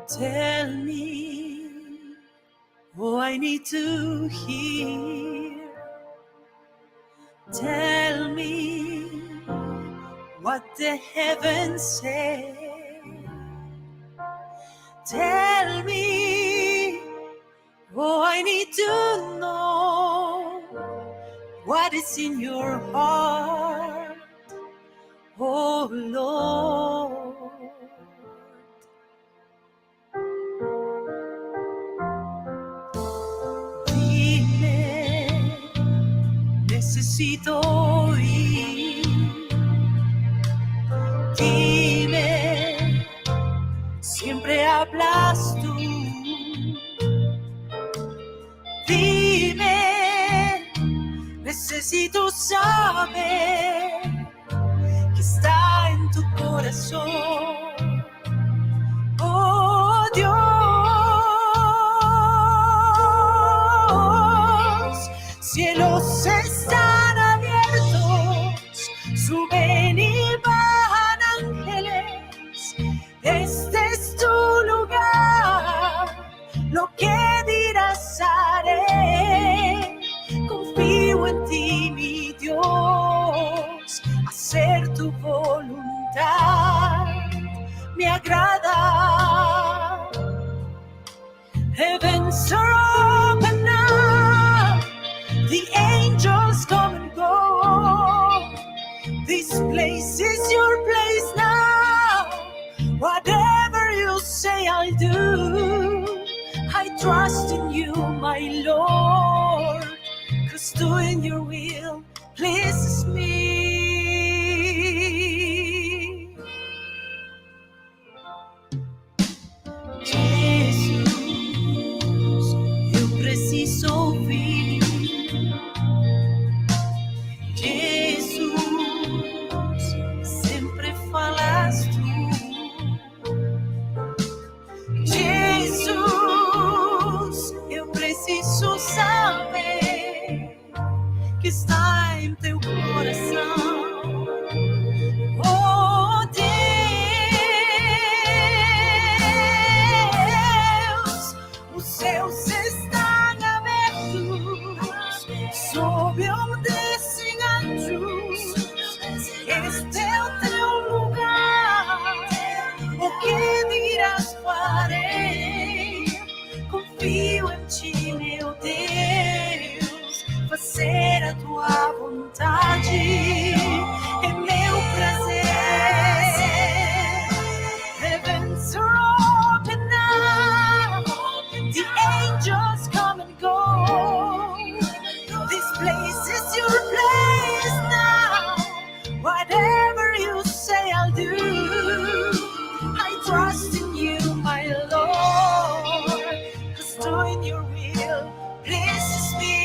Tell me, oh, I need to hear. Tell me what the heavens say. Tell me, oh, I need to know what is in your heart, oh Lord. Dime, necesito oír. Dime, siempre hablas tú. Dime, necesito saber que está en tu corazón. Oh Dios, cielos están abiertos, suben y bajan ángeles. Este es tu lugar, lo que dirás haré. Confío en ti, mi Dios, hacer tu voluntad me agrada. Heavens are open now, the angels come and go. This place is your place now. Whatever you say, I'll do. I trust in you, my Lord, 'cause doing your will pleases me. Jesus, eu preciso ouvir. Jesus, sempre falas tu. Jesus, eu preciso saber que está em teu coração. Oh Deus, os céus estão abertos, sob onde se anjos. Este é o teu lugar, o que dirás farei. Confio em ti, meu Deus, fazer a tua vontade é meu prazer. Heavens are open now, the angels come and go. This place is your place now. Whatever you say, I'll do. I trust in you, my Lord, 'cause doing your will pleases me.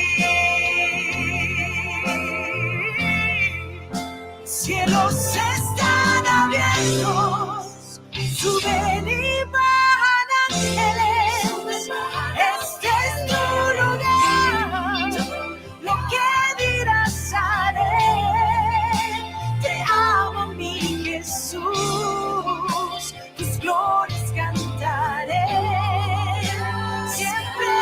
Cielos están abiertos, suben y bajan ángeles. Este es tu lugar, lo que dirás haré. Te amo, mi Jesús, tus glorias cantaré siempre.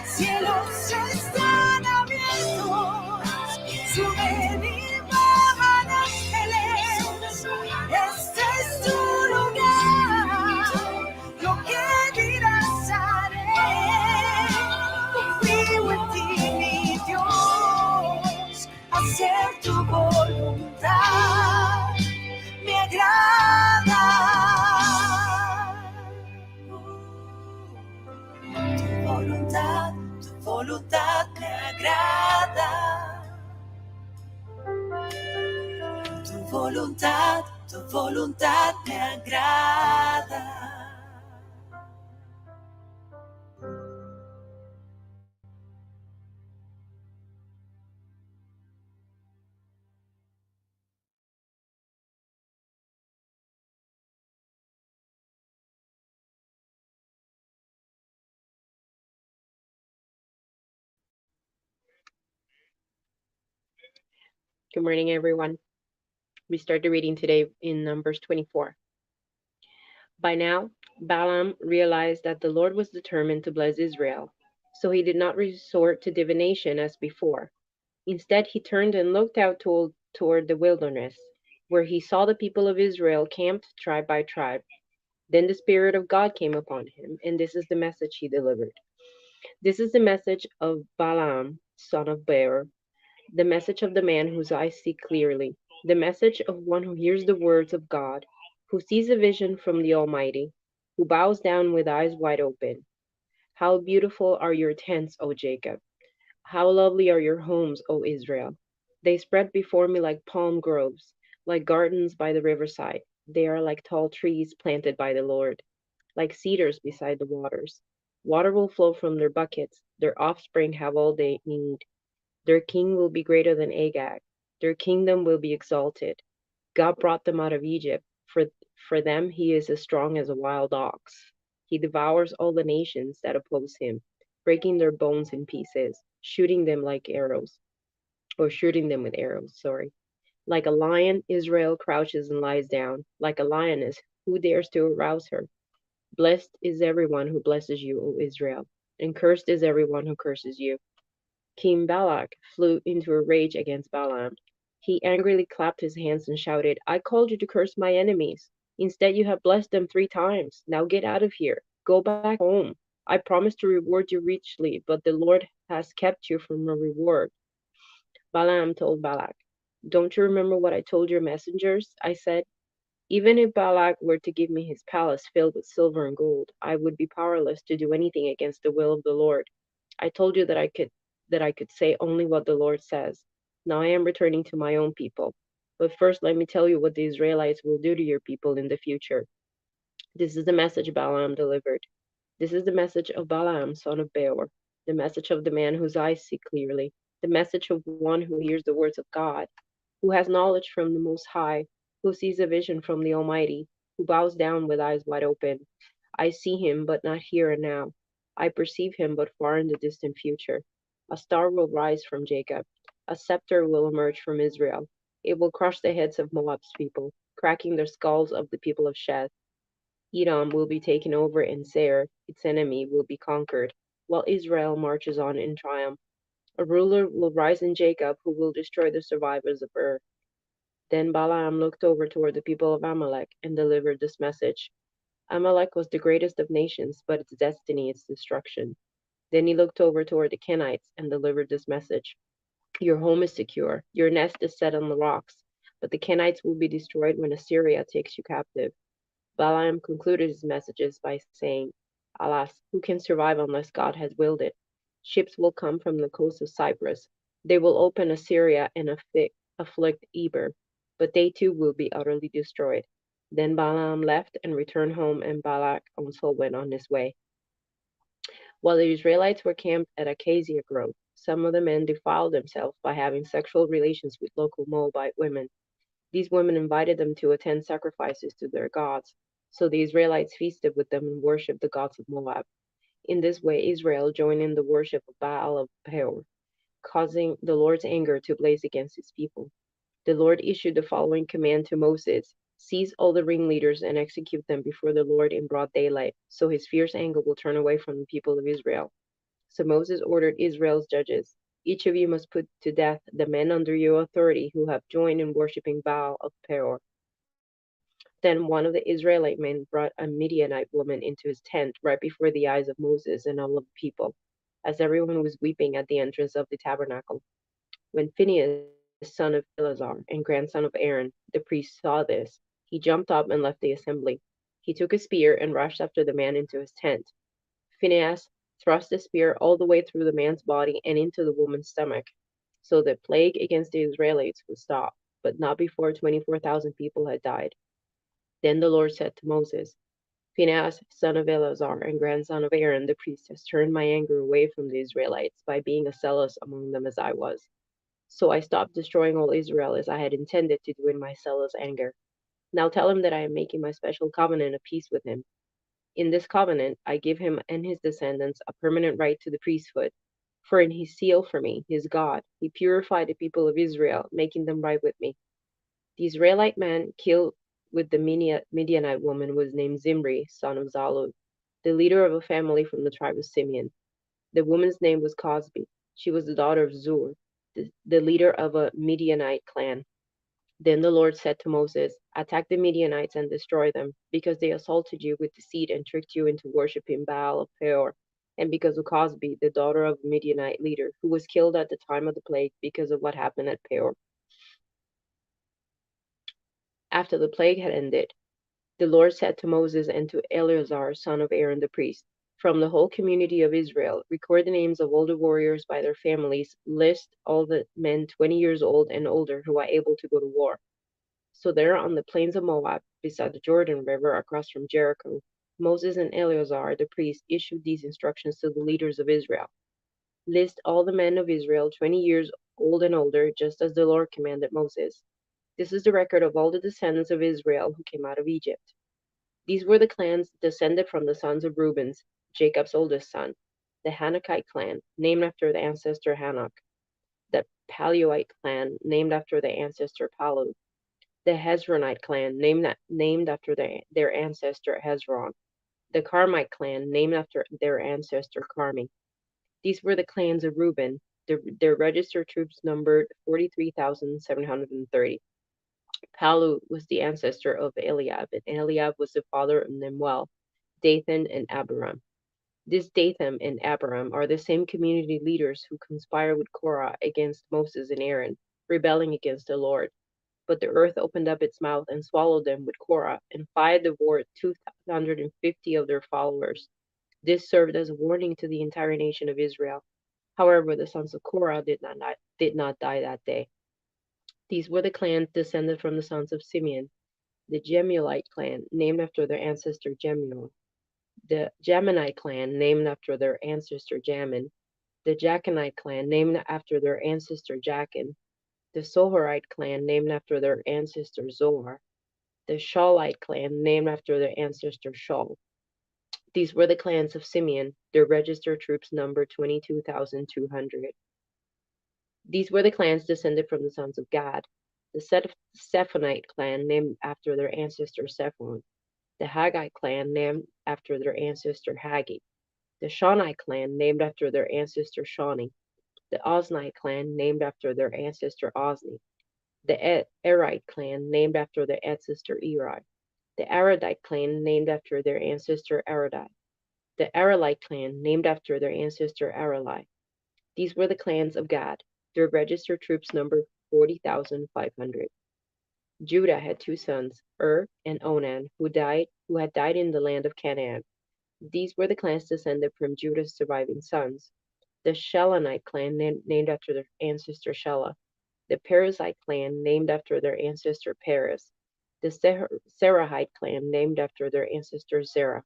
Cielos están abiertos, suben y bajan ángeles. Este es tu lugar, lo que dirás haré. Confío en ti, mi Dios, hacer tu voluntad me agrada. Tu voluntad me agrada. Tu voluntad me agrada. Good morning, everyone. We start the reading today in Numbers 24. By now, Balaam realized that the Lord was determined to bless Israel, so he did not resort to divination as before. Instead, he turned and looked out toward the wilderness, where he saw the people of Israel camped tribe by tribe. Then the Spirit of God came upon him, and this is the message he delivered. This is the message of Balaam, son of Beor, the message of the man whose eyes see clearly, the message of one who hears the words of God, who sees a vision from the Almighty, who bows down with eyes wide open. How beautiful are your tents, O Jacob! How lovely are your homes, O Israel! They spread before me like palm groves, like gardens by the riverside. They are like tall trees planted by the Lord, like cedars beside the waters. Water will flow from their buckets. Their offspring have all they need. Their king will be greater than Agag. Their kingdom will be exalted. God brought them out of Egypt. For them he is as strong as a wild ox. He devours all the nations that oppose him, breaking their bones in pieces, shooting them with arrows, sorry. Like a lion, Israel crouches and lies down. Like a lioness, who dares to arouse her? Blessed is everyone who blesses you, O Israel, and cursed is everyone who curses you. King Balak flew into a rage against Balaam. He angrily clapped his hands and shouted, I called you to curse my enemies. Instead, you have blessed them 3 times. Now get out of here. Go back home. I promised to reward you richly, but the Lord has kept you from a reward. Balaam told Balak, Don't you remember what I told your messengers? I said, Even if Balak were to give me his palace filled with silver and gold, I would be powerless to do anything against the will of the Lord. I told you that I could say only what the Lord says. Now I am returning to my own people. But first let me tell you what the Israelites will do to your people in the future. This is the message Balaam delivered. This is the message of Balaam, son of Beor, the message of the man whose eyes see clearly, the message of one who hears the words of God, who has knowledge from the Most High, who sees a vision from the Almighty, who bows down with eyes wide open. I see him, but not here and now. I perceive him, but far in the distant future. A star will rise from Jacob. A scepter will emerge from Israel. It will crush the heads of Moab's people, cracking the skulls of the people of Sheth. Edom will be taken over, and Seir, its enemy, will be conquered, while Israel marches on in triumph. A ruler will rise in Jacob who will destroy the survivors of Ur. Then Balaam looked over toward the people of Amalek and delivered this message. Amalek was the greatest of nations, but its destiny is destruction. Then he looked over toward the Kenites and delivered this message. Your home is secure, your nest is set on the rocks, but the Kenites will be destroyed when Assyria takes you captive. Balaam concluded his messages by saying, Alas, who can survive unless God has willed it? Ships will come from the coast of Cyprus. They will open Assyria and afflict Eber, but they too will be utterly destroyed. Then Balaam left and returned home, and Balak also went on his way. While the Israelites were camped at Acacia Grove, some of the men defiled themselves by having sexual relations with local Moabite women. These women invited them to attend sacrifices to their gods, so the Israelites feasted with them and worshipped the gods of Moab. In this way, Israel joined in the worship of Baal of Peor, causing the Lord's anger to blaze against his people. The Lord issued the following command to Moses: Seize all the ringleaders and execute them before the Lord in broad daylight, so his fierce anger will turn away from the people of Israel. So Moses ordered Israel's judges: Each of you must put to death the men under your authority who have joined in worshipping Baal of Peor. Then one of the Israelite men brought a Midianite woman into his tent right before the eyes of Moses and all of the people, as everyone was weeping at the entrance of the tabernacle. When Phinehas, son of Eleazar and grandson of Aaron, the priest, saw this, he jumped up and left the assembly. He took a spear and rushed after the man into his tent. Phinehas thrust the spear all the way through the man's body and into the woman's stomach. So the plague against the Israelites would stop, but not before 24,000 people had died. Then the Lord said to Moses, Phinehas, son of Eleazar and grandson of Aaron the priest, has turned my anger away from the Israelites by being as zealous among them as I was. So I stopped destroying all Israel as I had intended to do in my zealous anger. Now tell him that I am making my special covenant of peace with him. In this covenant, I give him and his descendants a permanent right to the priesthood. For in his zeal for me, his God, he purified the people of Israel, making them right with me. The Israelite man with the Midianite woman was named Zimri, son of Zalud, the leader of a family from the tribe of Simeon. The woman's name was Cosbi. She was the daughter of Zur, the leader of a Midianite clan. Then the Lord said to Moses, attack the Midianites and destroy them, because they assaulted you with deceit and tricked you into worshiping Baal of Peor, and because of Cosbi, the daughter of a Midianite leader, who was killed at the time of the plague because of what happened at Peor. After the plague had ended, the Lord said to Moses and to Eleazar, son of Aaron the priest, from the whole community of Israel, record the names of all the warriors by their families, list all the men 20 years old and older who are able to go to war. So there on the plains of Moab, beside the Jordan River across from Jericho, Moses and Eleazar the priest issued these instructions to the leaders of Israel. List all the men of Israel 20 years old and older, just as the Lord commanded Moses. This is the record of all the descendants of Israel who came out of Egypt. These were the clans descended from the sons of Reuben, Jacob's oldest son, the Hanokite clan, named after the ancestor Hanok, the Paluite clan, named after the ancestor Palu, the Hezronite clan, named after their ancestor Hezron, the Carmite clan, named after their ancestor Carmi. These were the clans of Reuben. Their registered troops numbered 43,730. Palu was the ancestor of Eliab, and Eliab was the father of Nemuel, Dathan, and Abiram. This Dathan and Abiram are the same community leaders who conspired with Korah against Moses and Aaron, rebelling against the Lord. But the earth opened up its mouth and swallowed them with Korah, and fire devoured 250 of their followers. This served as a warning to the entire nation of Israel. However, the sons of Korah did not die that day. These were the clans descended from the sons of Simeon, the Jemuelite clan, named after their ancestor Jemuel, the Jaminite clan, named after their ancestor Jamin, the Jachinite clan, named after their ancestor Jachin, the Zoharite clan, named after their ancestor Zohar, the Shaulite clan, named after their ancestor Shaul. These were the clans of Simeon. Their registered troops numbered 22,200. These were the clans descended from the sons of Gad, the Zephonite clan, named after their ancestor Zephon, the Haggite clan, named after their ancestor Haggai, the Shawnite clan, named after their ancestor Shawni, the Oznite clan, named after their ancestor Ozni, the Erite clan, named after their ancestor Eri, the Aradite clan, named after their ancestor Aradai, the Aralite clan, named after their ancestor Aralai. These were the clans of Gad. Their registered troops numbered 40,500. Judah had two sons, and Onan, who had died in the land of Canaan. These were the clans descended from Judah's surviving sons. The Shelonite clan, named after their ancestor Shelah, the Perizzite clan, named after their ancestor Perez, the Zerahite clan, named after their ancestor Zerah.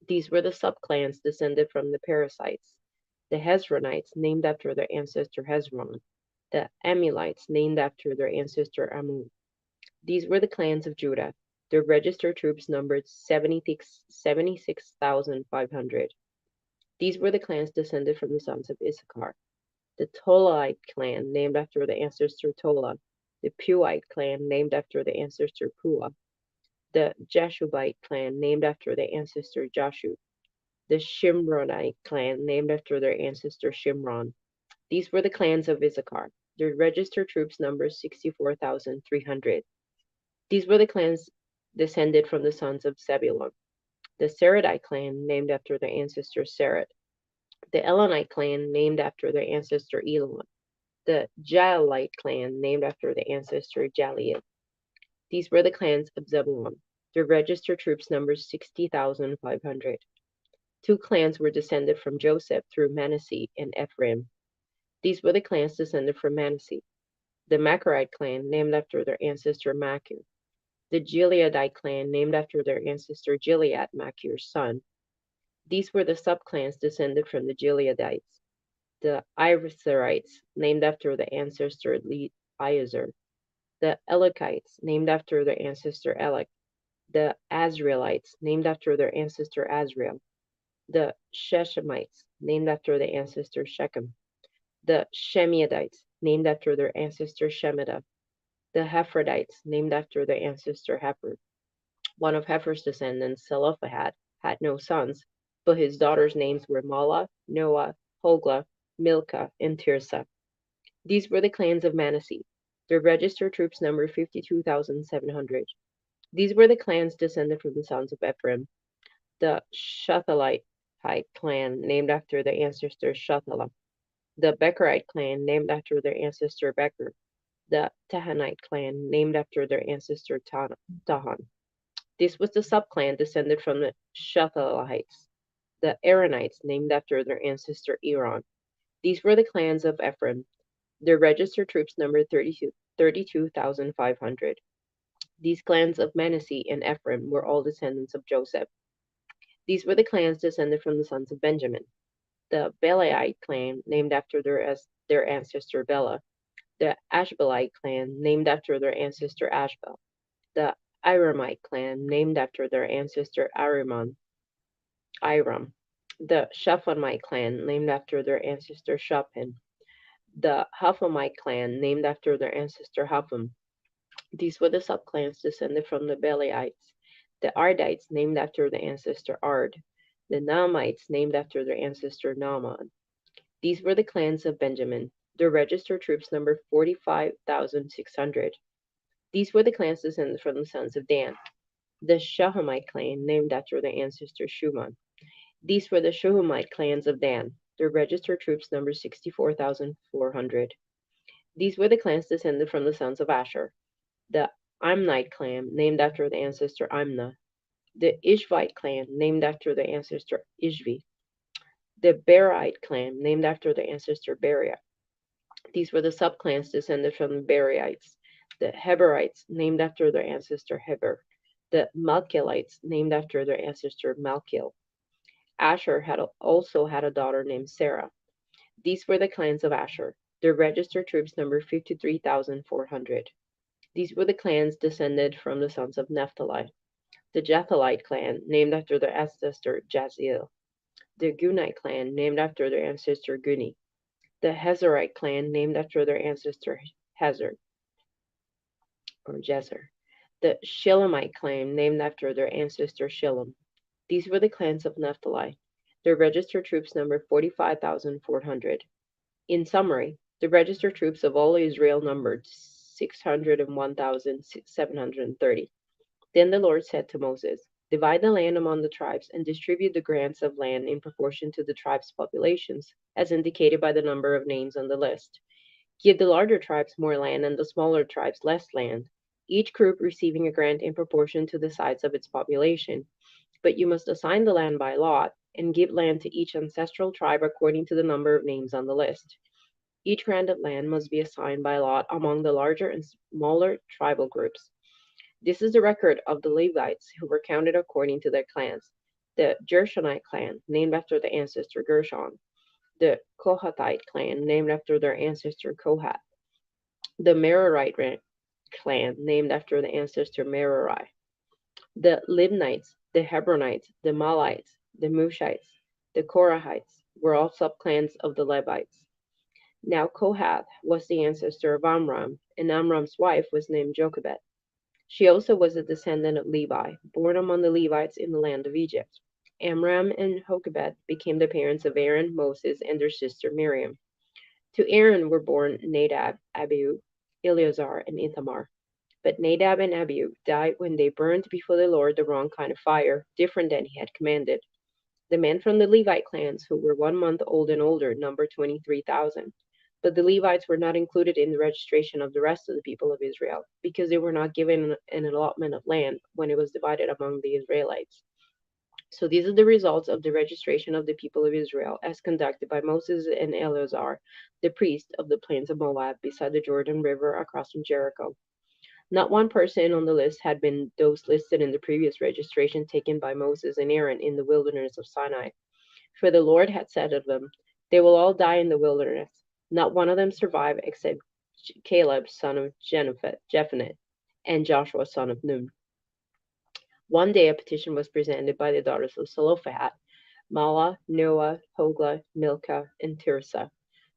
These were the subclans descended from the Perizzites, the Hezronites, named after their ancestor Hezron, the Amulites, named after their ancestor Amun. These were the clans of Judah. Their registered troops numbered 76,500. These were the clans descended from the sons of Issachar, the Tolite clan, named after the ancestor Tola, the Puite clan, named after the ancestor Pua, the Jashubite clan, named after the ancestor Jashub, the Shimronite clan, named after their ancestor Shimron. These were the clans of Issachar. Their registered troops numbered 64,300. These were the clans descended from the sons of Zebulun, the Seredite clan, named after their ancestor Sered, the Elonite clan, named after their ancestor Elon, the Jaelite clan, named after the ancestor Jaliel. These were the clans of Zebulun. Their registered troops numbered 60,500. Two clans were descended from Joseph through Manasseh and Ephraim. These were the clans descended from Manasseh, the Machirite clan, named after their ancestor Machir, the Gileadite clan, named after their ancestor Gilead, Machir's son. These were the subclans descended from the Gileadites, the Irizarites, named after the ancestor Iazer, the Elachites, named after their ancestor Elach, the Azraelites, named after their ancestor Azrael, the Shechemites, named after their ancestor Shechem, the Shemiadites, named after their ancestor Shemida, the Hephrodites, named after their ancestor Hepher, One of Heifer's descendants, Zelophehad, had no sons, but his daughters' names were Mahlah, Noah, Hoglah, Milcah, and Tirzah. These were the clans of Manasseh. Their registered troops numbered 52,700. These were the clans descended from the sons of Ephraim. The Shuthelite clan, named after their ancestor Shuthelah. The Becherite clan, named after their ancestor Becher. The Tahanite clan, named after their ancestor Tahan. This was the subclan descended from the Shuthelahites. The Aaronites, named after their ancestor Aaron. These were the clans of Ephraim. Their registered troops numbered 32,500. These clans of Manasseh and Ephraim were all descendants of Joseph. These were the clans descended from the sons of Benjamin. The Belaite clan, named after their ancestor Bela. The Ashbelite clan, named after their ancestor Ashbel. The Iramite clan, named after their ancestor Iram. The Shaphanite clan, named after their ancestor Shaphan. The Haphamite clan, named after their ancestor Hapham. These were the subclans descended from the Belaites. The Ardites, named after the ancestor Ard. The Naamites, named after their ancestor Naaman. These were the clans of Benjamin. Their registered troops numbered 45,600. These were the clans descended from the sons of Dan. The Shahamite clan, named after their ancestor Shuman. These were the Shuhamite clans of Dan. Their registered troops numbered 64,400. These were the clans descended from the sons of Asher. The Imnite clan, named after the ancestor Imnah. The Ishvite clan, named after the ancestor Ishvi. The Berite clan, named after the ancestor Beriah. These were the subclans descended from the Beriites. The Heberites, named after their ancestor Heber. The Malkilites, named after their ancestor Malkil. Asher also had a daughter named Sarah. These were the clans of Asher. Their registered troops numbered 53,400. These were the clans descended from the sons of Naphtali. The Jathalite clan, named after their ancestor Jaziel. The Gunite clan, named after their ancestor Guni. The Hezarite clan, named after their ancestor Jezer. The Shilamite clan, named after their ancestor Shilom. These were the clans of Naphtali. Their registered troops numbered 45,400. In summary, the registered troops of all Israel numbered 601,730. Then the Lord said to Moses, "Divide the land among the tribes and distribute the grants of land in proportion to the tribes' populations, as indicated by the number of names on the list. Give the larger tribes more land and the smaller tribes less land, each group receiving a grant in proportion to the size of its population. But you must assign the land by lot and give land to each ancestral tribe according to the number of names on the list. Each grant of land must be assigned by lot among the larger and smaller tribal groups. This is the record of the Levites who were counted according to their clans. The Gershonite clan, named after the ancestor Gershon. The Kohathite clan, named after their ancestor Kohath. The Merarite clan, named after the ancestor Merari. The Libnites, the Hebronites, the Malites, the Mushites, the Korahites were all subclans of the Levites. Now Kohath was the ancestor of Amram, and Amram's wife was named Jochebed. She also was a descendant of Levi, born among the Levites in the land of Egypt. Amram and Jochebed became the parents of Aaron, Moses, and their sister Miriam. To Aaron were born Nadab, Abihu, Eleazar, and Ithamar. But Nadab and Abihu died when they burned before the Lord the wrong kind of fire, different than he had commanded. The men from the Levite clans who were 1 month old and older numbered 23,000. But the Levites were not included in the registration of the rest of the people of Israel, because they were not given an allotment of land when it was divided among the Israelites. So these are the results of the registration of the people of Israel, as conducted by Moses and Eleazar, the priest of the plains of Moab, beside the Jordan River across from Jericho. Not one person on the list had been those listed in the previous registration taken by Moses and Aaron in the wilderness of Sinai. For the Lord had said of them, "They will all die in the wilderness. Not one of them survived except Caleb, son of Jephunneh, and Joshua, son of Nun." One day a petition was presented by the daughters of Zelophehad, Mahlah, Noah, Hoglah, Milcah, and Tirzah.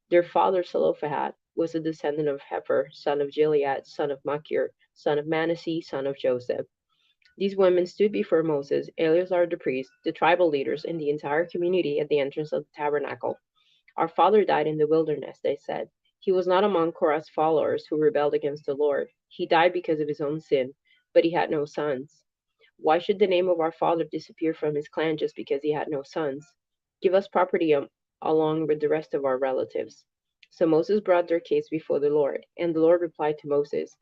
Their father Zelophehad was a descendant of Hefer, son of Gilead, son of Machir, son of Manasseh, son of Joseph. These women stood before Moses, Eleazar the priest, the tribal leaders, and the entire community at the entrance of the tabernacle. Our father died in the wilderness, they said. He was not among Korah's followers who rebelled against the Lord. He died because of his own sin, but he had no sons. Why should the name of our father disappear from his clan just because he had no sons? Give us property along with the rest of our relatives. So Moses brought their case before the Lord, and the Lord replied to Moses,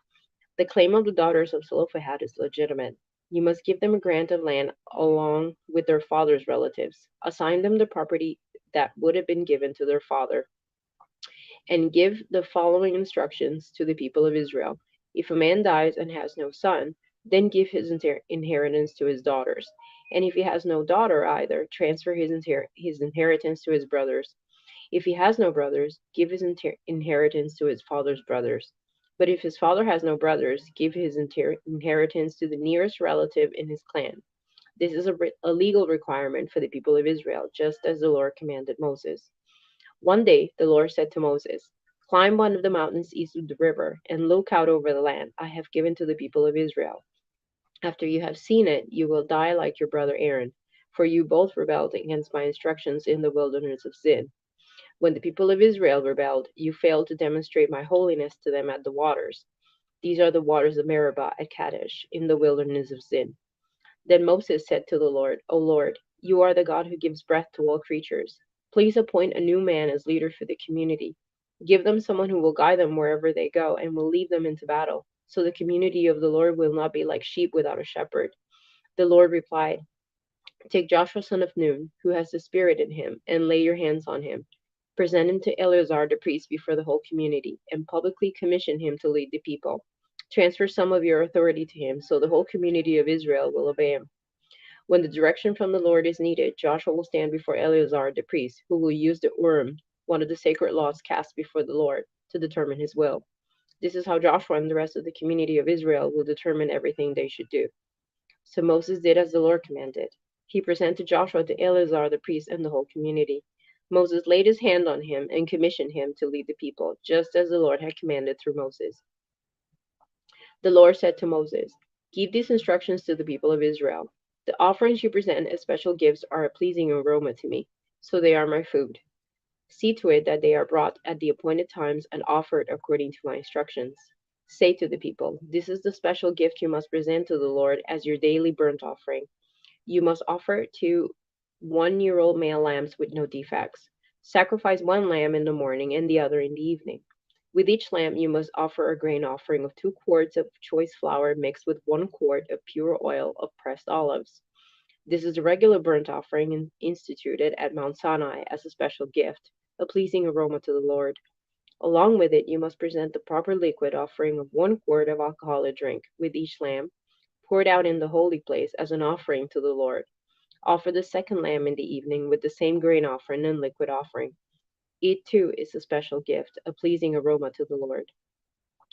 the claim of the daughters of Zelophehad is legitimate. You must give them a grant of land along with their father's relatives. Assign them the property that would have been given to their father, and give the following instructions to the people of Israel. If a man dies and has no son, then give his inheritance to his daughters. And if he has no daughter either, transfer his inheritance to his brothers. If he has no brothers, give his inheritance to his father's brothers. But if his father has no brothers, give his inheritance to the nearest relative in his clan. This is a legal requirement for the people of Israel, just as the Lord commanded Moses. One day the Lord said to Moses, climb one of the mountains east of the river, and look out over the land I have given to the people of Israel. After you have seen it, you will die like your brother Aaron, for you both rebelled against my instructions in the wilderness of Zin. When the people of Israel rebelled, you failed to demonstrate my holiness to them at the waters. These are the waters of Meribah at Kadesh, in the wilderness of Zin. Then Moses said to the Lord, O Lord, you are the God who gives breath to all creatures. Please appoint a new man as leader for the community. Give them someone who will guide them wherever they go and will lead them into battle, so the community of the Lord will not be like sheep without a shepherd. The Lord replied, take Joshua son of Nun, who has the Spirit in him, and lay your hands on him. Present him to Eleazar the priest before the whole community, and publicly commission him to lead the people. Transfer some of your authority to him, so the whole community of Israel will obey him. When the direction from the Lord is needed, Joshua will stand before Eleazar the priest, who will use the Urim, one of the sacred laws cast before the Lord, to determine his will. This is how Joshua and the rest of the community of Israel will determine everything they should do. So Moses did as the Lord commanded. He presented Joshua to Eleazar the priest and the whole community. Moses laid his hand on him and commissioned him to lead the people, just as the Lord had commanded through Moses. The Lord said to Moses, give these instructions to the people of Israel. The offerings you present as special gifts are a pleasing aroma to me, so they are my food. See to it that they are brought at the appointed times and offered according to my instructions. Say to the people, this is the special gift you must present to the Lord as your daily burnt offering. You must offer 2 one-year-old male lambs with no defects. Sacrifice one lamb in the morning and the other in the evening. With each lamb, you must offer a grain offering of 2 quarts of choice flour mixed with 1 quart of pure oil of pressed olives. This is a regular burnt offering instituted at Mount Sinai as a special gift, a pleasing aroma to the Lord. Along with it, you must present the proper liquid offering of 1 quart of alcoholic drink with each lamb, poured out in the holy place as an offering to the Lord. Offer the second lamb in the evening with the same grain offering and liquid offering. It too is a special gift, a pleasing aroma to the Lord.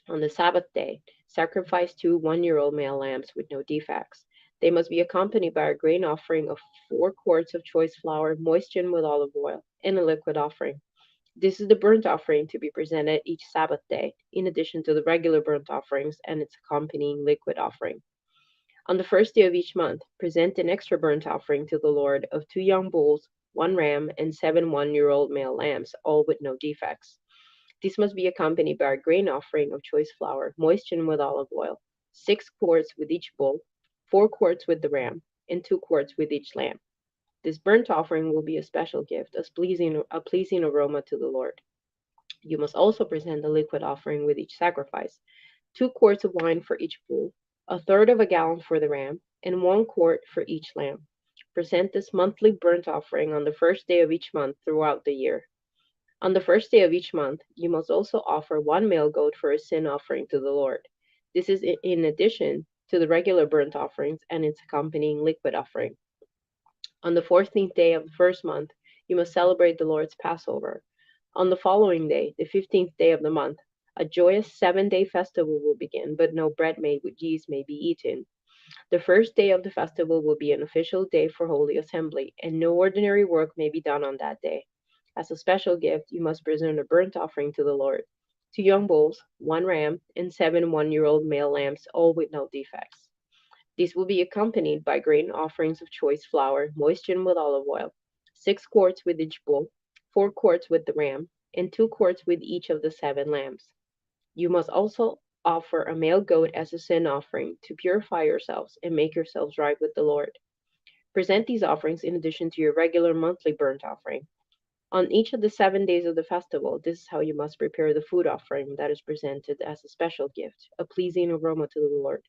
On the Sabbath day, sacrifice 2 one-year-old male lambs with no defects. They must be accompanied by a grain offering of 4 quarts of choice flour moistened with olive oil, and a liquid offering. This is the burnt offering to be presented each Sabbath day, in addition to the regular burnt offerings and its accompanying liquid offering. On the first day of each month, present an extra burnt offering to the Lord of 2 young bulls, 1 ram, and 7 one-year-old male lambs, all with no defects. This must be accompanied by a grain offering of choice flour, moistened with olive oil, 6 quarts with each bull, 4 quarts with the ram, and 2 quarts with each lamb. This burnt offering will be a special gift, a pleasing aroma to the Lord. You must also present a liquid offering with each sacrifice, 2 quarts of wine for each bull, a third of a gallon for the ram, and 1 quart for each lamb. Present this monthly burnt offering on the first day of each month throughout the year. On the first day of each month, you must also offer 1 male goat for a sin offering to the Lord. This is in addition to the regular burnt offerings and its accompanying liquid offering. On the 14th day of the first month, you must celebrate the Lord's Passover. On the following day, the 15th day of the month, a joyous 7-day festival will begin, but no bread made with yeast may be eaten. The first day of the festival will be an official day for Holy Assembly, and no ordinary work may be done on that day. As a special gift, you must present a burnt offering to the Lord, 2 young bulls, 1 ram, and 7 one-year-old male lambs, all with no defects. These will be accompanied by grain offerings of choice flour, moistened with olive oil, 6 quarts with each bull, 4 quarts with the ram, and 2 quarts with each of the 7 lambs. You must also offer a male goat as a sin offering to purify yourselves and make yourselves right with the Lord. Present these offerings in addition to your regular monthly burnt offering. On each of the 7 days of the festival, this is how you must prepare the food offering that is presented as a special gift, a pleasing aroma to the Lord.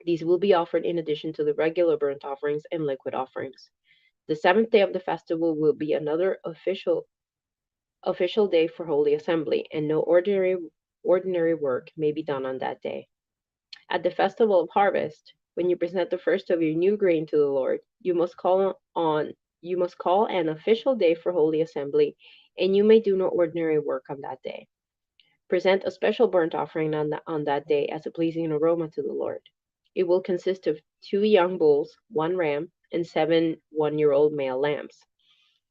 These will be offered in addition to the regular burnt offerings and liquid offerings. The seventh day of the festival will be another official day for Holy Assembly, and no ordinary work may be done on that day. At the festival of harvest, when you present the first of your new grain to the Lord, you must call an official day for Holy Assembly, and you may do no ordinary work on that day. Present a special burnt offering on that day as a pleasing aroma to the Lord. It will consist of 2 young bulls, 1 ram, and 7 one-year-old male lambs.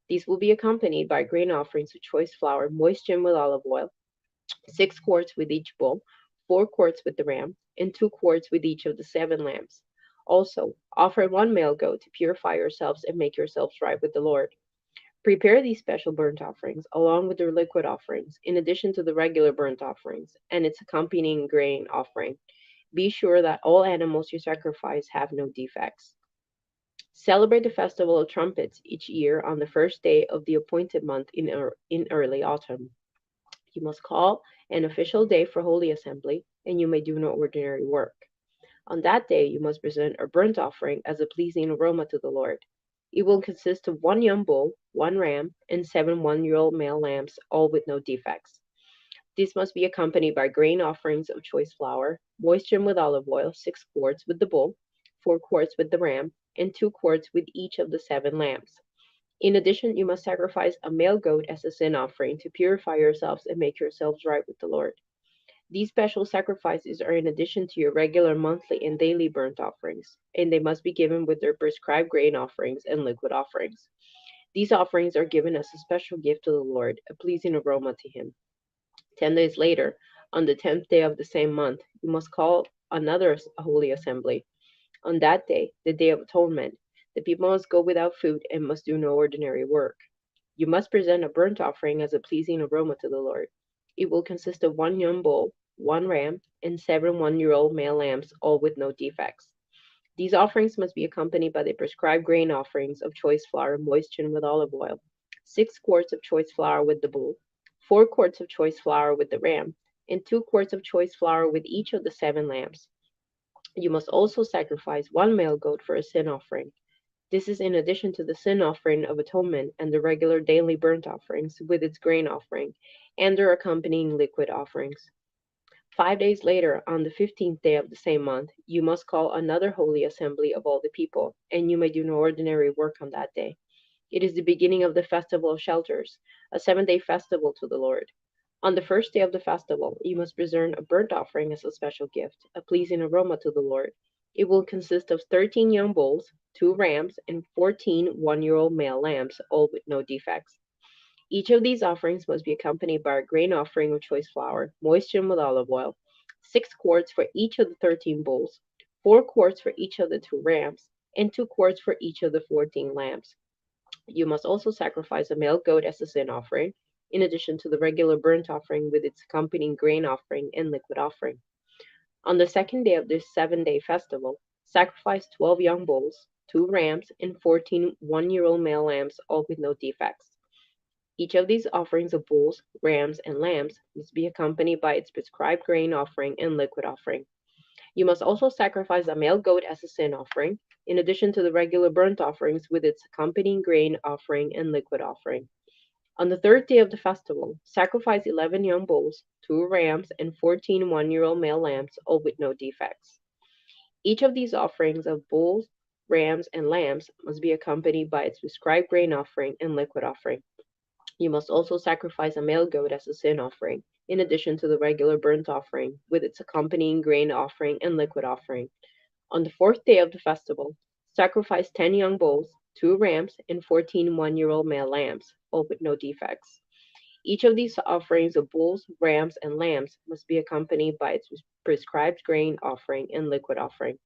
These will be accompanied by grain offerings of choice flour moistened with olive oil, 6 quarts with each bull, 4 quarts with the ram, and 2 quarts with each of the 7 lambs. Also, offer 1 male goat to purify yourselves and make yourselves right with the Lord. Prepare these special burnt offerings along with their liquid offerings, in addition to the regular burnt offerings and its accompanying grain offering. Be sure that all animals you sacrifice have no defects. Celebrate the Festival of Trumpets each year on the first day of the appointed month in early autumn. You must call an official day for Holy Assembly, and you may do no ordinary work. On that day, you must present a burnt offering as a pleasing aroma to the Lord. It will consist of 1 young bull, 1 ram, and 7 one-year-old male lambs, all with no defects. This must be accompanied by grain offerings of choice flour, moistened with olive oil, 6 quarts with the bull, 4 quarts with the ram, and 2 quarts with each of the 7 lambs. In addition, you must sacrifice a male goat as a sin offering to purify yourselves and make yourselves right with the Lord. These special sacrifices are in addition to your regular monthly and daily burnt offerings, and they must be given with their prescribed grain offerings and liquid offerings. These offerings are given as a special gift to the Lord, a pleasing aroma to Him. 10 days later, on the 10th day of the same month, you must call another holy assembly. On that day, the Day of Atonement, the people must go without food and must do no ordinary work. You must present a burnt offering as a pleasing aroma to the Lord. It will consist of 1 young bull, 1 ram, and 7 one-year-old male lambs, all with no defects. These offerings must be accompanied by the prescribed grain offerings of choice flour moistened with olive oil, 6 quarts of choice flour with the bull, 4 quarts of choice flour with the ram, and 2 quarts of choice flour with each of the 7 lambs. You must also sacrifice 1 male goat for a sin offering. This is in addition to the sin offering of atonement and the regular daily burnt offerings with its grain offering and their accompanying liquid offerings. 5 days later, on the 15th day of the same month, you must call another holy assembly of all the people, and you may do no ordinary work on that day. It is the beginning of the Festival of Shelters, a 7 day festival to the Lord. On the first day of the festival, you must present a burnt offering as a special gift, a pleasing aroma to the Lord. It will consist of 13 young bulls, 2 rams, and 14 one-year-old male lambs, all with no defects. Each of these offerings must be accompanied by a grain offering of choice flour, moistened with olive oil, 6 quarts for each of the 13 bulls, 4 quarts for each of the 2 rams, and 2 quarts for each of the 14 lambs. You must also sacrifice a male goat as a sin offering, in addition to the regular burnt offering with its accompanying grain offering and liquid offering. On the second day of this 7 day festival, sacrifice 12 young bulls, 2 rams, and 14 one-year-old male lambs, all with no defects. Each of these offerings of bulls, rams, and lambs must be accompanied by its prescribed grain offering and liquid offering. You must also sacrifice a male goat as a sin offering, in addition to the regular burnt offerings with its accompanying grain offering and liquid offering. On the third day of the festival, sacrifice 11 young bulls, 2 rams, and 14 one-year-old male lambs, all with no defects. Each of these offerings of bulls, rams, and lambs must be accompanied by its prescribed grain offering and liquid offering. You must also sacrifice a male goat as a sin offering, in addition to the regular burnt offering, with its accompanying grain offering and liquid offering. On the fourth day of the festival, sacrifice 10 young bulls, 2 rams, and 14 one-year-old male lambs, all with no defects. Each of these offerings of bulls, rams, and lambs must be accompanied by its prescribed grain offering and liquid offering.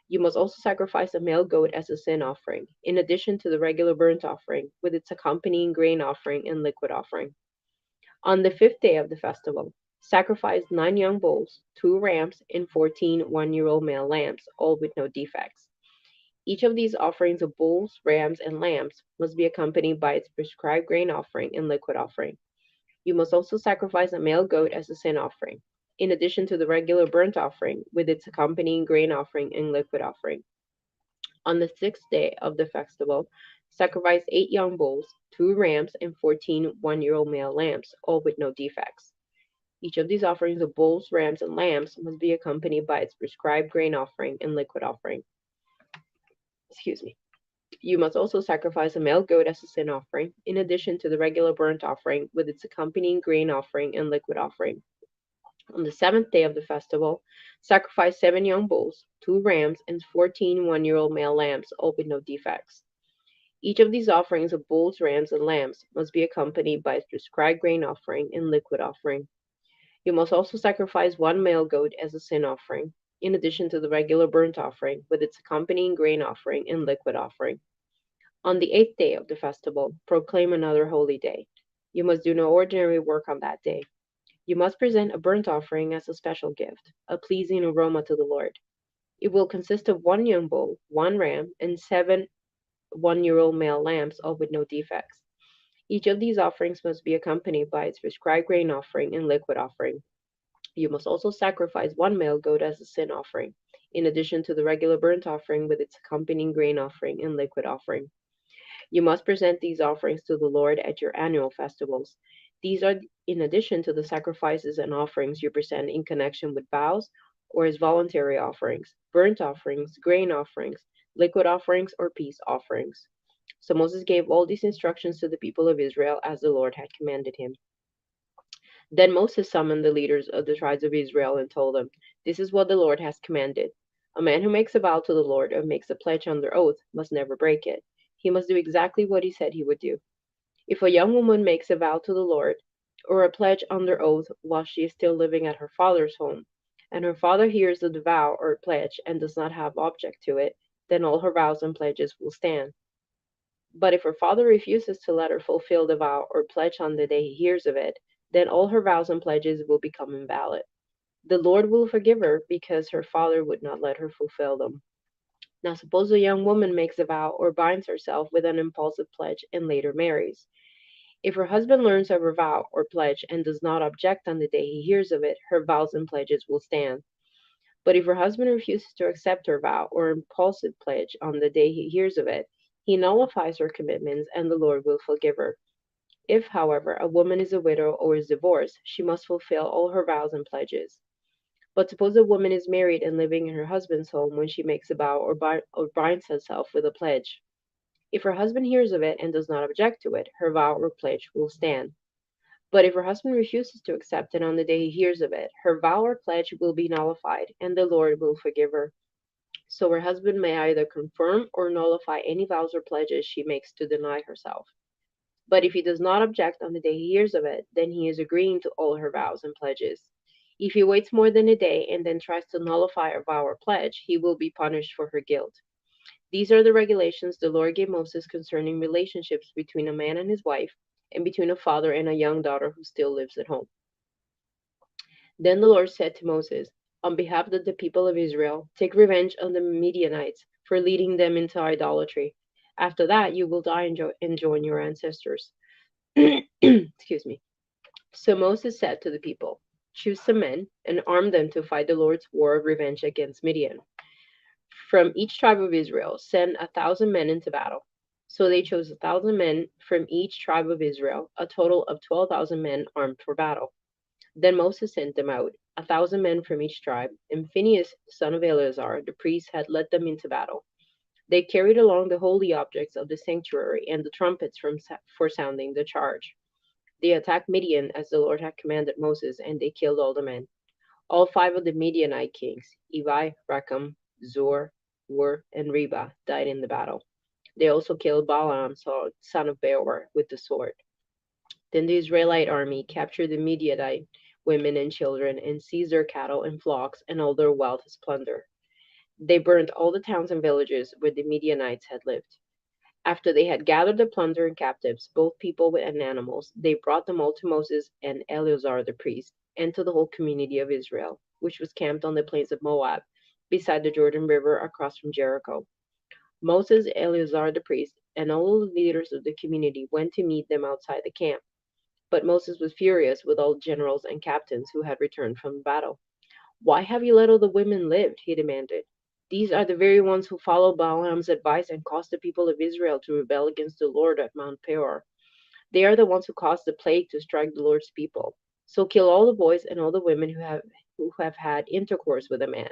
You must also sacrifice a male goat as a sin offering, in addition to the regular burnt offering, with its accompanying grain offering and liquid offering. On the fifth day of the festival, sacrifice 9 young bulls, 2 rams, and 14 one-year-old male lambs, all with no defects. Each of these offerings of bulls, rams, and lambs must be accompanied by its prescribed grain offering and liquid offering. You must also sacrifice a male goat as a sin offering, in addition to the regular burnt offering, with its accompanying grain offering and liquid offering. On the sixth day of the festival, sacrifice 8 young bulls, 2 rams, and 14 one-year-old male lambs, all with no defects. Each of these offerings of bulls, rams, and lambs must be accompanied by its prescribed grain offering and liquid offering. Excuse me. You must also sacrifice a male goat as a sin offering, in addition to the regular burnt offering, with its accompanying grain offering and liquid offering. On the seventh day of the festival, sacrifice 7 young bulls, 2 rams, and 14 one-year-old male lambs, all with no defects. Each of these offerings of bulls, rams, and lambs must be accompanied by its prescribed grain offering and liquid offering. You must also sacrifice 1 male goat as a sin offering, in addition to the regular burnt offering, with its accompanying grain offering and liquid offering. On the eighth day of the festival, proclaim another holy day. You must do no ordinary work on that day. You must present a burnt offering as a special gift, a pleasing aroma to the Lord. It will consist of 1 young bull, 1 ram, and 7 one-year-old male lambs, all with no defects. Each of these offerings must be accompanied by its prescribed grain offering and liquid offering. You must also sacrifice 1 male goat as a sin offering, in addition to the regular burnt offering with its accompanying grain offering and liquid offering. You must present these offerings to the Lord at your annual festivals. These are in addition to the sacrifices and offerings you present in connection with vows or as voluntary offerings, burnt offerings, grain offerings, liquid offerings, or peace offerings. So Moses gave all these instructions to the people of Israel as the Lord had commanded him. Then Moses summoned the leaders of the tribes of Israel and told them, "This is what the Lord has commanded. A man who makes a vow to the Lord or makes a pledge under oath must never break it. He must do exactly what he said he would do. If a young woman makes a vow to the Lord or a pledge under oath while she is still living at her father's home, and her father hears of the vow or pledge and does not have object to it, then all her vows and pledges will stand. But if her father refuses to let her fulfill the vow or pledge on the day he hears of it, then all her vows and pledges will become invalid. The Lord will forgive her because her father would not let her fulfill them. Now, suppose a young woman makes a vow or binds herself with an impulsive pledge and later marries. If her husband learns of her vow or pledge and does not object on the day he hears of it, her vows and pledges will stand. But if her husband refuses to accept her vow or impulsive pledge on the day he hears of it, he nullifies her commitments and the Lord will forgive her. If, however, a woman is a widow or is divorced, she must fulfill all her vows and pledges. But suppose a woman is married and living in her husband's home when she makes a vow or binds herself with a pledge. If her husband hears of it and does not object to it, her vow or pledge will stand. But if her husband refuses to accept it on the day he hears of it, her vow or pledge will be nullified, and the Lord will forgive her. So her husband may either confirm or nullify any vows or pledges she makes to deny herself. But if he does not object on the day he hears of it, then he is agreeing to all her vows and pledges. If he waits more than a day and then tries to nullify a vow or pledge, he will be punished for her guilt. These are the regulations the Lord gave Moses concerning relationships between a man and his wife, and between a father and a young daughter who still lives at home. Then the Lord said to Moses, on behalf of the people of Israel, take revenge on the Midianites for leading them into idolatry. After that, you will die and join your ancestors. Excuse me. So Moses said to the people, choose some men and arm them to fight the Lord's war of revenge against Midian. From each tribe of Israel, send 1,000 men into battle. So they chose 1,000 men from each tribe of Israel, a total of 12,000 men armed for battle. Then Moses sent them out, 1,000 men from each tribe, and Phinehas, son of Eleazar, the priest, had led them into battle. They carried along the holy objects of the sanctuary and the trumpets for sounding the charge. They attacked Midian as the Lord had commanded Moses, and they killed all the men. All 5 of the Midianite kings, Evi, Rechem, Zur, Hur, and Reba, died in the battle. They also killed Balaam, son of Beor, with the sword. Then the Israelite army captured the Midianite women and children and seized their cattle and flocks and all their wealth as plunder. They burned all the towns and villages where the Midianites had lived. After they had gathered the plunder and captives, both people and animals, they brought them all to Moses and Eleazar the priest, and to the whole community of Israel, which was camped on the plains of Moab, beside the Jordan River across from Jericho. Moses, Eleazar the priest, and all the leaders of the community went to meet them outside the camp. But Moses was furious with all the generals and captains who had returned from battle. Why have you let all the women live? He demanded. These are the very ones who followed Balaam's advice and caused the people of Israel to rebel against the Lord at Mount Peor. They are the ones who caused the plague to strike the Lord's people. So kill all the boys and all the women who have had intercourse with a man.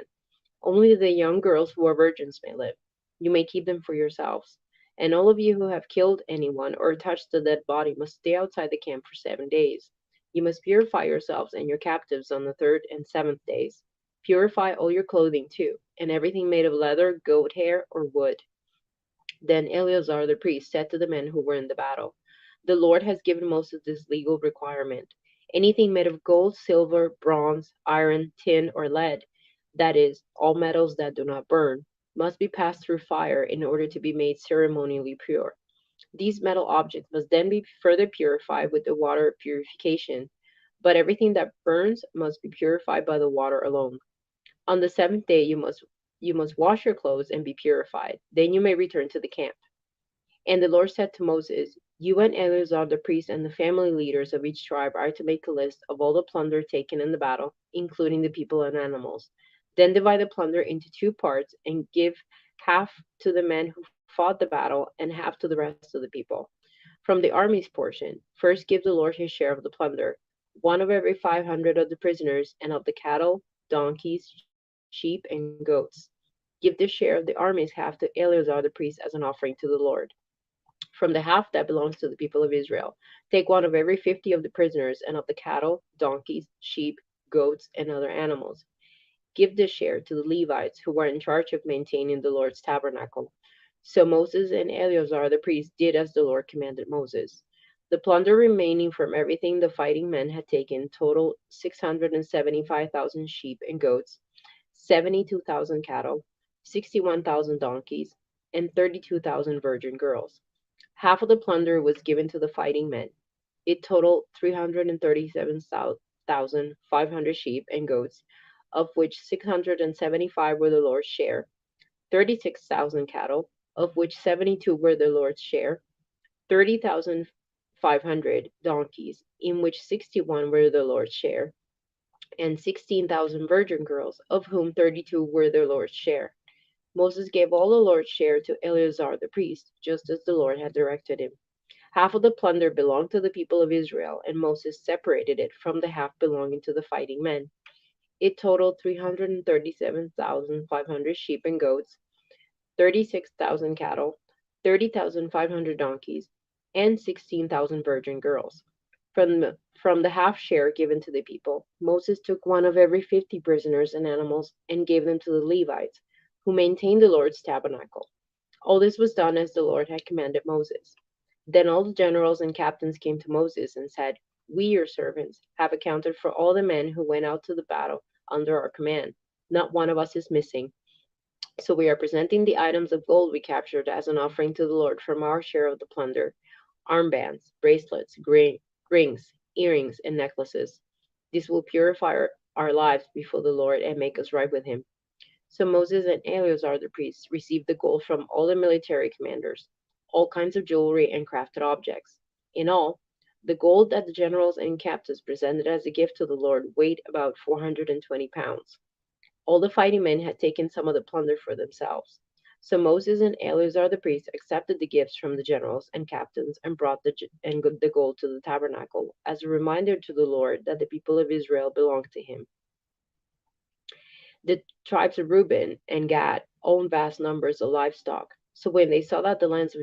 Only the young girls who are virgins may live. You may keep them for yourselves. And all of you who have killed anyone or touched the dead body must stay outside the camp for 7 days. You must purify yourselves and your captives on the third and seventh days. Purify all your clothing too, and everything made of leather, goat hair, or wood. Then Eleazar the priest said to the men who were in the battle, the Lord has given Moses this legal requirement. Anything made of gold, silver, bronze, iron, tin, or lead, that is, all metals that do not burn, must be passed through fire in order to be made ceremonially pure. These metal objects must then be further purified with the water of purification, but everything that burns must be purified by the water alone. On the seventh day you must wash your clothes and be purified. Then you may return to the camp. And the Lord said to Moses, you and Eleazar the priest and the family leaders of each tribe are to make a list of all the plunder taken in the battle, including the people and animals. Then divide the plunder into two parts and give half to the men who fought the battle and half to the rest of the people. From the army's portion, first give the Lord his share of the plunder, one of every 500 of the prisoners, and of the cattle, donkeys, sheep, and goats. Give the share of the army's half to Eleazar the priest as an offering to the Lord. From the half that belongs to the people of Israel, take one of every 50 of the prisoners, and of the cattle, donkeys, sheep, goats, and other animals. Give this share to the Levites who were in charge of maintaining the Lord's tabernacle. So Moses and Eleazar the priest did as the Lord commanded Moses. The plunder remaining from everything the fighting men had taken totaled 675,000 sheep and goats, 72,000 cattle, 61,000 donkeys, and 32,000 virgin girls. Half of the plunder was given to the fighting men. It totaled 337,500 sheep and goats, of which 675 were the Lord's share, 36,000 cattle, of which 72 were the Lord's share, 30,500 donkeys, in which 61 were the Lord's share, and 16,000 virgin girls, of whom 32 were the Lord's share. Moses gave all the Lord's share to Eleazar the priest, just as the Lord had directed him. Half of the plunder belonged to the people of Israel, and Moses separated it from the half belonging to the fighting men. It totaled 337,500 sheep and goats, 36,000 cattle, 30,500 donkeys, and 16,000 virgin girls. From the half share given to the people, Moses took one of every 50 prisoners and animals and gave them to the Levites, who maintained the Lord's tabernacle. All this was done as the Lord had commanded Moses. Then all the generals and captains came to Moses and said, we, your servants, have accounted for all the men who went out to the battle under our command. Not one of us is missing. So we are presenting the items of gold we captured as an offering to the Lord from our share of the plunder: armbands, bracelets, rings, earrings, and necklaces. This will purify our lives before the Lord and make us right with him. So Moses and Eleazar the priests received the gold from all the military commanders, all kinds of jewelry and crafted objects. In all, the gold that the generals and captains presented as a gift to the Lord weighed about 420 pounds. All the fighting men had taken some of the plunder for themselves. So Moses and Eleazar the priest accepted the gifts from the generals and captains and brought the gold to the tabernacle as a reminder to the Lord that the people of Israel belonged to him. The tribes of Reuben and Gad owned vast numbers of livestock. So when they saw that the lands of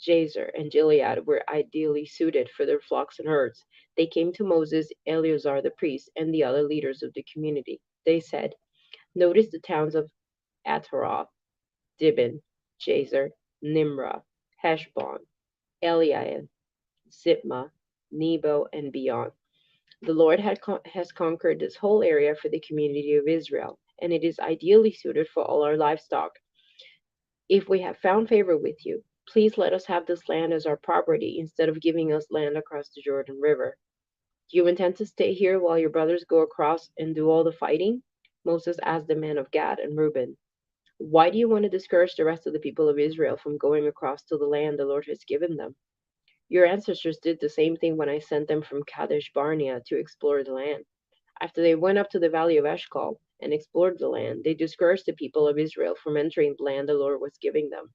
Jazer and Gilead were ideally suited for their flocks and herds, they came to Moses, Eleazar the priest, and the other leaders of the community. They said, notice the towns of Ataroth, Dibon, Jazer, Nimrah, Heshbon, Eliam, Zipmah, Nebo, and beyond. The Lord has conquered this whole area for the community of Israel, and it is ideally suited for all our livestock. If we have found favor with you, please let us have this land as our property instead of giving us land across the Jordan River. Do you intend to stay here while your brothers go across and do all the fighting? Moses asked the men of Gad and Reuben. Why do you want to discourage the rest of the people of Israel from going across to the land the Lord has given them? Your ancestors did the same thing when I sent them from Kadesh Barnea to explore the land. After they went up to the valley of Eshcol and explored the land, they discouraged the people of Israel from entering the land the Lord was giving them.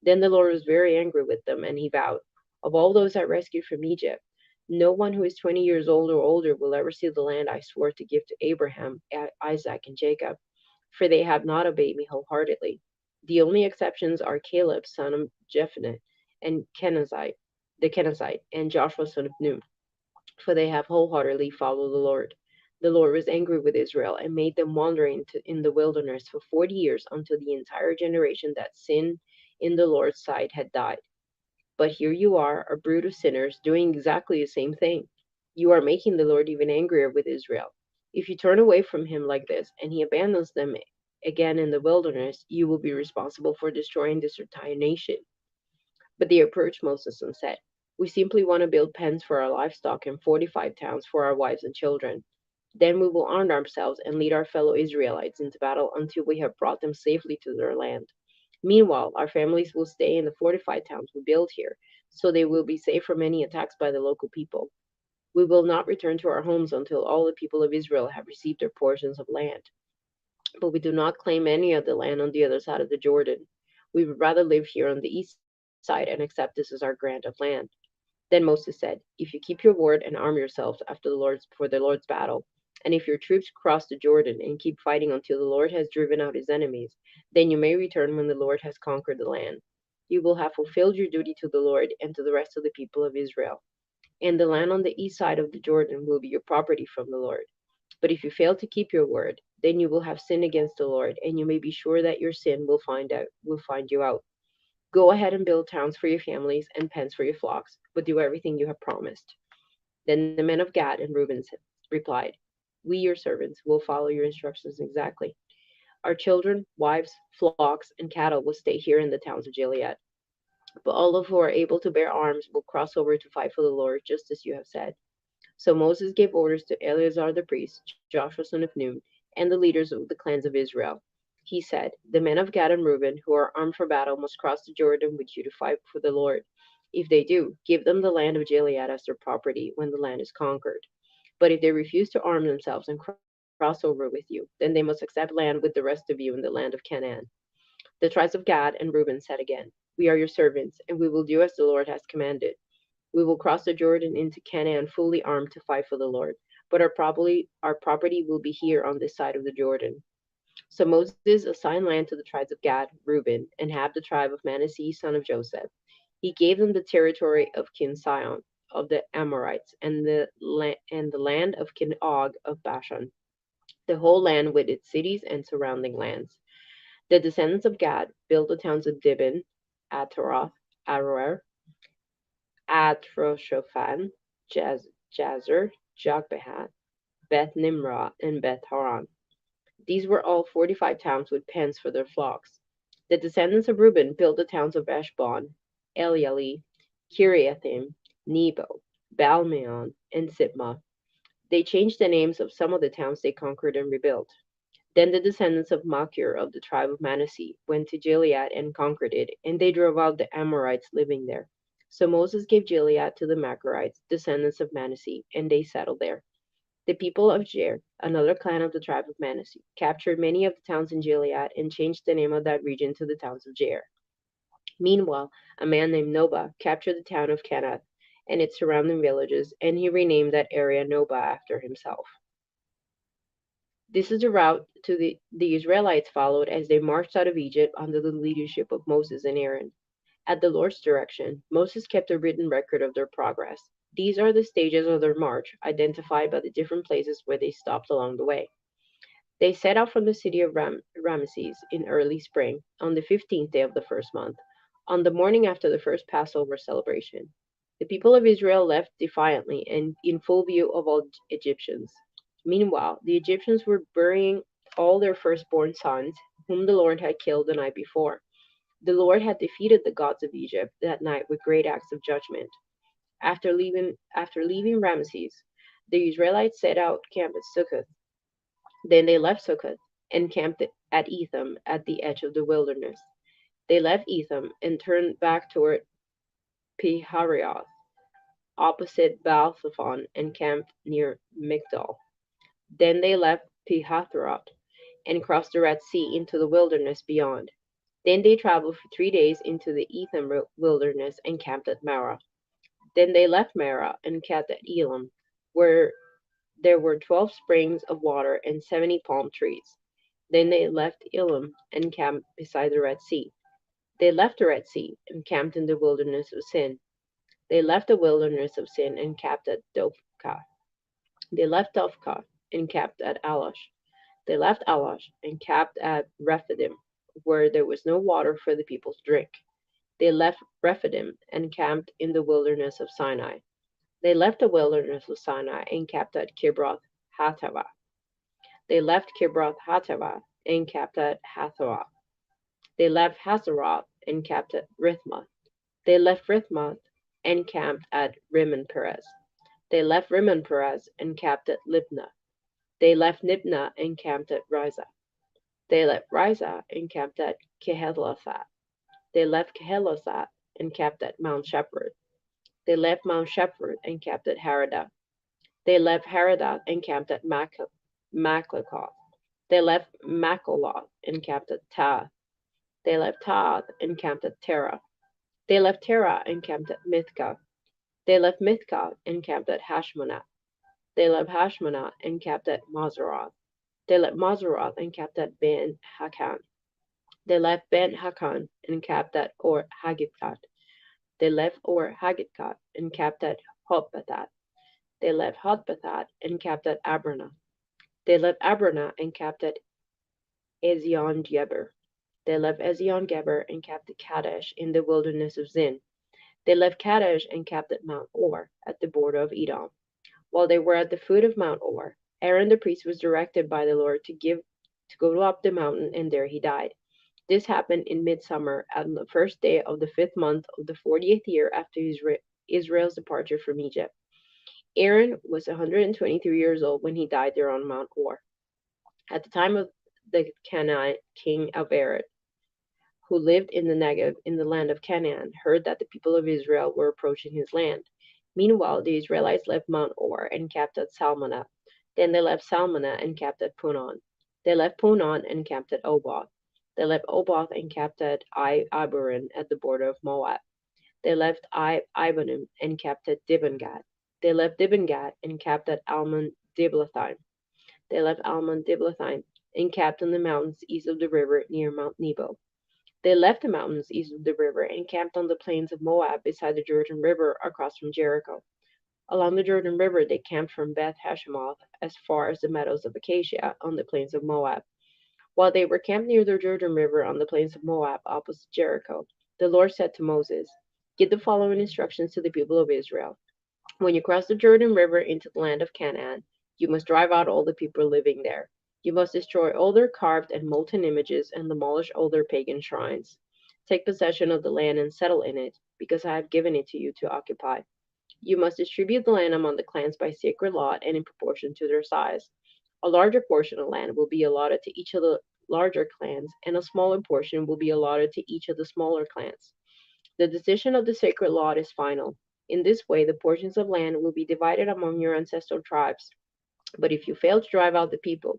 Then the Lord was very angry with them, and he vowed, of all those I rescued from Egypt, no one who is 20 years old or older will ever see the land I swore to give to Abraham, Isaac, and Jacob, for they have not obeyed me wholeheartedly. The only exceptions are Caleb, son of Jephunneh, and the Kenizzite, and Joshua, son of Nun, for they have wholeheartedly followed the Lord. The Lord was angry with Israel and made them wander in the wilderness for 40 years until the entire generation that sinned in the Lord's sight had died. But here you are, a brood of sinners, doing exactly the same thing. You are making the Lord even angrier with Israel. If you turn away from him like this, and he abandons them again in the wilderness, you will be responsible for destroying this entire nation. But they approached Moses and said, we simply want to build pens for our livestock and 45 towns for our wives and children. Then we will arm ourselves and lead our fellow Israelites into battle until we have brought them safely to their land. Meanwhile, our families will stay in the fortified towns we build here, so they will be safe from any attacks by the local people. We will not return to our homes until all the people of Israel have received their portions of land. But we do not claim any of the land on the other side of the Jordan. We would rather live here on the east side and accept this as our grant of land. Then Moses said, if you keep your word and arm yourselves after the Lord's battle, and if your troops cross the Jordan and keep fighting until the Lord has driven out his enemies, then you may return when the Lord has conquered the land. You will have fulfilled your duty to the Lord and to the rest of the people of Israel. And the land on the east side of the Jordan will be your property from the Lord. But if you fail to keep your word, then you will have sinned against the Lord, and you may be sure that your sin will find you out. Go ahead and build towns for your families and pens for your flocks, but do everything you have promised. Then the men of Gad and Reuben replied, we, your servants, will follow your instructions exactly. Our children, wives, flocks, and cattle will stay here in the towns of Gilead. But all of who are able to bear arms will cross over to fight for the Lord, just as you have said. So Moses gave orders to Eleazar the priest, Joshua son of Nun, and the leaders of the clans of Israel. He said, the men of Gad and Reuben who are armed for battle must cross the Jordan with you to fight for the Lord. If they do, give them the land of Gilead as their property when the land is conquered. But if they refuse to arm themselves and cross over with you, then they must accept land with the rest of you in the land of Canaan. The tribes of Gad and Reuben said again, we are your servants, and we will do as the Lord has commanded. We will cross the Jordan into Canaan fully armed to fight for the Lord, but our property will be here on this side of the Jordan. So Moses assigned land to the tribes of Gad, Reuben, and Hab the tribe of Manasseh, son of Joseph. He gave them the territory of King Sihon of the Amorites and the land of King Og of Bashan, the whole land with its cities and surrounding lands. The descendants of Gad built the towns of Dibon, Ataroth, Aroer, Atroshophan, Jazer, Jogbehat, Beth Nimrah, and Beth Horon. These were all 45 towns with pens for their flocks. The descendants of Reuben built the towns of Eshbon, Elealeh, Kiriathim, Nebo, Balmeon, and Sibmah. They changed the names of some of the towns they conquered and rebuilt. Then the descendants of Machir of the tribe of Manasseh went to Gilead and conquered it, and they drove out the Amorites living there. So Moses gave Gilead to the Machirites, descendants of Manasseh, and they settled there. The people of Jair, another clan of the tribe of Manasseh, captured many of the towns in Gilead and changed the name of that region to the towns of Jair. Meanwhile, a man named Nobah captured the town of Kenath and its surrounding villages, and he renamed that area Nobah after himself. This is the route the Israelites followed as they marched out of Egypt under the leadership of Moses and Aaron. At the Lord's direction, Moses kept a written record of their progress. These are the stages of their march, identified by the different places where they stopped along the way. They set out from the city of Ramesses in early spring, on the 15th day of the first month, on the morning after the first Passover celebration. The people of Israel left defiantly and in full view of all Egyptians. Meanwhile, the Egyptians were burying all their firstborn sons, whom the Lord had killed the night before. The Lord had defeated the gods of Egypt that night with great acts of judgment. After leaving Ramesses, the Israelites set out camp at Succoth. Then they left Succoth and camped at Etham at the edge of the wilderness. They left Etham and turned back toward Pihareoth, opposite Baal-zephon, and camped near Migdol. Then they left Pihathroth and crossed the Red Sea into the wilderness beyond. Then they traveled for 3 days into the Etham wilderness and camped at Marah. Then they left Marah and camped at Elam, where there were 12 springs of water and 70 palm trees. Then they left Elam and camped beside the Red Sea. They left the Red Sea and camped in the wilderness of Sin. They left the wilderness of Sin and camped at Dophkah. They left Dophkah and camped at Alash. They left Alash and camped at Rephidim, where there was no water for the people to drink. They left Rephidim and camped in the wilderness of Sinai. They left the wilderness of Sinai and camped at Kibroth Hattaavah. They left Kibroth Hattaavah and camped at Hazeroth. They left Hazeroth and camped at Rithmah. They left Rithmah and camped at Rimmon Perez. They left Rimmon Perez and camped at Libnah. They left Libnah and camped at Rizah. They left Rizah and camped at Kehelosat. They left Kehelosat and camped at Mount Shepherd. They left Mount Shepherd and camped at Haradah. They left Haradah and camped at Makloth. They left Makoloth and camped at Taath. They left Taath and camped at Terah. They left Terah and camped at Mithkah. They left Mithkah and camped at Hashmonah. They left Hashmonah and camped at Moseroth. They left Moseroth and camped at Ben Hakan. They left Ben Hakan and camped at Or Haggidgad. They left Or Haggidgad and camped at Hotbathat. They left Hotbathat and camped at Abranah. They left Abranah and camped at Ezion Geber. They left Ezion Geber and camped at Kadesh in the wilderness of Zin. They left Kadesh and camped at Mount Or at the border of Edom. While they were at the foot of Mount Or, Aaron the priest was directed by the Lord to go up the mountain, and there he died. This happened in midsummer, on the first day of the 5th month of the 40th year after Israel's departure from Egypt. Aaron was 123 years old when he died there on Mount Or. At the time of the Canaanite king of Arad, who lived in the Negev in the land of Canaan, heard that the people of Israel were approaching his land. Meanwhile, the Israelites left Mount Or and camped at Salmonah. Then they left Salmonah and camped at Punon. They left Punon and camped at Oboth. They left Oboth and camped at Ibarim at the border of Moab. They left Ibanim and camped at Dibongad. They left Dibongad and camped at Almon Diblathaim. They left Almon Diblathaim and camped on the mountains east of the river near Mount Nebo. They left the mountains east of the river and camped on the plains of Moab beside the Jordan River across from Jericho. Along the Jordan River they camped from Beth Hashimoth as far as the meadows of Acacia on the plains of Moab. While they were camped near the Jordan River on the plains of Moab opposite Jericho, the Lord said to Moses, "Give the following instructions to the people of Israel. When you cross the Jordan River into the land of Canaan, you must drive out all the people living there. You must destroy all their carved and molten images and demolish all their pagan shrines. Take possession of the land and settle in it, because I have given it to you to occupy. You must distribute the land among the clans by sacred lot and in proportion to their size. A larger portion of land will be allotted to each of the larger clans, and a smaller portion will be allotted to each of the smaller clans. The decision of the sacred lot is final. In this way, the portions of land will be divided among your ancestral tribes. But if you fail to drive out the people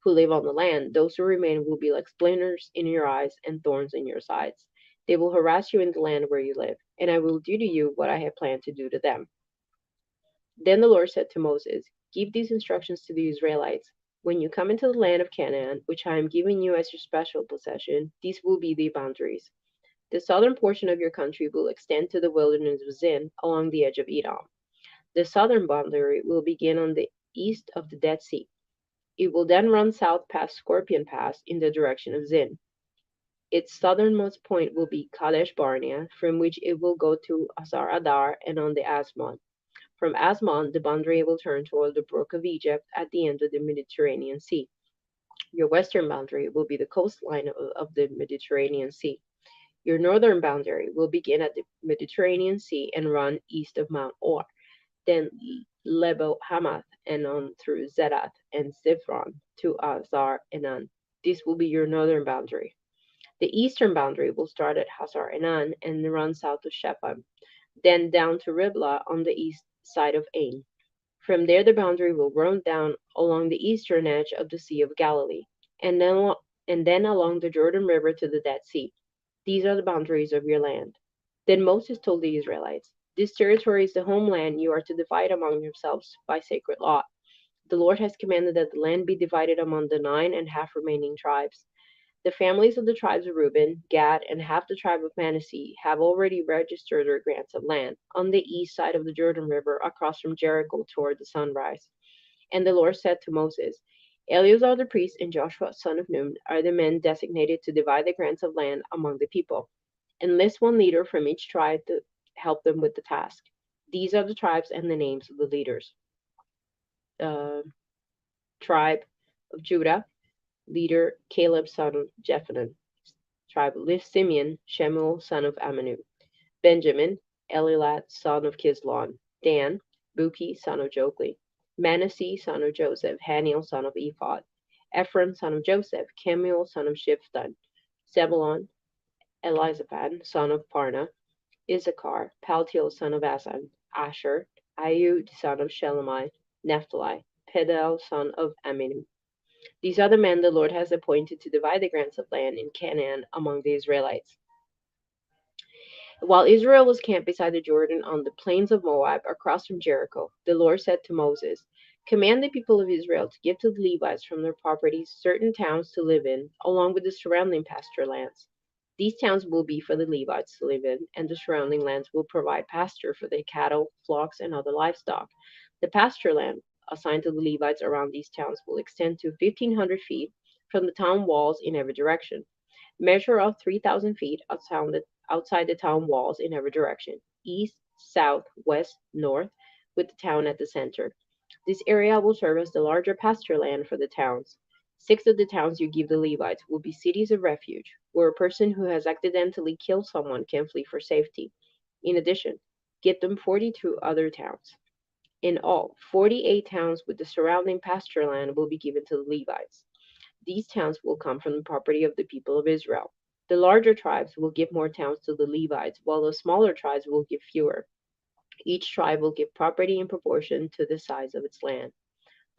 who live on the land, those who remain will be like splinters in your eyes and thorns in your sides. They will harass you in the land where you live, and I will do to you what I have planned to do to them." Then the Lord said to Moses, "Give these instructions to the Israelites. When you come into the land of Canaan, which I am giving you as your special possession, these will be the boundaries. The southern portion of your country will extend to the wilderness of Zin along the edge of Edom. The southern boundary will begin on the east of the Dead Sea. It will then run south past Scorpion Pass in the direction of Zin. Its southernmost point will be Kadesh Barnea, from which it will go to Asar Adar and on the Asmon. From Asmon, the boundary will turn toward the Brook of Egypt at the end of the Mediterranean Sea. Your western boundary will be the coastline of the Mediterranean Sea. Your northern boundary will begin at the Mediterranean Sea and run east of Mount Or, then Lebo Hamath and on through Zerath and Zifron to Azar Enan. This will be your northern boundary. The eastern boundary will start at Hazar Enan and run south of Shephem, then down to Riblah on the east side of Ain. From there, the boundary will run down along the eastern edge of the Sea of Galilee, and then along the Jordan River to the Dead Sea. These are the boundaries of your land. Then Moses told the Israelites, "This territory is the homeland you are to divide among yourselves by sacred law. The Lord has commanded that the land be divided among the 9½ remaining tribes. The families of the tribes of Reuben, Gad, and half the tribe of Manasseh have already registered their grants of land on the east side of the Jordan River across from Jericho toward the sunrise." And the Lord said to Moses, "Eleazar the priest and Joshua son of Nun are the men designated to divide the grants of land among the people. Enlist one leader from each tribe to help them with the task. These are the tribes and the names of the leaders. Uh, tribe of Judah, leader Caleb son of Jephunneh. Tribe of Simeon, Shemuel son of Amminadab. Benjamin, Elilat son of Kislon. Dan, Buki son of Jogli. Manasseh son of Joseph, Haniel son of Ephod. Ephraim son of Joseph, Kemuel son of Shiphthan. Zebulon, Elizaphan son of Parna. Issachar, Paltiel son of Asan. Asher, Ayud son of Shelomith. Naphtali, Pedel son of Amminadab. These are the men the Lord has appointed to divide the grants of land in Canaan among the Israelites. While Israel was camped beside the Jordan on the plains of Moab across from Jericho, the Lord said to Moses, "Command the people of Israel to give to the Levites from their properties certain towns to live in, along with the surrounding pasture lands. These towns will be for the Levites to live in, and the surrounding lands will provide pasture for their cattle, flocks, and other livestock. The pasture land assigned to the Levites around these towns will extend to 1,500 feet from the town walls in every direction. Measure off 3,000 feet outside the town walls in every direction, east, south, west, north, with the town at the center. This area will serve as the larger pasture land for the towns. 6 of the towns you give the Levites will be cities of refuge, where a person who has accidentally killed someone can flee for safety. In addition, give them 42 other towns. In all, 48 towns with the surrounding pasture land will be given to the Levites. These towns will come from the property of the people of Israel. The larger tribes will give more towns to the Levites, while the smaller tribes will give fewer. Each tribe will give property in proportion to the size of its land.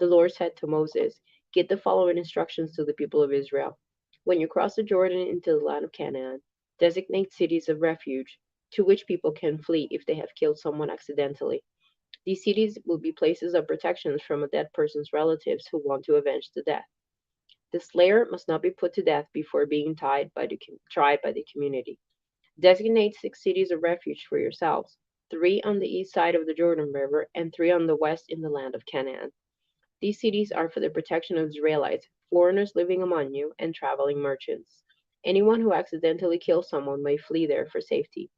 The Lord said to Moses, "Give the following instructions to the people of Israel. When you cross the Jordan into the land of Canaan, designate cities of refuge to which people can flee if they have killed someone accidentally. These cities will be places of protection from a dead person's relatives who want to avenge the death. The slayer must not be put to death before being tried by the community. Designate 6 cities of refuge for yourselves, 3 on the east side of the Jordan River and 3 on the west in the land of Canaan. These cities are for the protection of Israelites, foreigners living among you, and traveling merchants. Anyone who accidentally kills someone may flee there for safety.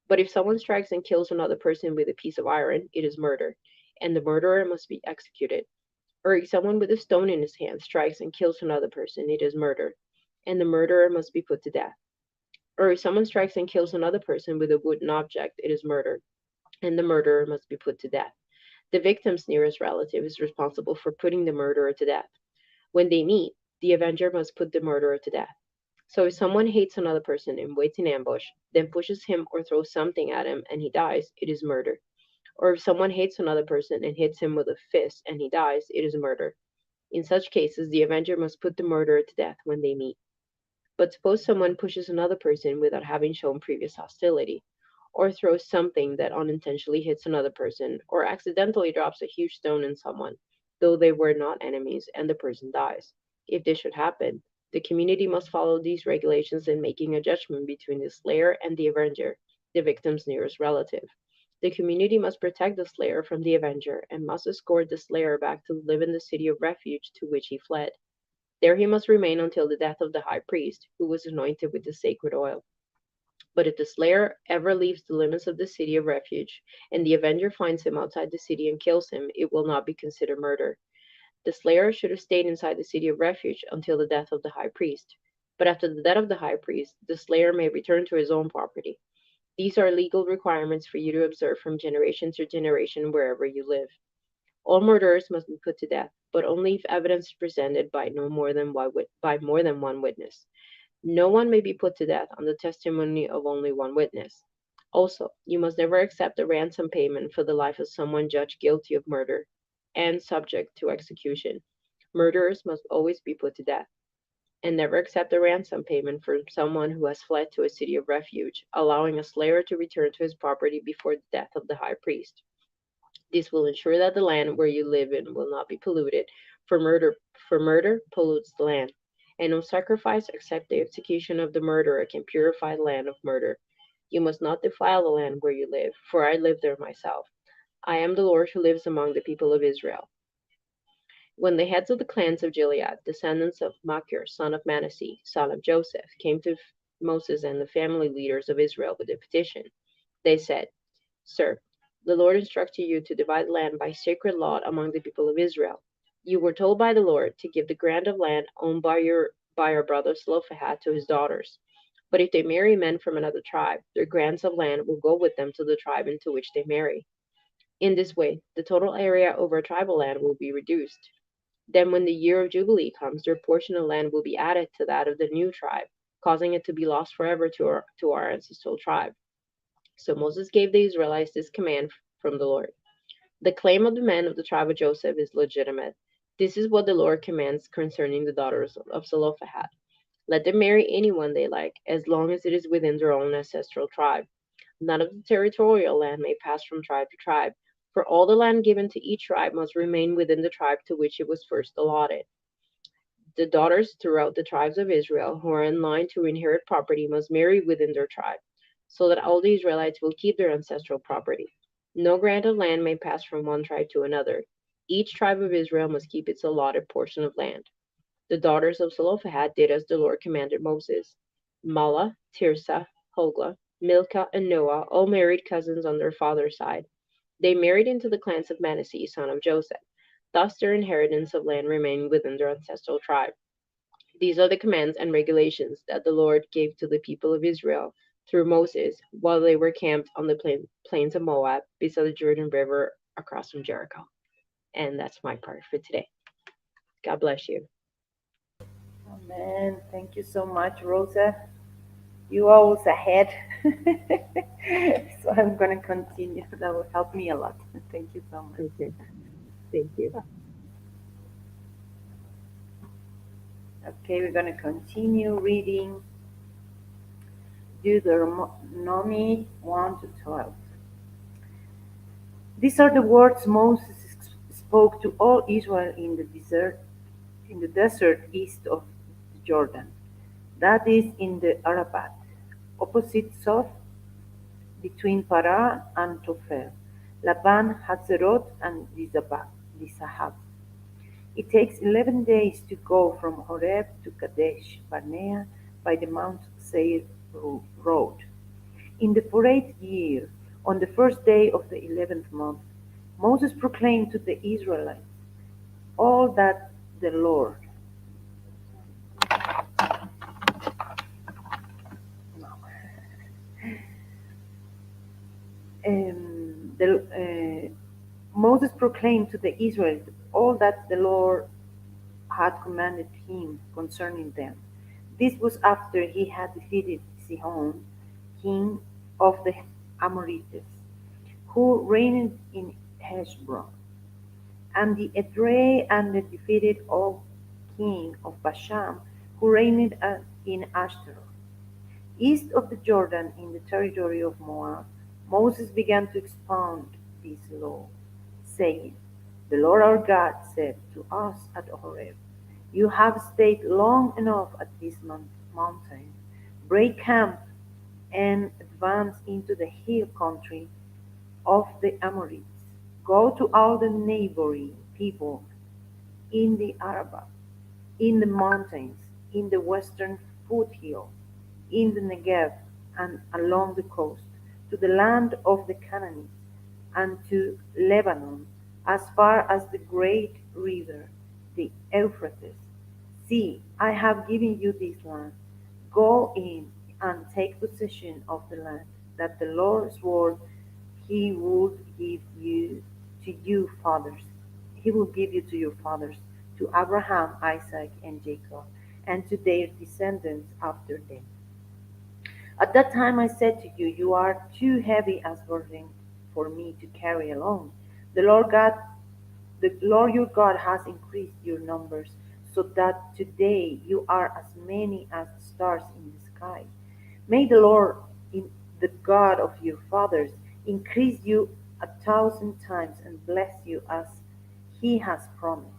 But if someone strikes and kills another person with a piece of iron, it is murder, and the murderer must be executed. Or if someone with a stone in his hand strikes and kills another person, it is murder, and the murderer must be put to death. Or if someone strikes and kills another person with a wooden object, it is murder, and the murderer must be put to death. The victim's nearest relative is responsible for putting the murderer to death. When they meet, the avenger must put the murderer to death. So if someone hates another person and waits in ambush, then pushes him or throws something at him and he dies, it is murder. Or if someone hates another person and hits him with a fist and he dies, it is murder. In such cases, the avenger must put the murderer to death when they meet. But suppose someone pushes another person without having shown previous hostility, or throws something that unintentionally hits another person, or accidentally drops a huge stone in someone, though they were not enemies, and the person dies. If this should happen, the community must follow these regulations in making a judgment between the slayer and the avenger, the victim's nearest relative. The community must protect the slayer from the avenger and must escort the slayer back to live in the city of refuge to which he fled. There he must remain until the death of the high priest, who was anointed with the sacred oil. But if the slayer ever leaves the limits of the city of refuge, and the avenger finds him outside the city and kills him, it will not be considered murder. The slayer should have stayed inside the city of refuge until the death of the high priest. But after the death of the high priest, the slayer may return to his own property. These are legal requirements for you to observe from generation to generation wherever you live. All murderers must be put to death, but only if evidence is presented by no more than one witness. No one may be put to death on the testimony of only one witness. Also, you must never accept a ransom payment for the life of someone judged guilty of murder and subject to execution. Murderers must always be put to death, and never accept a ransom payment from someone who has fled to a city of refuge, allowing a slayer to return to his property before the death of the high priest. This will ensure that the land where you live in will not be polluted, for murder pollutes the land, and no sacrifice except the execution of the murderer can purify the land of murder. You must not defile the land where you live, for I live there myself. I am the Lord who lives among the people of Israel. When the heads of the clans of Gilead, descendants of Machir, son of Manasseh, son of Joseph, came to Moses and the family leaders of Israel with a petition, they said, Sir, the Lord instructed you to divide land by sacred lot among the people of Israel. You were told by the Lord to give the grant of land owned by your brother Zelophehad to his daughters. But if they marry men from another tribe, their grants of land will go with them to the tribe into which they marry. In this way, the total area over tribal land will be reduced. Then, when the year of Jubilee comes, their portion of land will be added to that of the new tribe, causing it to be lost forever to our ancestral tribe. So Moses gave the Israelites this command from the Lord. The claim of the men of the tribe of Joseph is legitimate. This is what the Lord commands concerning the daughters of Zelophehad. Let them marry anyone they like, as long as it is within their own ancestral tribe. None of the territorial land may pass from tribe to tribe, for all the land given to each tribe must remain within the tribe to which it was first allotted. The daughters throughout the tribes of Israel who are in line to inherit property must marry within their tribe, so that all the Israelites will keep their ancestral property. No grant of land may pass from one tribe to another. Each tribe of Israel must keep its allotted portion of land. The daughters of Zelophehad did as the Lord commanded Moses. Mahlah, Tirzah, Hoglah, Milcah, and Noah, all married cousins on their father's side. They married into the clans of Manasseh, son of Joseph. Thus their inheritance of land remained within their ancestral tribe. These are the commands and regulations that the Lord gave to the people of Israel through Moses while they were camped on the plains of Moab beside the Jordan River across from Jericho. And that's my part for today. God bless you. Amen. Thank you so much, Rosa. You always ahead. So I'm going to continue. That will help me a lot. Thank you so much. Okay, thank you. Okay, we're going to continue reading Deuteronomy 1 to 12. These are the words Moses spoke to all Israel in the desert east of the Jordan, that is in the Arabah, opposite Soph, between Parah and Tophel, Laban, Hatzerot, and Dizahab. It takes 11 days to go from Horeb to Kadesh Barnea by the Mount Seir road. In the 4th year, on the first day of the 11th month, Moses proclaimed to the Israelites all that the Lord Moses proclaimed to the Israelites all that the Lord had commanded him concerning them. This was after he had defeated Sihon, king of the Amorites, who reigned in Heshbon, and the Edrei and the defeated Og, king of Bashan, who reigned in Ashtaroth. East of the Jordan, in the territory of Moab, Moses began to expound this law, saying, The Lord our God said to us at Horeb, You have stayed long enough at this mountain. Break camp and advance into the hill country of the Amorites. Go to all the neighboring people in the Arabah, in the mountains, in the western foothill, in the Negev, and along the coast, to the land of the Canaanites, and to Lebanon, as far as the great river, the Euphrates. See, I have given you this land. Go in and take possession of the land that the Lord swore he would give you to your fathers. He will give you to your fathers, to Abraham, Isaac, and Jacob, and to their descendants after them. At that time I said to you, you are too heavy as burden for me to carry alone. The Lord God, the Lord your God has increased your numbers, so that today you are as many as the stars in the sky. May the Lord, in the God of your fathers, increase you 1,000 times and bless you as he has promised.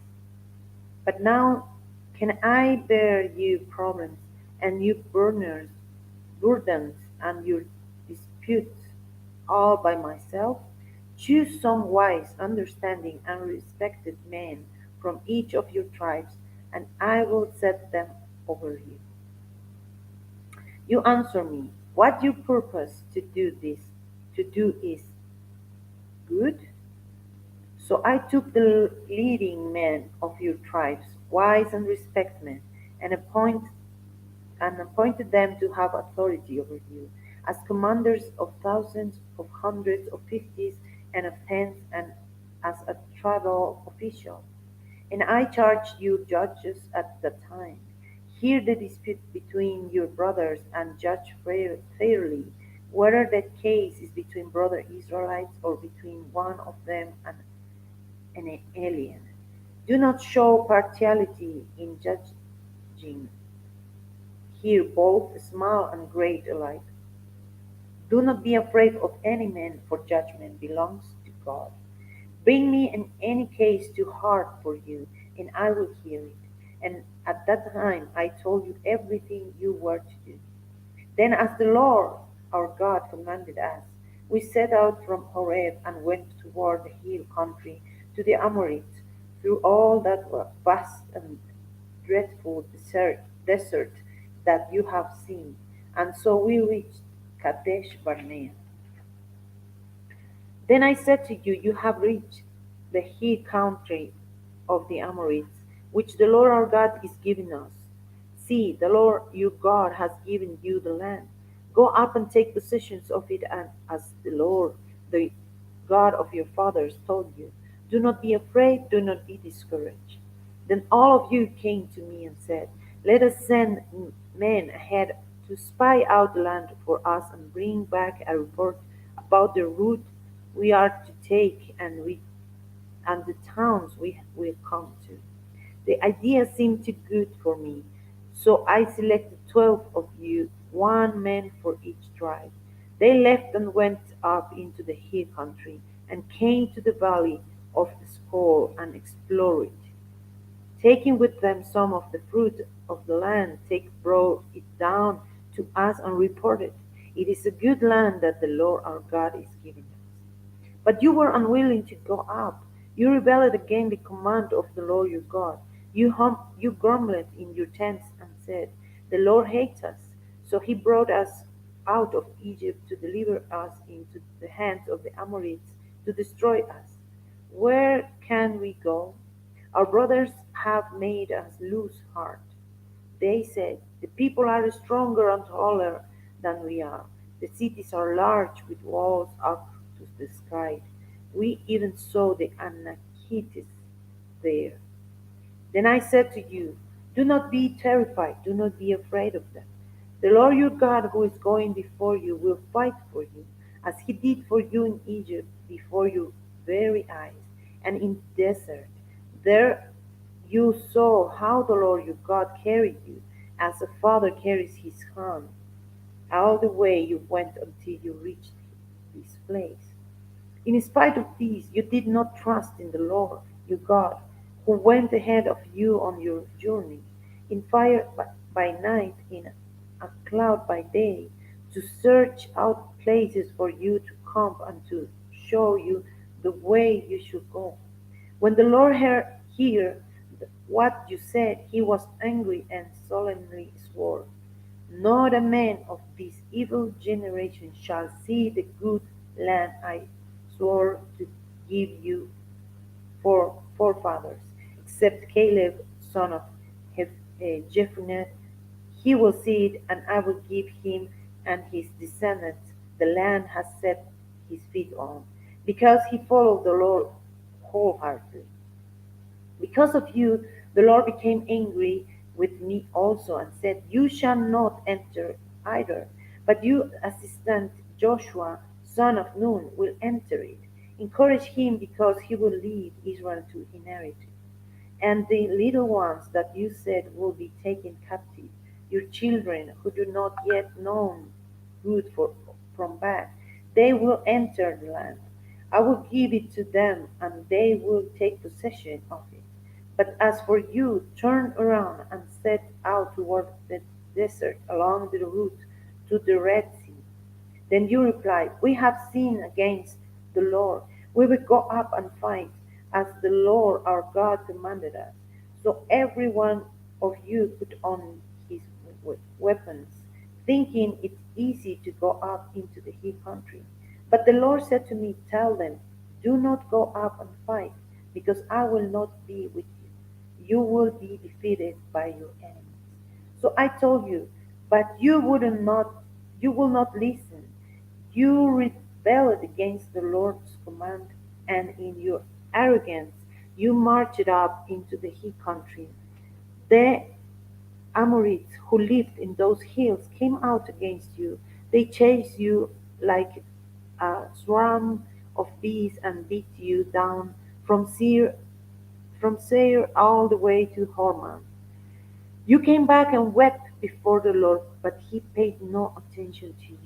But now can I bear you problems and you burdens and your disputes all by myself? Choose some wise, understanding, and respected men from each of your tribes, and I will set them over you. You answer me, what you purpose to do is good? So I took the leading men of your tribes, wise and respected men, and appointed them to have authority over you, as commanders of thousands, of hundreds, of fifties, and of tens, and as a tribal official. And I charged you judges at the time. Hear the dispute between your brothers and judge fairly, whether the case is between brother Israelites or between one of them and an alien. Do not show partiality in judging here, both small and great alike. Do not be afraid of any man, for judgment belongs to God. Bring me in any case to heart for you, and I will hear it. And at that time I told you everything you were to do. Then, as the Lord our God commanded us, we set out from Horeb and went toward the hill country to the Amorites, through all that vast and dreadful desert that you have seen. And so we reached Kadesh Barnea. Then I said to you, you have reached the hill country of the Amorites, which the Lord our God is giving us. See, the Lord your God has given you the land. Go up and take possession of it, and as the Lord, the God of your fathers, told you. Do not be afraid, do not be discouraged. Then all of you came to me and said, let us send men ahead to spy out the land for us and bring back a report about the route we are to take and the towns we will come to. The idea seemed too good for me, so I selected 12 of you, one man for each tribe. They left and went up into the hill country and came to the valley of the skull and explored it. Taking with them some of the fruit of the land, they brought it down to us and reported, it is a good land that the Lord our God is giving us. But you were unwilling to go up. You rebelled against the command of the Lord your God. You grumbled in your tents and said, the Lord hates us. So he brought us out of Egypt to deliver us into the hands of the Amorites to destroy us. Where can we go? Our brothers have made us lose heart. They said, the people are stronger and taller than we are. The cities are large with walls up to the sky. We even saw the Anakites there. Then I said to you, do not be terrified, do not be afraid of them. The Lord your God who is going before you will fight for you, as he did for you in Egypt before your very eyes, and in the desert. There you saw how the Lord your God carried you, as a father carries his son, all the way you went until you reached this place. In spite of these, you did not trust in the Lord your God, who went ahead of you on your journey, in fire by night, in a cloud by day, to search out places for you to camp and to show you the way you should go. When the Lord what you said, he was angry and solemnly swore, not a man of this evil generation shall see the good land I swore to give you for forefathers, except Caleb, son of Jephunneh. He will see it, and I will give him and his descendants the land has set his feet on, because he followed the Lord wholeheartedly. Because of you, the Lord became angry with me also and said, You shall not enter either, but your assistant Joshua, son of Nun, will enter it. Encourage him because he will lead Israel to inherit it. And the little ones that you said will be taken captive, your children who do not yet know good from bad, they will enter the land. I will give it to them, and they will take possession of it. But as for you, turn around and set out toward the desert along the route to the Red Sea. Then you replied, We have sinned against the Lord. We will go up and fight, as the Lord our God commanded us. So every one of you put on his weapons, thinking it easy to go up into the hill country. But the Lord said to me, Tell them, Do not go up and fight, because I will not be with you. You will be defeated by your enemies. So I told you, but you will not listen. You rebelled against the Lord's command, and in your arrogance you marched up into the hill country. The Amorites who lived in those hills came out against you. They chased you like a swarm of bees and beat you down from Seir all the way to Hormah. You came back and wept before the Lord, but he paid no attention to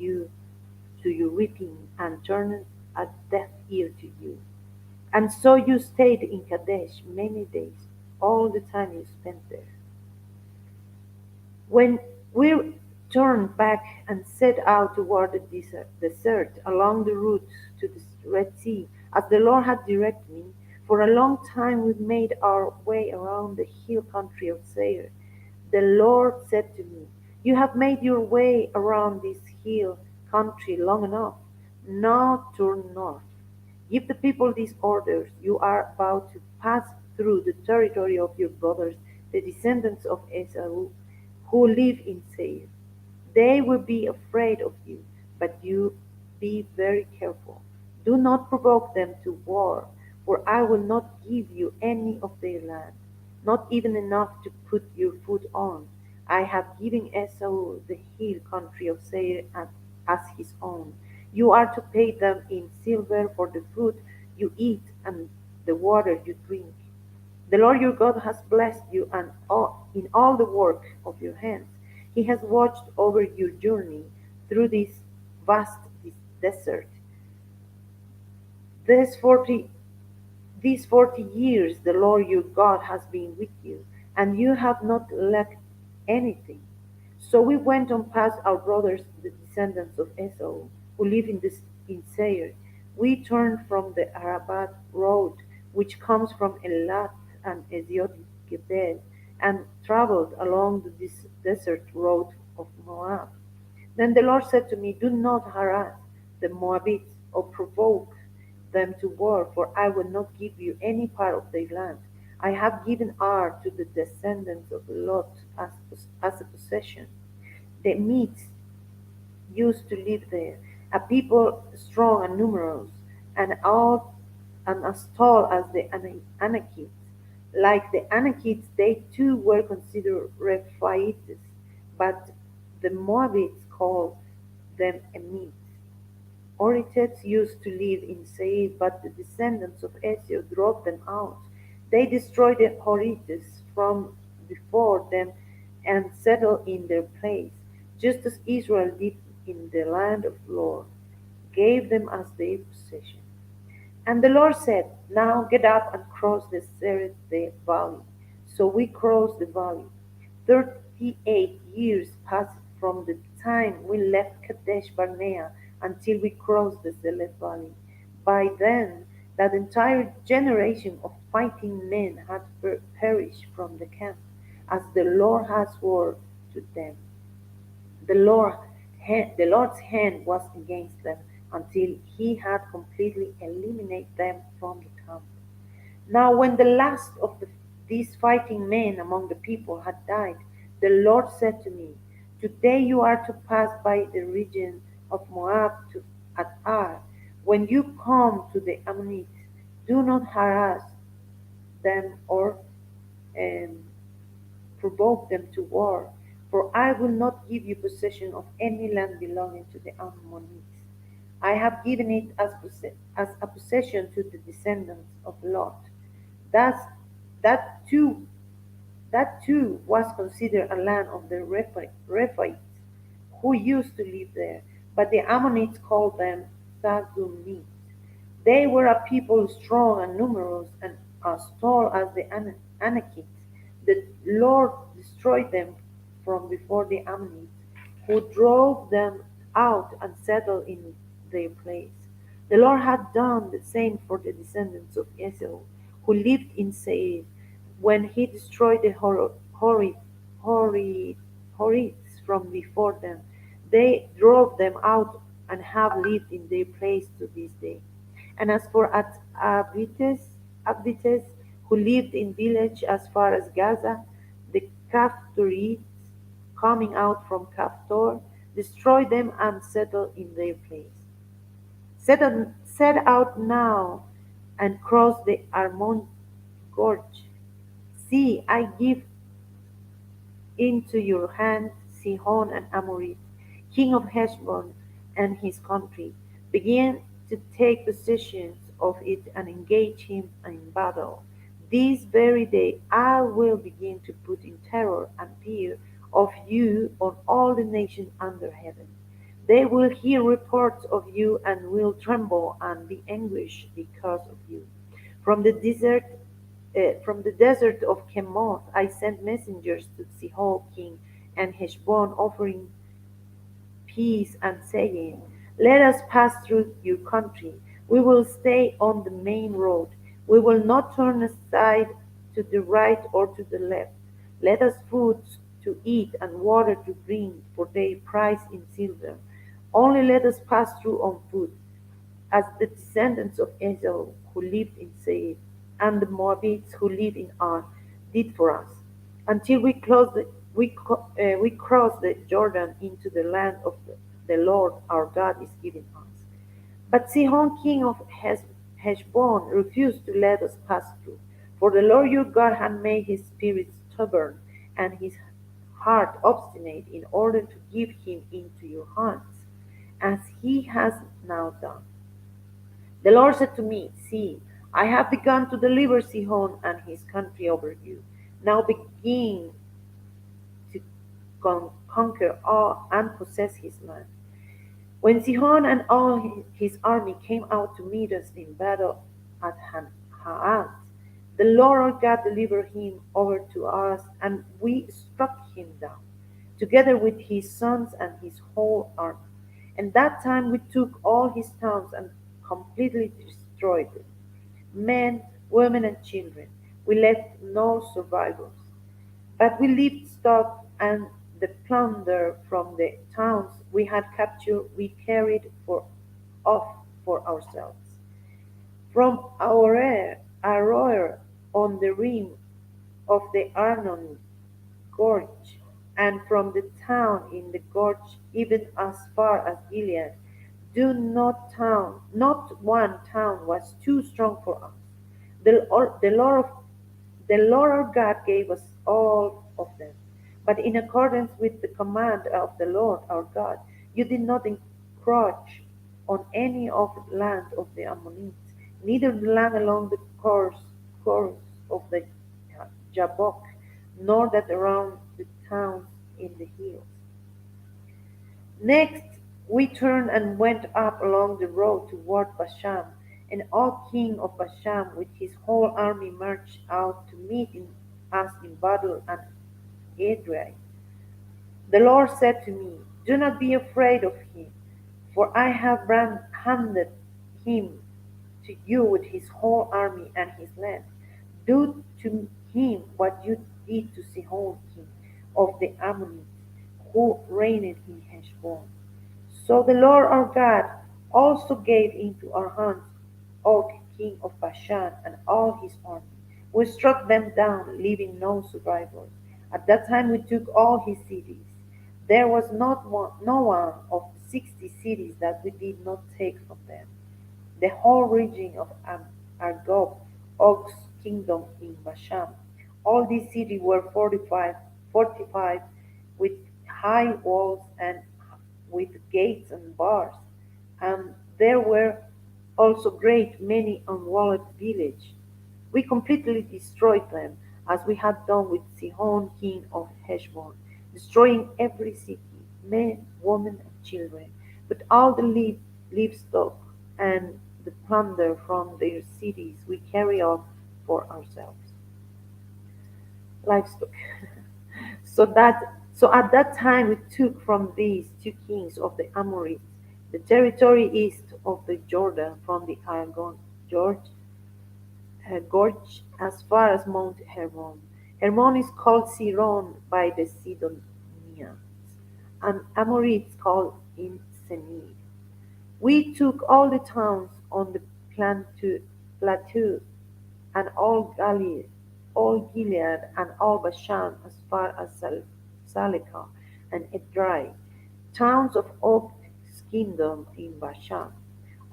your weeping, and turned a deaf ear to you. And so you stayed in Kadesh many days, all the time you spent there. When we turned back and set out toward the desert along the route to the Red Sea, as the Lord had directed me, for a long time we made our way around the hill country of Seir. The Lord said to me, You have made your way around this hill country long enough. Now turn north. Give the people these orders. You are about to pass through the territory of your brothers, the descendants of Esau, who live in Seir. They will be afraid of you, but you be very careful. Do not provoke them to war, for I will not give you any of their land, not even enough to put your foot on. I have given Esau the hill country of Seir as his own. You are to pay them in silver for the food you eat and the water you drink. The Lord your God has blessed you and in all the work of your hands. He has watched over your journey through this vast desert. These 40, these 40 years the Lord your God has been with you, and you have not lacked anything. So we went on past our brothers, the descendants of Esau, who live in Seir. We turned from the Arabah road, which comes from Elat and Ezioth-Geber, and traveled along the desert road of Moab. Then the Lord said to me, Do not harass the Moabites or provoke them to war, for I will not give you any part of their land. I have given Ar to the descendants of Lot as a possession. The Medes used to live there, a people strong and numerous, and as tall as the Anakites. Like the Anakites, they too were considered Rephaites, but the Moabites called them Emites. Oritites used to live in Seir, but the descendants of Esau drove them out. They destroyed the Horites from before them and settled in their place, just as Israel did in the land of the Lord, gave them as their possession. And the Lord said, Now get up and cross the valley. So we crossed the valley. 38 years passed from the time we left Kadesh Barnea until we crossed the Zered Valley. By then That entire generation of fighting men had perished from the camp, as the Lord had sworn to them. The, Lord, the Lord's hand was against them until he had completely eliminated them from the camp. Now, when the last of these fighting men among the people had died, the Lord said to me, "Today you are to pass by the region of Moab at Ar. When you come to the Ammonites, do not harass them or um, provoke them to war, for I will not give you possession of any land belonging to the Ammonites. I have given it as a possession to the descendants of Lot." Thus, that too, that too was considered a land of the Rephaites, who used to live there, but the Ammonites called them Sagumites. They were a people strong and numerous and as tall as the Anakites. The Lord destroyed them from before the Ammonites, who drove them out and settled in their place. The Lord had done the same for the descendants of Esau, who lived in Seir, when he destroyed the Horites from before them. They drove them out and have lived in their place to this day. And as for Abdites, who lived in village as far as Gaza, the Caphtorites, coming out from Caphtor, destroyed them and settled in their place. Set, set out now and cross the Armon Gorge. See, I give into your hand Sihon and Amorit, king of Heshbon and his country. Begin to take possession of it and engage him in battle. This very day I will begin to put in terror and fear of you on all the nations under heaven. They will hear reports of you and will tremble and be anguished because of you. From the desert from the desert of Chemosh I sent messengers to Sihon king and Heshbon, offering peace and saying, "Let us pass through your country. We will stay on the main road. We will not turn aside to the right or to the left. Let us food to eat and water to drink, for they price in silver. Only let us pass through on foot, as the descendants of Esau who lived in Seir, and the Moabites who live in Ar did for us, until we cross the Jordan into the land of the Lord our God is giving us. But Sihon king of Heshbon refused to let us pass through, for the Lord your God had made his spirit stubborn and his heart obstinate in order to give him into your hands, as he has now done. The Lord said to me, "See, I have begun to deliver Sihon and his country over you. Now begin to conquer all and possess his land." When Sihon and all his army came out to meet us in battle at Haat, the Lord our God delivered him over to us, and we struck him down, together with his sons and his whole army. And that time we took all his towns and completely destroyed them, men, women, and children. We left no survivors. But we livestock and the plunder from the towns we had captured we carried off for ourselves. From Aroer on the rim of the Arnon gorge, and from the town in the gorge even as far as Gilead, not one town was too strong for us. The, the Lord of the Lord our God gave us all of them. But in accordance with the command of the Lord our God, you did not encroach on any of the land of the Ammonites, neither the land along the course of the Jabbok, nor that around the towns in the hills. Next, we turned and went up along the road toward Bashan, and Og king of Bashan with his whole army marched out to meet us in battle at Edrei. The Lord said to me, "Do not be afraid of him, for I have handed him to you with his whole army and his land. Do to him what you did to Sihon king of the Ammonites, who reigned in Heshbon. So the Lord our God also gave into our hands Og king of Bashan and all his army. We struck them down, leaving no survivors. At that time we took all his cities. There was not one, no one of the 60 cities that we did not take from them. The whole region of Argob, Og's kingdom in Bashan. All these cities were fortified with high walls and with gates and bars. And there were also great many unwalled villages. We completely destroyed them, as we had done with Sihon king of Heshbon, destroying every city, men, women, and children. But all the livestock and the plunder from their cities we carry off for ourselves. Livestock. So that so at that time we took from these two kings of the Amorites the territory east of the Jordan from the Argon George gorge as far as Mount Hermon. Hermon is called Siron by the Sidonians, and Amorites called in Senir. We took all the towns on the plateau and all Gilead and all Bashan as far as Salekah and Edrei, towns of Og's kingdom in Bashan.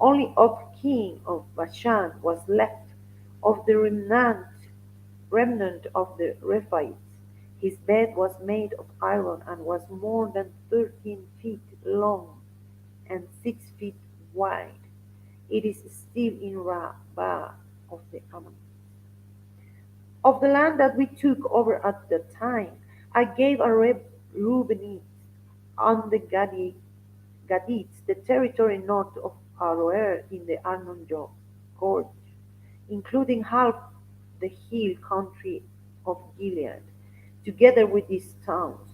Only Og king of Bashan was left of the remnant of the Rephaites. His bed was made of iron and was more than 13 feet long and 6 feet wide. It is still in Rabbah of the Ammonites. Of the land that we took over at the time, I gave a Reubenites on the Gadites the territory north of Aroer in the Arnon Gorge, including half the hill country of Gilead, together with these towns.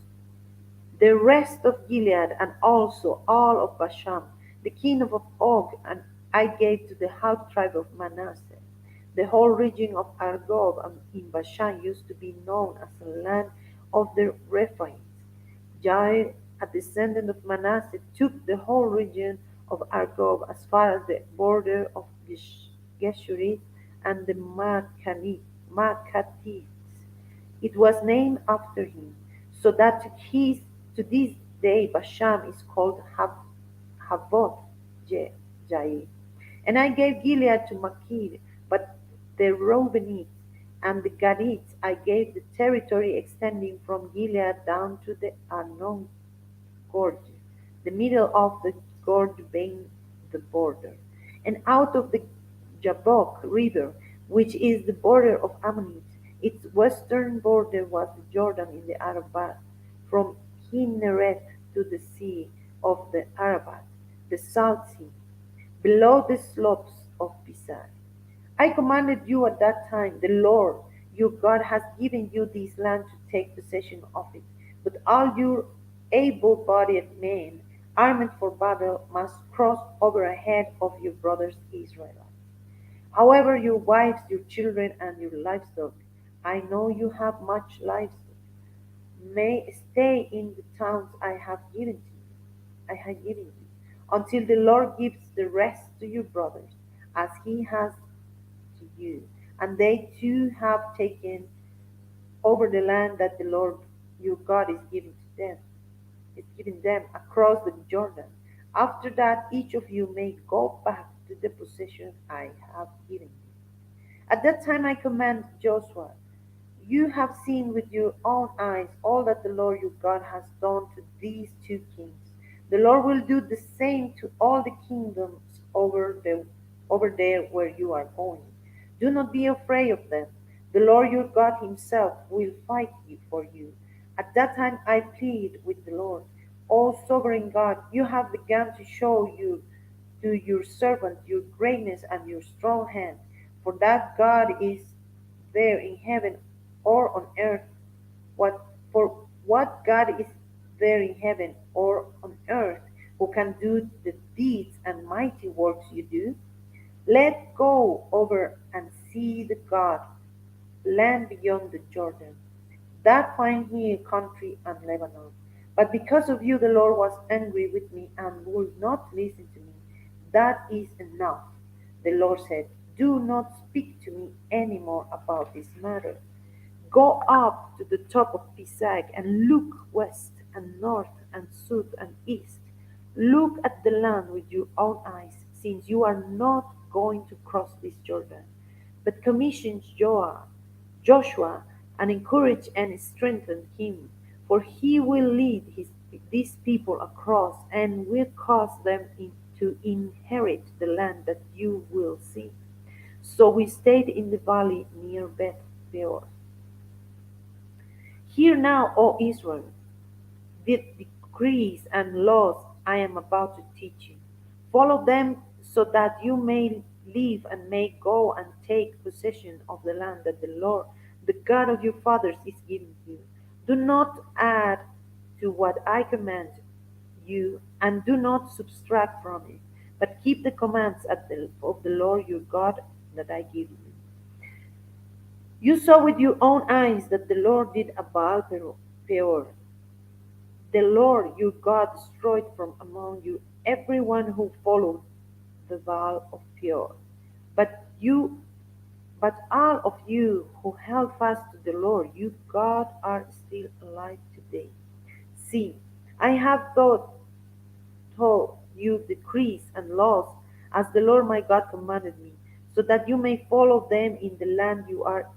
The rest of Gilead and also all of Bashan, the kingdom of Og, and I gave to the half tribe of Manasseh. The whole region of Argob and in Bashan used to be known as the land of the Rephaites. Jair, a descendant of Manasseh, took the whole region of Argob as far as the border of Geshurites and the Maccathites. It was named after him, so that to this day Bashan is called Havoth Jair. And I gave Gilead to Machir, but the Reubenites and the Gadites I gave the territory extending from Gilead down to the Arnon gorge, the middle of the gorge being the border. And out of the Jabbok river, which is the border of Ammonites, its western border was the Jordan in the Arabah, from Kinnereth to the sea of the Arabah, the Salt Sea, below the slopes of Pisgah. I commanded you at that time, the Lord your God has given you this land to take possession of it. But all your able bodied men, armed for battle, must cross over ahead of your brothers Israelites. However, your wives, your children, and your livestock, I know you have much livestock, may stay in the towns I have given you, until the Lord gives the rest to your brothers, as he has to you. And they too have taken over the land that the Lord your God is giving them across the Jordan. After that, each of you may go back to the possession I have given you. At that time I command Joshua, you have seen with your own eyes all that the Lord your God has done to these two kings. The Lord will do the same to all the kingdoms over there where you are going. Do not be afraid of them. The Lord your God himself will fight for you. At that time I plead with the Lord, O sovereign God, you have begun to show you to your servant your greatness and your strong hand. For that God is there in heaven or on earth, what for what God is there in heaven or on earth who can do the deeds and mighty works you do? Let go over and see the God land beyond the Jordan, that fine hill country and Lebanon. But because of you, the Lord was angry with me and would not listen to me. That is enough. The Lord said, do not speak to me any more about this matter. Go up to the top of Pisgah and look west and north and south and east. Look at the land with your own eyes, since you are not going to cross this Jordan. But commission Joshua and encourage and strengthen him, for he will lead these people across and will cause them to inherit the land that you will see. So we stayed in the valley near Beth Peor. Hear now, O Israel, the decrees and laws I am about to teach you. Follow them so that you may live and may go and take possession of the land that the Lord, the God of your fathers, is giving you. Do not add to what I command you, and do not subtract from it, but keep the commands of the Lord your God that I give you. You saw with your own eyes that the Lord did a Baal Peor. The Lord your God destroyed from among you everyone who followed the Baal of Peor. But you, but all of you who held fast to the Lord your God are still alive today. See, I have taught you decrees and laws as the Lord my God commanded me, so that you may follow them in the land you are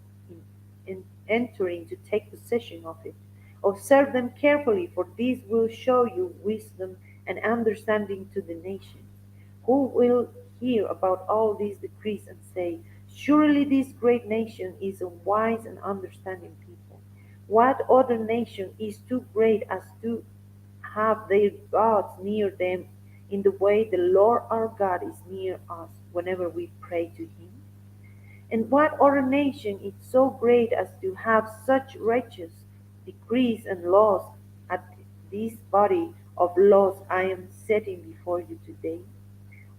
in entering to take possession of it. Observe them carefully, for these will show you wisdom and understanding to the nations, who will hear about all these decrees and say, surely this great nation is a wise and understanding people. What other nation is too great as to have their gods near them in the way the Lord our God is near us whenever we pray to him? And what other nation is so great as to have such righteous decrees and laws as this body of laws I am setting before you today?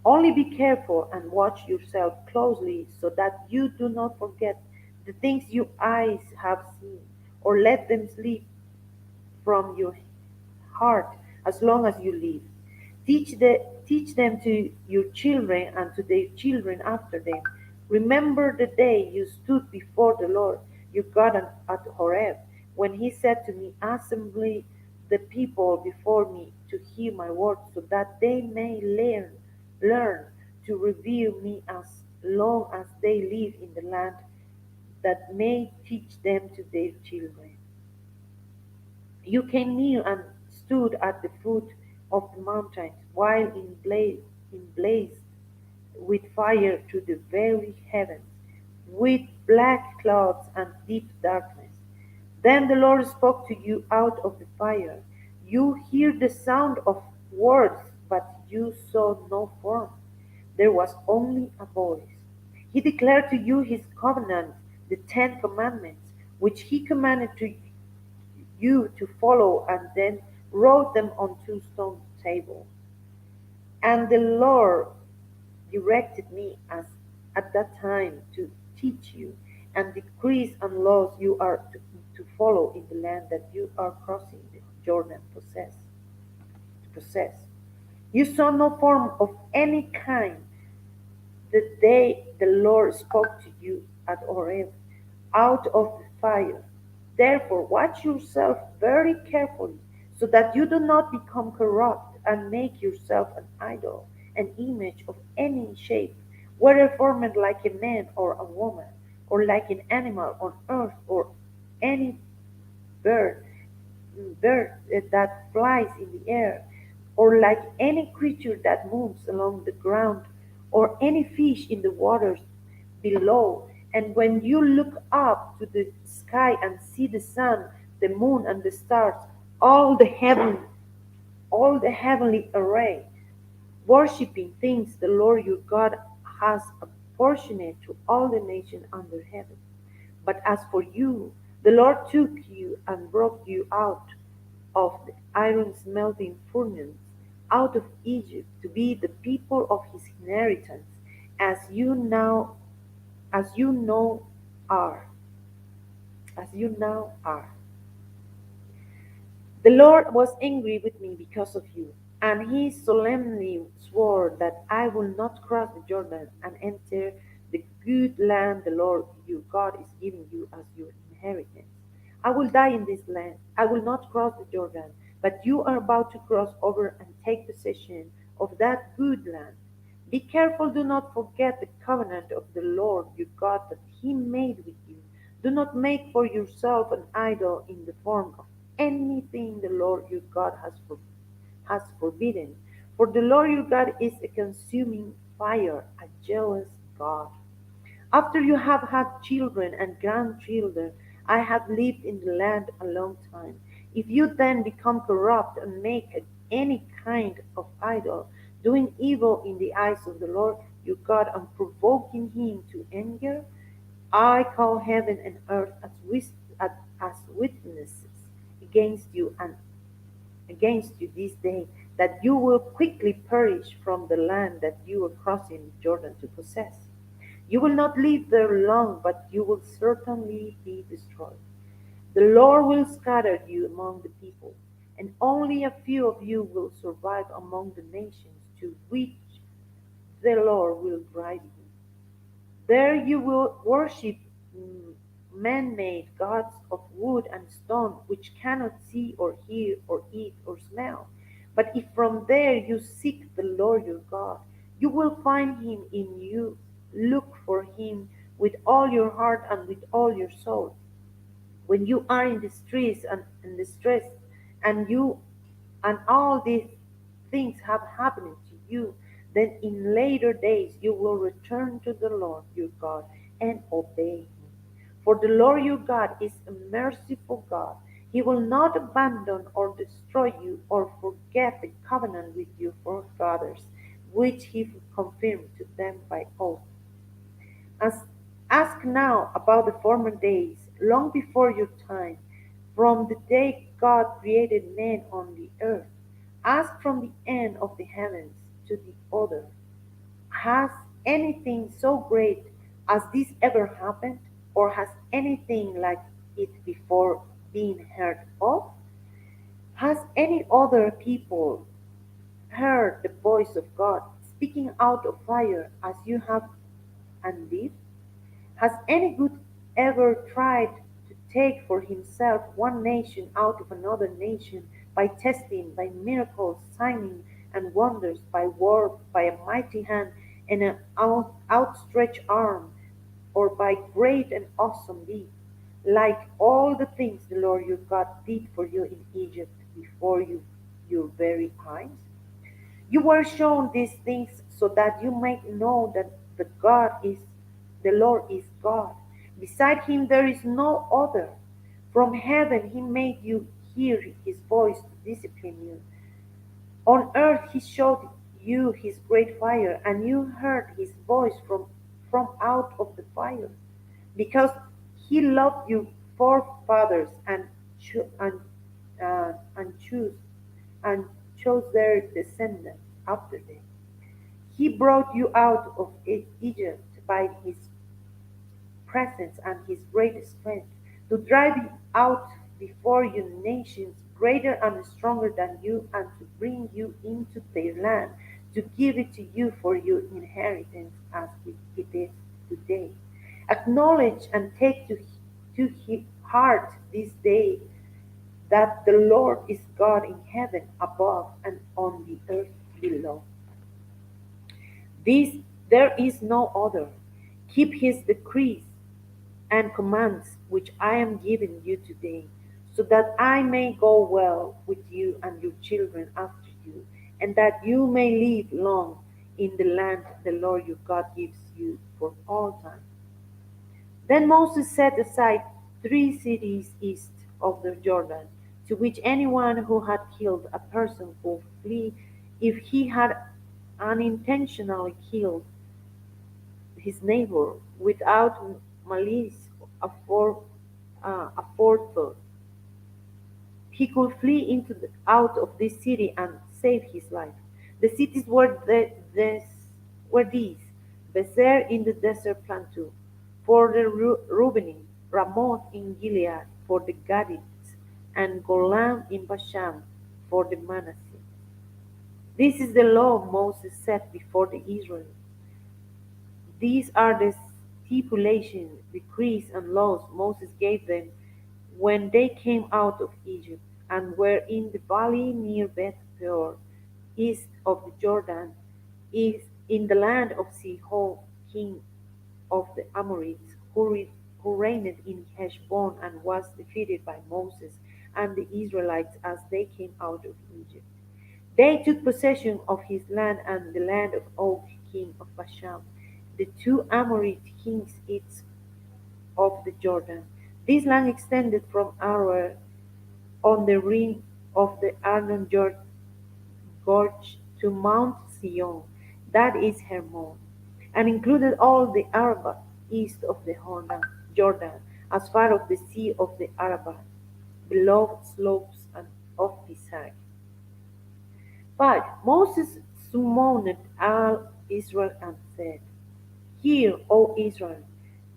Only be careful and watch yourself closely so that you do not forget the things your eyes have seen, or let them slip from your heart as long as you live. Teach them to your children and to their children after them. Remember the day you stood before the Lord your God at Horeb, when he said to me, assemble the people before me to hear my words, so that they may learn to revere me as long as they live in the land, that may teach them to their children. You came near and stood at the foot of the mountains, while in blaze with fire to the very heavens, with black clouds and deep darkness. Then the Lord spoke to you out of the fire. You hear the sound of words, but you saw no form. There was only a voice. He declared to you his covenant, the 10 Commandments, which he commanded to you to follow, and then wrote them on 2 stone tables. And the Lord directed me as at that time to teach you and decrees and laws you are to follow in the land that you are crossing the Jordan to possess. You saw no form of any kind the day the Lord spoke to you at Horeb out of the fire. Therefore, watch yourself very carefully, so that you do not become corrupt and make yourself an idol, an image of any shape, whether formed like a man or a woman, or like an animal on earth, or any bird, bird that flies in the air, or like any creature that moves along the ground, or any fish in the waters below. And when you look up to the sky and see the sun, the moon, and the stars, all the heaven, all the heavenly array, worshiping things the Lord your God has apportioned to all the nations under heaven. But as for you, the Lord took you and brought you out of the iron smelting furnace, out of Egypt, to be the people of his inheritance, as you now as you know are as you now are. The Lord was angry with me because of you, and he solemnly swore that I will not cross the Jordan and enter the good land the Lord your God is giving you as your inheritance. I will die in this land. I will not cross the Jordan, but you are about to cross over and take possession of that good land. Be careful, do not forget the covenant of the Lord your God that he made with you. Do not make for yourself an idol in the form of anything the Lord your God has forbidden. For the Lord your God is a consuming fire, a jealous God. After you have had children and grandchildren, I have lived in the land a long time. If you then become corrupt and make any kind of idol, doing evil in the eyes of the Lord your God and provoking him to anger, I call heaven and earth as witnesses against you and against you this day, that you will quickly perish from the land that you are crossing Jordan to possess. You will not live there long, but you will certainly be destroyed. The Lord will scatter you among the people, and only a few of you will survive among the nations to which the Lord will drive you. There you will worship man-made gods of wood and stone, which cannot see or hear or eat or smell. But if from there you seek the Lord your God, you will find him in you. Look for him with all your heart and with all your soul. When you are in distress and you and all these things have happened to you, then in later days you will return to the Lord your God and obey him. For the Lord your God is a merciful God. He will not abandon or destroy you or forget the covenant with your forefathers, which he confirmed to them by oath. As, ask now about the former days, long before your time, from the day God created man on the earth. Ask from the end of the heavens to the other. Has anything so great as this ever happened, or has anything like it before been heard of? Has any other people heard the voice of God speaking out of fire as you have and lived? Has any good ever tried to take for himself one nation out of another nation by testing, by miracles, signs, and wonders, by war, by a mighty hand and an outstretched arm, or by great and awesome deeds, like all the things the Lord your God did for you in Egypt before your very eyes? You were shown these things so that you might know that the Lord is God. Beside him there is no other. From heaven he made you hear his voice to discipline you. On earth he showed you his great fire, and you heard his voice from out of the fire. Because he loved your forefathers and chose and chose their descendants after them. He brought you out of Egypt by his presence and his great strength, to drive out before you nations greater and stronger than you, and to bring you into their land, to give it to you for your inheritance as it is today. Acknowledge and take to heart this day that the Lord is God in heaven above and on the earth below. This there is no other. Keep his decrees and commands which I am giving you today, so that I may go well with you and your children after you, and that you may live long in the land the Lord your God gives you for all time. Then Moses set aside 3 cities east of the Jordan, to which anyone who had killed a person could flee if he had unintentionally killed his neighbor without malice afore, aforethought. He could flee out of this city and save his life. The cities were these: Bezer in the desert Plantu, for the Reubenites, Ramoth in Gilead, for the Gadites, and Golan in Bashan, for the Manasseh. This is the law Moses set before the Israelites. These are the stipulations, decrees, and laws Moses gave them when they came out of Egypt, and were in the valley near Beth Peor, east of the Jordan, is in the land of Sihon, king of the Amorites, who reigned in Heshbon and was defeated by Moses and the Israelites as they came out of Egypt. They took possession of his land and the land of Og, king of Bashan, the two Amorite kings east of the Jordan. This land extended from Aroer on the rim of the Arnon Gorge to Mount Sion, that is Hermon, and included all the Arabah east of the Jordan, as far as the sea of the Arabah, below slopes of Pisgah. 5. Moses summoned all Israel and said, Hear, O Israel,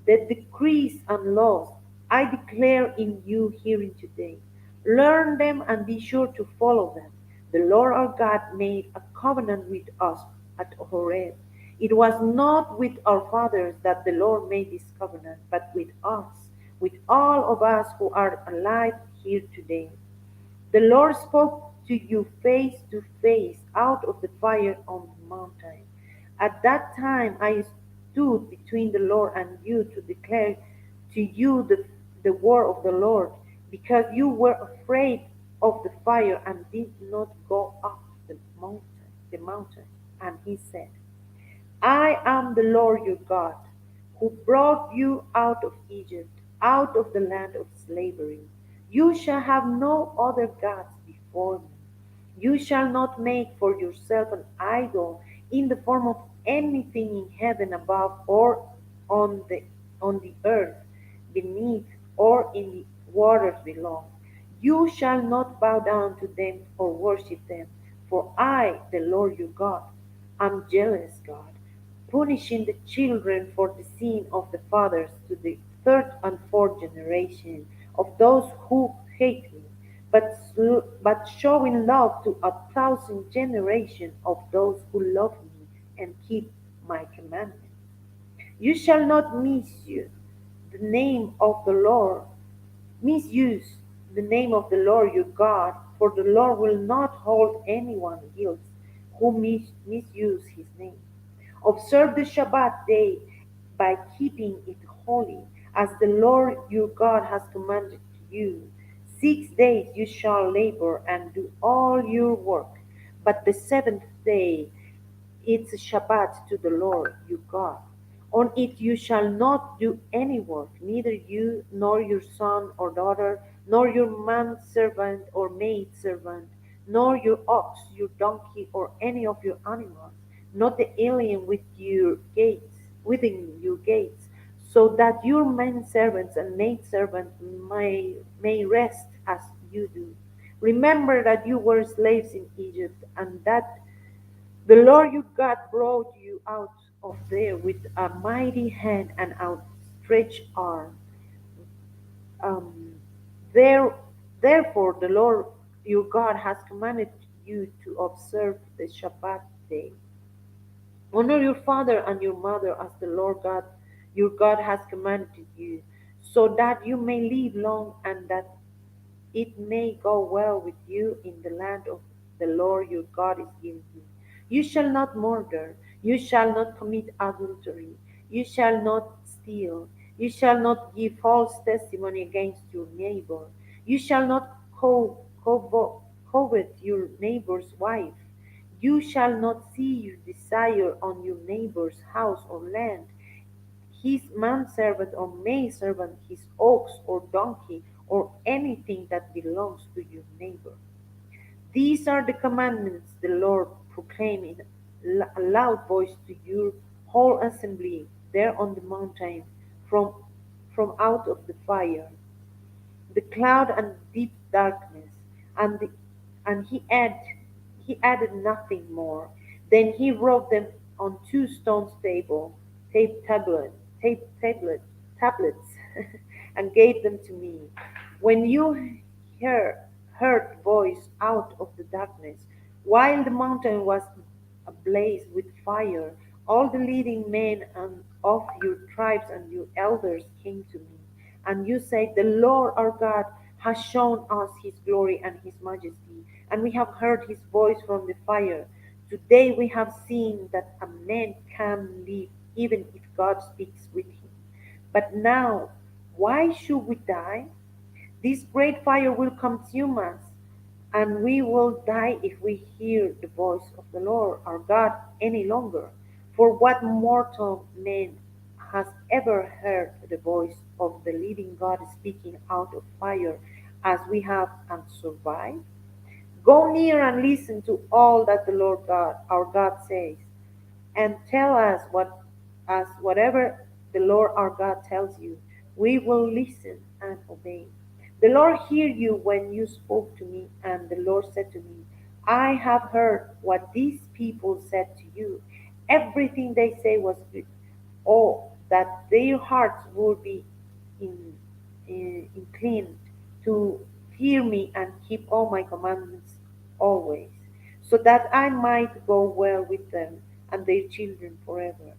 the decrees and laws I declare in you hearing today. Learn them and be sure to follow them. The Lord our God made a covenant with us at Horeb. It was not with our fathers that the Lord made this covenant, but with us, with all of us who are alive here today. The Lord spoke to you face to face out of the fire on the mountain. At that time I stood between the Lord and you to declare to you the word of the Lord, because you were afraid of the fire and did not go up the mountain. And he said, I am the Lord your God, who brought you out of Egypt, out of the land of slavery. You shall have no other gods before me. You shall not make for yourself an idol in the form of anything in heaven above, or on the on the earth beneath, or in the waters below. You shall not bow down to them or worship them, for I, the Lord your God, am jealous God, punishing the children for the sin of the fathers to the third and fourth generation of those who hate me, but showing love to 1,000 generations of those who love me and keep my commandments. You shall not the name of the Lord, misuse the name of the Lord your God, for the Lord will not hold anyone guilty who misuse his name. Observe the Shabbat day by keeping it holy, as the Lord your God has commanded you. 6 days you shall labor and do all your work, but the seventh day it's a Shabbat to the Lord your God. On it you shall not do any work, neither you nor your son or daughter, nor your manservant or maidservant, nor your ox, your donkey, or any of your animals, not the alien within your gates, so that your menservants and maidservants may rest as you do. Remember that you were slaves in Egypt, and that the Lord your God brought you out of there with a mighty hand and outstretched arm. Um, there, therefore, the Lord your God has commanded you to observe the Shabbat day. Honor your father and your mother as the Lord God your God has commanded you, so that you may live long and that it may go well with you in the land of the Lord your God is giving you. You shall not murder, you shall not commit adultery, you shall not steal, you shall not give false testimony against your neighbor, you shall not covet your neighbor's wife, you shall not see your desire on your neighbor's house or land, his manservant or maidservant, his ox or donkey, or anything that belongs to your neighbor. These are the commandments the Lord proclaimed in a loud voice to your whole assembly there on the mountain from out of the fire, the cloud and deep darkness, and he added nothing more. Then he wrote them on two stone tables tape tablet, tape tablet, tablets, and gave them to me. When you hear, heard voice out of the darkness, while the mountain was ablaze with fire, all the leading men of your tribes and your elders came to me. And you said, the Lord our God has shown us his glory and his majesty, and we have heard his voice from the fire. Today we have seen that a man can live even if God speaks with him. But now, why should we die? This great fire will consume us, and we will die if we hear the voice of the Lord our God any longer. For what mortal man has ever heard the voice of the living God speaking out of fire as we have and survived? Go near and listen to all that the Lord God our God says, and tell us whatever the Lord our God tells you. We will listen and obey. The Lord heard you when you spoke to me, and the Lord said to me, I have heard what these people said to you. Everything they say was good. Oh, that their hearts would be in, inclined to fear me and keep all my commandments always, so that I might go well with them and their children forever.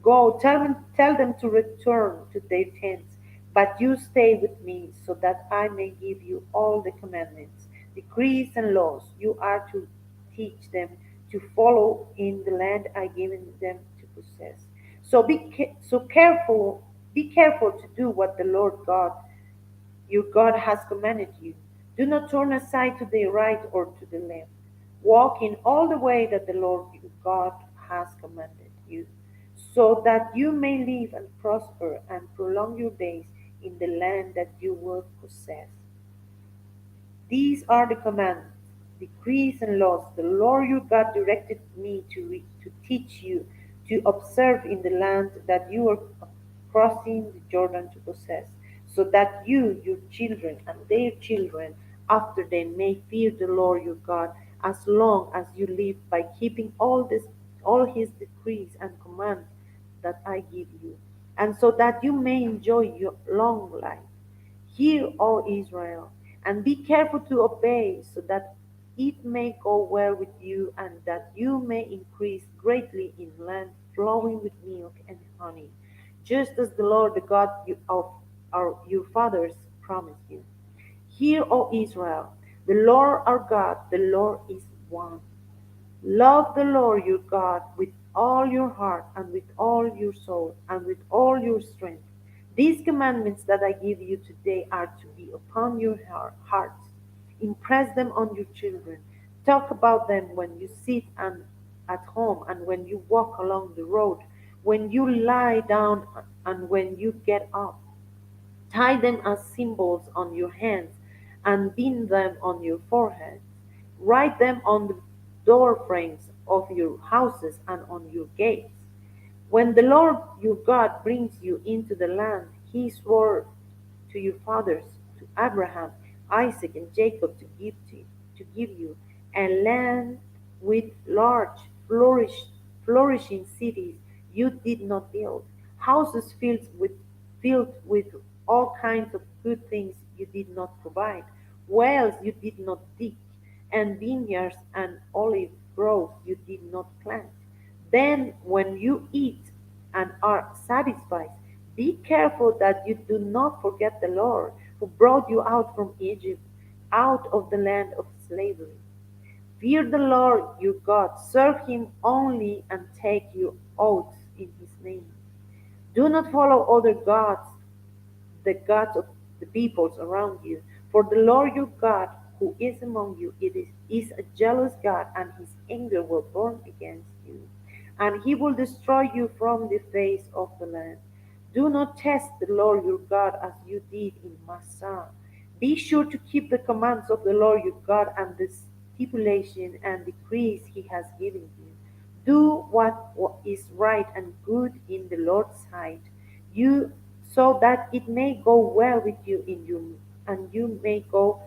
Go, tell them to return to their tents, but you stay with me, so that I may give you all the commandments, decrees, and laws you are to teach them to follow in the land I given them to possess. Be careful to do what the Lord God your God has commanded you. Do not turn aside to the right or to the left. Walk in all the way that the Lord your God has commanded you, so that you may live and prosper and prolong your days in the land that you will possess. These are the commands, decrees, and laws the Lord your God directed me to teach you to observe in the land that you are crossing the Jordan to possess, so that you, your children, and their children after them may fear the Lord your God as long as you live by keeping all his decrees and commands that I give you, and so that you may enjoy your long life. Hear, O Israel, and be careful to obey, so that it may go well with you, and that you may increase greatly in land flowing with milk and honey, just as the Lord, the God of your fathers, promised you. Hear, O Israel, the Lord our God, the Lord is one. Love the Lord your God with all your heart and with all your soul and with all your strength. These commandments that I give you today are to be upon your hearts. Impress them on your children. Talk about them when you sit at home and when you walk along the road, when you lie down and when you get up. Tie them as symbols on your hands and bind them on your foreheads. Write them on the door frames of your houses and on your gates. When the Lord your God brings you into the land he swore to your fathers, to Abraham, Isaac, and Jacob to give you, a land with large, flourishing cities you did not build, houses filled with all kinds of good things you did not provide, wells you did not dig, and vineyards and olive groves you did not plant. Then, when you eat and are satisfied, be careful that you do not forget the Lord who brought you out from Egypt, out of the land of slavery. Fear the Lord your God, serve him only, and take your oaths in his name. Do not follow other gods, the gods of the peoples around you. For the Lord your God, who is among you, is a jealous God, and his anger will burn against you, and he will destroy you from the face of the land. Do not test the Lord your God as you did in Massah. Be sure to keep the commands of the Lord your God and the stipulation and decrees he has given you. Do what is right and good in the Lord's sight, you so that it may go well with you in you, and you may go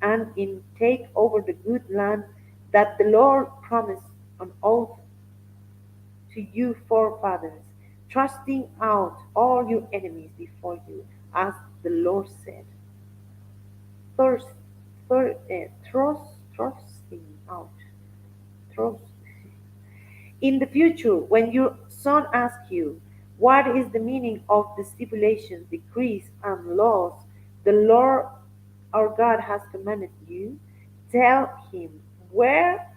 and in take over the good land that the Lord promised on oath to you forefathers. thrusting out all your enemies before you, as the Lord said. Thirst, thrusting out. Thrust. In the future, when your son asks you, what is the meaning of the stipulations, decrees, and laws the Lord our God has commanded you, tell him, where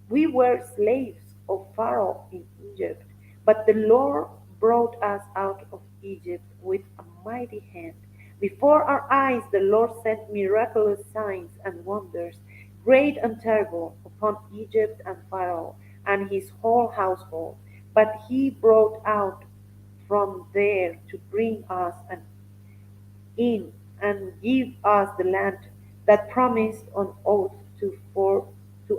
we were slaves of Pharaoh in Egypt, but the Lord brought us out of Egypt with a mighty hand. Before our eyes, the Lord sent miraculous signs and wonders, great and terrible, upon Egypt and Pharaoh and his whole household. But he brought out from there to bring us an in and give us the land that promised on oath to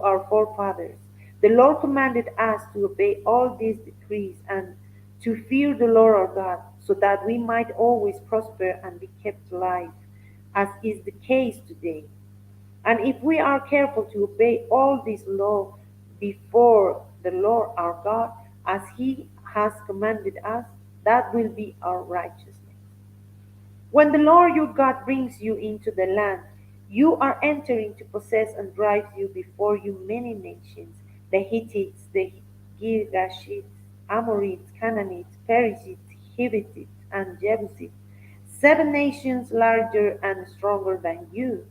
our forefathers. The Lord commanded us to obey all these decrees and to fear the Lord our God, so that we might always prosper and be kept alive, as is the case today. And if we are careful to obey all this law before the Lord our God, as He has commanded us, that will be our righteousness. When the Lord your God brings you into the land you are entering to possess and drives you before you many nations, the Hittites, the Girgashites, Amorites, Canaanites, Perizzites, Hivites, and Jebusites, 7 nations larger and stronger than you.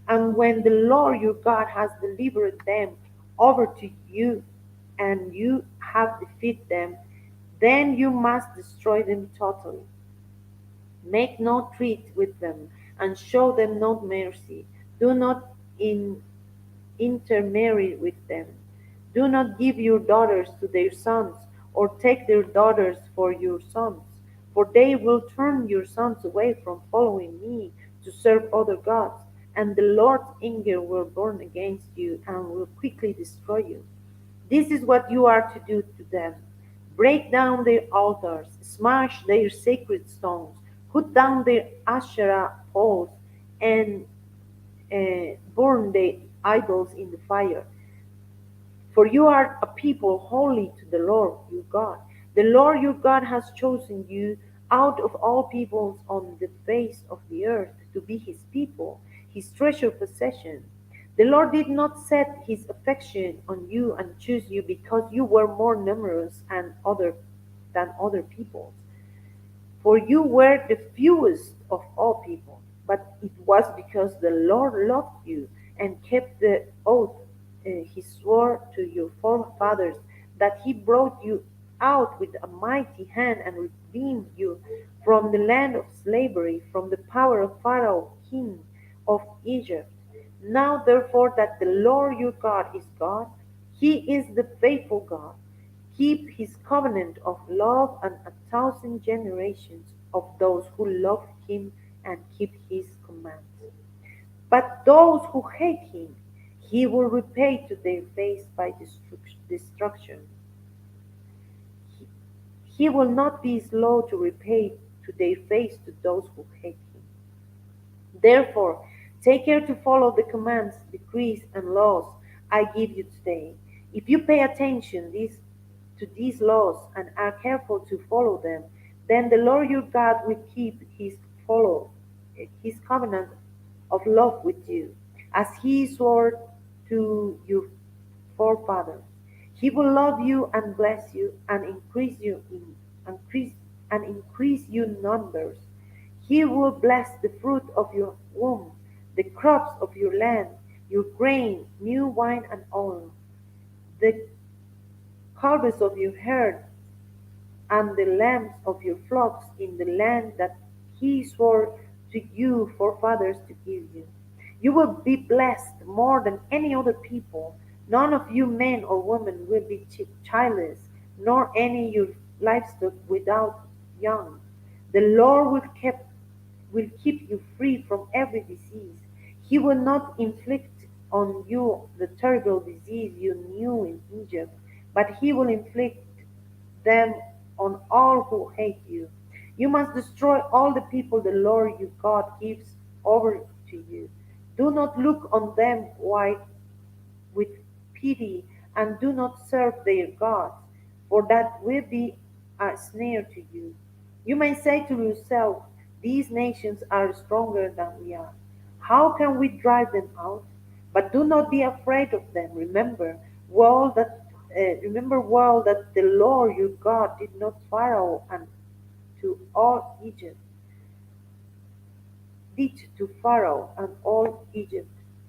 And when the Lord your God has delivered them over to you, and you have defeated them, then you must destroy them totally. Make no treaty with them, and show them no mercy. Do not intermarry with them. Do not give your daughters to their sons, or take their daughters for your sons, for they will turn your sons away from following me to serve other gods, and the Lord's anger will burn against you and will quickly destroy you. This is what you are to do to them: break down their altars, smash their sacred stones, cut down their Asherah poles, and burn the idols in the fire. For you are a people holy to the Lord your God. The Lord your God has chosen you out of all peoples on the face of the earth to be his people, his treasured possession. The Lord did not set his affection on you and choose you because you were more numerous than other peoples, for you were the fewest of all people, but it was because the Lord loved you and kept the oath he swore to your forefathers that he brought you out with a mighty hand and redeemed you from the land of slavery, from the power of Pharaoh, king of Egypt. Now, therefore, that the Lord your God is God, he is the faithful God. Keep his covenant of love and 1,000 generations of those who love him and keep his commands. But those who hate him, he will repay to their face by destruction. He, he will not be slow to repay to their face to those who hate him. Therefore, take care to follow the commands, decrees, and laws I give you today. If you pay attention to these laws and are careful to follow them, then the Lord your God will keep his covenant of love with you, as he swore to your forefathers. He will love you and bless you and increase increase you numbers. He will bless the fruit of your womb, the crops of your land, your grain, new wine and oil, the calves of your herd, and the lambs of your flocks in the land that he swore to you forefathers to give you. You will be blessed more than any other people. None of you men or women will be childless, nor any of your livestock without young. The Lord will keep you free from every disease. He will not inflict on you the terrible disease you knew in Egypt, but he will inflict them on all who hate you. You must destroy all the people the Lord your God gives over to you. Do not look on them with pity, and do not serve their gods, for that will be a snare to you. You may say to yourself, these nations are stronger than we are. How can we drive them out? But do not be afraid of them. Remember well that the Lord your God did not Pharaoh and to all Egypt did to Pharaoh and all Egypt.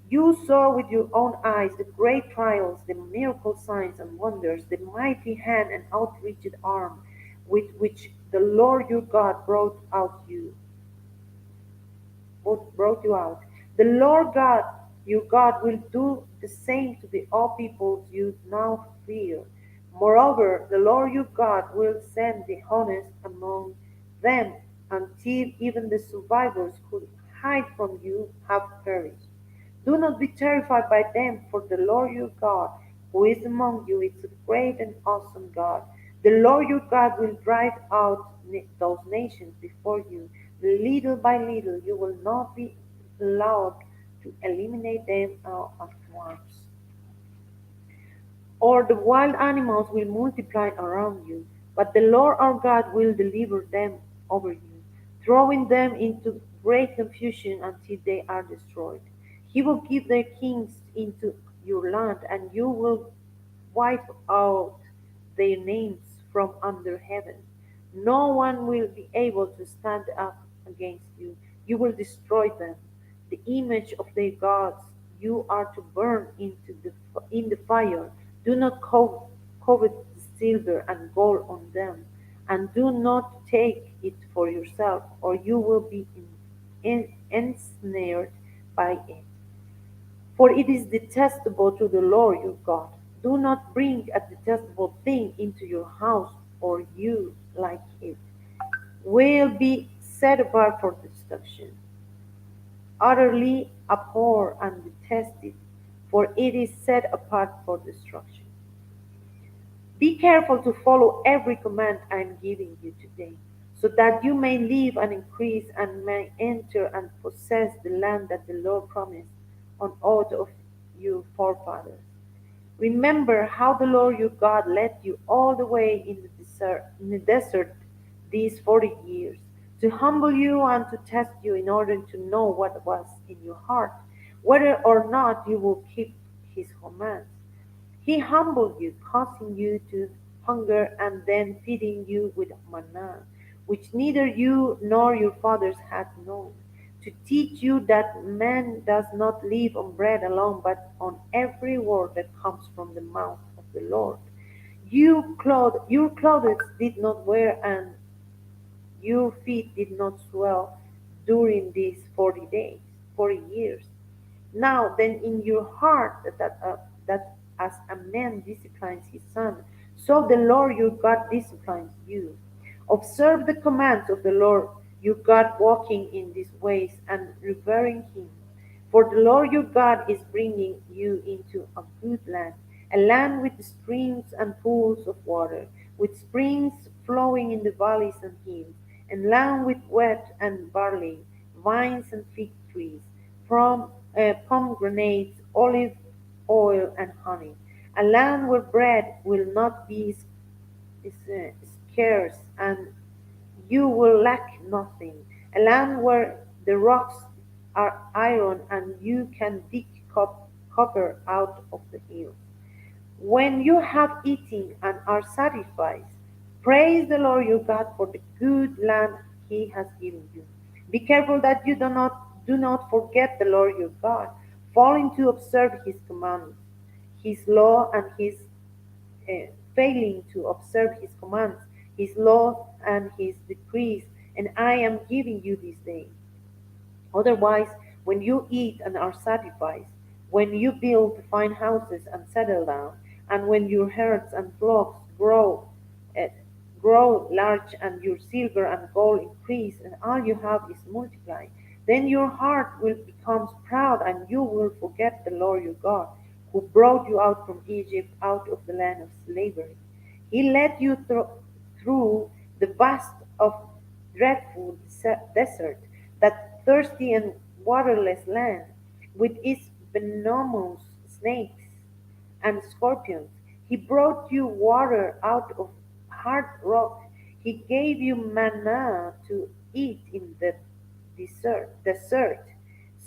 You saw with your own eyes the great trials, the miracle signs and wonders, the mighty hand and outreached arm with which the Lord your God brought you out. The Lord God your God will do the same to the all peoples you now fear. Moreover, the Lord your God will send the honest among them until even the survivors who hide from you have perished. Do not be terrified by them, for the Lord your God, who is among you, is a great and awesome God. The Lord your God will drive out those nations before you. Little by little, you will not be allowed to eliminate them all at once. Or the wild animals will multiply around you, but the Lord our God will deliver them over you, throwing them into great confusion until they are destroyed. He will give their kings into your land, and you will wipe out their names from under heaven. No one will be able to stand up against you. You will destroy them. The image of their gods you are to burn in the fire. Do not covet the silver and gold on them, and do not take it for yourself, or you will be ensnared by it. For it is detestable to the Lord your God. Do not bring a detestable thing into your house, or you, like it, will be set apart for destruction, utterly abhor and detest it, for it is set apart for destruction. Be careful to follow every command I am giving you today, so that you may live and increase and may enter and possess the land that the Lord promised on oath of your forefathers. Remember how the Lord your God led you all the way in the desert these 40 years, to humble you and to test you in order to know what was in your heart, whether or not you will keep his commands. He humbled you, causing you to hunger and then feeding you with manna, which neither you nor your fathers had known, to teach you that man does not live on bread alone, but on every word that comes from the mouth of the Lord. Your clothes did not wear, and your feet did not swell during these 40 days, 40 years. Now then in your heart that as a man disciplines his son, so the Lord your God disciplines you. Observe the commands of the Lord your God, walking in these ways and revering him. For the Lord your God is bringing you into a good land, a land with streams and pools of water, with springs flowing in the valleys and hills, and land with wheat and barley, vines and fig trees, from pomegranates, olive oil, and honey. A land where bread will not be scarce, and you will lack nothing. A land where the rocks are iron, and you can dig copper out of the hills. When you have eaten and are satisfied, praise the Lord your God for the good land he has given you. Be careful that you do not forget the Lord your God, failing to observe his commands, his law and his failing to observe his commands, his laws and his decrees, and I am giving you this day. Otherwise, when you eat and are satisfied, when you build fine houses and settle down, and when your herds and flocks eh, grow large, and your silver and gold increase, and all you have is multiplied, then your heart will become proud, and you will forget the Lord your God, who brought you out from Egypt, out of the land of slavery. He led you through the vast of dreadful desert, that thirsty and waterless land, with its venomous snakes and scorpions. He brought you water out of hard rock. He gave you manna to eat in the desert,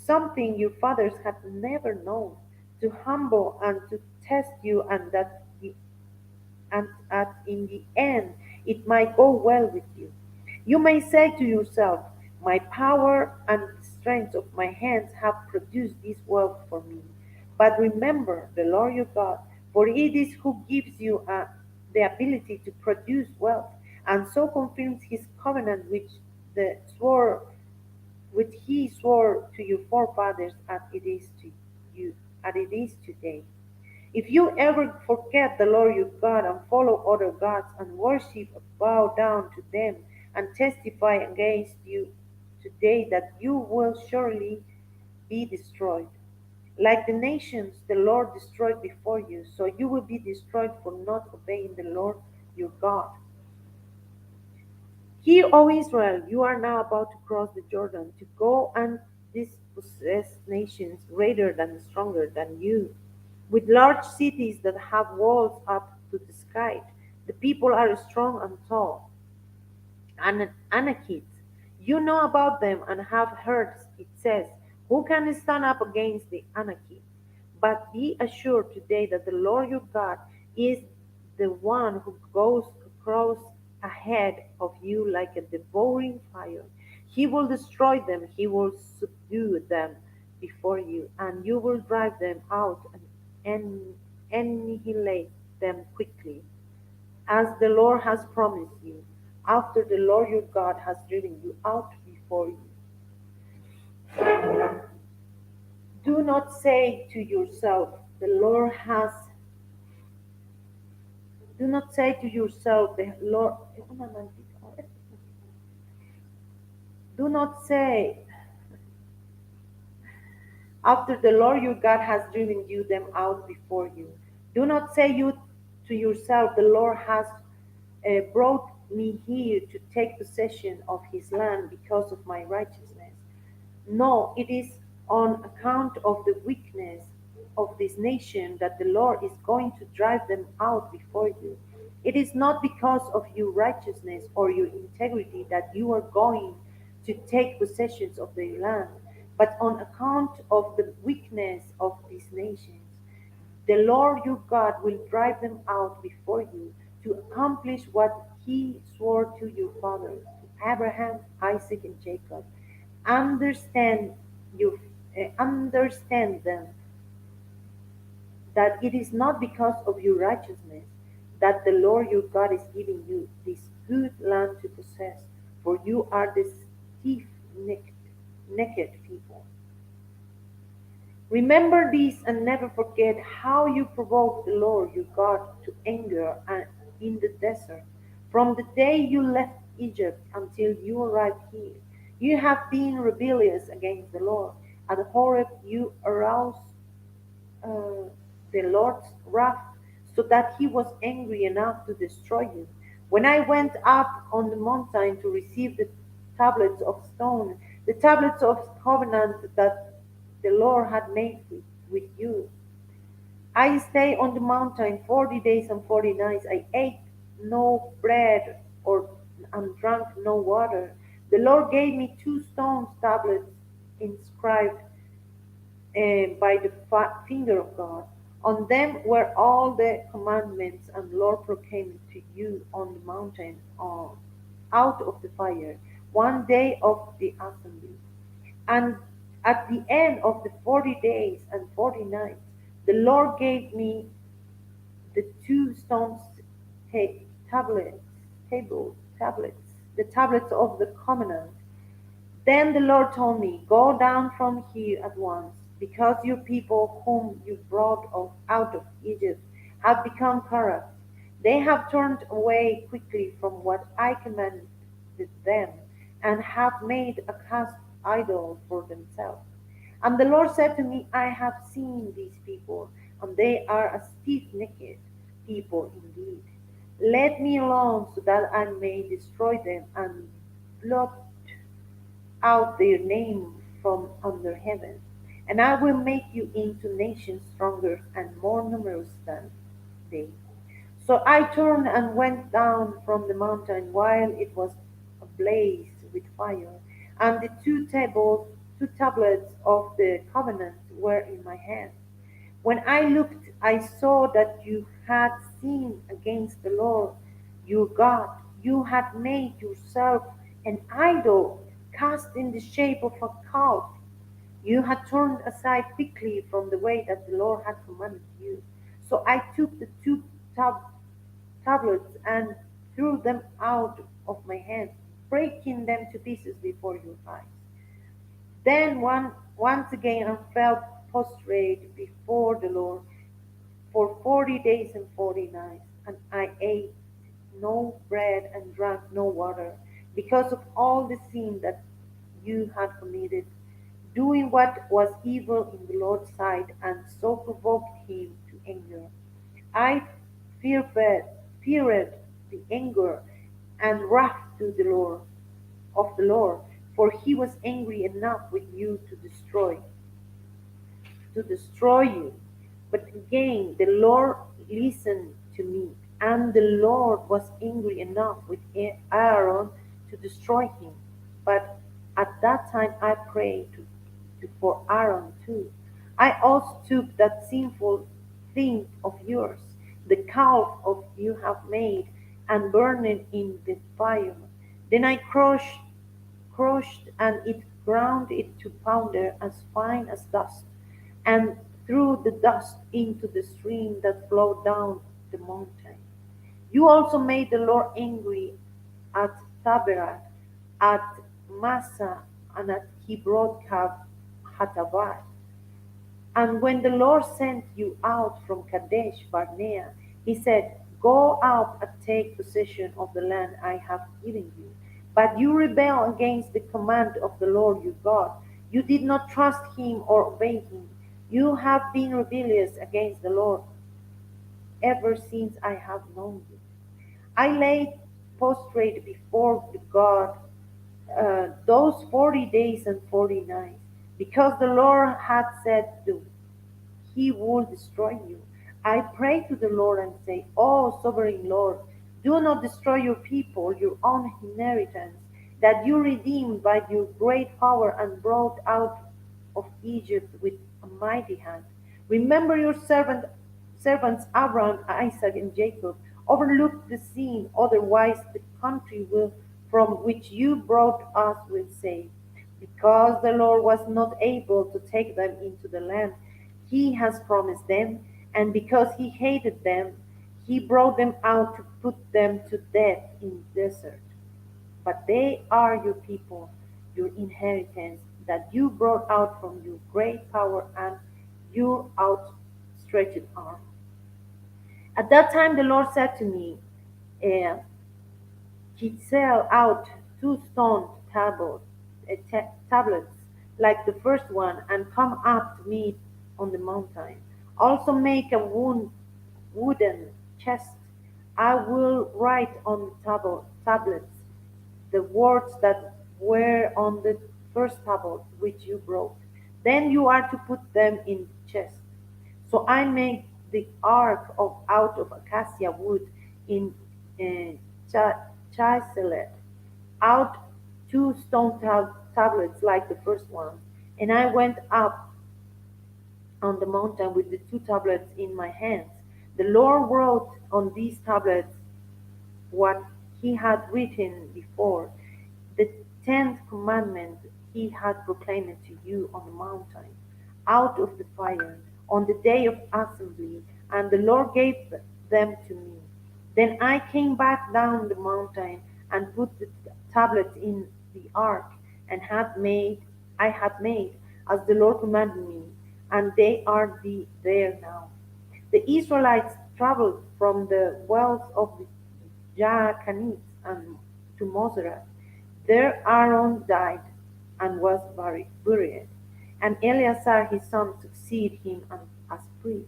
something your fathers had never known, to humble and to test you, and at in the end it might go well with you. You may say to yourself, my power and the strength of my hands have produced this wealth for me. But remember the Lord your God, for it is who gives you the ability to produce wealth, and so confirms his covenant the swore which he swore to your forefathers as it is to you as it is today. If you ever forget the Lord your God and follow other gods and worship, bow down to them, and testify against you today that you will surely be destroyed. Like the nations the Lord destroyed before you, so you will be destroyed for not obeying the Lord your God. Hear, O Israel, you are now about to cross the Jordan to go and dispossess nations greater and stronger than you, with large cities that have walls up to the sky. The people are strong and tall. Anakites. You know about them and have heard it says, who can stand up against the Anakites? But be assured today that the Lord your God is the one who goes across ahead of you like a devouring fire. He will destroy them, he will subdue them before you, and you will drive them out and annihilate them quickly as the Lord has promised you, after the Lord your God has driven you out before you. Do not say to yourself, the Lord has, do not say to yourself, the Lord, do not say, after the Lord your God has driven you them out before you. Do not say you to yourself, the Lord has brought me here to take possession of his land because of my righteousness. No, it is on account of the weakness of this nation that the Lord is going to drive them out before you. It is not because of your righteousness or your integrity that you are going to take possessions of their land, but on account of the weakness of these nations. The Lord your God will drive them out before you to accomplish what he swore to your fathers, to Abraham, Isaac, and Jacob. Understand you understand them that it is not because of your righteousness that the Lord your God is giving you this good land to possess, for you are the stiff-necked necked people. Remember this and never forget how you provoked the Lord your God to anger in the desert. From the day you left Egypt until you arrived here, you have been rebellious against the Lord. At Horeb, you aroused uh, the Lord's wrath, so that he was angry enough to destroy you. When I went up on the mountain to receive the tablets of stone, the tablets of covenant that the Lord had made with you, I stayed on the mountain 40 days and 40 nights. I ate no bread or and drank no water. The Lord gave me two stone tablets inscribed by the finger of God. On them were all the commandments and Lord proclaimed to you on the mountain out of the fire, one day of the assembly. And at the end of the 40 days and 40 nights, the Lord gave me the two stones ta- tablets, tablets, the tablets of the covenant. Then the Lord told me, go down from here at once, because your people whom you brought out of Egypt have become corrupt. They have turned away quickly from what I commanded them, and have made a cast idol for themselves. And the Lord said to me, I have seen these people, and they are a stiff-necked people indeed. Let me alone so that I may destroy them and blot out their name from under heaven, and I will make you into nations stronger and more numerous than they, So I turned and went down from the mountain while it was ablaze with fire, and the two tablets of the covenant were in my hand. When I looked, I saw that you had sinned against the Lord your God. You had made yourself an idol cast in the shape of a calf. You had turned aside quickly from the way that the Lord had commanded you. So I took the two tab- tablets and threw them out of my hand, breaking them to pieces before your eyes. Then once again I fell prostrate before the Lord for 40 days and 40 nights, and I ate no bread and drank no water, because of all the sin that you had committed, doing what was evil in the Lord's sight, and so provoked him to anger. I feared the anger and wrath to the Lord of the Lord, for he was angry enough with you to destroy you. But again, the Lord listened to me, and the Lord was angry enough with Aaron to destroy him. But at that time I prayed for Aaron too. I also took that sinful thing of yours, the calf of you have made, and burned it in the fire. Then I crushed and it ground it to powder as fine as dust, and threw the dust into the stream that flowed down the mountain. You also made the Lord angry at Taberah, at Massa, and at Kibrot Hatavar. And when the Lord sent you out from Kadesh Barnea, he said, "Go out and take possession of the land I have given you." But you rebelled against the command of the Lord your God. You did not trust him or obey him. You have been rebellious against the Lord ever since I have known you. I lay prostrate before the God those 40 days and 40 nights, because the Lord had said to he will destroy you. I pray to the Lord and say, "O sovereign Lord, do not destroy your people, your own inheritance, that you redeemed by your great power and brought out of Egypt with a mighty hand. Remember your servants Abraham, Isaac, and Jacob. Overlook the sin, otherwise the country will, from which you brought us will say, because the Lord was not able to take them into the land he has promised them, and because he hated them, he brought them out to put them to death in the desert. But they are your people, your inheritance, that you brought out from your great power and your outstretched arm." At that time the Lord said to me, uh, "Chisel out two stone tablets like the first one, and come up to me on the mountain. Also make a wooden chest. I will write on the tablets the words that were on the first tablet which you broke. Then you are to put them in the chest." So I made the ark out of acacia wood in uh, chiseled out two stone tablets like the first one. And I went up on the mountain with the two tablets in my hands. The Lord wrote on these tablets what he had written before, the 10th commandment he had proclaimed to you on the mountain, out of the fire, on the day of assembly, and the Lord gave them to me. Then I came back down the mountain and put the tablets in the ark, and I had made as the Lord commanded me, and they are there now. The Israelites traveled from the wells of the Jacanites and to Moserah. There Aaron died and was buried, and Eleazar his son succeeded him as priest.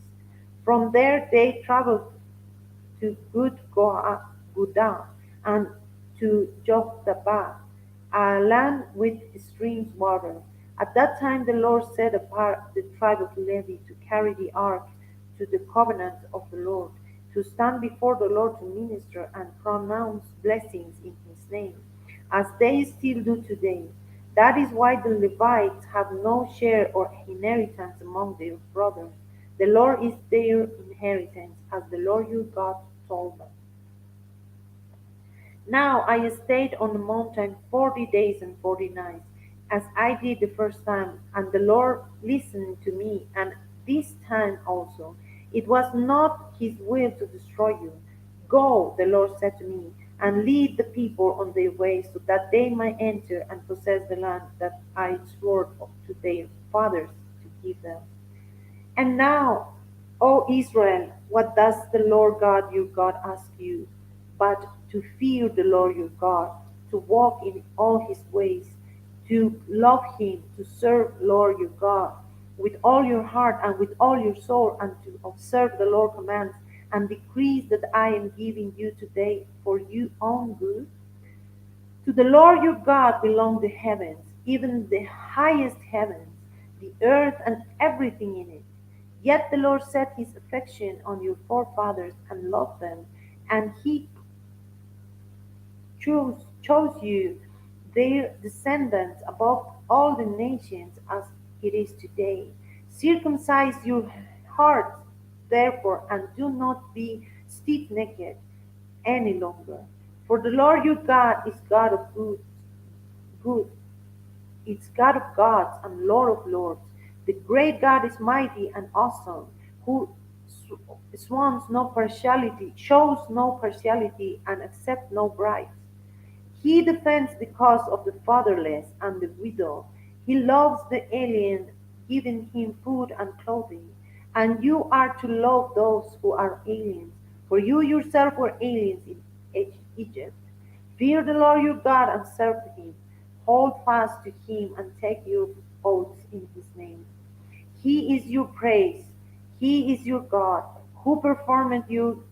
From there they traveled to Gudgodah and to Jothabah, a land with streams water. At that time the Lord set apart the tribe of Levi to carry the ark to the covenant of the Lord. to stand before the Lord to minister and pronounce blessings in his name, as they still do today. That is why the Levites have no share or inheritance among their brothers. The Lord is their inheritance, as the Lord your God told them. Now I stayed on the mountain 40 days and 40 nights, as I did the first time, and the Lord listened to me, and this time also. It was not his will to destroy you. Go, the Lord said to me, and lead the people on their way, so that they might enter and possess the land that I swore to their fathers to give them. And now, O Israel, what does the Lord God your God ask you, but to fear the Lord your God, to walk in all his ways, to love him, to serve Lord your God with all your heart and with all your soul, and to observe the Lord's commands and decrees that I am giving you today for your own good? To the Lord your God belong the heavens, even the highest heavens, the earth and everything in it. Yet the Lord set his affection on your forefathers and loved them, and he chose you, their descendants, above all the nations as it is today. Circumcise your hearts, therefore, and do not be stiff necked any longer. For the Lord your God is God of good, it's God of gods and Lord of lords. The great God is mighty and awesome, who shows no partiality, and accepts no bribes. He defends the cause of the fatherless and the widow. He loves the alien, giving him food and clothing. And you are to love those who are aliens, for you yourself were aliens in Egypt. Fear the Lord your God and serve him. Hold fast to him and take your oaths in his name. He is your praise. He is your God, who performed you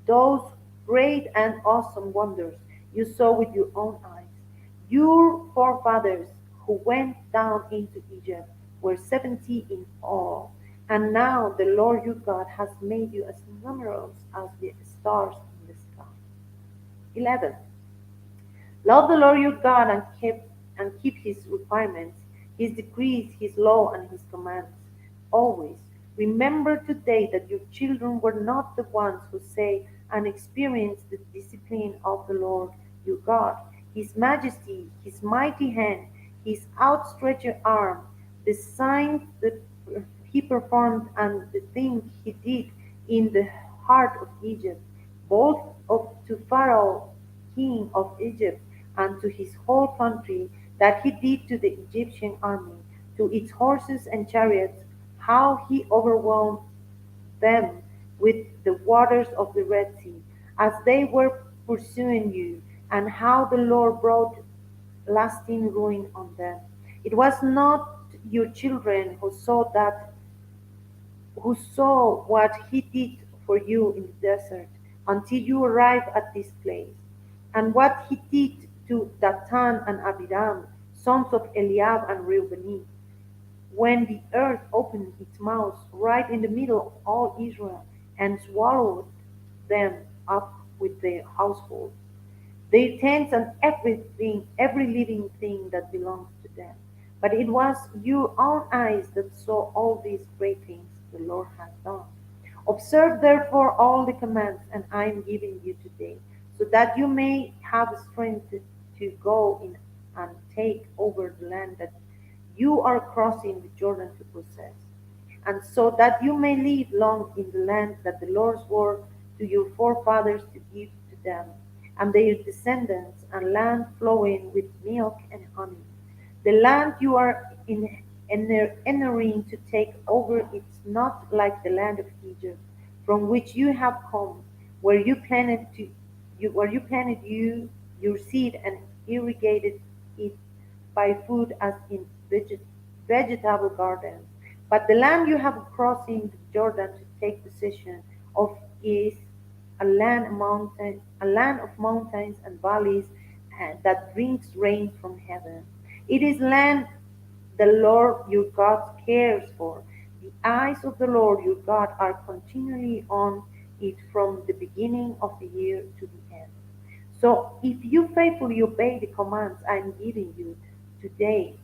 those great and awesome wonders you saw with your own eyes. Your forefathers who went down into Egypt were 70 in all, and now the Lord your God has made you as numerous as the stars in the sky. 11. Love the Lord your God and keep his requirements, his decrees, his law, and his commands. Always remember today that your children were not the ones who say and experience the discipline of the Lord your God, his majesty, his mighty hand, his outstretched arm, the signs that he performed, and the things he did in the heart of Egypt, both to Pharaoh, king of Egypt, and to his whole country, that he did to the Egyptian army, to its horses and chariots, how he overwhelmed them with the waters of the Red Sea, as they were pursuing you, and how the Lord brought lasting ruin on them. It was not your children who saw what he did for you in the desert until you arrived at this place, and what he did to Dathan and Abiram, sons of Eliab and Reuben, when the earth opened its mouth right in the middle of all Israel and swallowed them up with their households, their tents and everything, every living thing that belongs to them. But it was your own eyes that saw all these great things the Lord has done. Observe therefore all the commands and I am giving you today, so that you may have strength to go in and take over the land that you are crossing the Jordan to possess, and so that you may live long in the land that the Lord swore to your forefathers to give to them and their descendants, a land flowing with milk and honey. The land you are entering to take over is not like the land of Egypt, from which you have come, where you planted your seed and irrigated it by food as in vegetable gardens. But the land you have crossing the Jordan to take possession of is a land of mountains and valleys, and that drinks rain from heaven. It is land the Lord your God cares for. The eyes of the Lord your God are continually on it from the beginning of the year to the end. So if you faithfully obey the commands I'm giving you today,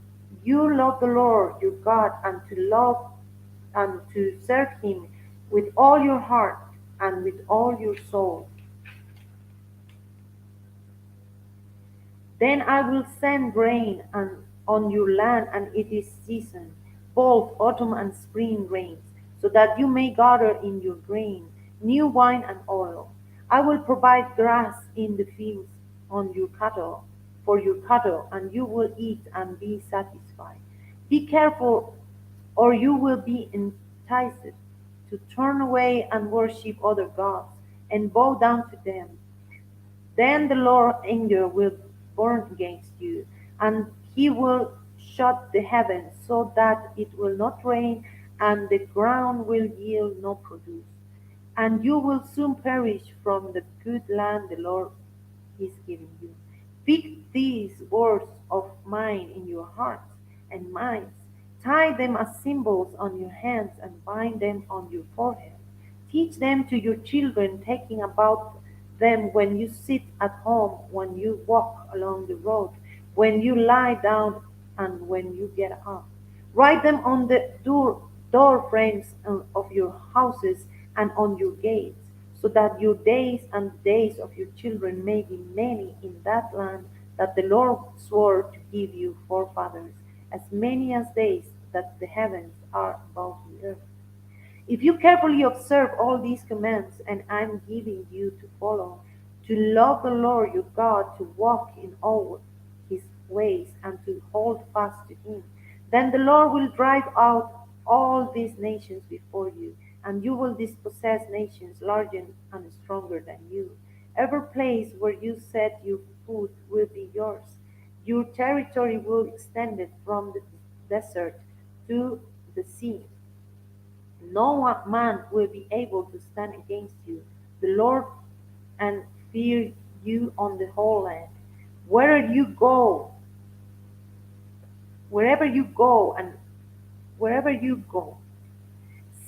you love the Lord your God and to serve him with all your heart and with all your soul. Then I will send rain on your land and it is season, both autumn and spring rains, so that you may gather in your grain, new wine and oil. I will provide grass in the fields on your cattle, for your cattle, and you will eat and be satisfied. Be careful, or you will be enticed to turn away and worship other gods and bow down to them. Then the Lord's anger will burn against you, and he will shut the heavens so that it will not rain, and the ground will yield no produce. And you will soon perish from the good land the Lord is giving you. Fix these words of mine in your hearts and minds. Tie them as symbols on your hands and bind them on your forehead. Teach them to your children, taking about them when you sit at home, when you walk along the road, when you lie down, and when you get up. Write them on the door frames of your houses and on your gates, so that your days and the days of your children may be many in that land that the Lord swore to give you forefathers, as many as days that the heavens are above the earth. If you carefully observe all these commands and I'm giving you to follow, to love the Lord your God, to walk in all his ways, and to hold fast to him, then the Lord will drive out all these nations before you, and you will dispossess nations larger and stronger than you. Every place where you set your foot will be yours. Your territory will extend from the desert to the sea. No man will be able to stand against you, the Lord, and fear you on the whole land. Wherever you go, wherever you go, and wherever you go,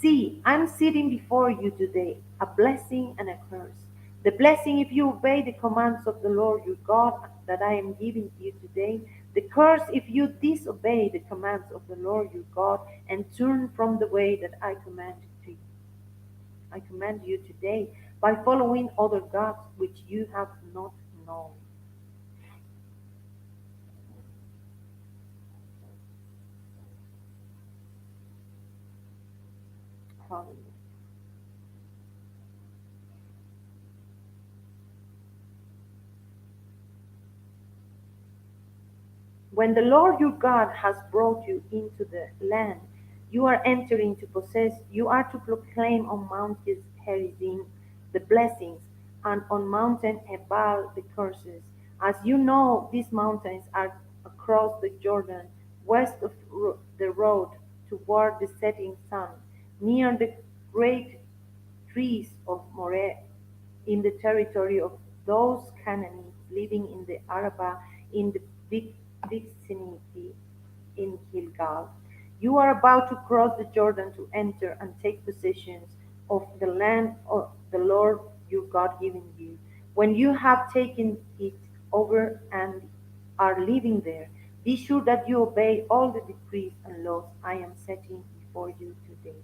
see, I'm setting before you today a blessing and a curse. The blessing if you obey the commands of the Lord your God that I am giving you today. The curse if you disobey the commands of the Lord your God and turn from the way that I command you today by following other gods which you have not known. 'When the Lord your God has brought you into the land you are entering to possess, you are to proclaim on Mount Gerizim the blessings, and on Mountain Ebal the curses. As you know, these mountains are across the Jordan, west of the road toward the setting sun, near the great trees of Moreh, in the territory of those Canaanites living in the Arabah, in the vicinity in Gilgal. You are about to cross the Jordan to enter and take possession of the land of the Lord your God giving you. When you have taken it over and are living there, be sure that you obey all the decrees and laws I am setting before you today.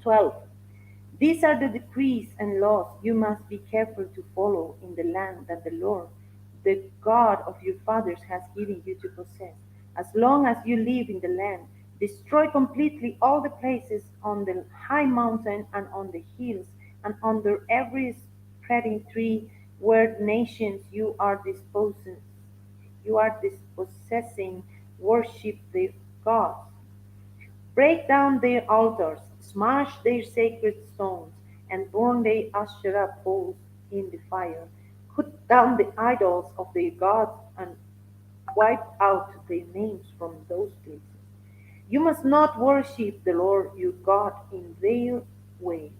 12. These are the decrees and laws you must be careful to follow in the land that the Lord, the God of your fathers, has given you to possess. As long as you live in the land, destroy completely all the places on the high mountain and on the hills and under every spreading tree where nations you are dispossessing worship their gods. Break down their altars, smash their sacred stones, and burn their Asherah poles in the fire. Cut down the idols of their gods and wiped out their names from those places. You must not worship the Lord your God in their way,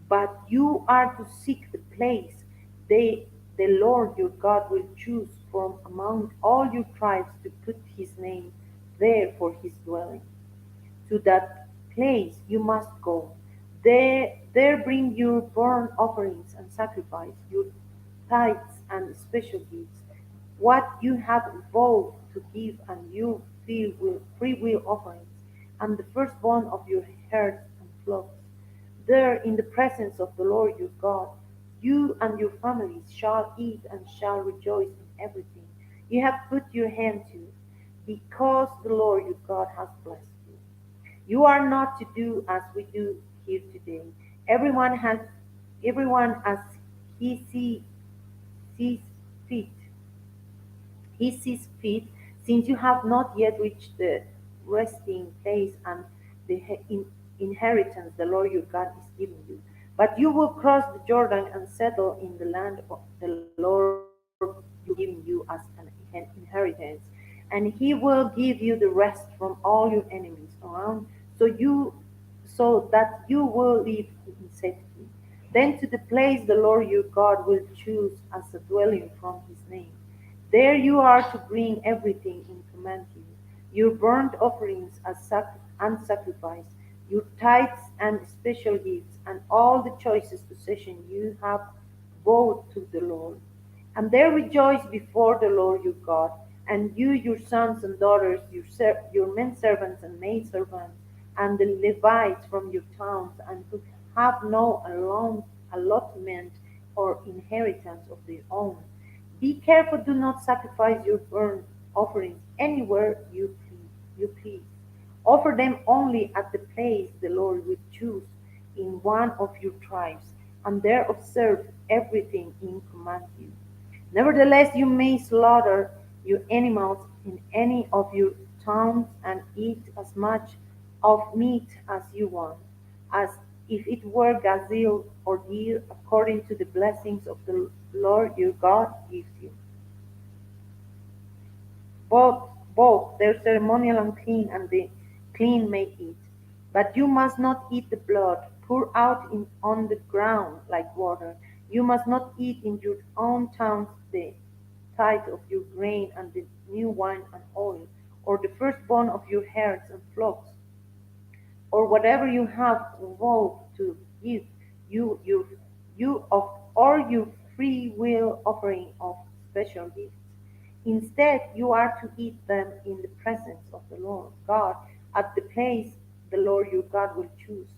but you are to seek the place they, the Lord your God will choose from among all your tribes to put his name there for his dwelling. To that place you must go. There bring your burnt offerings and sacrifice, your tithes and special gifts, what you have vowed to give, and your free will offerings, and the firstborn of your herds and flocks. There, in the presence of the Lord your God, you and your families shall eat and shall rejoice in everything you have put your hand to, because the Lord your God has blessed you. You are not to do as we do here today. Everyone has everyone as he sees fit he sees fit, since you have not yet reached the resting place and the inheritance the Lord your God is giving you. But you will cross the Jordan and settle in the land the Lord your God is giving you as an inheritance, and He will give you the rest from all your enemies around, so that you will live in safety. Then to the place the Lord your God will choose as a dwelling from His name. There you are to bring everything in command to you, your burnt offerings and sacrifice, your tithes and special gifts, and all the choicest possession you have vowed to the Lord. And there rejoice before the Lord your God, and you, your sons and daughters, your men servants and maid servants, and the Levites from your towns, and who have no allotment or inheritance of their own. Be careful, do not sacrifice your burnt offerings anywhere you please. Offer them only at the place the Lord will choose in one of your tribes, and there observe everything in command you. Nevertheless, you may slaughter your animals in any of your towns and eat as much of meat as you want, as if it were gazelle or deer, according to the blessings of the Lord your God gives you. Both, both their ceremonial unclean and the clean may eat. But you must not eat the blood poured out on the ground like water. You must not eat in your own towns the tithe of your grain and the new wine and oil, or the firstborn of your herds and flocks, or whatever you have vowed to give you, you of or your free will offering of special gifts. Instead, you are to eat them in the presence of the Lord God at the place the Lord your God will choose.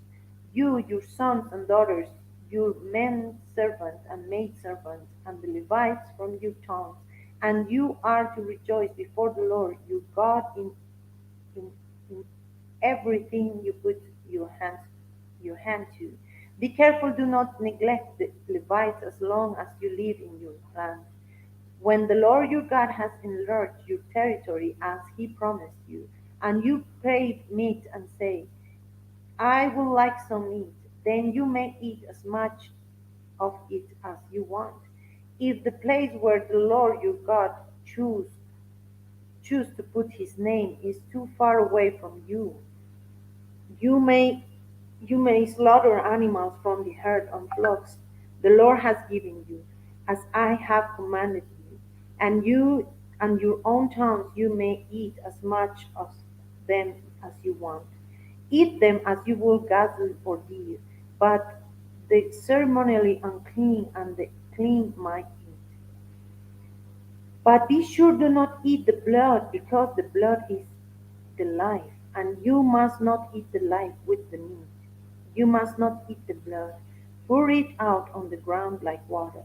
You, your sons and daughters, your men servants and maid servants, and the Levites from your towns, and you are to rejoice before the Lord your God in, in everything you put your hand to. Be careful, do not neglect the Levites as long as you live in your land. When the Lord your God has enlarged your territory as he promised you, and you crave meat and say, I would like some meat, then you may eat as much of it as you want. If the place where the Lord your God choose choose to put his name is too far away from you, you may you may slaughter animals from the herd and flocks the Lord has given you, as I have commanded you, and you and your own towns you may eat as much of them as you want. Eat them as you would gazelle or deer, but the ceremonially unclean and the clean might eat. But be sure do not eat the blood, because the blood is the life, and you must not eat the life with the meat. You must not eat the blood. Pour it out on the ground like water.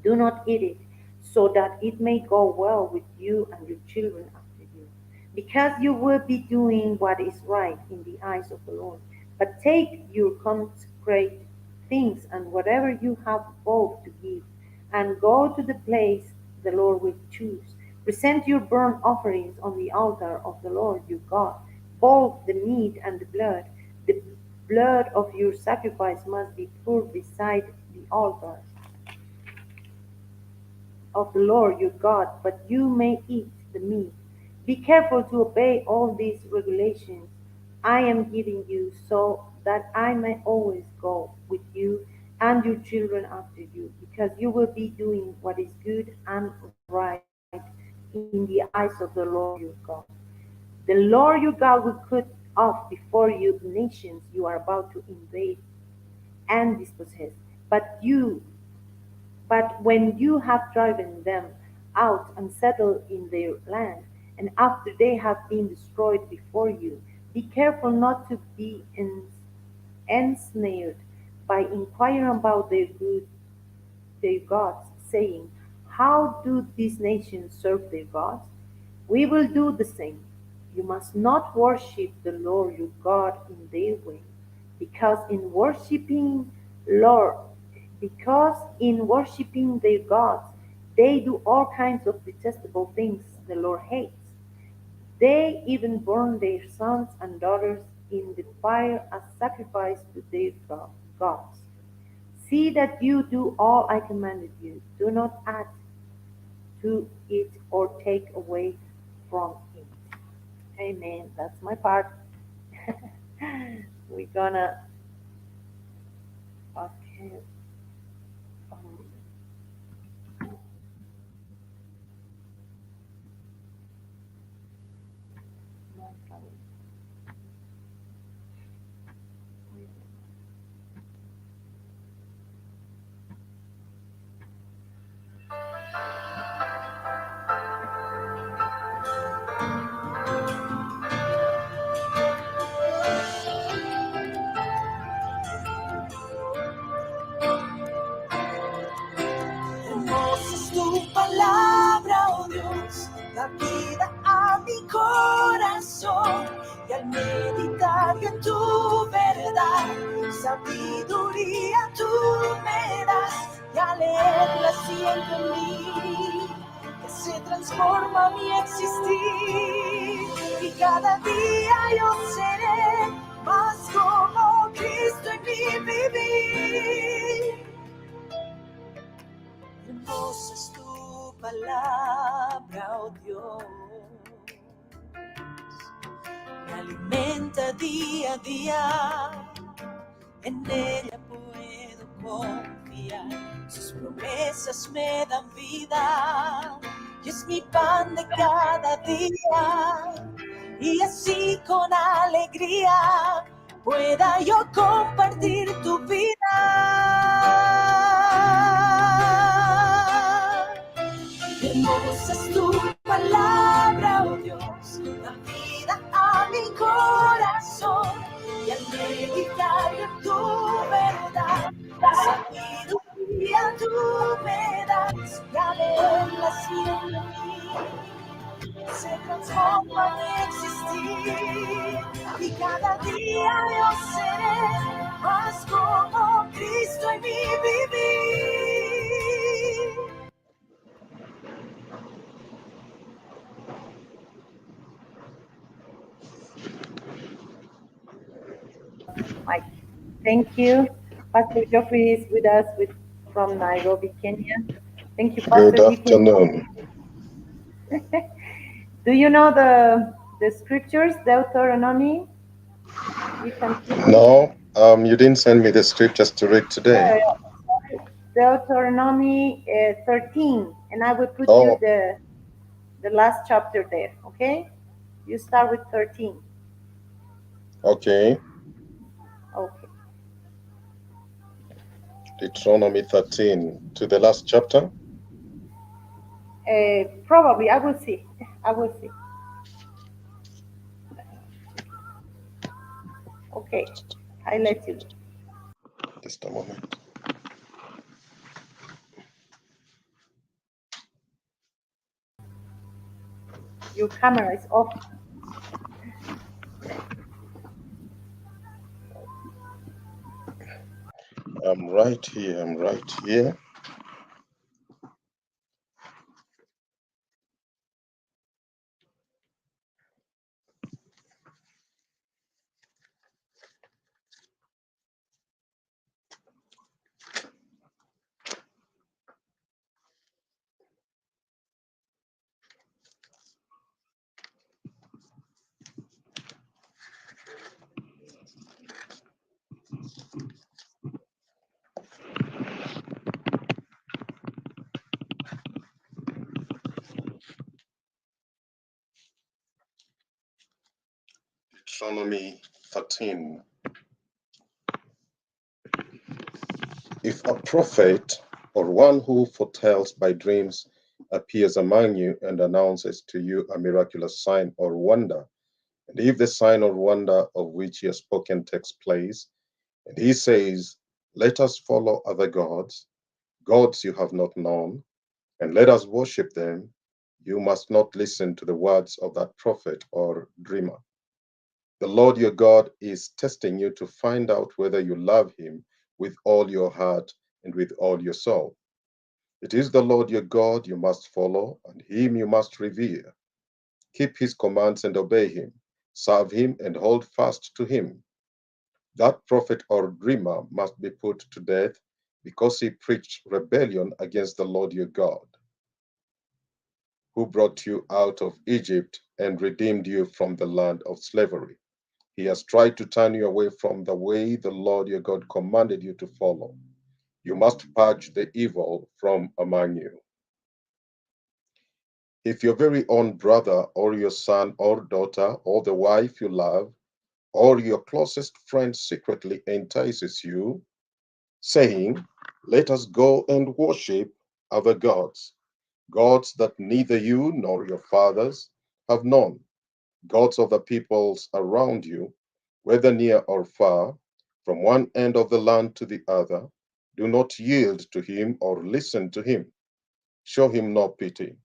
Do not eat it, so that it may go well with you and your children after you, because you will be doing what is right in the eyes of the Lord. But take your consecrate things and whatever you have vowed to give, and go to the place the Lord will choose. Present your burnt offerings on the altar of the Lord your God, both the meat and the blood. The blood of your sacrifice must be poured beside the altar of the Lord your God, but you may eat the meat. Be careful to obey all these regulations I am giving you, so that I may always go with you and your children after you, because you will be doing what is good and right in the eyes of the Lord your God. The Lord your God will cut off before you the nations you are about to invade and dispossess. But you but when you have driven them out and settled in their land, and after they have been destroyed before you, be careful not to be ensnared by inquiring about their gods, saying, how do these nations serve their gods? We will do the same. You must not worship the Lord your God in their way, because in worshiping Lord because in worshiping their gods they do all kinds of detestable things the Lord hates. They even burn their sons and daughters in the fire as sacrifice to their gods. See that you do all I commanded you. Do not add to it or take away from it. Amen. That's my part. We're gonna, okay. Um, Hermosa es tu palabra, oh Dios, da vida a mi corazón. Y al meditar en tu verdad, sabiduría tú me das. Y al leerla siento en mí que se transforma mi existir. Y cada día yo seré más como Cristo en mi vivir. Hermosa es tu palabra, oh Dios, me alimenta día a día, en ella puedo confiar, sus promesas me dan vida, y es mi pan de cada día, y así con alegría pueda yo compartir tu vida. Hermosa es tu palabra, oh Dios, da vida a mi corazón. Y al meditar en tu verdad, sabiduría tú me das. Y al leerla siempre en mí se transforma mi existir. Y cada día yo seré más como Cristo en mi vivir. Mike. Thank you. Pastor Geoffrey is with us from Nairobi, Kenya. Thank you, Good Pastor. You can. afternoon. Do you know the scriptures, Deuteronomy? You can see it. No, you didn't send me the scriptures to read today. Deuteronomy 13, and I will put you Oh, the last chapter there. Okay, you start with 13. okay. Okay. Deuteronomy 13 to the last chapter. Probably I will see. I will see. Okay, I let you. Just a moment. Your camera is off. I'm right here. I'm right here. Deuteronomy 13. If a prophet or one who foretells by dreams appears among you and announces to you a miraculous sign or wonder, and if the sign or wonder of which he has spoken takes place, and he says, let us follow other gods, gods you have not known, and let us worship them, you must not listen to the words of that prophet or dreamer. The Lord your God is testing you to find out whether you love him with all your heart and with all your soul. It is the Lord your God you must follow, and him you must revere. Keep his commands and obey him. Serve him and hold fast to him. That prophet or dreamer must be put to death because he preached rebellion against the Lord your God, who brought you out of Egypt and redeemed you from the land of slavery. He has tried to turn you away from the way the Lord your God commanded you to follow. You must purge the evil from among you. If your very own brother or your son or daughter or the wife you love or your closest friend secretly entices you, saying, let us go and worship other gods, gods that neither you nor your fathers have known, gods of the peoples around you, whether near or far, from one end of the land to the other, do not yield to him or listen to him. Show him no pity.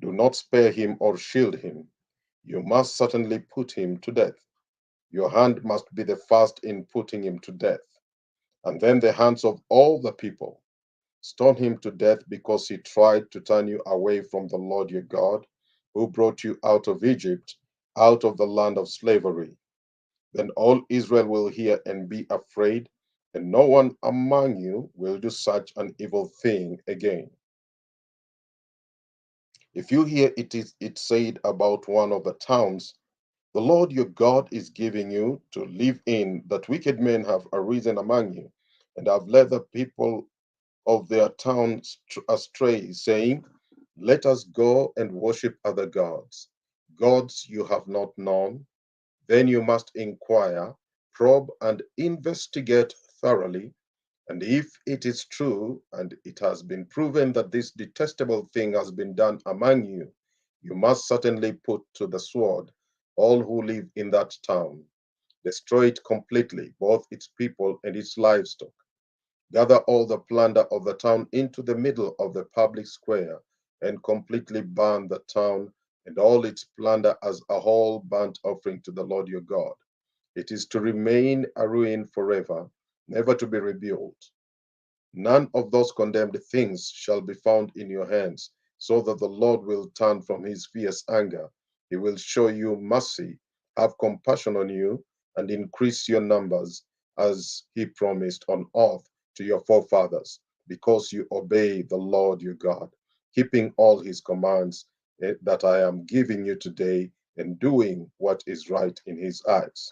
Do not spare him or shield him. You must certainly put him to death. Your hand must be the first in putting him to death, and then the hands of all the people. Stone him to death because he tried to turn you away from the Lord your God, who brought you out of Egypt, out of the land of slavery. Then all Israel will hear and be afraid, and no one among you will do such an evil thing again. If you hear it said about one of the towns, the Lord your God is giving you to live in, that wicked men have arisen among you, and have led the people of their town astray, saying, let us go and worship other gods, gods you have not known, then you must inquire, probe, and investigate thoroughly. And if it is true, and it has been proven that this detestable thing has been done among you, you must certainly put to the sword all who live in that town. Destroy it completely, both its people and its livestock. Gather all the plunder of the town into the middle of the public square, and completely burn the town and all its plunder as a whole burnt offering to the Lord your God. It is to remain a ruin forever, never to be rebuilt. None of those condemned things shall be found in your hands, so that the Lord will turn from his fierce anger. He will show you mercy, have compassion on you, and increase your numbers, as he promised on oath to your forefathers, because you obey the Lord your God, keeping all his commands that I am giving you today, and doing what is right in his eyes.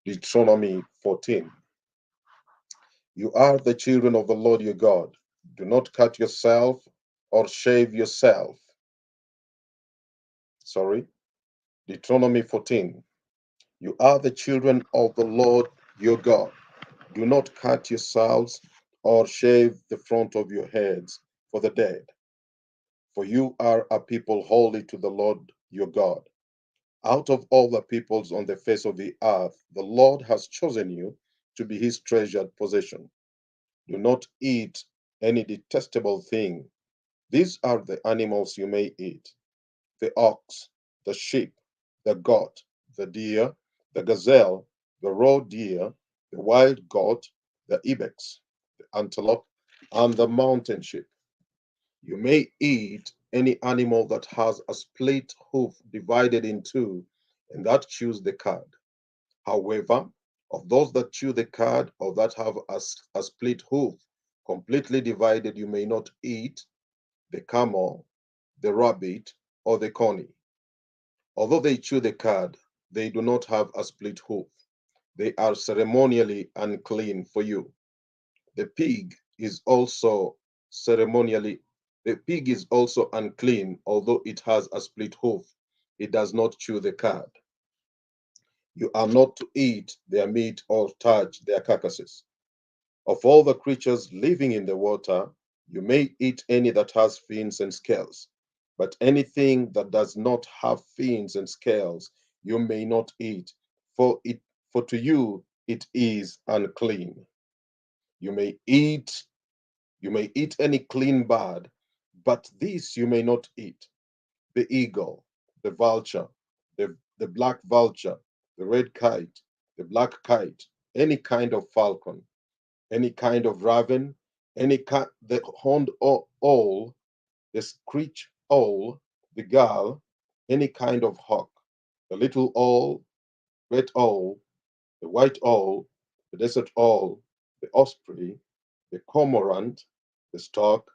Deuteronomy 14. You are the children of the Lord your God. Do not cut yourself or shave yourself. Sorry. Deuteronomy 14. You are the children of the Lord your God. Do not cut yourselves or shave the front of your heads for the dead, for you are a people holy to the Lord your God. Out of all the peoples on the face of the earth, the Lord has chosen you to be his treasured possession. Do not eat any detestable thing. These are the animals you may eat: the ox, the sheep, the goat, the deer, the gazelle, the roe deer, the wild goat, the ibex, the antelope, and the mountain sheep. You may eat any animal that has a split hoof divided in two, and that chews the cud. However, of those that chew the cud or that have a split hoof completely divided, you may not eat: the camel, the rabbit, or the coney. Although they chew the cud, they do not have a split hoof. They are ceremonially unclean for you. The pig is also ceremonially the pig is also unclean, although it has a split hoof. It does not chew the cud. You are not to eat their meat or touch their carcasses. Of all the creatures living in the water, you may eat any that has fins and scales, but anything that does not have fins and scales you may not eat, for it for to you it is unclean. You may eat you may eat any clean bird, but this you may not eat: the eagle, the vulture, the black vulture, the red kite, the black kite, any kind of falcon, any kind of raven, the horned owl, the screech owl, the gull, any kind of hawk, the little owl, red owl, the white owl, the desert owl, the osprey, the cormorant, the stork,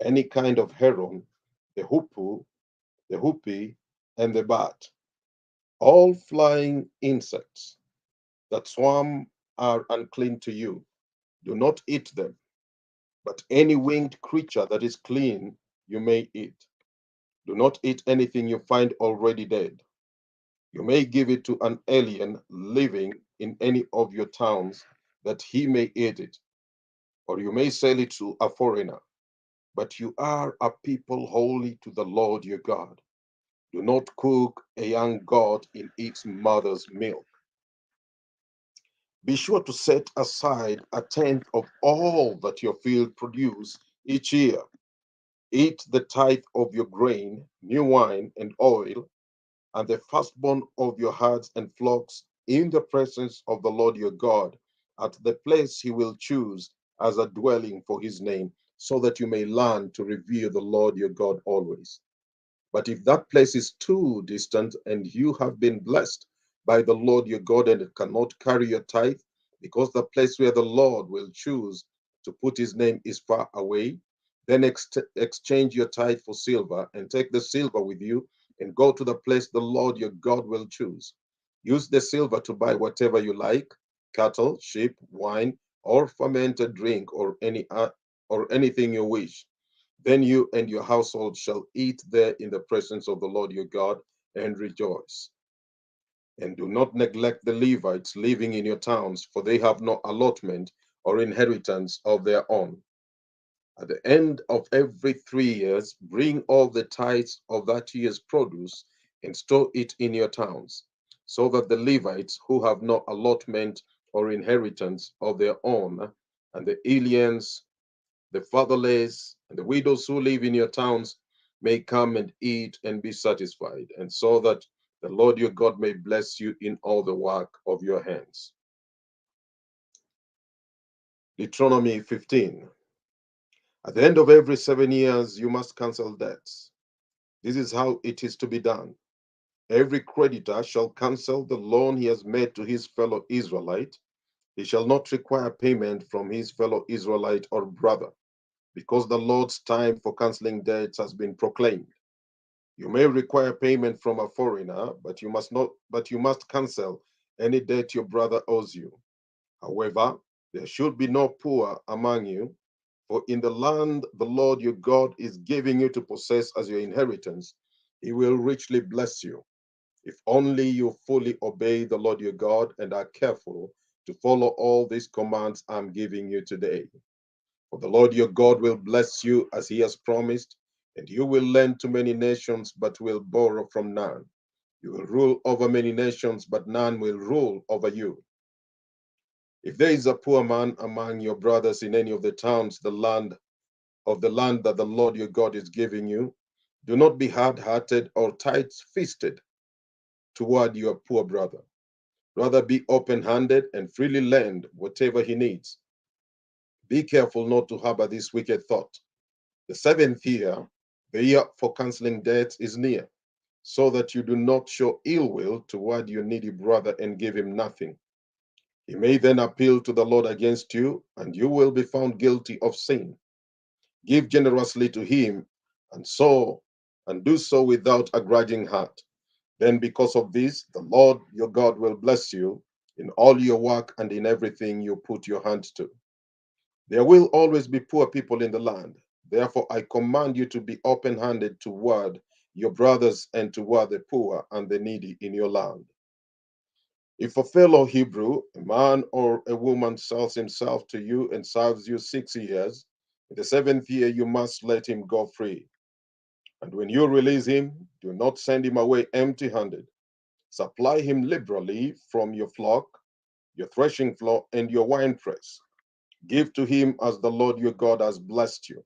any kind of heron, the hoopoe, the hoopie, and the bat. All flying insects that swarm are unclean to you. Do not eat them. But any winged creature that is clean you may eat. Do not eat anything you find already dead. You may give it to an alien living in any of your towns that he may eat it, or you may sell it to a foreigner. But you are a people holy to the Lord your God. Do not cook a young goat in its mother's milk. Be sure to set aside a tenth of all that your field produce each year. Eat the tithe of your grain, new wine, and oil, and the firstborn of your herds and flocks in the presence of the Lord your God, at the place he will choose as a dwelling for his name, so that you may learn to revere the Lord your God always. But if that place is too distant and you have been blessed by the Lord your God and cannot carry your tithe, because the place where the Lord will choose to put his name is far away, then exchange your tithe for silver and take the silver with you and go to the place the Lord your God will choose. Use the silver to buy whatever you like: cattle, sheep, wine, or fermented drink, or anything you wish. Then you and your household shall eat there in the presence of the Lord your God and rejoice. And do not neglect the Levites living in your towns, for they have no allotment or inheritance of their own. At the end of every 3 years, bring all the tithes of that year's produce and store it in your towns, so that the Levites who have no allotment or inheritance of their own, and the aliens, the fatherless, and the widows who live in your towns may come and eat and be satisfied, and so that the Lord your God may bless you in all the work of your hands. Deuteronomy 15. At the end of every 7 years, you must cancel debts. This is how it is to be done. Every creditor shall cancel the loan he has made to his fellow Israelite. He shall not require payment from his fellow Israelite or brother, because the Lord's time for canceling debts has been proclaimed. You may require payment from a foreigner, but you must cancel any debt your brother owes you. However, there should be no poor among you, for in the land the Lord your God is giving you to possess as your inheritance, he will richly bless you, if only you fully obey the Lord your God and are careful to follow all these commands I'm giving you today. For the Lord your God will bless you as he has promised, and you will lend to many nations, but will borrow from none. You will rule over many nations, but none will rule over you. If there is a poor man among your brothers in any of the towns, the land that the Lord your God is giving you, do not be hard-hearted or tight-fisted toward your poor brother. Rather be open-handed and freely lend whatever he needs. Be careful not to harbor this wicked thought. The seventh year, the year for canceling debts, is near, so that you do not show ill will toward your needy brother and give him nothing. He may then appeal to the Lord against you, and you will be found guilty of sin. Give generously to him, and so and do so without a grudging heart. Then, because of this, the Lord your God will bless you in all your work and in everything you put your hand to. There will always be poor people in the land. Therefore, I command you to be open handed toward your brothers and toward the poor and the needy in your land. If a fellow Hebrew, a man or a woman, sells himself to you and serves you 6 years, in the seventh year you must let him go free. And when you release him, do not send him away empty handed. Supply him liberally from your flock, your threshing floor, and your winepress. Give to him as the Lord your God has blessed you.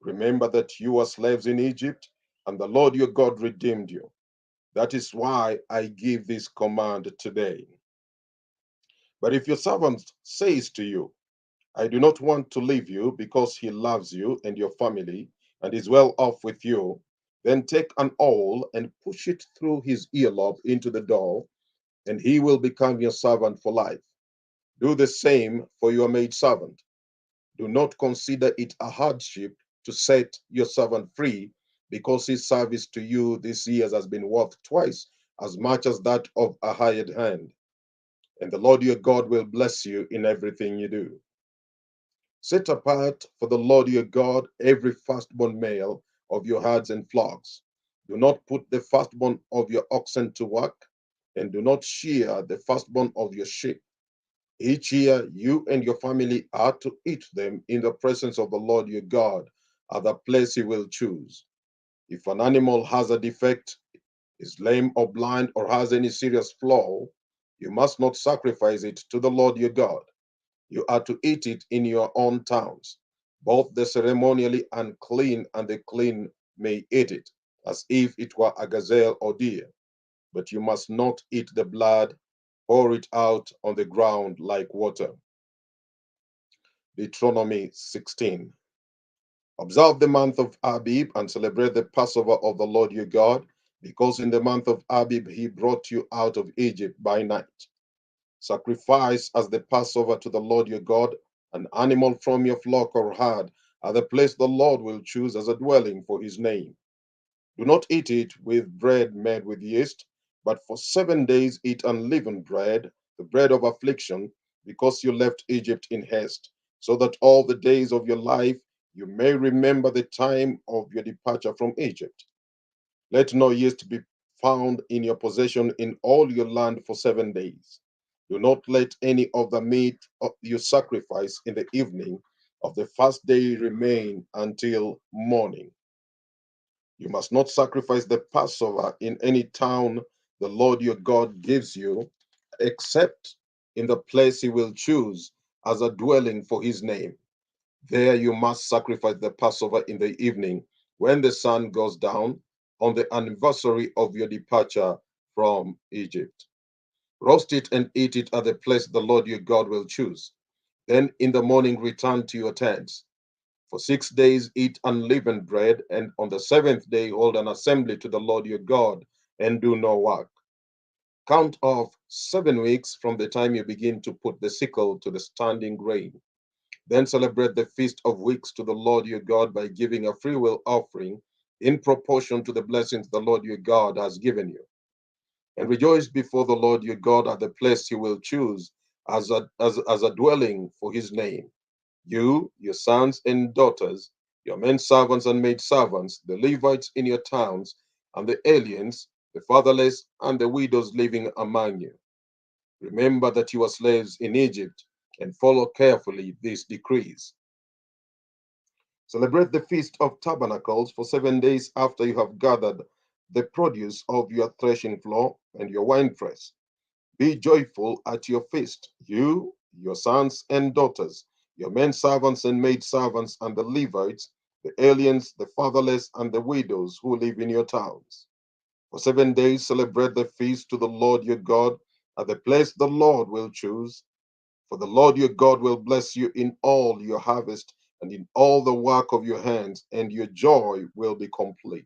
Remember that you were slaves in Egypt, and the Lord your God redeemed you. That is why I give this command today. But if your servant says to you, I do not want to leave you because he loves you and your family and is well off with you, then take an awl and push it through his earlobe into the door, and he will become your servant for life. Do the same for your maidservant. Do not consider it a hardship to set your servant free, because his service to you these years has been worth twice as much as that of a hired hand. And the Lord your God will bless you in everything you do. Set apart for the Lord your God every firstborn male of your herds and flocks. Do not put the firstborn of your oxen to work, and do not shear the firstborn of your sheep. Each year you and your family are to eat them in the presence of the Lord your God at the place he will choose. If an animal has a defect, is lame or blind, or has any serious flaw, you must not sacrifice it to the Lord your God. You are to eat it in your own towns. Both the ceremonially unclean and the clean may eat it, as if it were a gazelle or deer. But you must not eat the blood, pour it out on the ground like water. Deuteronomy 16. Observe the month of Abib and celebrate the Passover of the Lord your God, because in the month of Abib he brought you out of Egypt by night. Sacrifice as the Passover to the Lord your God an animal from your flock or herd at the place the Lord will choose as a dwelling for his name. Do not eat it with bread made with yeast, but for 7 days eat unleavened bread, the bread of affliction, because you left Egypt in haste, so that all the days of your life you may remember the time of your departure from Egypt. Let no yeast be found in your possession in all your land for 7 days. Do not let any of the meat you sacrifice in the evening of the first day remain until morning. You must not sacrifice the Passover in any town the Lord your God gives you, except in the place he will choose as a dwelling for his name. There you must sacrifice the Passover in the evening when the sun goes down on the anniversary of your departure from Egypt. Roast it and eat it at the place the Lord your God will choose. Then in the morning return to your tents. For 6 days eat unleavened bread, and on the seventh day hold an assembly to the Lord your God, and do no work. Count off 7 weeks from the time you begin to put the sickle to the standing grain. Then celebrate the Feast of Weeks to the Lord your God by giving a freewill offering in proportion to the blessings the Lord your God has given you. And rejoice before the Lord your God at the place he will choose as a dwelling for his name. You, your sons and daughters, your men servants and maid servants, the Levites in your towns, and the aliens, the fatherless, and the widows living among you. Remember that you were slaves in Egypt, and follow carefully these decrees. Celebrate the Feast of Tabernacles for 7 days after you have gathered the produce of your threshing floor and your winepress. Be joyful at your feast, you, your sons and daughters, your men servants and maid servants, and the Levites, the aliens, the fatherless, and the widows who live in your towns. For 7 days celebrate the feast to the Lord your God at the place the Lord will choose. For the Lord your God will bless you in all your harvest and in all the work of your hands, and your joy will be complete.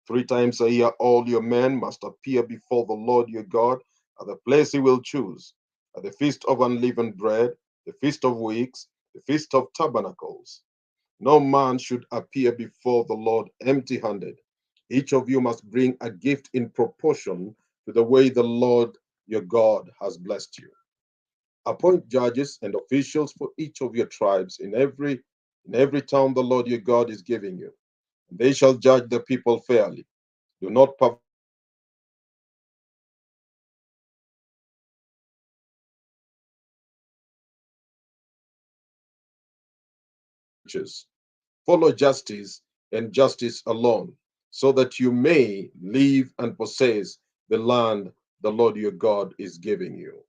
3 times a year, all your men must appear before the Lord your God at the place he will choose, at the feast of unleavened bread, the feast of weeks, the feast of tabernacles. No man should appear before the Lord empty handed. Each of you must bring a gift in proportion to the way the Lord your God has blessed you. Appoint judges and officials for each of your tribes in every town the Lord your God is giving you. And they shall judge the people fairly. Do not pervert the Sabbath, Follow justice and justice alone, so that you may live and possess the land the Lord your God is giving you.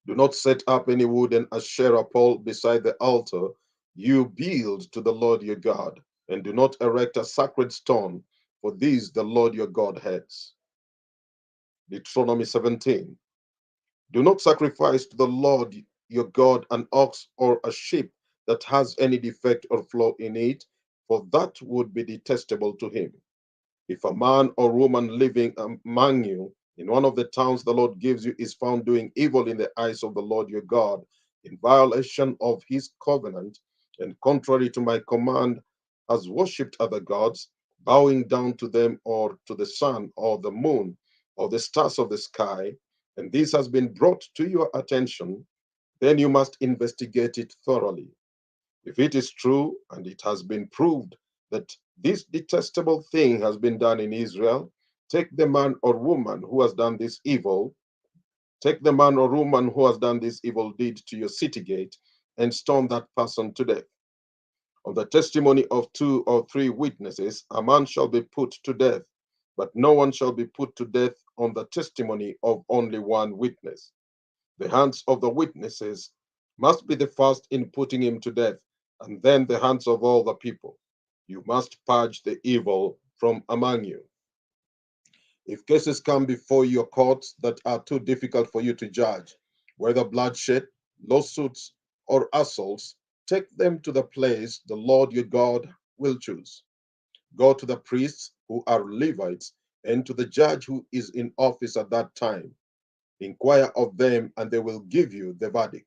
Do not set up any wooden Asherah pole beside the altar you build to the Lord your God, and do not erect a sacred stone, for these the Lord your God hates. Deuteronomy 17. Do not sacrifice to the Lord your God an ox or a sheep that has any defect or flaw in it, for that would be detestable to him. If a man or woman living among you in one of the towns the Lord gives you is found doing evil in the eyes of the Lord your God, in violation of his covenant, and contrary to my command, has worshipped other gods, bowing down to them or to the sun or the moon or the stars of the sky, and this has been brought to your attention, then you must investigate it thoroughly. If it is true and it has been proved that this detestable thing has been done in Israel, take the man or woman who has done this evil, take the man or woman who has done this evil deed to your city gate and stone that person to death. On the testimony of 2 or 3 witnesses, a man shall be put to death, but no one shall be put to death on the testimony of only one witness. The hands of the witnesses must be the first in putting him to death, and then the hands of all the people. You must purge the evil from among you. If cases come before your courts that are too difficult for you to judge, whether bloodshed, lawsuits, or assaults, take them to the place the Lord your God will choose. Go to the priests who are Levites and to the judge who is in office at that time. Inquire of them, and they will give you the verdict.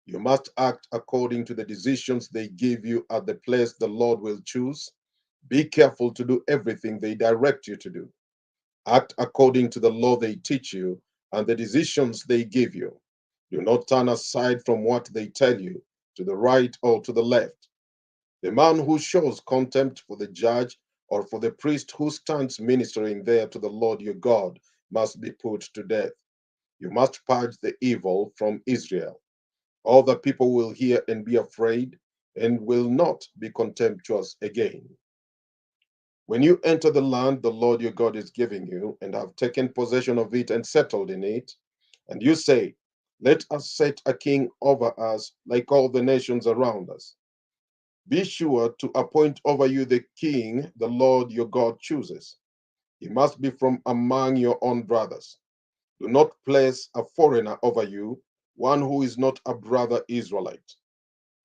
You must act according to the decisions they give you at the place the Lord will choose. Be careful to do everything they direct you to do. Act according to the law they teach you and the decisions they give you. Do not turn aside from what they tell you, to the right or to the left. The man who shows contempt for the judge or for the priest who stands ministering there to the Lord your God must be put to death. You must purge the evil from Israel. All the people will hear and be afraid and will not be contemptuous again. When you enter the land the Lord your God is giving you and have taken possession of it and settled in it, and you say, let us set a king over us like all the nations around us. Be sure to appoint over you the king the Lord your God chooses. He must be from among your own brothers. Do not place a foreigner over you, one who is not a brother Israelite.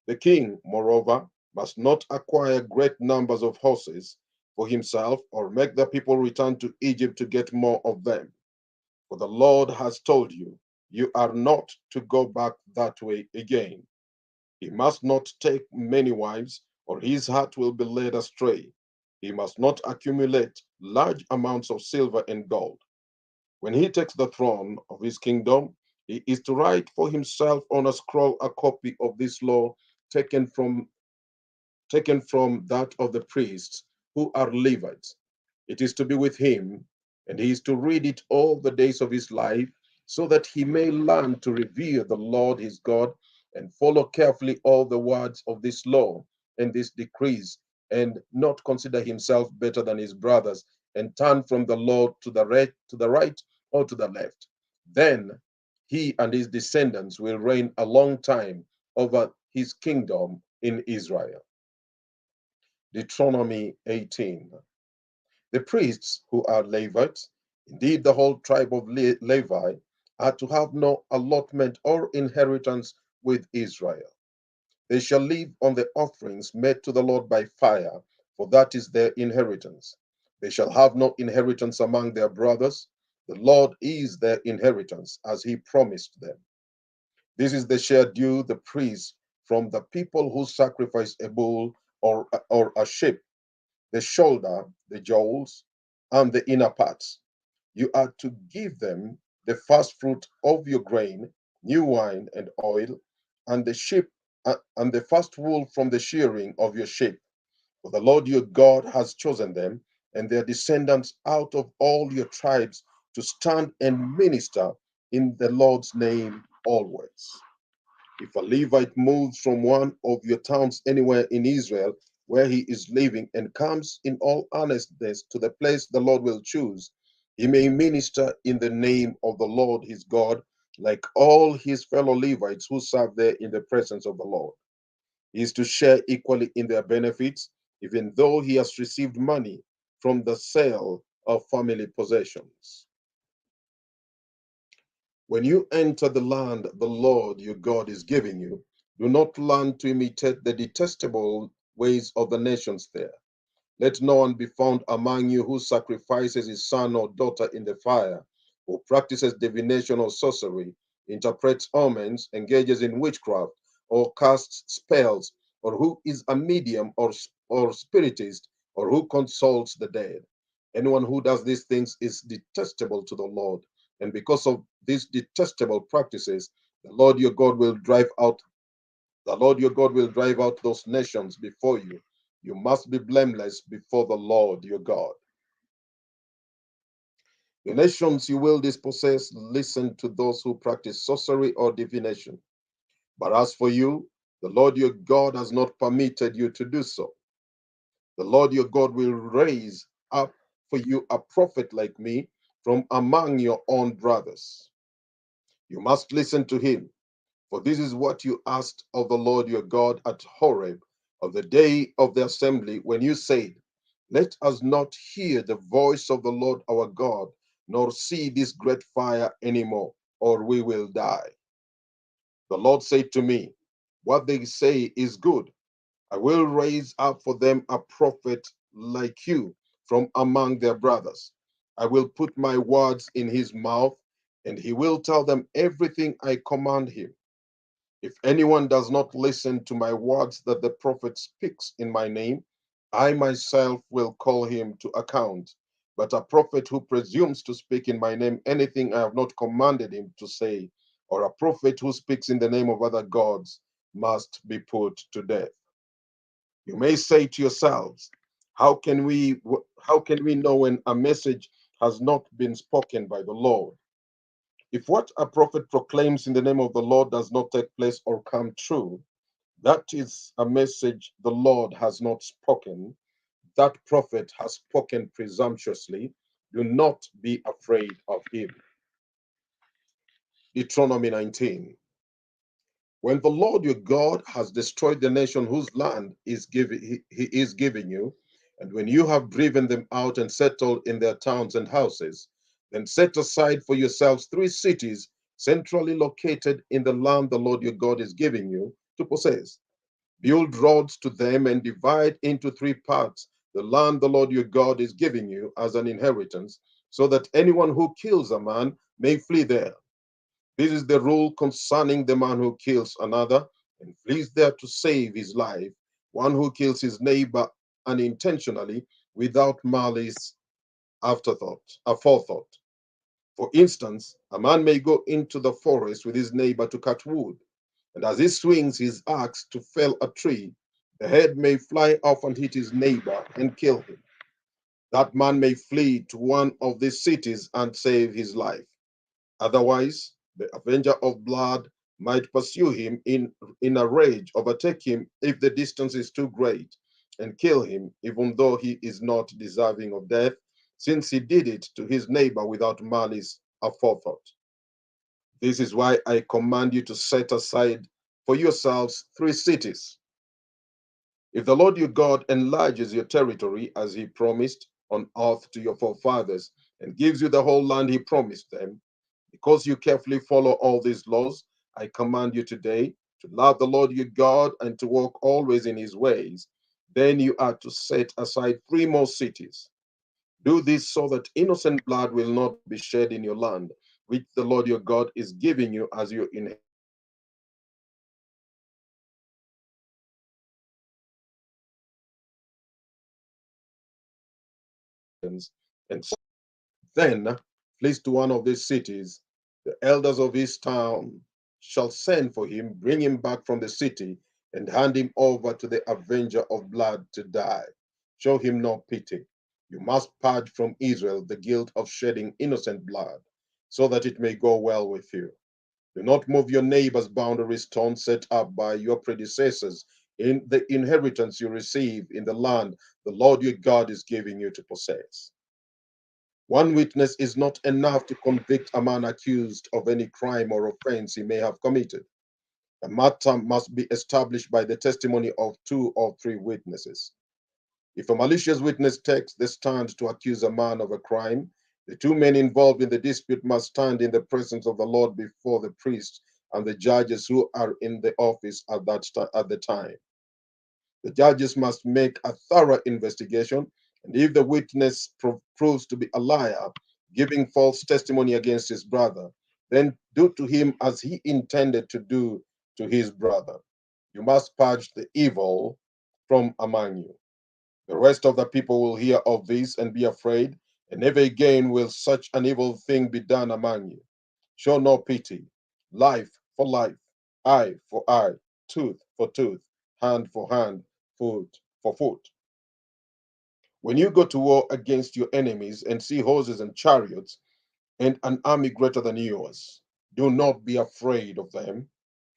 The king, moreover, must not acquire great numbers of horses for himself or make the people return to Egypt to get more of them. For the Lord has told you, you are not to go back that way again. He must not take many wives, or his heart will be led astray. He must not accumulate large amounts of silver and gold. When he takes the throne of his kingdom, he is to write for himself on a scroll a copy of this law taken from that of the priests who are Levites. It is to be with him, and he is to read it all the days of his life, so that he may learn to revere the Lord his God and follow carefully all the words of this law and these decrees, and not consider himself better than his brothers, and turn from the Lord to the right or to the left. Then he and his descendants will reign a long time over his kingdom in Israel. Deuteronomy 18. The priests who are Levites, indeed the whole tribe of Levi, are to have no allotment or inheritance with Israel. They shall live on the offerings made to the Lord by fire, for that is their inheritance. They shall have no inheritance among their brothers. The Lord is their inheritance, as he promised them. This is the share due the priests from the people who sacrifice a bull or a sheep, the shoulder, the jowls, and the inner parts. You are to give them the first fruit of your grain, new wine and oil, and and the first wool from the shearing of your sheep. For the Lord your God has chosen them and their descendants out of all your tribes to stand and minister in the Lord's name always. If a Levite moves from one of your towns anywhere in Israel where he is living and comes in all earnestness to the place the Lord will choose, he may minister in the name of the Lord his God, like all his fellow Levites who serve there in the presence of the Lord. He is to share equally in their benefits, even though he has received money from the sale of family possessions. When you enter the land the Lord your God is giving you, do not learn to imitate the detestable ways of the nations there. Let no one be found among you who sacrifices his son or daughter in the fire, who practices divination or sorcery, interprets omens, engages in witchcraft, or casts spells, or who is a medium or spiritist, or who consults the dead. Anyone who does these things is detestable to the Lord. And because of these detestable practices, the Lord your God will drive out the Lord your God will drive out those nations before you. You must be blameless before the Lord your God. The nations you will dispossess listen to those who practice sorcery or divination. But as for you, the Lord your God has not permitted you to do so. The Lord your God will raise up for you a prophet like me from among your own brothers. You must listen to him. For this is what you asked of the Lord your God at Horeb of the day of the assembly, when you said, let us not hear the voice of the Lord our God, nor see this great fire anymore, or we will die. The Lord said to me, what they say is good. I will raise up for them a prophet like you from among their brothers. I will put my words in his mouth, and he will tell them everything I command him. If anyone does not listen to my words that the prophet speaks in my name, I myself will call him to account. But a prophet who presumes to speak in my name anything I have not commanded him to say, or a prophet who speaks in the name of other gods, must be put to death. You may say to yourselves, how can we know when a message has not been spoken by the Lord? If what a prophet proclaims in the name of the Lord does not take place or come true, that is a message the Lord has not spoken. That prophet has spoken presumptuously. Do not be afraid of him. Deuteronomy 19. When the Lord your God has destroyed the nation whose land he is giving you, and when you have driven them out and settled in their towns and houses, then set aside for yourselves 3 cities centrally located in the land the Lord your God is giving you to possess. Build roads to them and divide into 3 parts the land the Lord your God is giving you as an inheritance, so that anyone who kills a man may flee there. This is the rule concerning the man who kills another and flees there to save his life, one who kills his neighbor unintentionally without malice aforethought. For instance, a man may go into the forest with his neighbor to cut wood, and as he swings his axe to fell a tree, the head may fly off and hit his neighbor and kill him. That man may flee to one of these cities and save his life. Otherwise, the avenger of blood might pursue him in a rage, overtake him if the distance is too great, and kill him, even though he is not deserving of death, since he did it to his neighbor without malice aforethought. This is why I command you to set aside for yourselves 3 cities. If the Lord your God enlarges your territory as he promised on earth to your forefathers and gives you the whole land he promised them, because you carefully follow all these laws, I command you today to love the Lord your God and to walk always in his ways, then you are to set aside 3 more cities. Do this so that innocent blood will not be shed in your land, which the Lord your God is giving you as your inheritance. Then set aside 3 more cities for yourselves, and set aside 3 more cities for your inheritance. Then flees to one of these cities. The elders of his town shall send for him, bring him back from the city, and hand him over to the avenger of blood to die. Show him no pity. You must purge from Israel the guilt of shedding innocent blood, so that it may go well with you. Do not move your neighbor's boundary stone set up by your predecessors in the inheritance you receive in the land the Lord your God is giving you to possess. One witness is not enough to convict a man accused of any crime or offense he may have committed. The matter must be established by the testimony of two or three witnesses. If a malicious witness takes the stand to accuse a man of a crime, the two men involved in the dispute must stand in the presence of the Lord before the priests and the judges who are in the office at the time. The judges must make a thorough investigation, and if the witness proves to be a liar, giving false testimony against his brother, then do to him as he intended to do to his brother. You must purge the evil from among you. The rest of the people will hear of this and be afraid, and never again will such an evil thing be done among you. Show no pity. Life for life, eye for eye, tooth for tooth, hand for hand, foot for foot. When you go to war against your enemies and see horses and chariots and an army greater than yours, do not be afraid of them,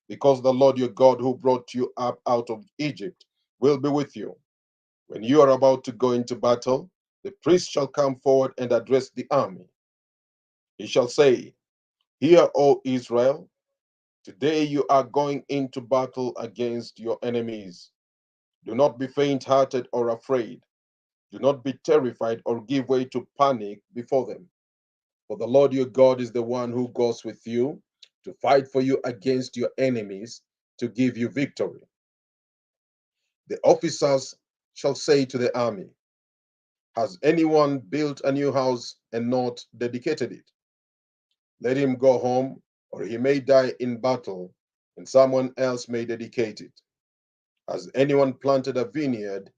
because the Lord your God who brought you up out of Egypt will be with you. When you are about to go into battle, the priest shall come forward and address the army. He shall say, Hear, O Israel, today you are going into battle against your enemies. Do not be faint hearted or afraid. Do not be terrified or give way to panic before them. For the Lord your God is the one who goes with you to fight for you against your enemies to give you victory. The officers shall say to the army, Has anyone built a new house and not dedicated it? Let him go home, or he may die in battle, and someone else may dedicate it. Has anyone planted a vineyard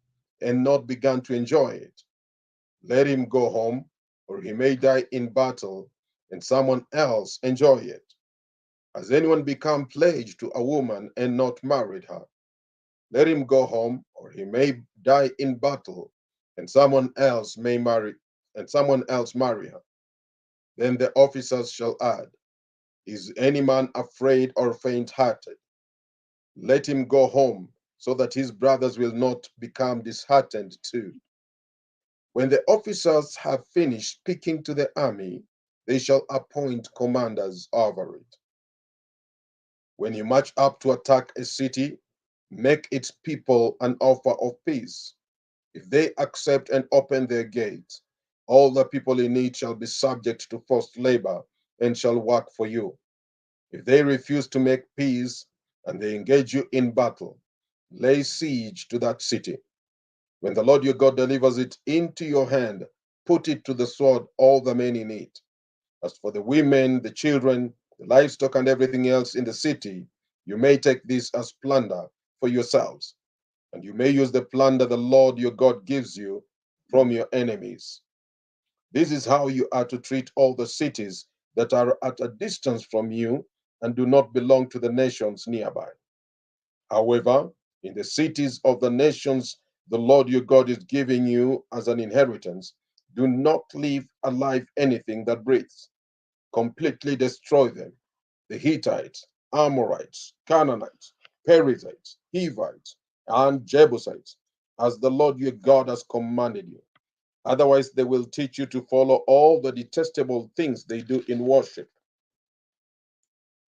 and not begun to enjoy it? Let him go home, or he may die in battle, and someone else enjoy it. Has anyone become pledged to a woman and not married her? Let him go home, or he may die in battle, and someone else marry her. Then the officers shall add, Is any man afraid or faint hearted? Let him go home, so that his brothers will not become disheartened too. When the officers have finished speaking to the army, they shall appoint commanders over it. When you march up to attack a city, make its people an offer of peace. If they accept and open their gates, all the people in it shall be subject to forced labor and shall work for you. If they refuse to make peace and they engage you in battle, lay siege to that city. When the Lord your God delivers it into your hand, put it to the sword, all the men in it. As for the women, the children, the livestock, and everything else in the city, you may take this as plunder for yourselves, and you may use the plunder the Lord your God gives you from your enemies. This is how you are to treat all the cities that are at a distance from you and do not belong to the nations nearby. However, in the cities of the nations the Lord your God is giving you as an inheritance, do not leave alive anything that breathes. Completely destroy them. The Hittites, Amorites, Canaanites, Perizzites, Hivites, and Jebusites, as the Lord your God has commanded you. Otherwise, they will teach you to follow all the detestable things they do in worship,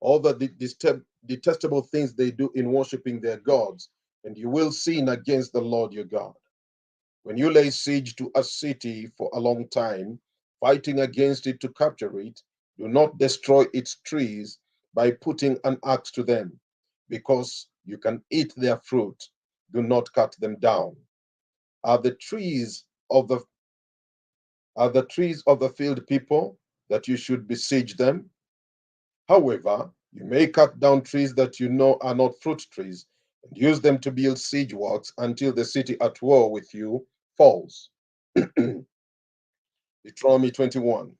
all the detestable things they do in worshiping their gods, and you will sin against the Lord your God. When you lay siege to a city for a long time, fighting against it to capture it, do not destroy its trees by putting an axe to them, because you can eat their fruit. Do not cut them down. Are the trees of the are the trees of the field people that you should besiege them? However, you may cut down trees that you know are not fruit trees and use them to build siege works until the city at war with you falls. Deuteronomy 21.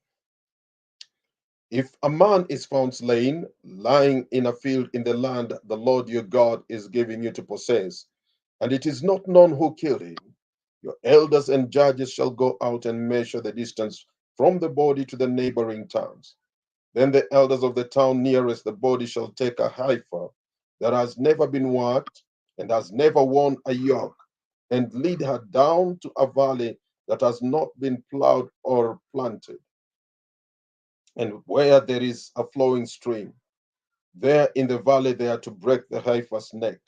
If a man is found slain, lying in a field in the land the Lord your God is giving you to possess, and it is not known who killed him, your elders and judges shall go out and measure the distance from the body to the neighboring towns. Then the elders of the town nearest the body shall take a heifer that has never been worked and has never worn a yoke, and lead her down to a valley that has not been plowed or planted, and where there is a flowing stream. There in the valley they are to break the heifer's neck.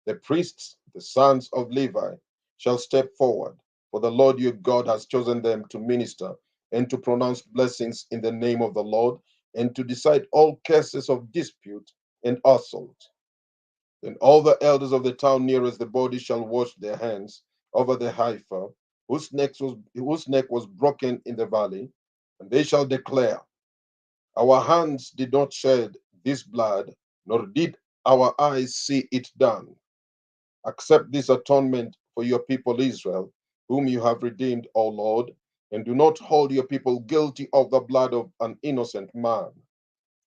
The priests, the sons of Levi, shall step forward, for the Lord your God has chosen them to minister and to pronounce blessings in the name of the Lord and to decide all cases of dispute and assault. Then all the elders of the town nearest the body shall wash their hands over the heifer whose neck was broken in the valley, and they shall declare, our hands did not shed this blood, nor did our eyes see it done. Accept this atonement for your people Israel, whom you have redeemed, O Lord, and do not hold your people guilty of the blood of an innocent man,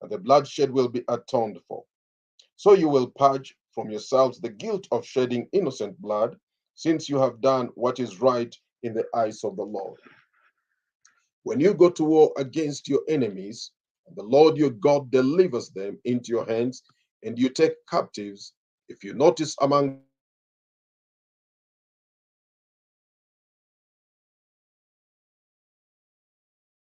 and the bloodshed will be atoned for. So you will purge from yourselves the guilt of shedding innocent blood, since you have done what is right in the eyes of the Lord. When you go to war against your enemies, and the Lord your God delivers them into your hands, and you take captives, if you notice among them any woman or child who is naked, then you shall take her from them and bring her to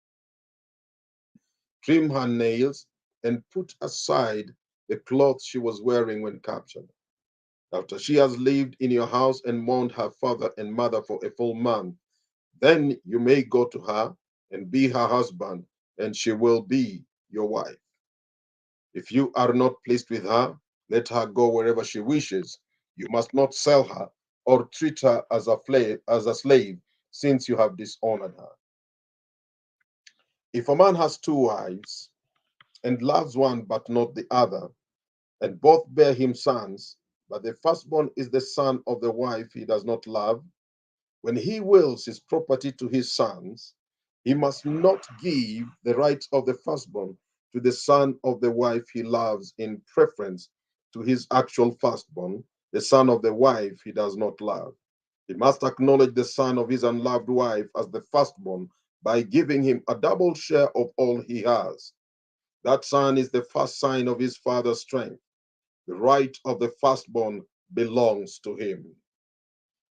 me. You shall wash her clean, trim her nails, and put aside the clothes she was wearing when captured. After she has lived in your house and mourned her father and mother for a full month, then you may go to her and be her husband, and she will be your wife. If you are not pleased with her, let her go wherever she wishes. You must not sell her or treat her as a slave, since you have dishonored her. If a man has two wives and loves one but not the other, and both bear him sons, but the firstborn is the son of the wife he does not love, when he wills his property to his sons, he must not give the rights of the firstborn to the son of the wife he loves in preference to his actual firstborn, the son of the wife he does not love. He must acknowledge the son of his unloved wife as the firstborn by giving him a double share of all he has. That son is the first sign of his father's strength. The right of the firstborn belongs to him.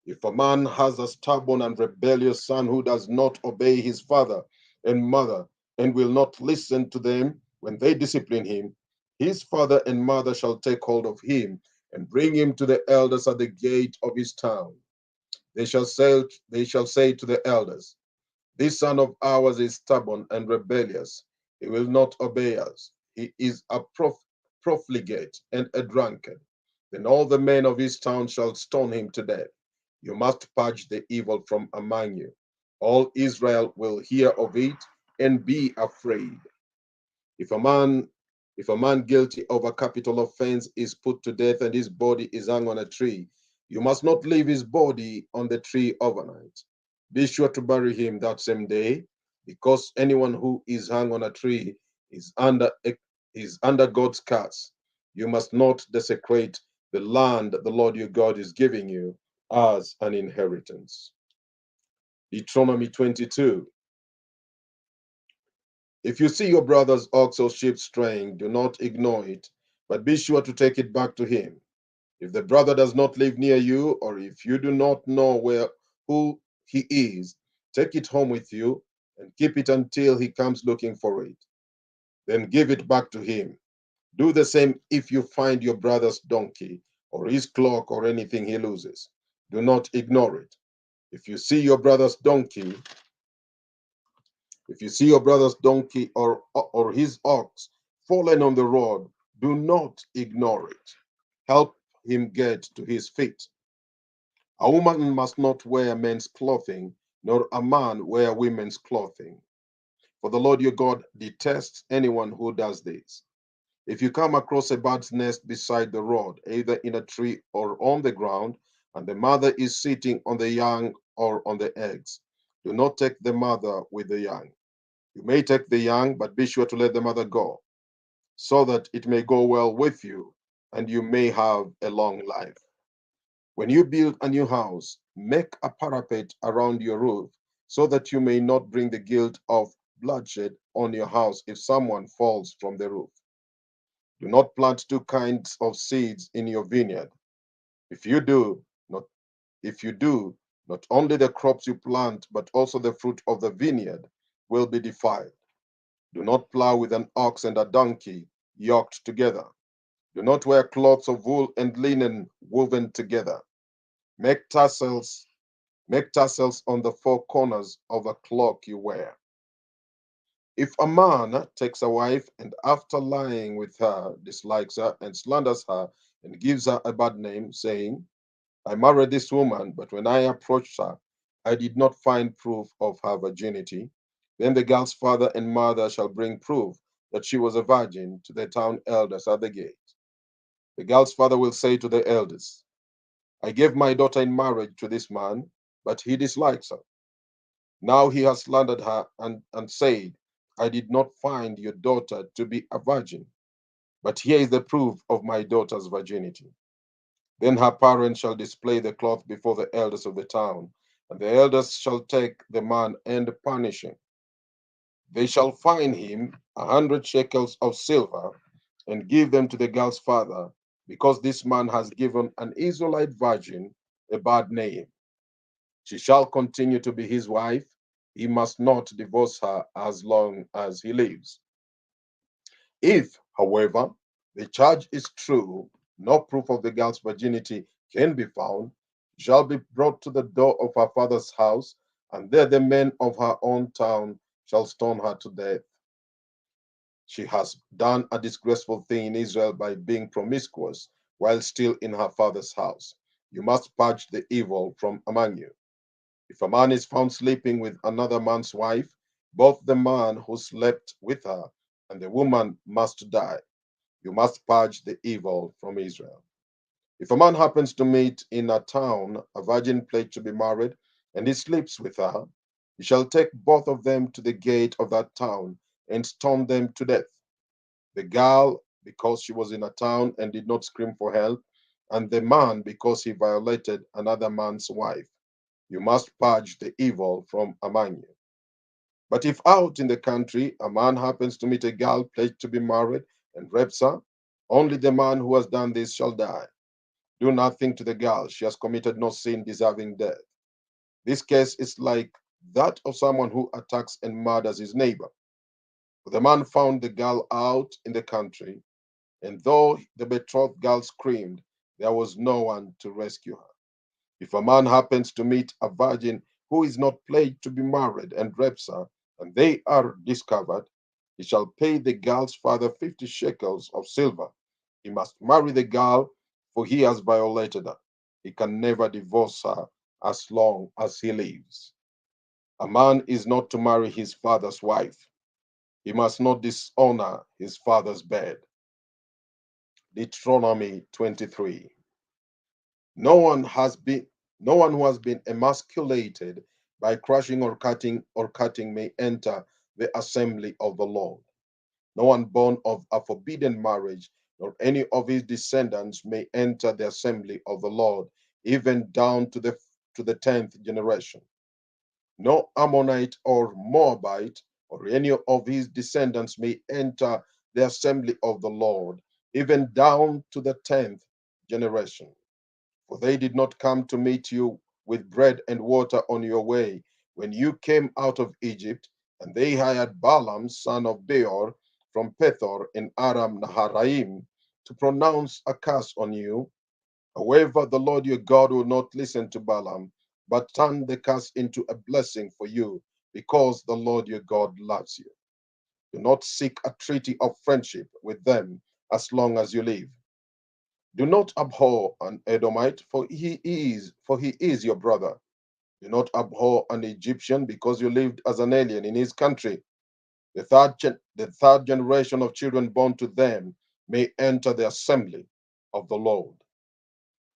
If a man has a stubborn and rebellious son who does not obey his father and mother and will not listen to them when they discipline him, his father and mother shall take hold of him and bring him to the elders at the gate of his town. They shall say to the elders, this son of ours is stubborn and rebellious. He will not obey us. He is a profligate and a drunkard. Then all the men of his town shall stone him to death. You must purge the evil from among you. All Israel will hear of it and be afraid. If a man if a man guilty of a capital offense is put to death and his body is hung on a tree, you must not leave his body on the tree overnight. Be sure to bury him that same day, because anyone who is hung on a tree is under God's curse. You must not desecrate the land the Lord your God is giving you as an inheritance. Deuteronomy 22. If you see your brother's ox or sheep straying, do not ignore it, but be sure to take it back to him. If the brother does not live near you, or if you do not know who he is, take it home with you and keep it until he comes looking for it. Then give it back to him. Do the same if you find your brother's donkey or his cloak or anything he loses. Do not ignore it. If you see your brother's donkey, If you see your brother's donkey or his ox fallen on the road, do not ignore it. Help him get to his feet. A woman must not wear men's clothing, nor a man wear women's clothing. For the Lord your God detests anyone who does this. If you come across a bird's nest beside the road, either in a tree or on the ground, and the mother is sitting on the young or on the eggs, do not take the mother with the young. You may take the young, but be sure to let the mother go, so that it may go well with you and you may have a long life. When you build a new house, make a parapet around your roof, so that you may not bring the guilt of bloodshed on your house if someone falls from the roof. Do not plant two kinds of seeds in your vineyard. If you do, not if you do, not only the crops you plant, but also the fruit of the vineyard will be defiled. Do not plow with an ox and a donkey yoked together. Do not wear cloths of wool and linen woven together. Make tassels, make tassels on the four corners of a cloak you wear. If a man takes a wife and after lying with her dislikes her and slanders her and gives her a bad name, saying, I married this woman, but when I approached her, I did not find proof of her virginity, then the girl's father and mother shall bring proof that she was a virgin to the town elders at the gate. The girl's father will say to the elders, I gave my daughter in marriage to this man, but he dislikes her. Now he has slandered her and said, I did not find your daughter to be a virgin, but here is the proof of my daughter's virginity. Then her parents shall display the cloth before the elders of the town, and the elders shall take the man and punish him. They shall fine him 100 shekels of silver and give them to the girl's father, because this man has given an Israelite virgin a bad name. She shall continue to be his wife. He must not divorce her as long as he lives. If, however, the charge is true, no proof of the girl's virginity can be found, she shall be brought to the door of her father's house, and there the men of her own town shall stone her to death. She has done a disgraceful thing in Israel by being promiscuous while still in her father's house. You must purge the evil from among you. If a man is found sleeping with another man's wife, both the man who slept with her and the woman must die. You must purge the evil from Israel. If a man happens to meet in a town a virgin pledged to be married, and he sleeps with her, he shall take both of them to the gate of that town and stone them to death. The girl, because she was in a town and did not scream for help, and the man, because he violated another man's wife. You must purge the evil from among you. But if out in the country a man happens to meet a girl pledged to be married and rapes her, only the man who has done this shall die. Do nothing to the girl. She has committed no sin deserving death. This case is like that of someone who attacks and murders his neighbor. For the man found the girl out in the country, and though the betrothed girl screamed, there was no one to rescue her. If a man happens to meet a virgin who is not pledged to be married and rapes her, and they are discovered, he shall pay the girl's father 50 shekels of silver. He must marry the girl, for he has violated her. He can never divorce her as long as he lives. A man is not to marry his father's wife. He must not dishonor his father's bed. Deuteronomy 23. No one has been no one who has been emasculated by crushing or cutting may enter the assembly of the Lord. No one born of a forbidden marriage, nor any of his descendants may enter the assembly of the Lord, even down to the 10th generation. No Ammonite or Moabite or any of his descendants may enter the assembly of the Lord, even down to the 10th generation. For they did not come to meet you with bread and water on your way when you came out of Egypt, and they hired Balaam, son of Beor, from Pethor in Aram Naharaim, to pronounce a curse on you. However, the Lord your God will not listen to Balaam, but turn the curse into a blessing for you, because the Lord your God loves you. Do not seek a treaty of friendship with them as long as you live. Do not abhor an Edomite, for he is your brother. Do not abhor an Egyptian, because you lived as an alien in his country. The third generation of children born to them may enter the assembly of the Lord.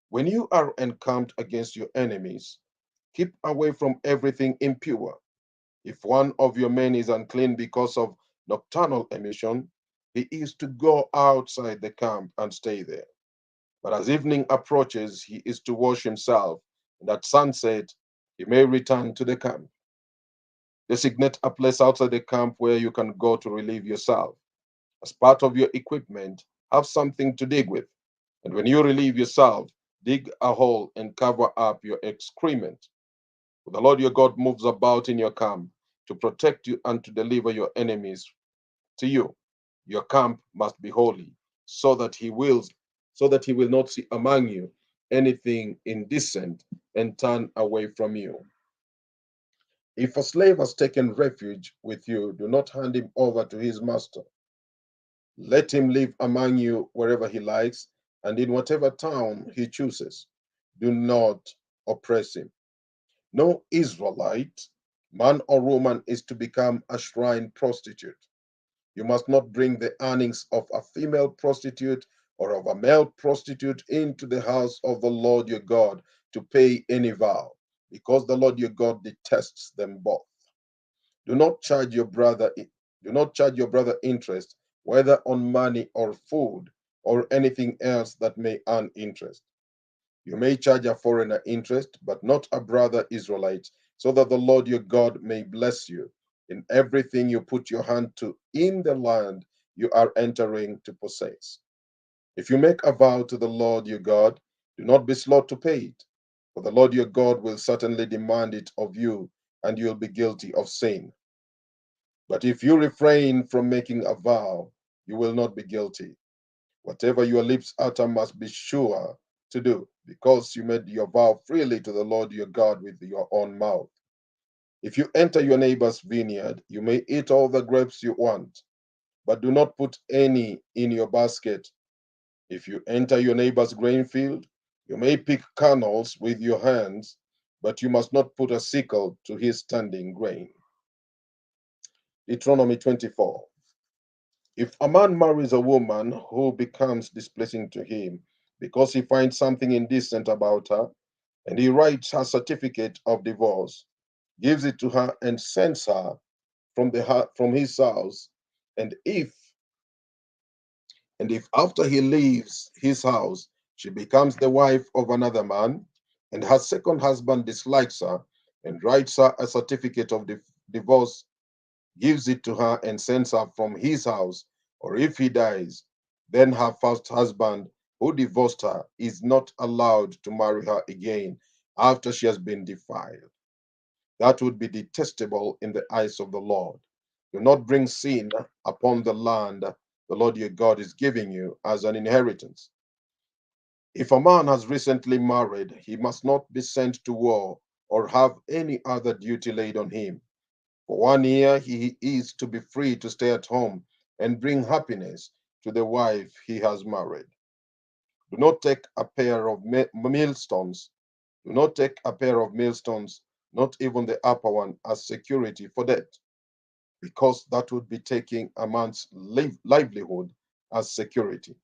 When you are encamped against your enemies, keep away from everything impure. If one of your men is unclean because of nocturnal emission, he is to go outside the camp and stay there. But as evening approaches, he is to wash himself, and at sunset he may return to the camp. Designate a place outside the camp where you can go to relieve yourself. As part of your equipment, have something to dig with. And when you relieve yourself, dig a hole and cover up your excrement. For the Lord your God moves about in your camp to protect you and to deliver your enemies to you. Your camp must be holy, so that he will not see among you anything indecent and turn away from you. If a slave has taken refuge with you, do not hand him over to his master. Let him live among you wherever he likes and in whatever town he chooses. Do not oppress him. No Israelite, man or woman, is to become a shrine prostitute. You must not bring the earnings of a female prostitute or of a male prostitute into the house of the Lord your God to pay any vow, because the Lord your God detests them both. Do not charge your brother do not charge your brother interest, whether on money or food or anything else that may earn interest. You may charge a foreigner interest, but not a brother Israelite, so that the Lord your God may bless you in everything you put your hand to in the land you are entering to possess. If you make a vow to the Lord your God, do not be slow to pay it, for the Lord your God will certainly demand it of you, and you'll be guilty of sin. But if you refrain from making a vow, you will not be guilty. Whatever your lips utter must be sure to do, because you made your vow freely to the Lord your God with your own mouth. If you enter your neighbor's vineyard, you may eat all the grapes you want, but do not put any in your basket. If you enter your neighbor's grain field, you may pick kernels with your hands, but you must not put a sickle to his standing grain. Deuteronomy 24. If a man marries a woman who becomes displeasing to him because he finds something indecent about her, and he writes her certificate of divorce, gives it to her, and sends her from his house, and if after he leaves his house she becomes the wife of another man, and her second husband dislikes her and writes her a certificate of divorce, gives it to her, and sends her from his house, or if he dies, then her first husband, who divorced her, is not allowed to marry her again after she has been defiled. That would be detestable in the eyes of the Lord. Do not bring sin upon the land the Lord your God is giving you as an inheritance. If a man has recently married, he must not be sent to war or have any other duty laid on him. For 1 year, he is to be free to stay at home and bring happiness to the wife he has married. Do not take a pair of millstones. Do not take a pair of millstones, not even the upper one, as security for debt, because that would be taking a man's livelihood as security.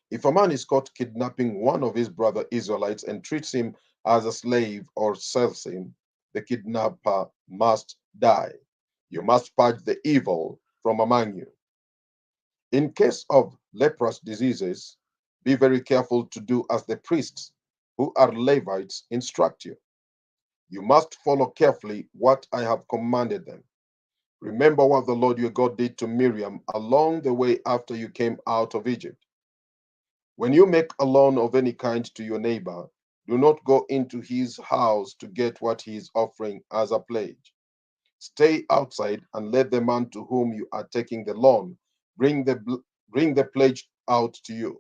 If a man is caught kidnapping one of his brother Israelites and treats him as a slave or sells him, the kidnapper must die. You must purge the evil from among you. In case of leprous diseases, be very careful to do as the priests, who are Levites, instruct you. You must follow carefully what I have commanded them. Remember what the Lord your God did to Miriam along the way after you came out of Egypt. When you make a loan of any kind to your neighbor, do not go into his house to get what he is offering as a pledge. Stay outside and let the man to whom you are taking the loan bring the pledge out to you.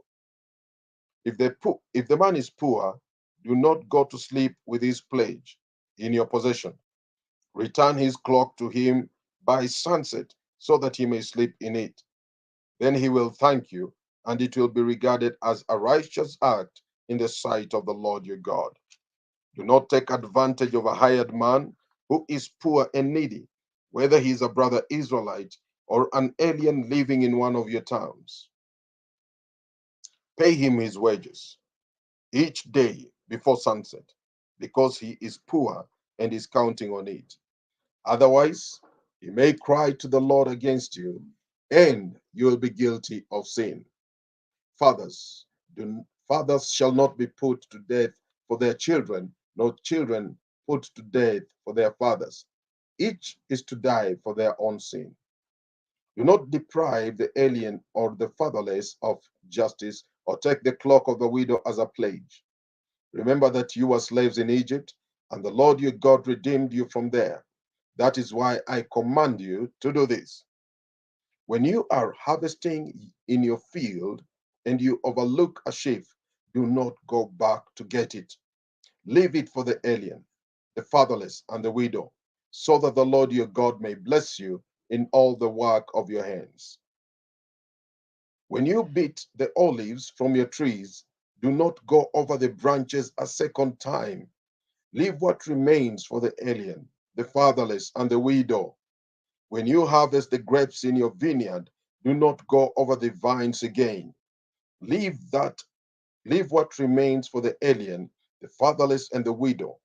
If the man is poor, do not go to sleep with his pledge in your possession. Return his cloak to him by sunset so that he may sleep in it. Then he will thank you, and it will be regarded as a righteous act in the sight of the Lord your God. Do not take advantage of a hired man who is poor and needy, whether he is a brother Israelite or an alien living in one of your towns. Pay him his wages each day before sunset, because he is poor and is counting on it. Otherwise, he may cry to the Lord against you, and you will be guilty of sin. Fathers shall not be put to death for their children, nor children put to death for their fathers. Each is to die for their own sin. Do not deprive the alien or the fatherless of justice, or take the cloak of the widow as a pledge. Remember that you were slaves in Egypt, and the Lord your God redeemed you from there. That is why I command you to do this. When you are harvesting in your field and you overlook a sheaf, do not go back to get it. Leave it for the alien, the fatherless, and the widow, so that the Lord your God may bless you in all the work of your hands. When you beat the olives from your trees, do not go over the branches a second time. Leave what remains for the alien, the fatherless, and the widow. When you harvest the grapes in your vineyard, do not go over the vines again. Leave that, leave what remains for the alien, the fatherless, and the widow.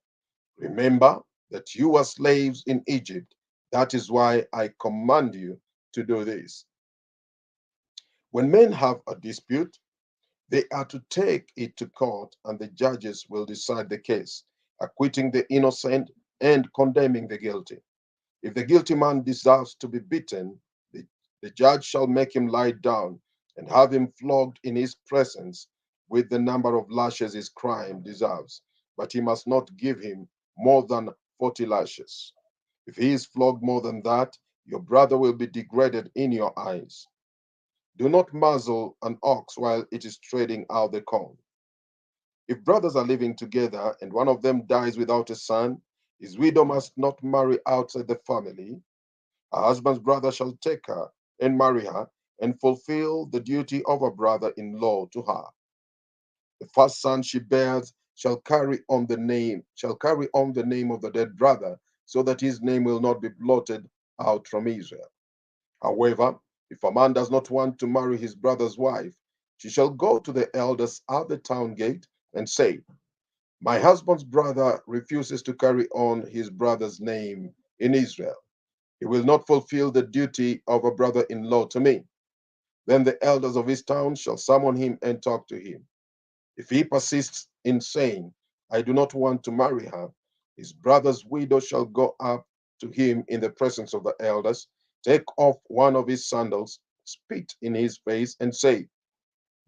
Remember that you were slaves in Egypt. That is why I command you to do this. When men have a dispute, they are to take it to court, and the judges will decide the case, acquitting the innocent and condemning the guilty. If the guilty man deserves to be beaten, the judge shall make him lie down and have him flogged in his presence with the number of lashes his crime deserves. But he must not give him more than 40 lashes. If he is flogged more than that, your brother will be degraded in your eyes. Do not muzzle an ox while it is treading out the corn. If brothers are living together and one of them dies without a son, his widow must not marry outside the family. Her husband's brother shall take her and marry her and fulfill the duty of a brother in law to her. The first son she bears shall carry on the name of the dead brother, so that his name will not be blotted out from Israel. However, if a man does not want to marry his brother's wife, she shall go to the elders at the town gate and say, my husband's brother refuses to carry on his brother's name in Israel. He will not fulfill the duty of a brother in law to me. Then the elders of his town shall summon him and talk to him. If he persists in saying, I do not want to marry her, his brother's widow shall go up to him in the presence of the elders, take off one of his sandals, spit in his face, and say,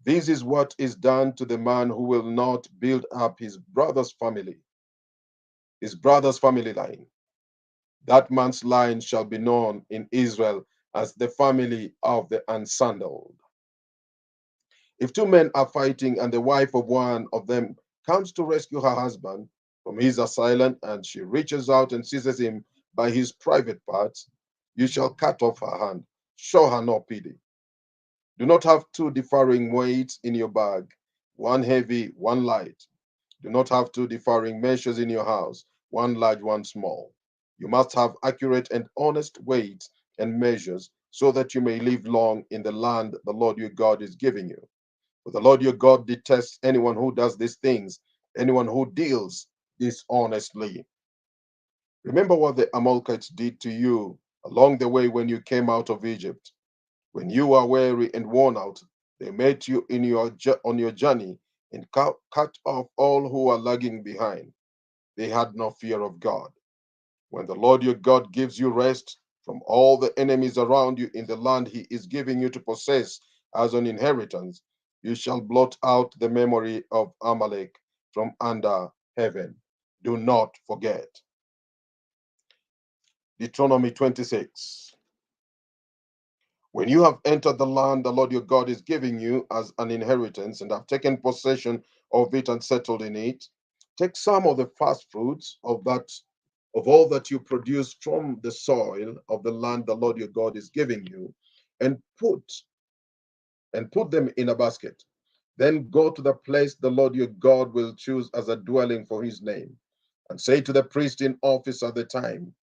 this is what is done to the man who will not build up his brother's family line. That man's line shall be known in Israel as the family of the unsandaled. If two men are fighting and the wife of one of them comes to rescue her husband from his assailant and she reaches out and seizes him by his private parts, you shall cut off her hand. Show her no pity. Do not have two differing weights in your bag, one heavy, one light. Do not have two differing measures in your house, one large, one small. You must have accurate and honest weights and measures, so that you may live long in the land the Lord your God is giving you. For the Lord your God detests anyone who does these things, anyone who deals dishonestly. Remember what the Amalekites did to you along the way when you came out of Egypt. When you were weary and worn out, they met you on your journey and cut off all who were lagging behind. They had no fear of God. When the Lord your God gives you rest from all the enemies around you in the land he is giving you to possess as an inheritance, you shall blot out the memory of Amalek from under heaven. Do not forget. Deuteronomy 26. When you have entered the land the Lord your God is giving you as an inheritance and have taken possession of it and settled in it, take some of the first fruits of all that you produce from the soil of the land the Lord your God is giving you, and put them in a basket. Then go to the place the Lord your God will choose as a dwelling for his name, and say to the priest in office at the time,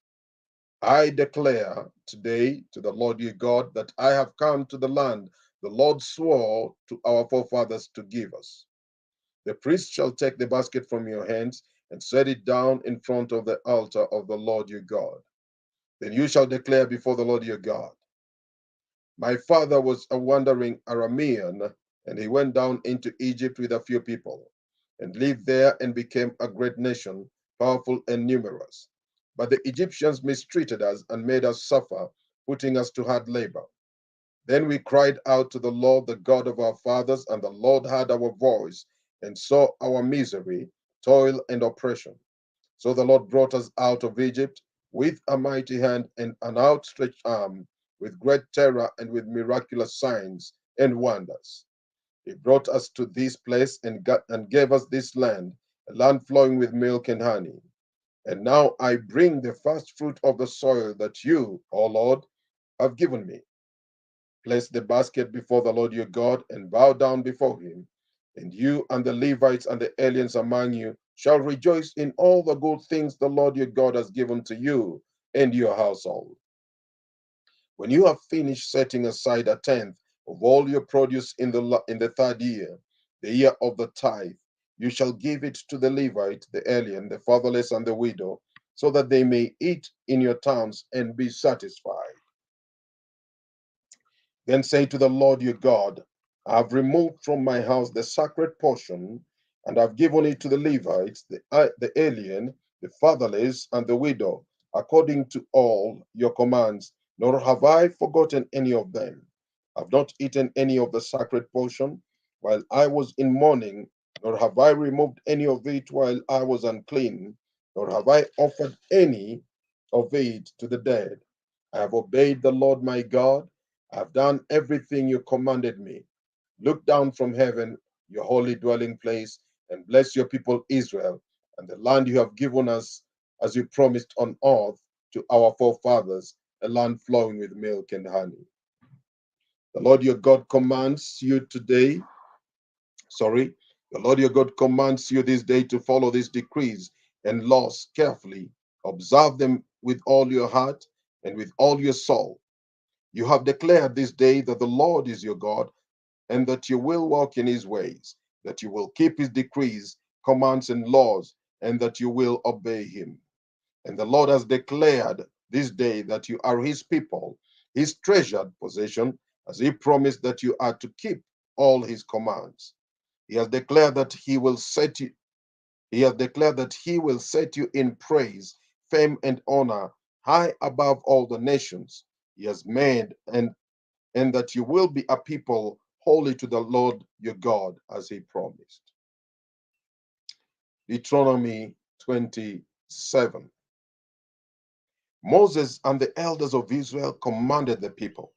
I declare today to the Lord your God that I have come to the land the Lord swore to our forefathers to give us. The priest shall take the basket from your hands and set it down in front of the altar of the Lord your God. Then you shall declare before the Lord your God, my father was a wandering Aramean, and he went down into Egypt with a few people, and lived there and became a great nation, powerful and numerous. but the Egyptians mistreated us and made us suffer, putting us to hard labor. Then we cried out to the Lord, the God of our fathers, and the Lord heard our voice and saw our misery, toil, and oppression. So the Lord brought us out of Egypt with a mighty hand and an outstretched arm, with great terror and with miraculous signs and wonders. He brought us to this place and gave us this land, a land flowing with milk and honey. And now I bring the first fruit of the soil that you, O Lord, have given me. Place the basket before the Lord your God and bow down before him. And you and the Levites and the aliens among you shall rejoice in all the good things the Lord your God has given to you and your household. When you have finished setting aside a tenth of all your produce in the third year, the year of the tithe, you shall give it to the Levite, the alien, the fatherless, and the widow, so that they may eat in your towns and be satisfied. Then say to the Lord your God, I have removed from my house the sacred portion, and have given it to the Levites, the alien, the fatherless, and the widow, according to all your commands, nor have I forgotten any of them. I've not eaten any of the sacred portion while I was in mourning, nor have I removed any of it while I was unclean, nor have I offered any of it to the dead. I have obeyed the Lord my God. I have done everything you commanded me. Look down from heaven, your holy dwelling place, and bless your people Israel and the land you have given us as you promised on earth to our forefathers, a land flowing with milk and honey. The Lord your God commands you today, sorry, the Lord your God commands you this day to follow these decrees and laws carefully, observe them with all your heart and with all your soul. You have declared this day that the Lord is your God, and that you will walk in his ways, that you will keep his decrees, commands, and laws, and that you will obey him. And the Lord has declared this day that you are his people, his treasured possession, as he promised that you are to keep all his commands. He has declared that he has declared that he will set you in praise, fame, and honor high above all the nations he has made, and that you will be a people holy to the Lord your God, as he promised. Deuteronomy 27. Moses and the elders of Israel commanded the people,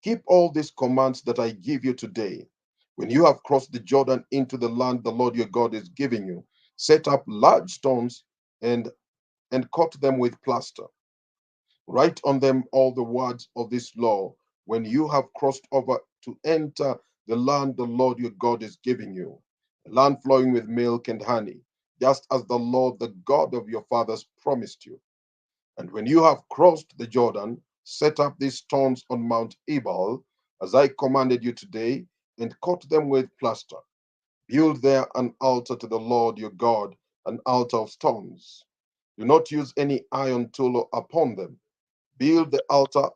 keep all these commands that I give you today. When you have crossed the Jordan into the land the Lord your God is giving you, set up large stones and, and cut them with plaster. Write on them all the words of this law when you have crossed over to enter the land the Lord your God is giving you, a land flowing with milk and honey, just as the Lord, the God of your fathers, promised you. And when you have crossed the Jordan, set up these stones on Mount Ebal, as I commanded you today, and cut them with plaster. Build there an altar to the Lord your God, an altar of stones. Do not use any iron tool upon them. Build the altar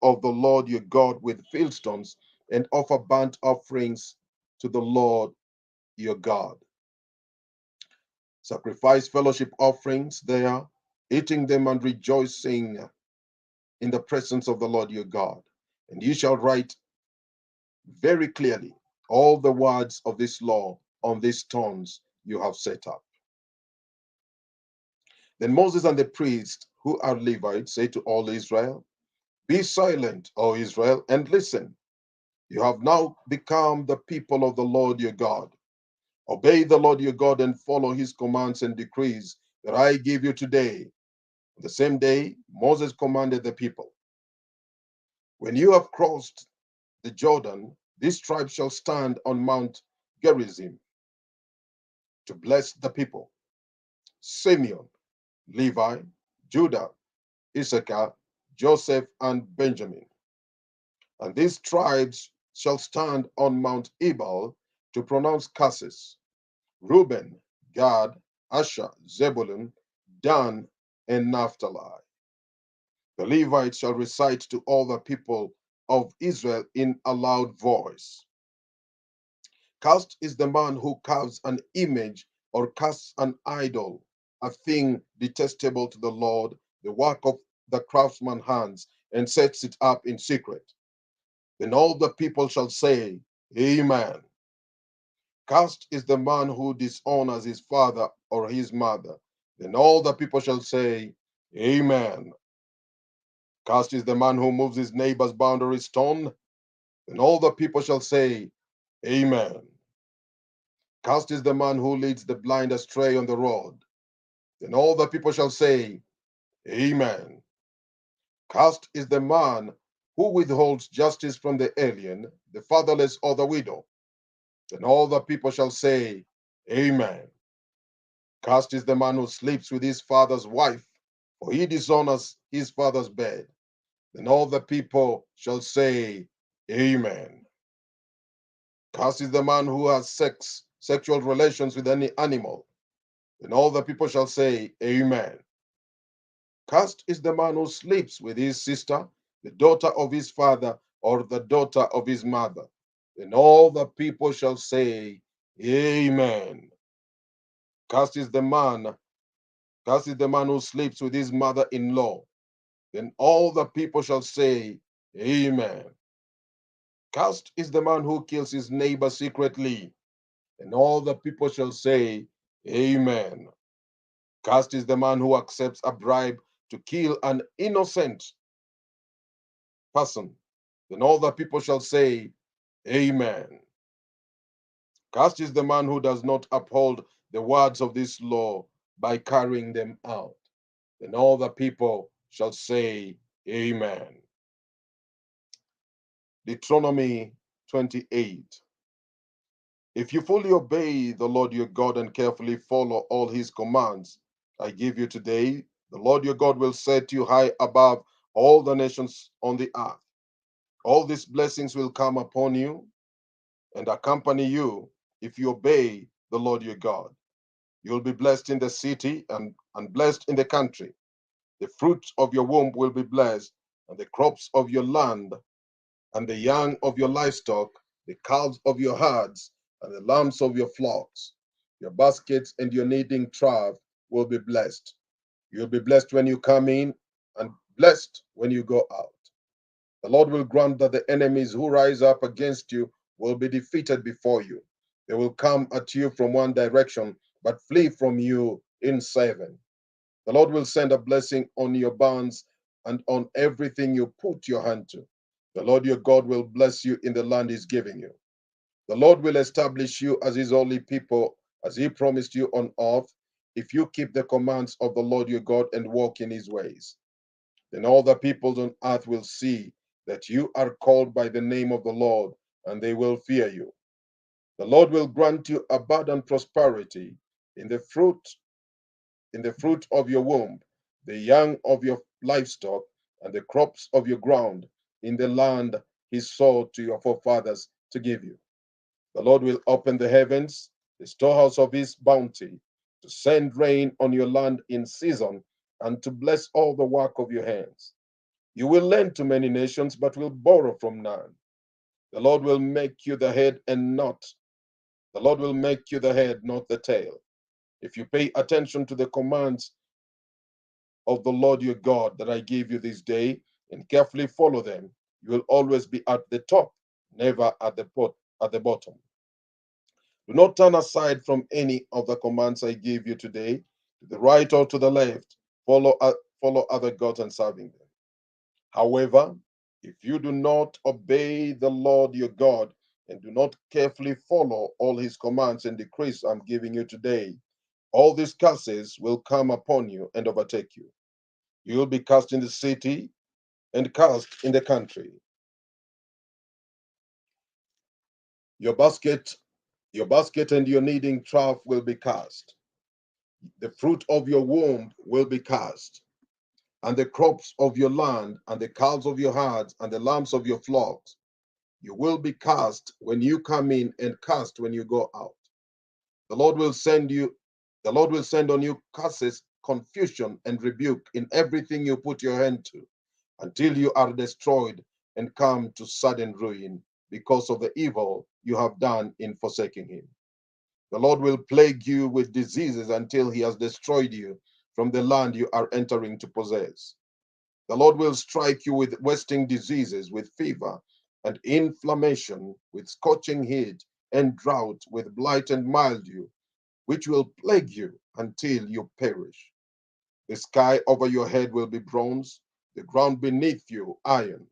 of the Lord your God with fieldstones and offer burnt offerings to the Lord your God. Sacrifice fellowship offerings there, eating them and rejoicing in the presence of the Lord your God. And you shall write very clearly all the words of this law on these stones you have set up. Then Moses and the priests, who are Levites, say to all Israel, be silent, O Israel, and listen. You have now become the people of the Lord your God. Obey the Lord your God and follow his commands and decrees that I give you today. On the same day, Moses commanded the people, when you have crossed the Jordan, this tribe shall stand on Mount Gerizim to bless the people: Simeon, Levi, Judah, Issachar, Joseph, and Benjamin. And these tribes shall stand on Mount Ebal to pronounce curses: Reuben, Gad, Asher, Zebulun, Dan, and Naphtali. The Levites shall recite to all the people of Israel in a loud voice. Cursed is the man who carves an image or casts an idol a thing detestable to the Lord, the work of the craftsman's hands, and sets it up in secret. Then all the people shall say, Amen. Cursed is the man who dishonors his father or his mother. Then all the people shall say, Amen. Cursed is the man who moves his neighbor's boundary stone. Then all the people shall say, Amen. Cursed is the man who leads the blind astray on the road. Then all the people shall say, Amen. Cursed is the man who withholds justice from the alien, the fatherless, or the widow. Then all the people shall say, Amen. Cursed is the man who sleeps with his father's wife, for he dishonors his father's bed. Then all the people shall say, Amen. Cursed is the man who has sexual relations with any animal. Then all the people shall say, Amen. Cursed is the man who sleeps with his sister, the daughter of his father, or the daughter of his mother. Then all the people shall say, Amen. Cursed is the man, cursed is the man who sleeps with his mother-in-law. Then all the people shall say, Amen. Cursed is the man who kills his neighbor secretly. And all the people shall say, Amen. Cursed is the man who accepts a bribe to kill an innocent person. Then all the people shall say, Amen. Cursed is the man who does not uphold the words of this law by carrying them out. Then all the people shall say, Amen. Deuteronomy 28. If you fully obey the Lord your God and carefully follow all his commands I give you today, the Lord your God will set you high above all the nations on the earth. All these blessings will come upon you and accompany you if you obey the Lord your God. You'll be blessed in the city and blessed in the country. The fruit of your womb will be blessed, and the crops of your land, and the young of your livestock, the calves of your herds, and the lambs of your flocks. Your baskets and your kneading trough will be blessed. You'll be blessed when you come in, and blessed when you go out. The Lord will grant that the enemies who rise up against you will be defeated before you. They will come at you from one direction, but flee from you in seven. The Lord will send a blessing on your barns and on everything you put your hand to. The Lord your God will bless you in the land he's giving you. The Lord will establish you as his holy people, as he promised you on earth, if you keep the commands of the Lord your God and walk in his ways. Then all the peoples on earth will see that you are called by the name of the Lord, and they will fear you. The Lord will grant you abundant prosperity in the fruit of your womb, the young of your livestock, and the crops of your ground in the land he swore to your forefathers to give you. The Lord will open the heavens, the storehouse of his bounty, to send rain on your land in season and to bless all the work of your hands. You will lend to many nations, but will borrow from none. The Lord will make you the head and not, the Lord will make you the head, not the tail. If you pay attention to the commands of the Lord your God that I give you this day and carefully follow them, you will always be at the top, never at the bottom. Do not turn aside from any of the commands I give you today, to the right or to the left. Follow other gods and serving them. However, if you do not obey the Lord your God and do not carefully follow all his commands and decrees I'm giving you today, all these curses will come upon you and overtake you. You will be cast in the city and cast in the country. Your basket, your basket and your kneading trough will be cast. The fruit of your womb will be cast, and the crops of your land, and the calves of your herds, and the lambs of your flocks. You will be cast when you come in, and cast when you go out. The Lord will send you, the Lord will send on you curses, confusion, and rebuke in everything you put your hand to, until you are destroyed and come to sudden ruin because of the evil you have done in forsaking him. The Lord will plague you with diseases until he has destroyed you from the land you are entering to possess. The Lord will strike you with wasting diseases, with fever and inflammation, with scorching heat and drought, with blight and mildew, which will plague you until you perish. The sky over your head will be bronze, the ground beneath you iron.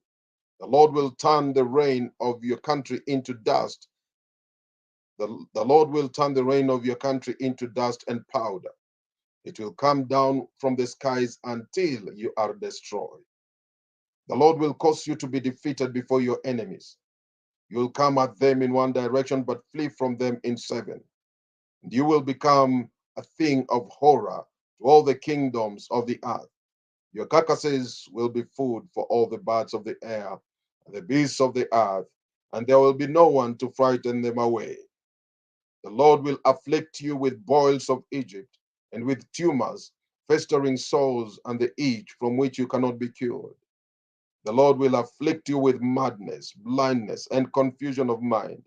The Lord will turn the rain of your country into dust. The Lord will turn the rain of your country into dust and powder. It will come down from the skies until you are destroyed. The Lord will cause you to be defeated before your enemies. You will come at them in one direction, but flee from them in seven. And you will become a thing of horror to all the kingdoms of the earth. Your carcasses will be food for all the birds of the air and the beasts of the earth, and there will be no one to frighten them away. The Lord will afflict you with boils of Egypt and with tumors, festering sores, and the itch from which you cannot be cured. The Lord will afflict you with madness, blindness, and confusion of mind.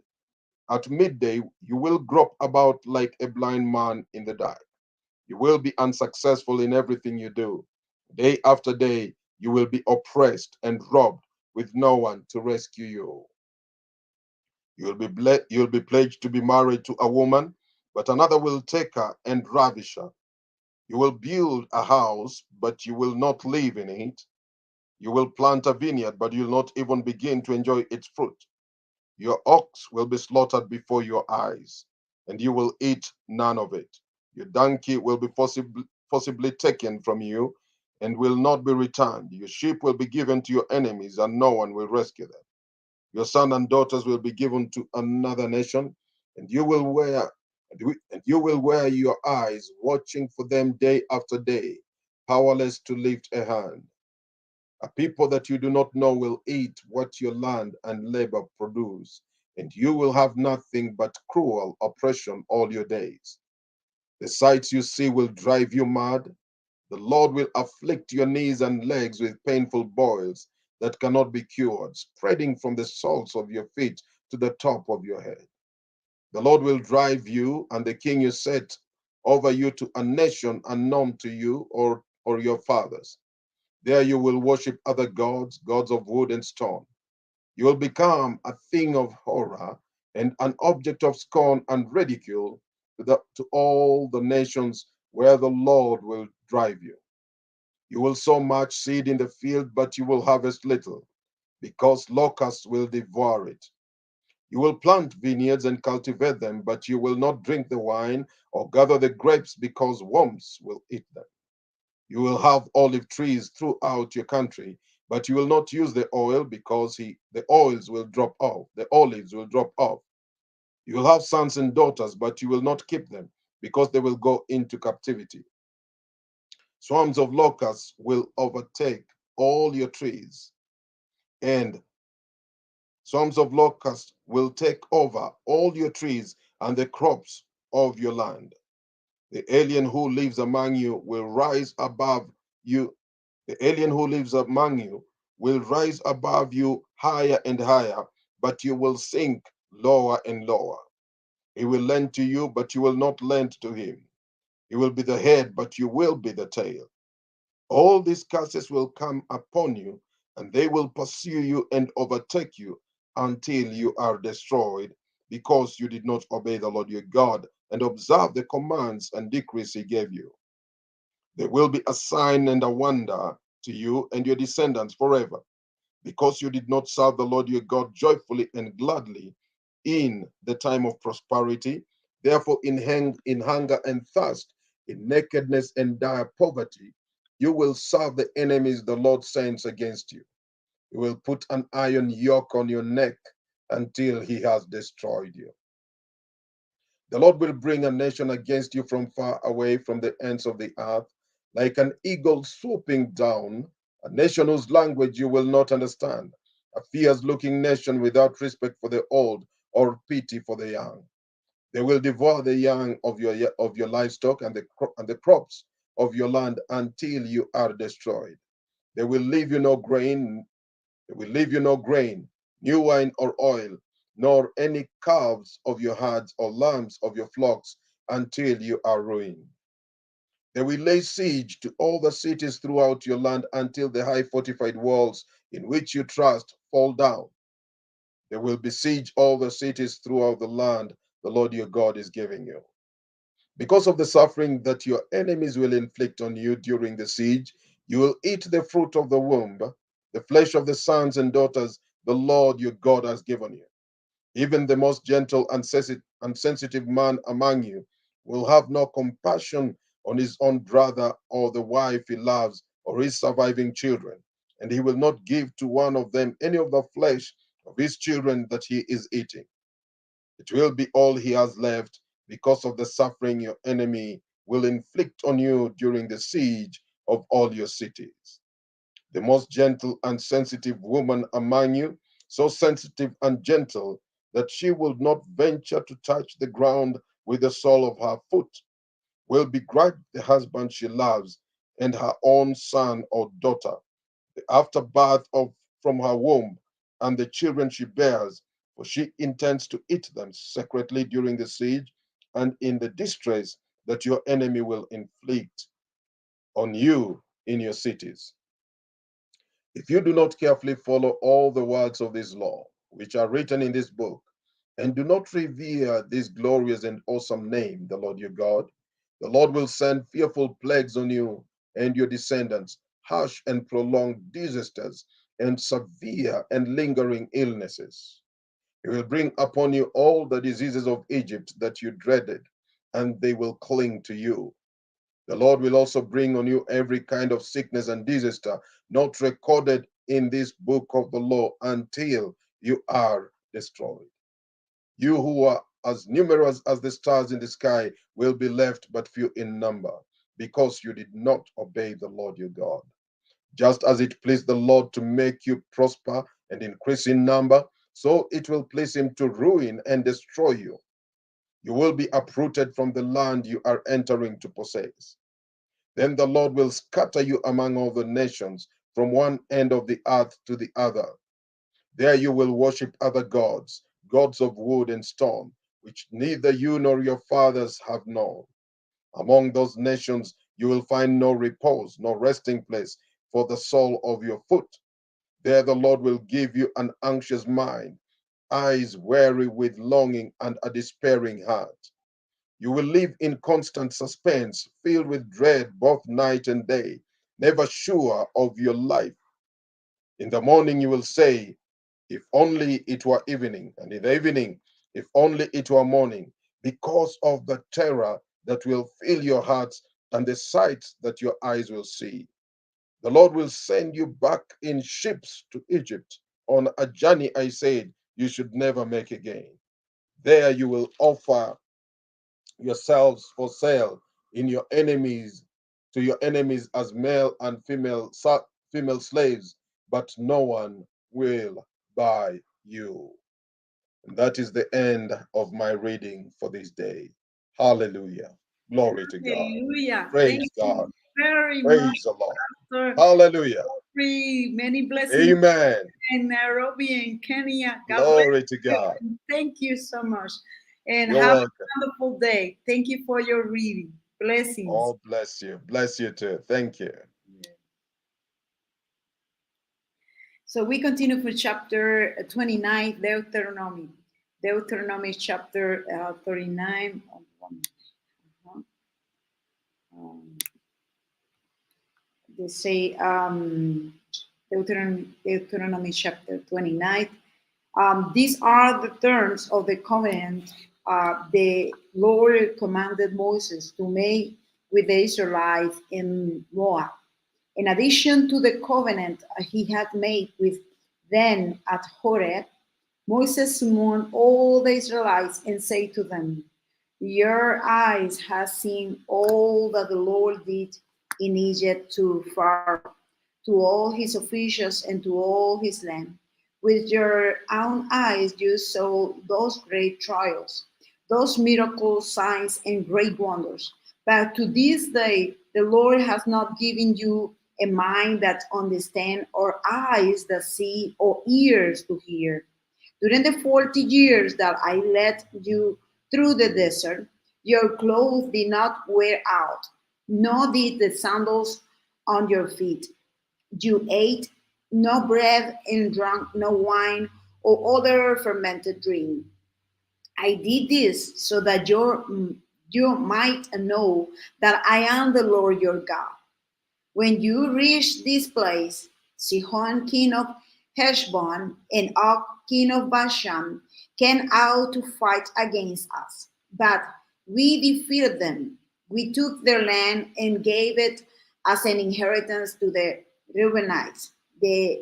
At midday, you will grope about like a blind man in the dark. You will be unsuccessful in everything you do. Day after day, you will be oppressed and robbed with no one to rescue you. You'll be pledged to be married to a woman, but another will take her and ravish her. You will build a house, but you will not live in it. You will plant a vineyard, but you'll not even begin to enjoy its fruit. Your ox will be slaughtered before your eyes, and you will eat none of it. Your donkey will be forcibly taken from you and will not be returned. Your sheep will be given to your enemies, and no one will rescue them. Your sons and daughters will be given to another nation, and you will wear your eyes, watching for them day after day, powerless to lift a hand. A people that you do not know will eat what your land and labor produce, and you will have nothing but cruel oppression all your days. The sights you see will drive you mad. The Lord will afflict your knees and legs with painful boils that cannot be cured, spreading from the soles of your feet to the top of your head. The Lord will drive you and the king you set over you to a nation unknown to you or your fathers. There you will worship other gods, gods of wood and stone. You will become a thing of horror and an object of scorn and ridicule to all the nations where the Lord will drive you. You will sow much seed in the field, but you will harvest little, because locusts will devour it. You will plant vineyards and cultivate them, but you will not drink the wine or gather the grapes, because worms will eat them. You will have olive trees throughout your country, but you will not use the oil, because the oils will drop off, the olives will drop off. You will have sons and daughters, but you will not keep them, because they will go into captivity. Swarms of locusts will overtake all your trees, and swarms of locusts will take over all your trees and the crops of your land. The alien who lives among you will rise above you. The alien who lives among you will rise above you higher and higher, but you will sink lower and lower. He will lend to you, but you will not lend to him. He will be the head, but you will be the tail. All these curses will come upon you, and they will pursue you and overtake you until you are destroyed, because you did not obey the Lord your God and observe the commands and decrees he gave you. They will be a sign and a wonder to you and your descendants forever, because you did not serve the Lord your God joyfully and gladly in the time of prosperity. Therefore, in hunger and thirst, in nakedness and dire poverty, you will serve the enemies the Lord sends against you. He will put an iron yoke on your neck until he has destroyed you. The Lord will bring a nation against you from far away, from the ends of the earth, like an eagle swooping down, a nation whose language you will not understand, a fierce looking nation without respect for the old or pity for the young. They will devour the young of your livestock and the crops of your land until you are destroyed. They will leave you no grain, they will leave you no grain, new wine or oil, nor any calves of your herds or lambs of your flocks until you are ruined. They will lay siege to all the cities throughout your land until the high fortified walls in which you trust fall down. They will besiege all the cities throughout the land the Lord your God is giving you. Because of the suffering that your enemies will inflict on you during the siege, you will eat the fruit of the womb, the flesh of the sons and daughters the Lord your God has given you. Even the most gentle and sensitive man among you will have no compassion on his own brother or the wife he loves or his surviving children, and he will not give to one of them any of the flesh of his children that he is eating. It will be all he has left because of the suffering your enemy will inflict on you during the siege of all your cities. The most gentle and sensitive woman among you, so sensitive and gentle that she will not venture to touch the ground with the sole of her foot, will begrudge the husband she loves and her own son or daughter, the afterbirth of from her womb, and the children she bears, for she intends to eat them secretly during the siege and in the distress that your enemy will inflict on you in your cities. If you do not carefully follow all the words of this law, which are written in this book, and do not revere this glorious and awesome name, the Lord your God, the Lord will send fearful plagues on you and your descendants, harsh and prolonged disasters, and severe and lingering illnesses. He will bring upon you all the diseases of Egypt that you dreaded, and they will cling to you. The Lord will also bring on you every kind of sickness and disaster not recorded in this book of the law until you are destroyed. You who are as numerous as the stars in the sky will be left but few in number, because you did not obey the Lord your God. Just as it pleased the Lord to make you prosper and increase in number, so it will please him to ruin and destroy you. You will be uprooted from the land you are entering to possess. Then the Lord will scatter you among all the nations, from one end of the earth to the other. There you will worship other gods, gods of wood and stone, which neither you nor your fathers have known. Among those nations you will find no repose, no resting place for the sole of your foot. There the Lord will give you an anxious mind, eyes weary with longing, and a despairing heart. You will live in constant suspense, filled with dread both night and day, never sure of your life. In the morning you will say, if only it were evening, and in the evening, if only it were morning, because of the terror that will fill your hearts and the sights that your eyes will see. The Lord will send you back in ships to Egypt on a journey I said you should never make again. There you will offer yourselves for sale in your enemies to your enemies as male and female slaves, but no one will buy you. And that is the end of my reading for this day. Hallelujah. Glory to God. Hallelujah. Thank Praise you God. very much, Praise the Lord. Pastor. Hallelujah. Many blessings Amen. in Nairobi and Kenya. God bless Glory to you. God. And thank you so much. And You're have welcome. a wonderful day. Thank you for your reading. Blessings. Oh, bless you. Bless you too. Thank you. So we continue for chapter 29, Deuteronomy. Deuteronomy chapter 39. Uh-huh. Um, they say Deuteronomy chapter 29. These are the terms of the covenant the Lord commanded Moses to make with the Israelites in Moab. In addition to the covenant he had made with them at Horeb, Moses summoned all the Israelites and said to them, your eyes have seen all that the Lord did in Egypt to Pharaoh, to all his officials, and to all his land. With your own eyes you saw those great trials, those miracles, signs, and great wonders. But to this day, the Lord has not given you a mind that understand, or eyes that see, or ears to hear. During the 40 years that I led you through the desert, your clothes did not wear out, nor did the sandals on your feet. You ate no bread and drank no wine or other fermented drink. I did this so that you might know that I am the Lord your God. When you reach this place, Sihon, king of Heshbon, and Og, king of Bashan, came out to fight against us. But we defeated them. We took their land and gave it as an inheritance to the Reubenites, the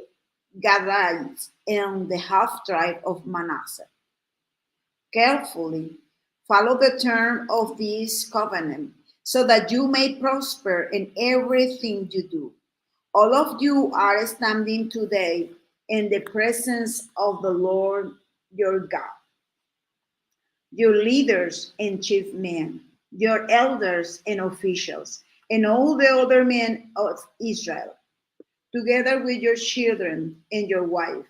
Gadites, and the half tribe of Manasseh. Carefully follow the term of this covenant so that you may prosper in everything you do. All of you are standing today in the presence of the Lord your God, your leaders and chief men, your elders and officials, and all the other men of Israel, together with your children and your wife,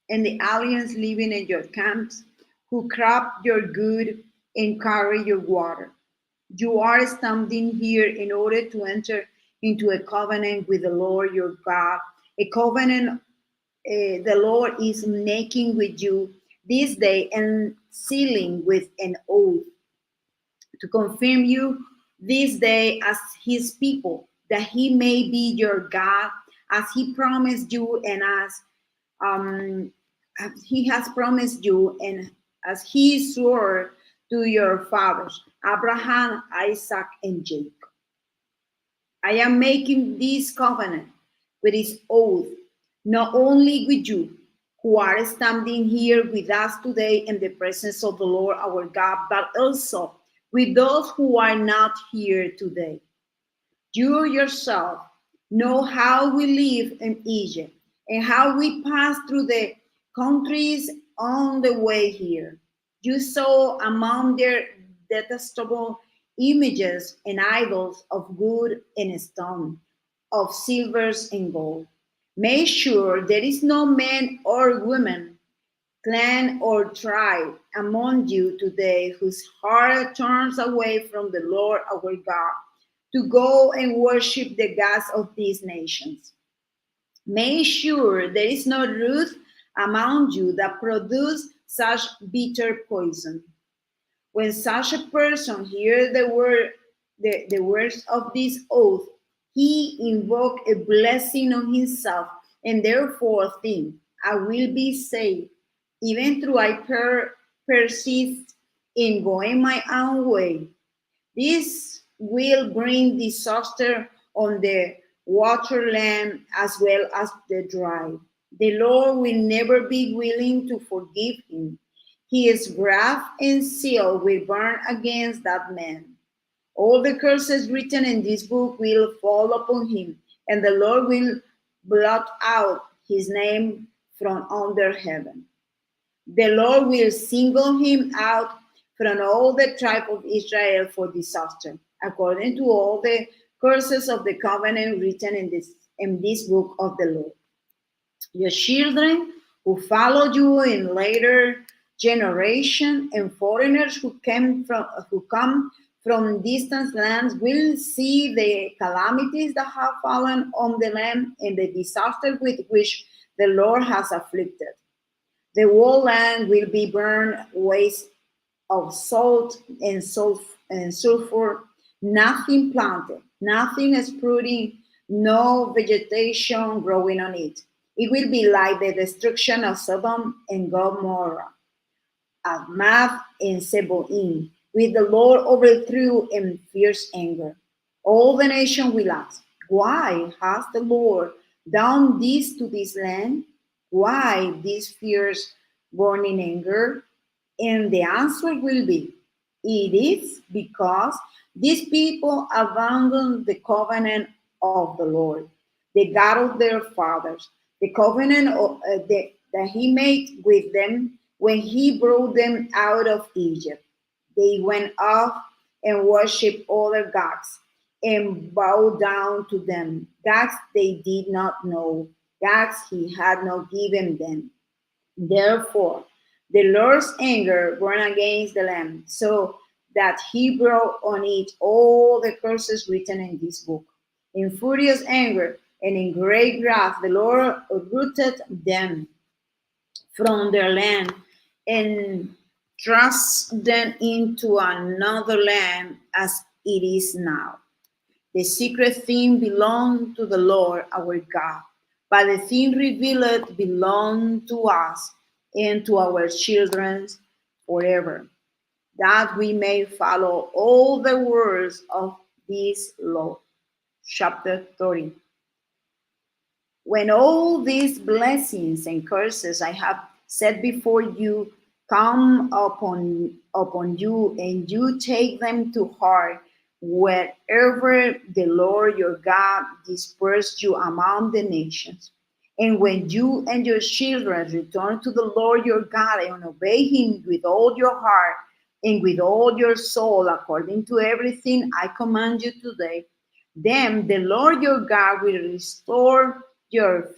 and the aliens living in your camps, who crop your good and carry your water. You are standing here in order to enter into a covenant with the Lord your God, a covenant the Lord is making with you this day and sealing with an oath to confirm you this day as his people, that he may be your God as he promised you and um, as he has promised you and as he swore to your fathers, Abraham, Isaac, and Jacob. I am making this covenant with his oath, not only with you, who are standing here with us today in the presence of the Lord our God, but also with those who are not here today. You yourself know how we live in Egypt and how we passed through the countries on the way here. You saw among their detestable images and idols of wood and stone, of silvers and gold. Make sure there is no man or woman, clan or tribe among you today whose heart turns away from the Lord our God to go and worship the gods of these nations. Make sure there is no root among you that produce such bitter poison. When such a person hears the words of this oath, he invoke a blessing on himself and therefore think, I will be saved, even though I persist in going my own way. This will bring disaster on the waterland as well as the dry. The Lord will never be willing to forgive him. His wrath and seal will burn against that man. All the curses written in this book will fall upon him, and the Lord will blot out his name from under heaven. The Lord will single him out from all the tribe of Israel for disaster, according to all the curses of the covenant written in this book of the law. Your children who followed you in later generation and foreigners who come from distant lands will see the calamities that have fallen on the land and the disaster with which the Lord has afflicted. The whole land will be burned waste of salt and sulfur, nothing planted, nothing sprouting, no vegetation growing on it. It will be like the destruction of Sodom and Gomorrah, Admah and Zeboim, with the Lord overthrew in fierce anger. All the nation will ask, why has the Lord done this to this land? Why this fierce burning anger? And the answer will be, it is because these people abandoned the covenant of the Lord, the God of their fathers, the covenant that He made with them when He brought them out of Egypt. They went off and worshiped other gods and bowed down to them, gods they did not know, gods He had not given them. Therefore, the Lord's anger burned against the land, so that he brought on it all the curses written in this book. In furious anger and in great wrath, the Lord uprooted them from their land and thrust them into another land as it is now. The secret thing belonged to the Lord our God, but the thing revealed belonged to us and to our children forever, that we may follow all the words of this law. Chapter 30. When all these blessings and curses I have set before you come upon you, and you take them to heart, wherever the Lord your God dispersed you among the nations, and when you and your children return to the Lord your God and obey him with all your heart and with all your soul, according to everything I command you today, then the Lord your God will restore your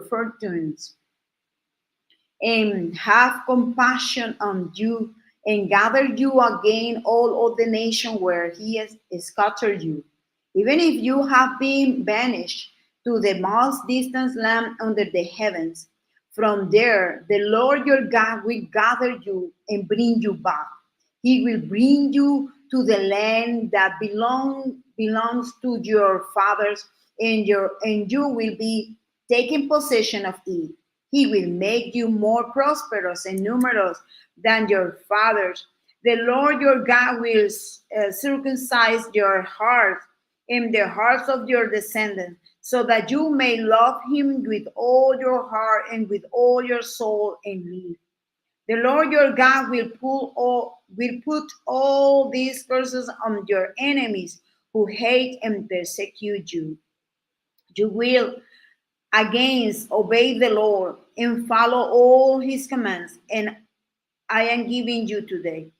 fortunes, and have compassion on you, and gather you again all of the nation where he has scattered you. Even if you have been banished to the most distant land under the heavens, from there the Lord your God will gather you and bring you back. He will bring you to the land that belongs to your fathers, and you will be taking possession of it. He will make you more prosperous and numerous than your fathers. The Lord your God will circumcise your heart and the hearts of your descendants, so that you may love him with all your heart and with all your soul and live. The Lord your God will put all these curses on your enemies who hate and persecute you. You will against obey the Lord and follow all his commands, and I am giving you today.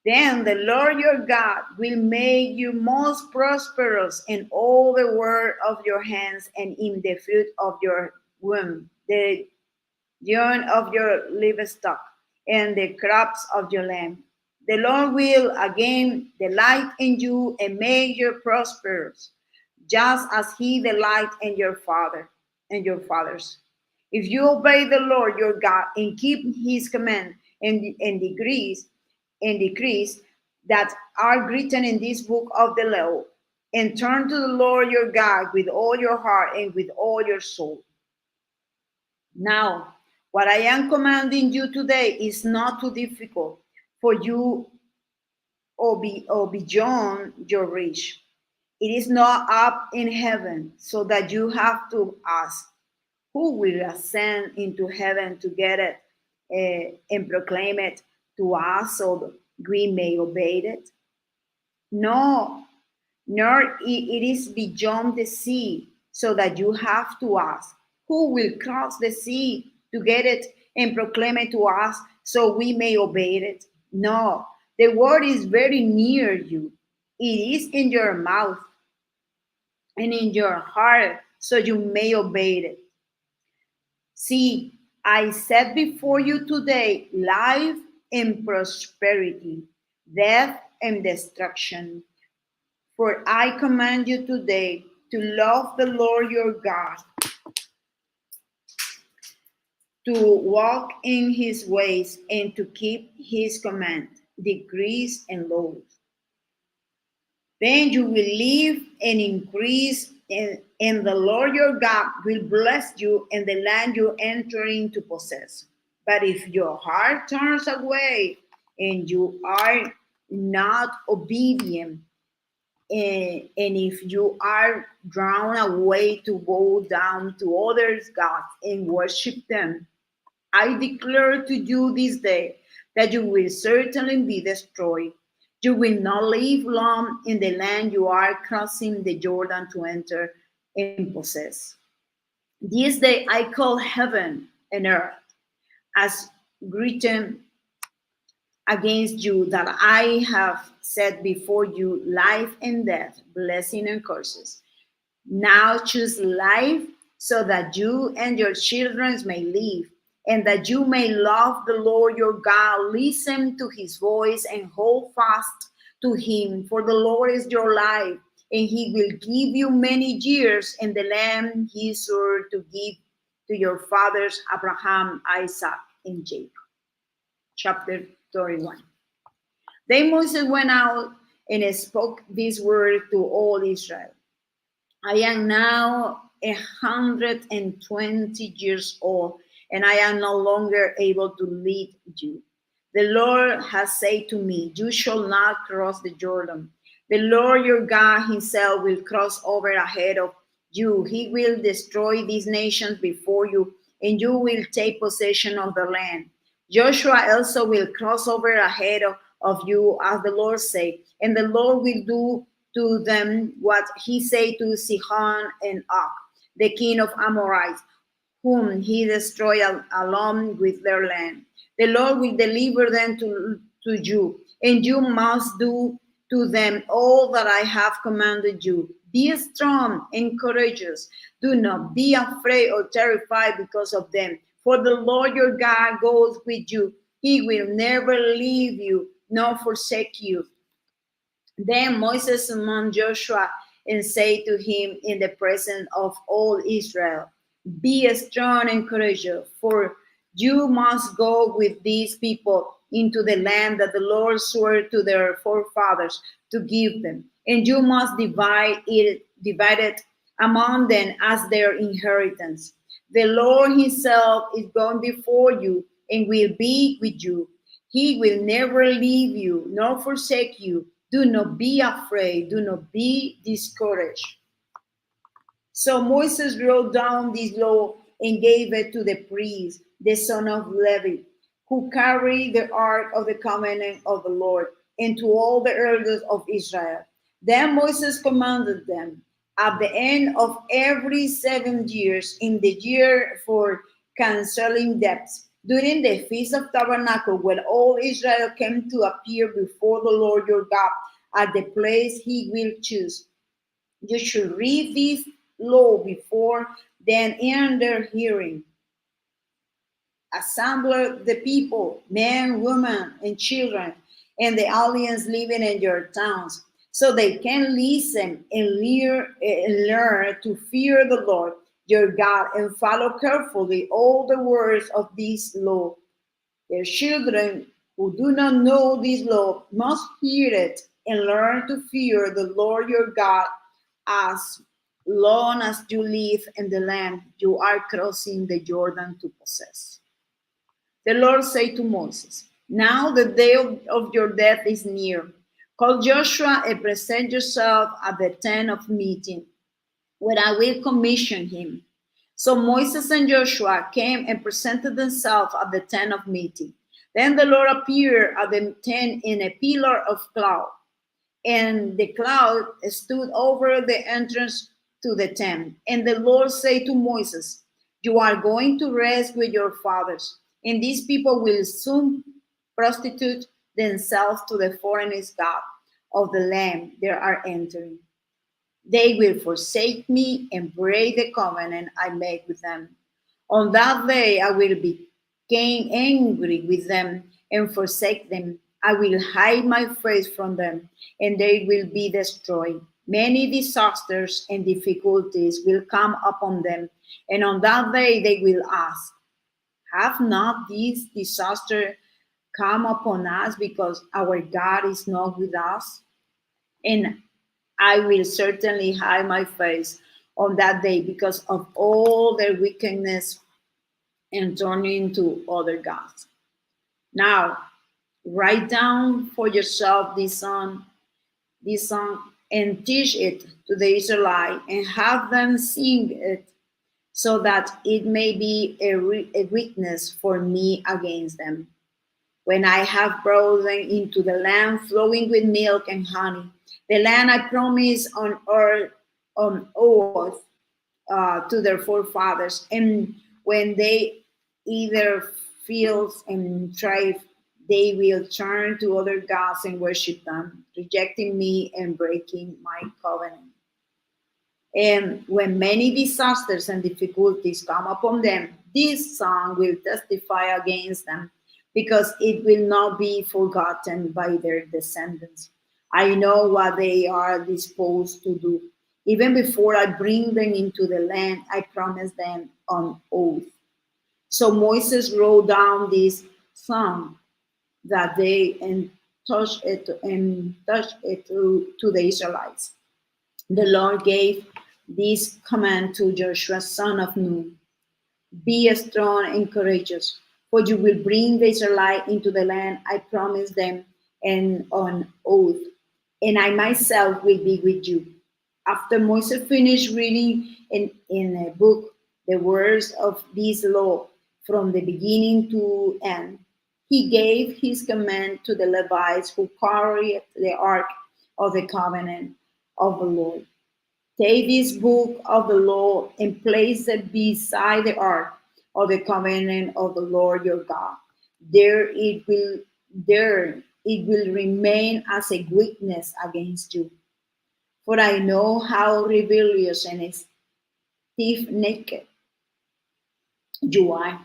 Then the Lord your God will make you most prosperous in all the work of your hands and in the fruit of your womb, the young of your livestock, and the crops of your land. The Lord will again delight in you and make you prosperous, just as he delighted in your father and your fathers. If you obey the Lord your God and keep his command and decrees that are written in this book of the law, and turn to the Lord your God with all your heart and with all your soul. Now, what I am commanding you today is not too difficult for you or beyond your reach. It is not up in heaven, so that you have to ask, who will ascend into heaven to get it and proclaim it to us so we may obey it? No, nor it is beyond the sea, so that you have to ask, who will cross the sea to get it and proclaim it to us so we may obey it? No, the word is very near you. It is in your mouth and in your heart, so you may obey it. See, I set before you today life and prosperity, death and destruction. For I command you today to love the Lord your God, to walk in his ways, and to keep his command, decrees, and laws. Then you will live and increase, and the Lord your God will bless you in the land you enter in to possess. But if your heart turns away and you are not obedient, and if you are drawn away to bow down to others' gods and worship them, I declare to you this day that you will certainly be destroyed. You will not live long in the land you are crossing the Jordan to enter and possess. This day I call heaven and earth as written against you, that I have set before you life and death, blessing and curses. Now choose life, so that you and your children may live, and that you may love the Lord your God, listen to his voice and hold fast to him, for the Lord is your life, and he will give you many years in the land he swore to give to your fathers Abraham, Isaac, and Jacob. Chapter 31. Then Moses went out and spoke this word to all Israel. I am now 120 years old, and I am no longer able to lead you. The Lord has said to me, you shall not cross the Jordan. The Lord your God himself will cross over ahead of you. He will destroy these nations before you, and you will take possession of the land. Joshua also will cross over ahead of you, as the Lord said, and the Lord will do to them what he said to Sihon and Og, the king of Amorites, whom he destroyed along with their land. The Lord will deliver them to you, and you must do to them all that I have commanded you. Be strong and courageous. Do not be afraid or terrified because of them, for the Lord your God goes with you. He will never leave you nor forsake you. Then Moses summoned Joshua and said to him in the presence of all Israel, be strong and courageous, for you must go with these people into the land that the Lord swore to their forefathers to give them. And you must divide it among them as their inheritance. The Lord himself is going before you and will be with you. He will never leave you nor forsake you. Do not be afraid. Do not be discouraged. So Moses wrote down this law and gave it to the priest, the son of Levi, who carried the ark of the covenant of the Lord, and to all the elders of Israel. Then Moses commanded them, at the end of every 7 years, in the year for canceling debts, during the Feast of Tabernacle, when all Israel came to appear before the Lord your God at the place he will choose, you should read this law before them in their hearing. Assemble the people, men, women, and children, and the aliens living in your towns, so they can listen and learn to fear the Lord your God and follow carefully all the words of this law. Their children who do not know this law must hear it and learn to fear the Lord your God as long as you live in the land you are crossing the Jordan to possess. The Lord said to Moses, now the day of your death is near. Call Joshua and present yourself at the tent of meeting, where I will commission him. So Moses and Joshua came and presented themselves at the tent of meeting. Then the Lord appeared at the tent in a pillar of cloud, and the cloud stood over the entrance to the tent. And the Lord said to Moses, you are going to rest with your fathers, and these people will soon prostitute themselves to the foreign God of the land they are entering. They will forsake me and break the covenant I made with them. On that day I will become angry with them and forsake them. I will hide my face from them, and they will be destroyed. Many disasters and difficulties will come upon them, and on that day they will ask, have not these disasters come upon us because our God is not with us? And I will certainly hide my face on that day because of all their wickedness and turning to other gods. Now, write down for yourself this song, and teach it to the Israelites, and have them sing it, so that it may be a witness for me against them. When I have brought them into the land flowing with milk and honey, the land I promised on oath to their forefathers, and when they either fields and thrive, they will turn to other gods and worship them, rejecting me and breaking my covenant. And when many disasters and difficulties come upon them, this song will testify against them, because it will not be forgotten by their descendants. I know what they are disposed to do. Even before I bring them into the land, I promise them on oath. So Moses wrote down this song that day and touched it to the Israelites. The Lord gave this command to Joshua, son of Nun: be strong and courageous, for you will bring the Israelites into the land I promised them and on oath, and I myself will be with you. After Moses finished reading in a book the words of this law from the beginning to end, he gave his command to the Levites who carried the ark of the covenant of the Lord. Take this book of the law and place it beside the ark of the covenant of the Lord your God. There it will there it will remain as a witness against you. For I know how rebellious and stiff-necked you are.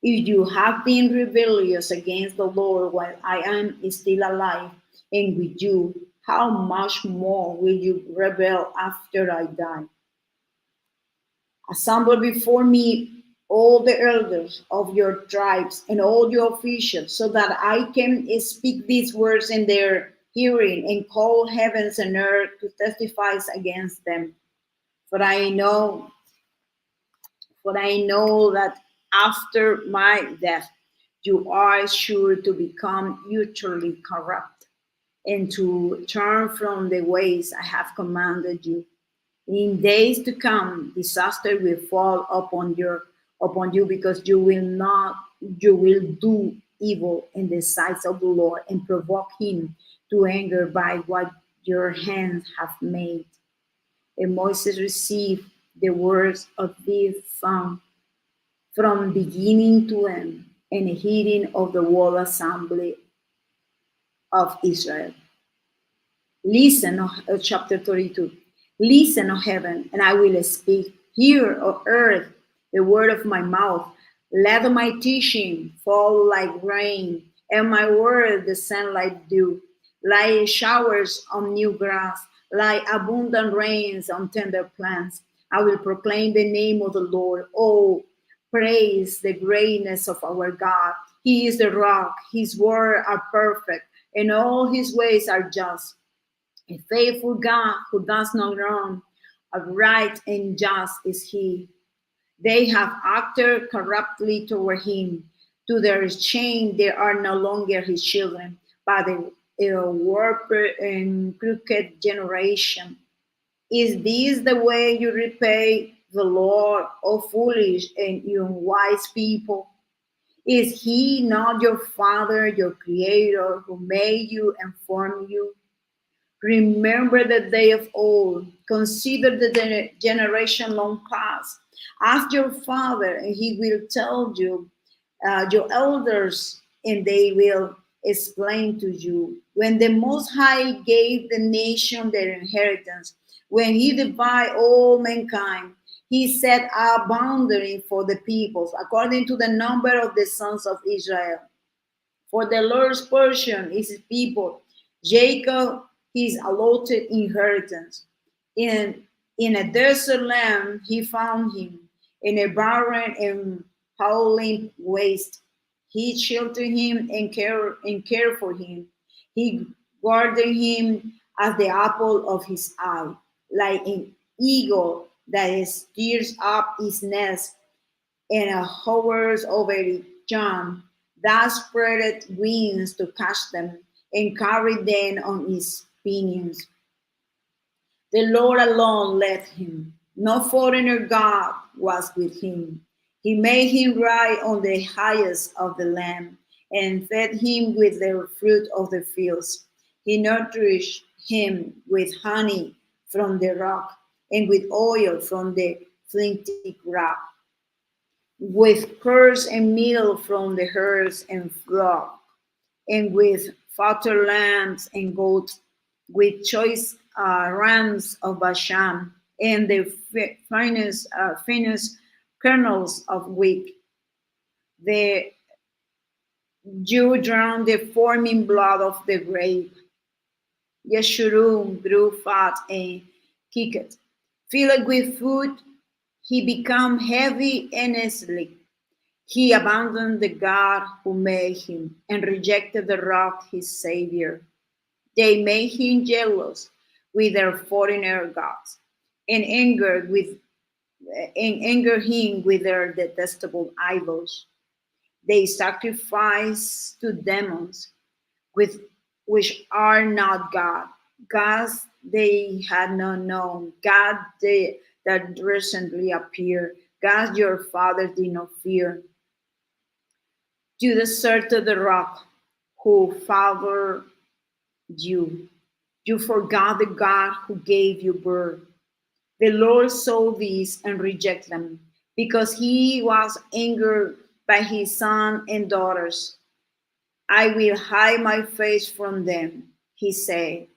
If you have been rebellious against the Lord while I am still alive and with you, how much more will you rebel after I die? Assemble before me all the elders of your tribes and all your officials, so that I can speak these words in their hearing and call heavens and earth to testify against them. For I know, for I know that after my death you are sure to become utterly corrupt and to turn from the ways I have commanded you. In days to come, disaster will fall upon you, because you will do evil in the sight of the Lord and provoke him to anger by what your hands have made. And Moses received the words of this song from beginning to end, and a hearing of the whole assembly of Israel. Listen, chapter 32. Listen, O heaven, and I will speak. Hear, O earth, the word of my mouth. Let my teaching fall like rain, and my word descend like dew, like showers on new grass, like abundant rains on tender plants. I will proclaim the name of the Lord. Oh, praise the greatness of our God. He is the rock. His words are perfect, and all his ways are just. A faithful God who does not wrong, upright and just is he. They have acted corruptly toward him. To their shame, they are no longer his children, but a warped and crooked generation. Is this the way you repay the Lord, O foolish and unwise people? Is he not your father, your creator, who made you and formed you? Remember the day of old. Consider the generation long past. Ask your father, and he will tell you, your elders, and they will explain to you. When the Most High gave the nation their inheritance, when he divided all mankind, he set a boundary for the peoples according to the number of the sons of Israel. For the Lord's portion is his people, Jacob his allotted inheritance. In, in a desert land he found him, in a barren and howling waste. He sheltered him and cared for him. He guarded him as the apple of his eye, like an eagle that stirs up his nest and hovers over it, John, that spreaded wings to catch them and carried them on his pinions. The Lord alone led him. No foreigner God was with him. He made him ride on the highest of the land and fed him with the fruit of the fields. He nourished him with honey from the rock and with oil from the flinty rock, with curds and milk from the herds and flock, and with fatter lambs and goats, with choice rams of Bashan, and the finest kernels of wheat. The Jew drowned the forming blood of the grape. Yeshurun grew fat and kicked. Filled with food, he became heavy and sleek. He abandoned the God who made him and rejected the rock, his Savior. They made him jealous with their foreigner gods and angered him with their detestable idols. They sacrificed to demons with which are not God, gods they had not known, that recently appeared, gods your father did not fear. You deserted the rock who fathered you. You forgot the God who gave you birth. The Lord saw these and rejected them because he was angered by his sons and daughters. I will hide my face from them, he said,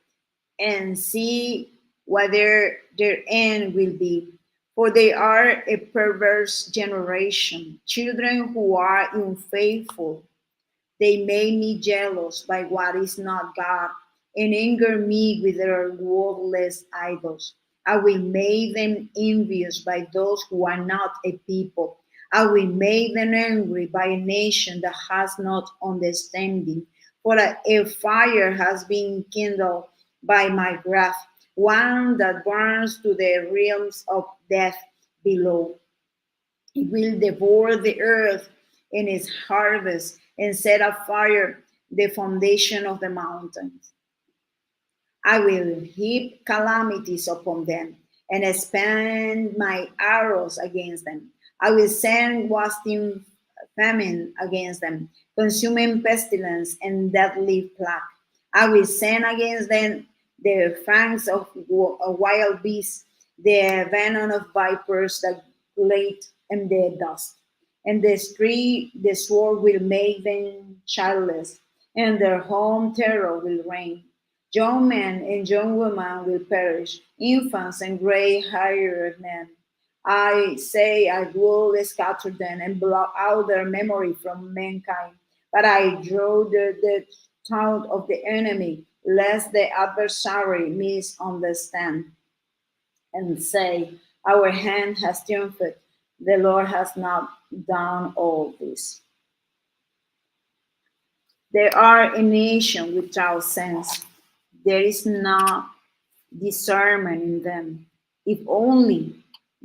and see what their end will be. For they are a perverse generation, children who are unfaithful. They made me jealous by what is not God and anger me with their worthless idols. I will make them envious by those who are not a people. I will make them angry by a nation that has not understanding. For a fire has been kindled by my wrath, one that burns to the realms of death below. It will devour the earth and its harvest and set afire the foundation of the mountains. I will heap calamities upon them and expend my arrows against them. I will send wasting famine against them, consuming pestilence and deadly plague. I will send against them the fangs of wild beasts, the venom of vipers that glade in the dust. And the sword will make them childless, and their home terror will reign. Young men and young women will perish, infants and gray haired men. I say I will scatter them and blot out their memory from mankind. But I draw the taunt of the enemy, lest the adversary misunderstand and say, our hand has triumphed. The Lord has not done all this. They are a nation without sense. There is no discernment in them. If only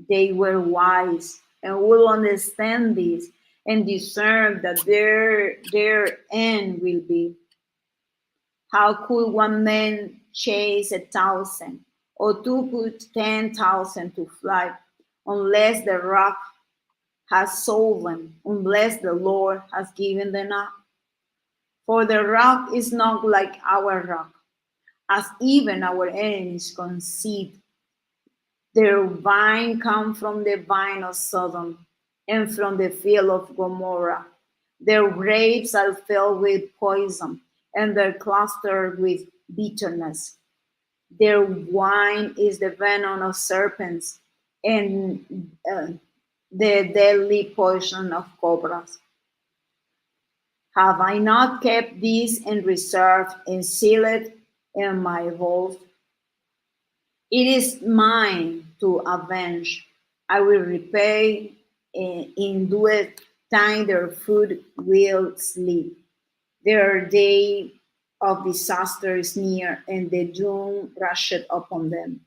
they were wise and will understand this and discern that their end will be. How could one man chase 1,000 or two put 10,000 to flight unless the rock has sold them, unless the Lord has given them up? For the rock is not like our rock, as even our enemies concede. Their vine come from the vine of Sodom and from the field of Gomorrah. Their grapes are filled with poison and their cluster with bitterness. Their wine is the venom of serpents and the deadly poison of cobras. Have I not kept these in reserve and sealed in my vault? It is mine to avenge. I will repay in due time their food will sleep. Their day of disaster is near, and the doom rushed upon them.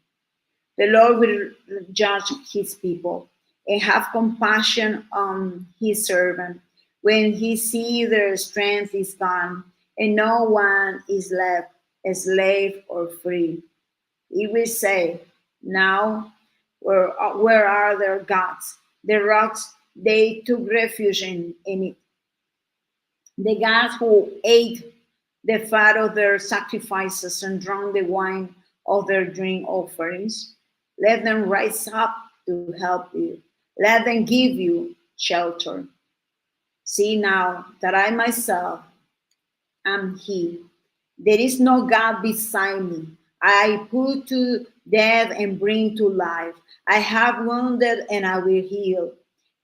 The Lord will judge his people and have compassion on his servant when he sees their strength is gone and no one is left, a slave or free. He will say, now, where are their gods? The rocks they took refuge in it. The gods who ate the fat of their sacrifices and drank the wine of their drink offerings. Let them rise up to help you. Let them give you shelter. See now that I myself am He. There is no God beside me. I put to death and bring to life. I have wounded and I will heal.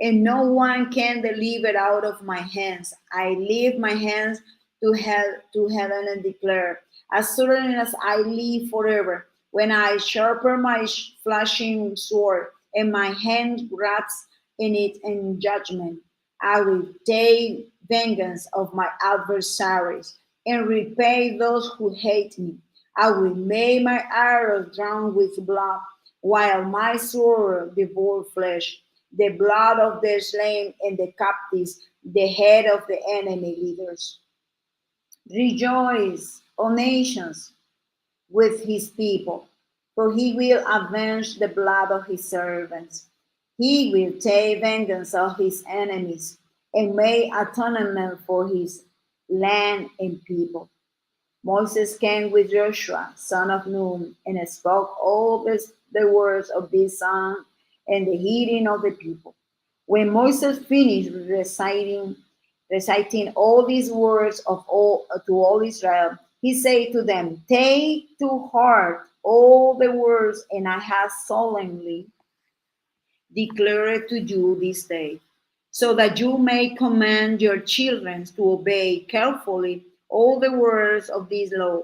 and no one can deliver out of my hands. I lift my hands to heaven and declare, as certain as I live forever, when I sharpen my flashing sword, and my hand grasps in it in judgment, I will take vengeance of my adversaries and repay those who hate me. I will make my arrows drown with blood, while my sword devour flesh, the blood of the slain and the captives, the head of the enemy leaders. Rejoice, O nations, with his people, for he will avenge the blood of his servants. He will take vengeance of his enemies and make atonement for his land and people. Moses came with Joshua, son of Nun, and spoke all the words of this song and the hearing of the people. When Moses finished reciting all these words to all Israel, he said to them, "Take to heart all the words and I have solemnly declared to you this day, so that you may command your children to obey carefully all the words of this law.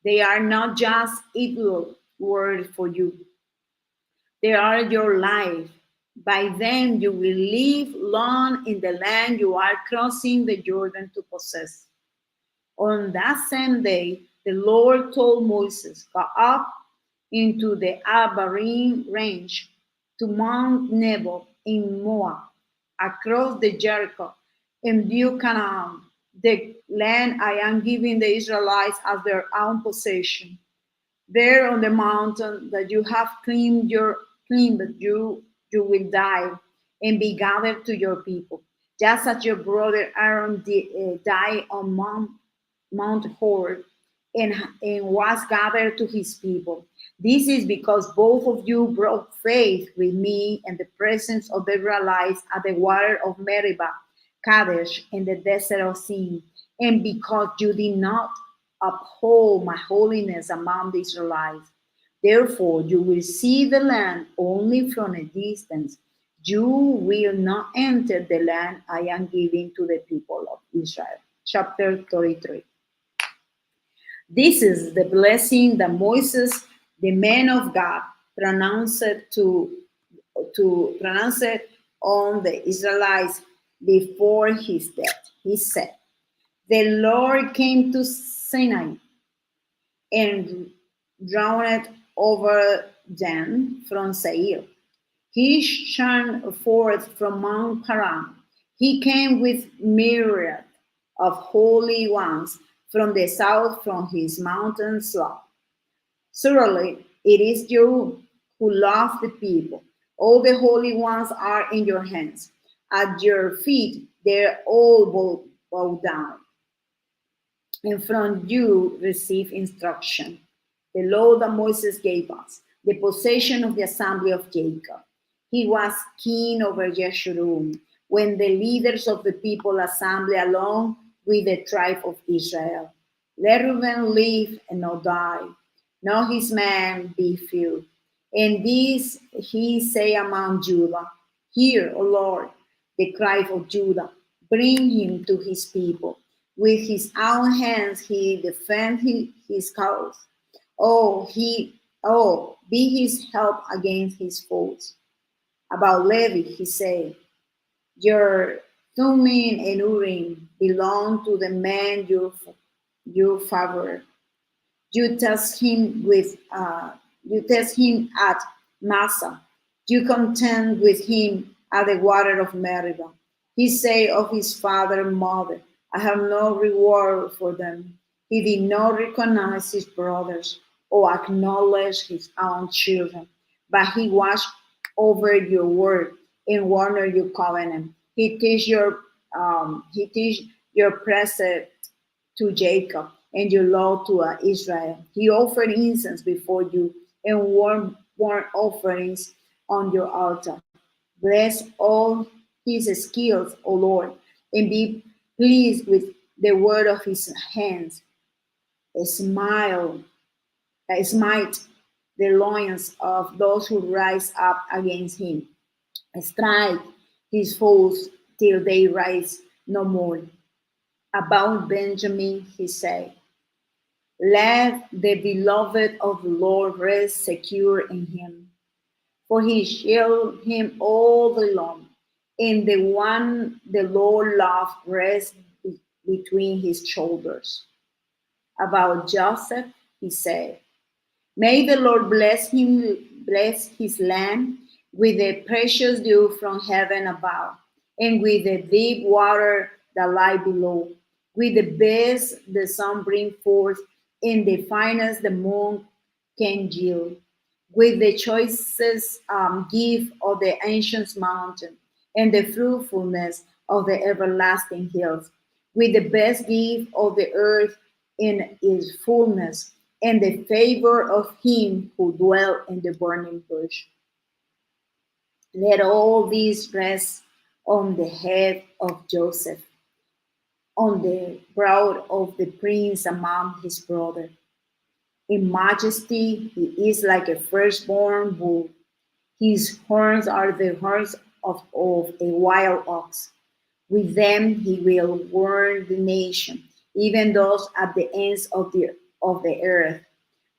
They are not just idle words for you, they are your life. By them you will live long in the land you are crossing the Jordan to possess." On that same day, the Lord told Moses, "Go up into the Abarim range to Mount Nebo in Moab, across the Jericho, and view Canaan, the land I am giving the Israelites as their own possession. There on the mountain that you have claimed, you will die and be gathered to your people, just as your brother Aaron died on Mount Hor and was gathered to his people. This is because both of you broke faith with me in the presence of the Israelites at the water of Meribah, Kadesh, in the desert of Sin, and because you did not uphold my holiness among the Israelites. Therefore, you will see the land only from a distance. You will not enter the land I am giving to the people of Israel." Chapter 33. This is the blessing that Moses, the man of God, pronounced to pronounce it on the Israelites before his death. He said, "The Lord came to Sinai and drowned over them from Seir. He shone forth from Mount Paran. He came with myriad of holy ones from the south, from his mountain slope. Surely it is you who love the people. All the holy ones are in your hands. At your feet they all bow down, and from you receive instruction. The law that Moses gave us, the possession of the assembly of Jacob. He was king over Jeshurun when the leaders of the people assembled along with the tribe of Israel. Let Reuben live and not die, nor his man be few. And this he say among Judah, Hear, O Lord, the cry of Judah, bring him to his people. With his own hands he defend his cause. Be his help against his foes. About Levi he said, Your Thummim and Urim belong to the man you favor. You test him at Massa. You contend with him at the water of Meribah. He say of his father and mother, I have no reward for them. He did not recognize his brothers or acknowledge his own children, but he watched over your word and honored your covenant. He teach your precept to Jacob and your law to Israel. He offered incense before you and warm offerings on your altar. Bless all his skills, O Lord, and be pleased with the word of his hands. Smile, smite the loins of those who rise up against him. Strike his foes till they rise no more. About Benjamin, he said, let the beloved of the Lord rest secure in him, for he shall him all day long. And the one the Lord loved rests between his shoulders. About Joseph, he said, may the Lord bless him, bless his land with the precious dew from heaven above, and with the deep water that lie below, with the best the sun bring forth, and the finest the moon can yield, with the choicest gift of the ancient mountain, and the fruitfulness of the everlasting hills, with the best gift of the earth in its fullness, and the favor of him who dwell in the burning bush. Let all these rest on the head of Joseph, on the brow of the prince among his brothers. In majesty, he is like a firstborn bull. His horns are the horns of a wild ox. With them he will warn the nation, even those at the ends of the earth.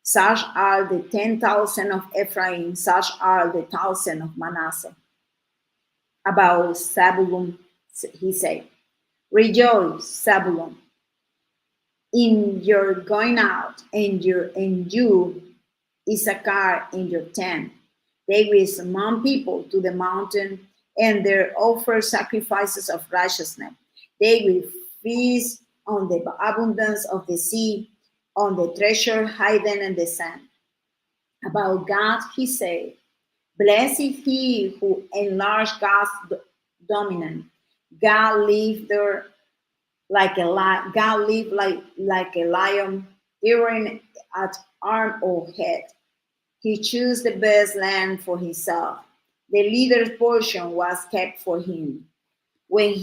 Such are the 10,000 of Ephraim, such are the 1,000 of Manasseh. About Zabulon, he said, rejoice, Zabulon, in your going out, and you, Issachar, in your tent. They will summon people to the mountain, and there offer sacrifices of righteousness. They will feast on the abundance of the sea, on the treasure hidden in the sand. About God, he said, blessed is he who enlarged God's dominion. God lived there like a lion. God lived like a lion, tearing at arm or head. He chose the best land for himself. The leader's portion was kept for him. When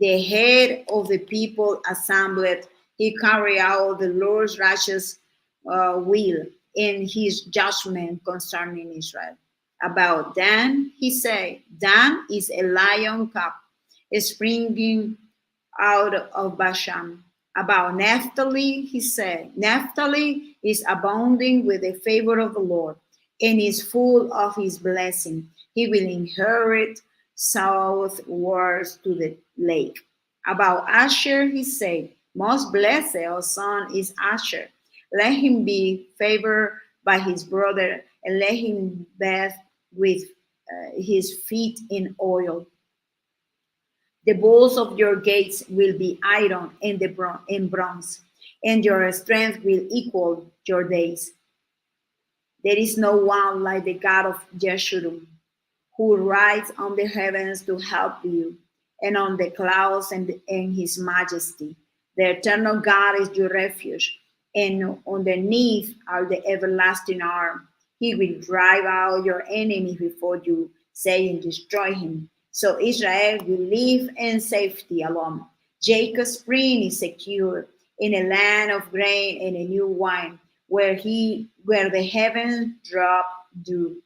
the head of the people assembled, he carried out the Lord's righteous will in his judgment concerning Israel. About Dan, he said, Dan is a lion cub, springing out of Bashan. About Naphtali, he said, Naphtali is abounding with the favor of the Lord and is full of his blessing. He will inherit southwards to the lake. About Asher, he said, most blessed, O son, is Asher. Let him be favored by his brother, and let him bathe with his feet in oil. The balls of your gates will be iron and bronze, and your strength will equal your days. There is no one like the God of Jeshurun, who rides on the heavens to help you, and on the clouds and his majesty. The eternal God is your refuge, and underneath are the everlasting arm. He will drive out your enemies before you, saying, destroy him. So Israel will live in safety alone. Jacob's spring is secure in a land of grain and a new wine, where the heavens drop dew.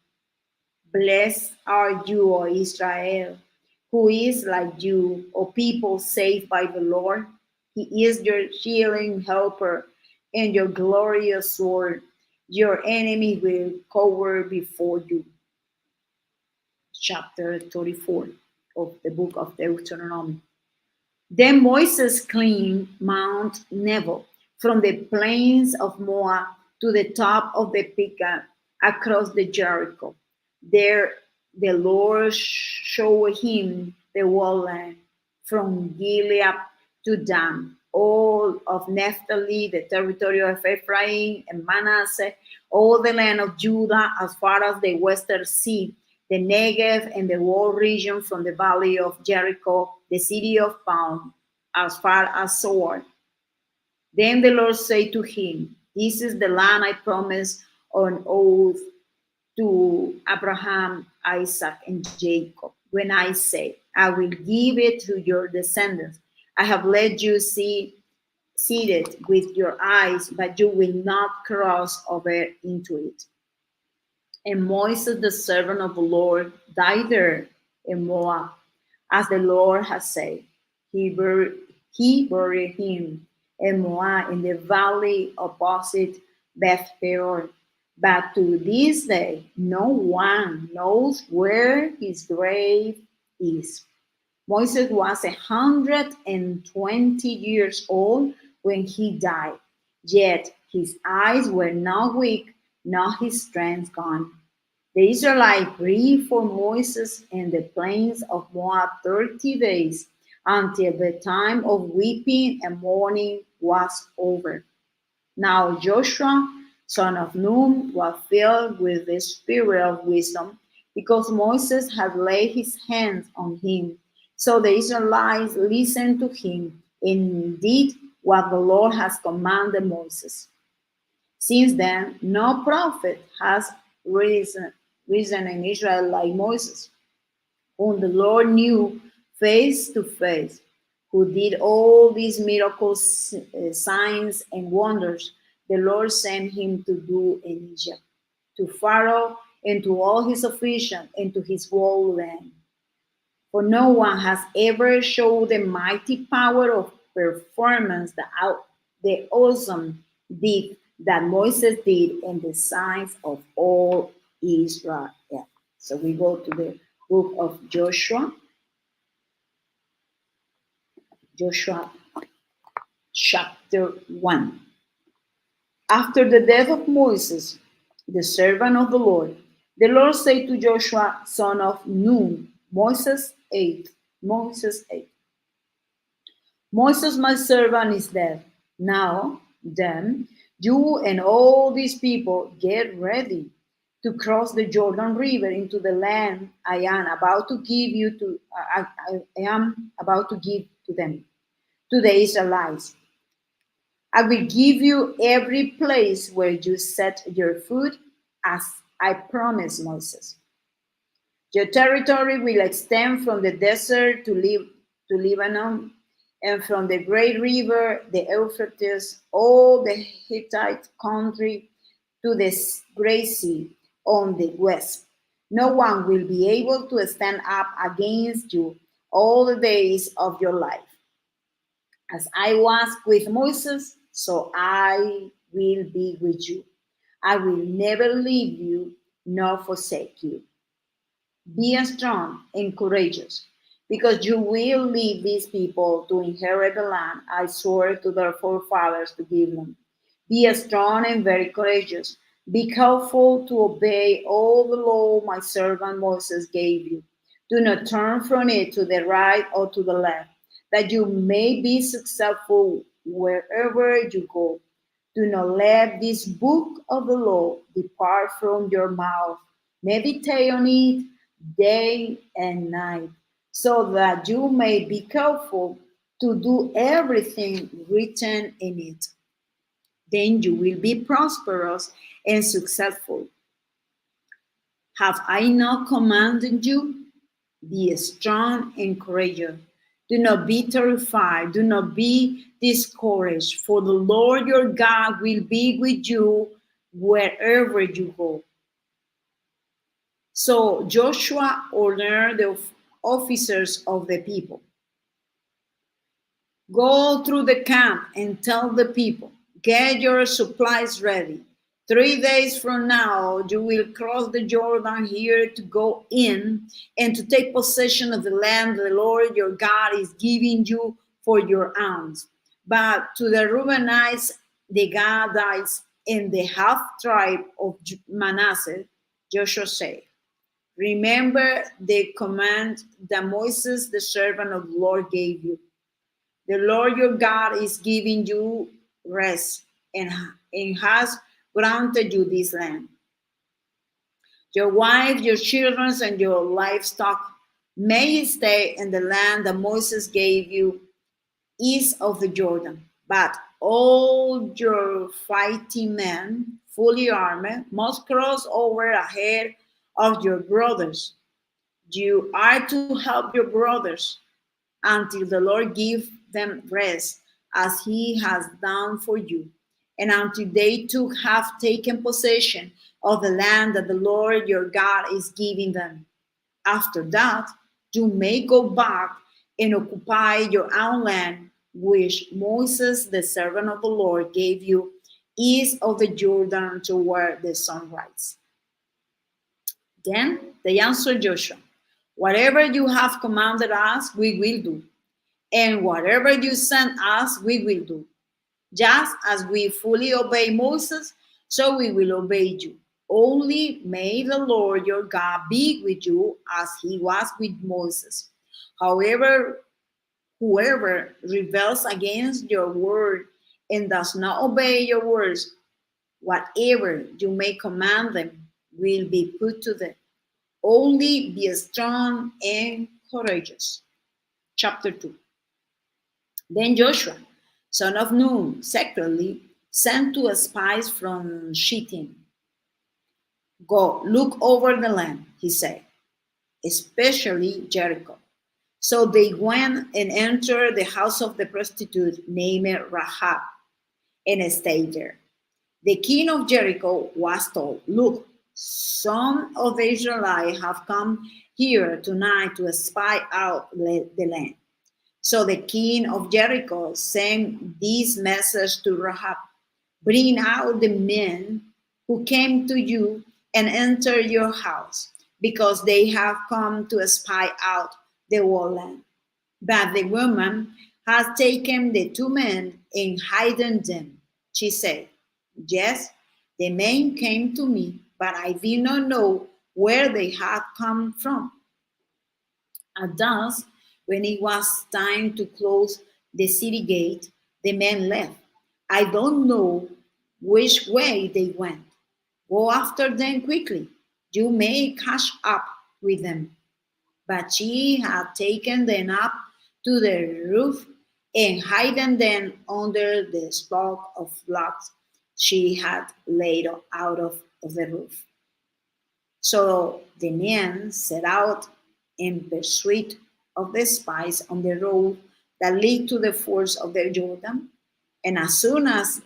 Blessed are you, O Israel, who is like you, O people saved by the Lord. He is your healing helper and your glorious sword. Your enemy will cower before you. Chapter 34 of the book of Deuteronomy. Then Moses climbed Mount Nebo from the plains of Moab to the top of the Picah across the Jericho. There the Lord showed him the whole land from Gilead to Dan, all of Naphtali, the territory of Ephraim and Manasseh, all the land of Judah as far as the western sea, the Negev and the whole region from the valley of Jericho, the city of Palm, as far as Zoar. Then the Lord said to him, this is the land I promised on oath to Abraham, Isaac, and Jacob, when I say, I will give it to your descendants. I have let you see it with your eyes, but you will not cross over into it. And Moses, the servant of the Lord, died there in Moab, as the Lord has said. He buried, he buried him in Moab in the valley opposite Beth Peor. But to this day, no one knows where his grave is. Moses was 120 years old when he died, yet his eyes were not weak, nor his strength gone. The Israelites grieved for Moses in the plains of Moab 30 days until the time of weeping and mourning was over. Now Joshua, son of Nun, was filled with the spirit of wisdom because Moses had laid his hands on him. So the Israelites listened to him and did what the Lord has commanded Moses. Since then, no prophet has risen in Israel like Moses, whom the Lord knew face to face, who did all these miracles, signs, and wonders the Lord sent him to do in Egypt, to Pharaoh and to all his officials and to his whole land. For no one has ever showed the mighty power of performance, the awesome deed that Moses did in the signs of all Israel. So we go to the book of Joshua, Joshua chapter 1. After the death of Moses, the servant of the Lord said to Joshua, son of Nun, Moses 8, Moses 8. Moses, my servant, is dead. Now, then, you and all these people get ready to cross the Jordan River into the land I am about to give you to I am about to give to them, to the Israelites. I will give you every place where you set your foot, as I promised Moses. Your territory will extend from the desert to Lebanon, and from the great river, the Euphrates, all the Hittite country to the great sea on the west. No one will be able to stand up against you all the days of your life. As I was with Moses, so I will be with you. I will never leave you nor forsake you. Be strong and courageous, because you will lead these people to inherit the land I swore to their forefathers to give them. Be strong and very courageous. Be careful to obey all the law my servant Moses gave you. Do not turn from it to the right or to the left, that you may be successful wherever you go. Do not let this book of the law depart from your mouth. Meditate on it day and night, so that you may be careful to do everything written in it. Then you will be prosperous and successful. Have I not commanded you? Be strong and courageous. Do not be terrified. Do not be discouraged, for the Lord your God will be with you wherever you go. So Joshua ordered the officers of the people, go through the camp and tell the people, get your supplies ready. 3 days from now, you will cross the Jordan here to go in and to take possession of the land the Lord your God is giving you for your alms. But to the Reubenites, the Gadites, and the half tribe of Manasseh, Joshua said, remember the command that Moses, the servant of the Lord, gave you. The Lord your God is giving you rest and has granted you this land. Your wife, your children, and your livestock may stay in the land that Moses gave you east of the Jordan. But all your fighting men, fully armed, must cross over ahead of your brothers. You are to help your brothers until the Lord give them rest, as he has done for you, and until they too have taken possession of the land that the Lord your God is giving them. After that, you may go back and occupy your own land, which Moses, the servant of the Lord, gave you east of the Jordan toward the sunrise. Then they answered Joshua, whatever you have commanded us, we will do, and whatever you send us, we will do. Just as we fully obey Moses, so we will obey you. Only may the Lord your God be with you as he was with Moses. However, whoever rebels against your word and does not obey your words, whatever you may command them will be put to death. Only be strong and courageous. Chapter 2. Then Joshua, son of Nun, secretly sent two spies from Shittim. Go, look over the land, he said, especially Jericho. So they went and entered the house of the prostitute named Rahab and stayed there. The king of Jericho was told, look, some of the Israelites have come here tonight to spy out the land. So the king of Jericho sent this message to Rahab, bring out the men who came to you and enter your house, because they have come to spy out the whole land. But the woman has taken the two men and hidden them. She said, yes, the men came to me, but I did not know where they had come from. At dusk, when it was time to close the city gate, the men left. I don't know which way they went. Go after them quickly. You may catch up with them. But she had taken them up to the roof and hidden them under the stock of logs she had laid out of the roof. So the men set out in pursuit of the spies on the road that led to the fords of the Jordan. And as soon as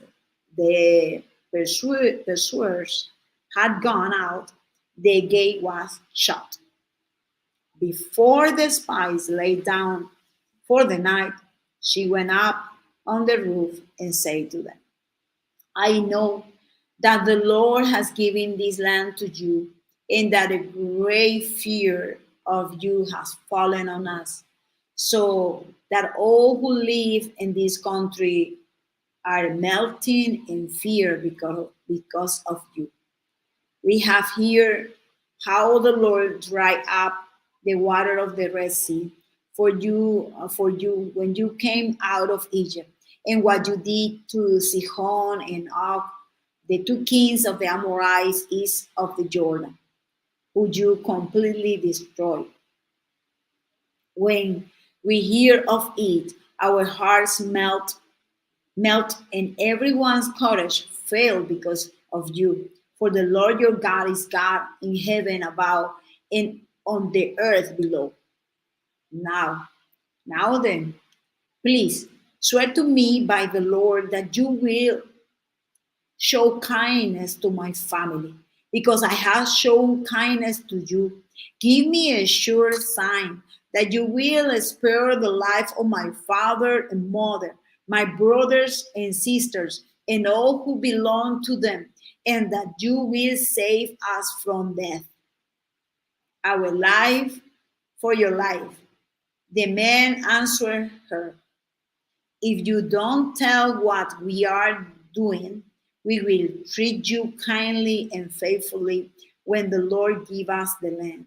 the pursuers had gone out, the gate was shut. Before the spies lay down for the night, she went up on the roof and said to them, I know that the Lord has given this land to you, and that a great fear of you has fallen on us, so that all who live in this country are melting in fear because of you. We have heard how the Lord dried up the water of the Red Sea for you when you came out of Egypt, and what you did to Sihon and Og, the two kings of the Amorites east of the Jordan, who you completely destroyed. When we hear of it, our hearts melt, and everyone's courage failed because of you. For the Lord your God is God in heaven above and on the earth below. Now, now then, please swear to me by the Lord that you will show kindness to my family, because I have shown kindness to you. Give me a sure sign that you will spare the life of my father and mother, my brothers and sisters, and all who belong to them, and that you will save us from death. Our life for your life. The man answered her, if you don't tell what we are doing, we will treat you kindly and faithfully when the Lord give us the land.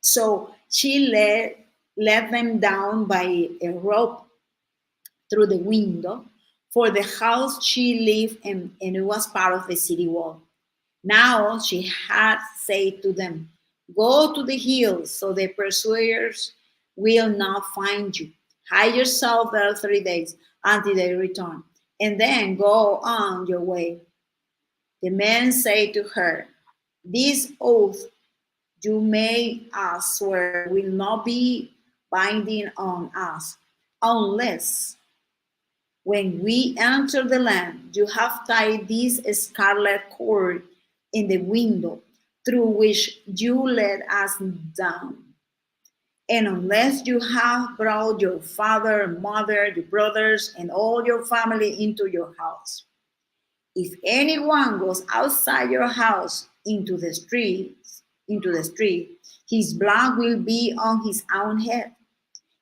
So she let them down by a rope through the window, for the house she lived in, and it was part of the city wall. Now she had said to them, go to the hills so the pursuers will not find you. Hide yourself there 3 days until they return, and then go on your way. The men say to her, this oath you made us swear will not be binding on us, unless when we enter the land you have tied this scarlet cord in the window through which you let us down. And unless you have brought your father, mother, your brothers, and all your family into your house, if anyone goes outside your house into the street, his blood will be on his own head.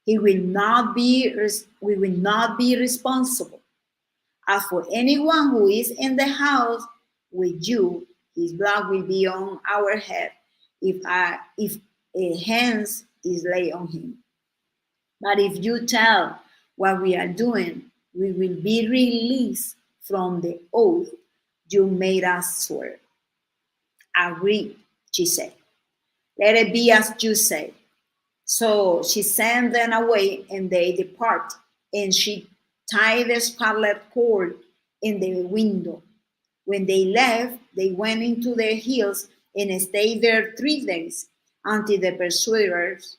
He will not be, we will not be responsible. As for anyone who is in the house with you, his blood will be on our head if a hand is laid on him. But if you tell what we are doing, we will be released from the oath you made us swear. Agreed, she said. Let it be as you say. So she sent them away, and they depart. And she tied the scarlet cord in the window. When they left, they went into the hills and stayed there 3 days until the pursuers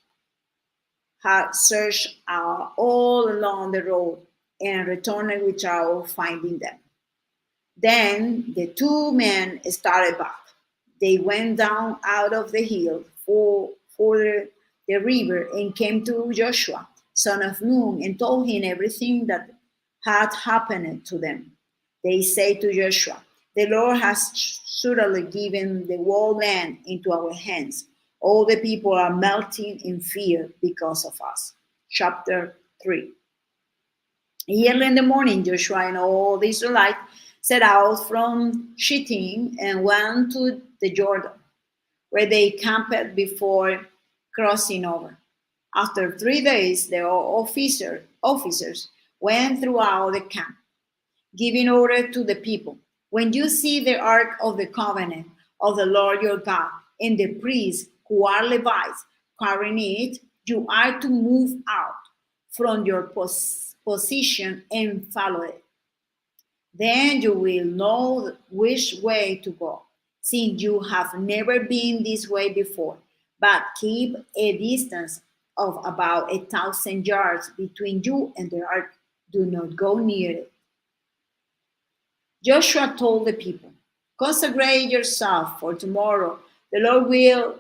had searched all along the road and returned without finding them. Then the two men started back. They went down out of the hill for the river and came to Joshua, son of Nun, and told him everything that had happened to them. They said to Joshua, the Lord has surely given the whole land into our hands. All the people are melting in fear because of us. Chapter 3. Early in the morning, Joshua and all the Israelites set out from Shittim and went to the Jordan, where they camped before crossing over. After 3 days, the officers went throughout the camp, giving order to the people. When you see the ark of the covenant of the Lord your God and the priests who are Levites carrying it, you are to move out from your position and follow it. Then you will know which way to go, since you have never been this way before. But keep a distance of about 1,000 yards between you and the ark. Do not go near it. Joshua told the people, consecrate yourself for tomorrow. The Lord will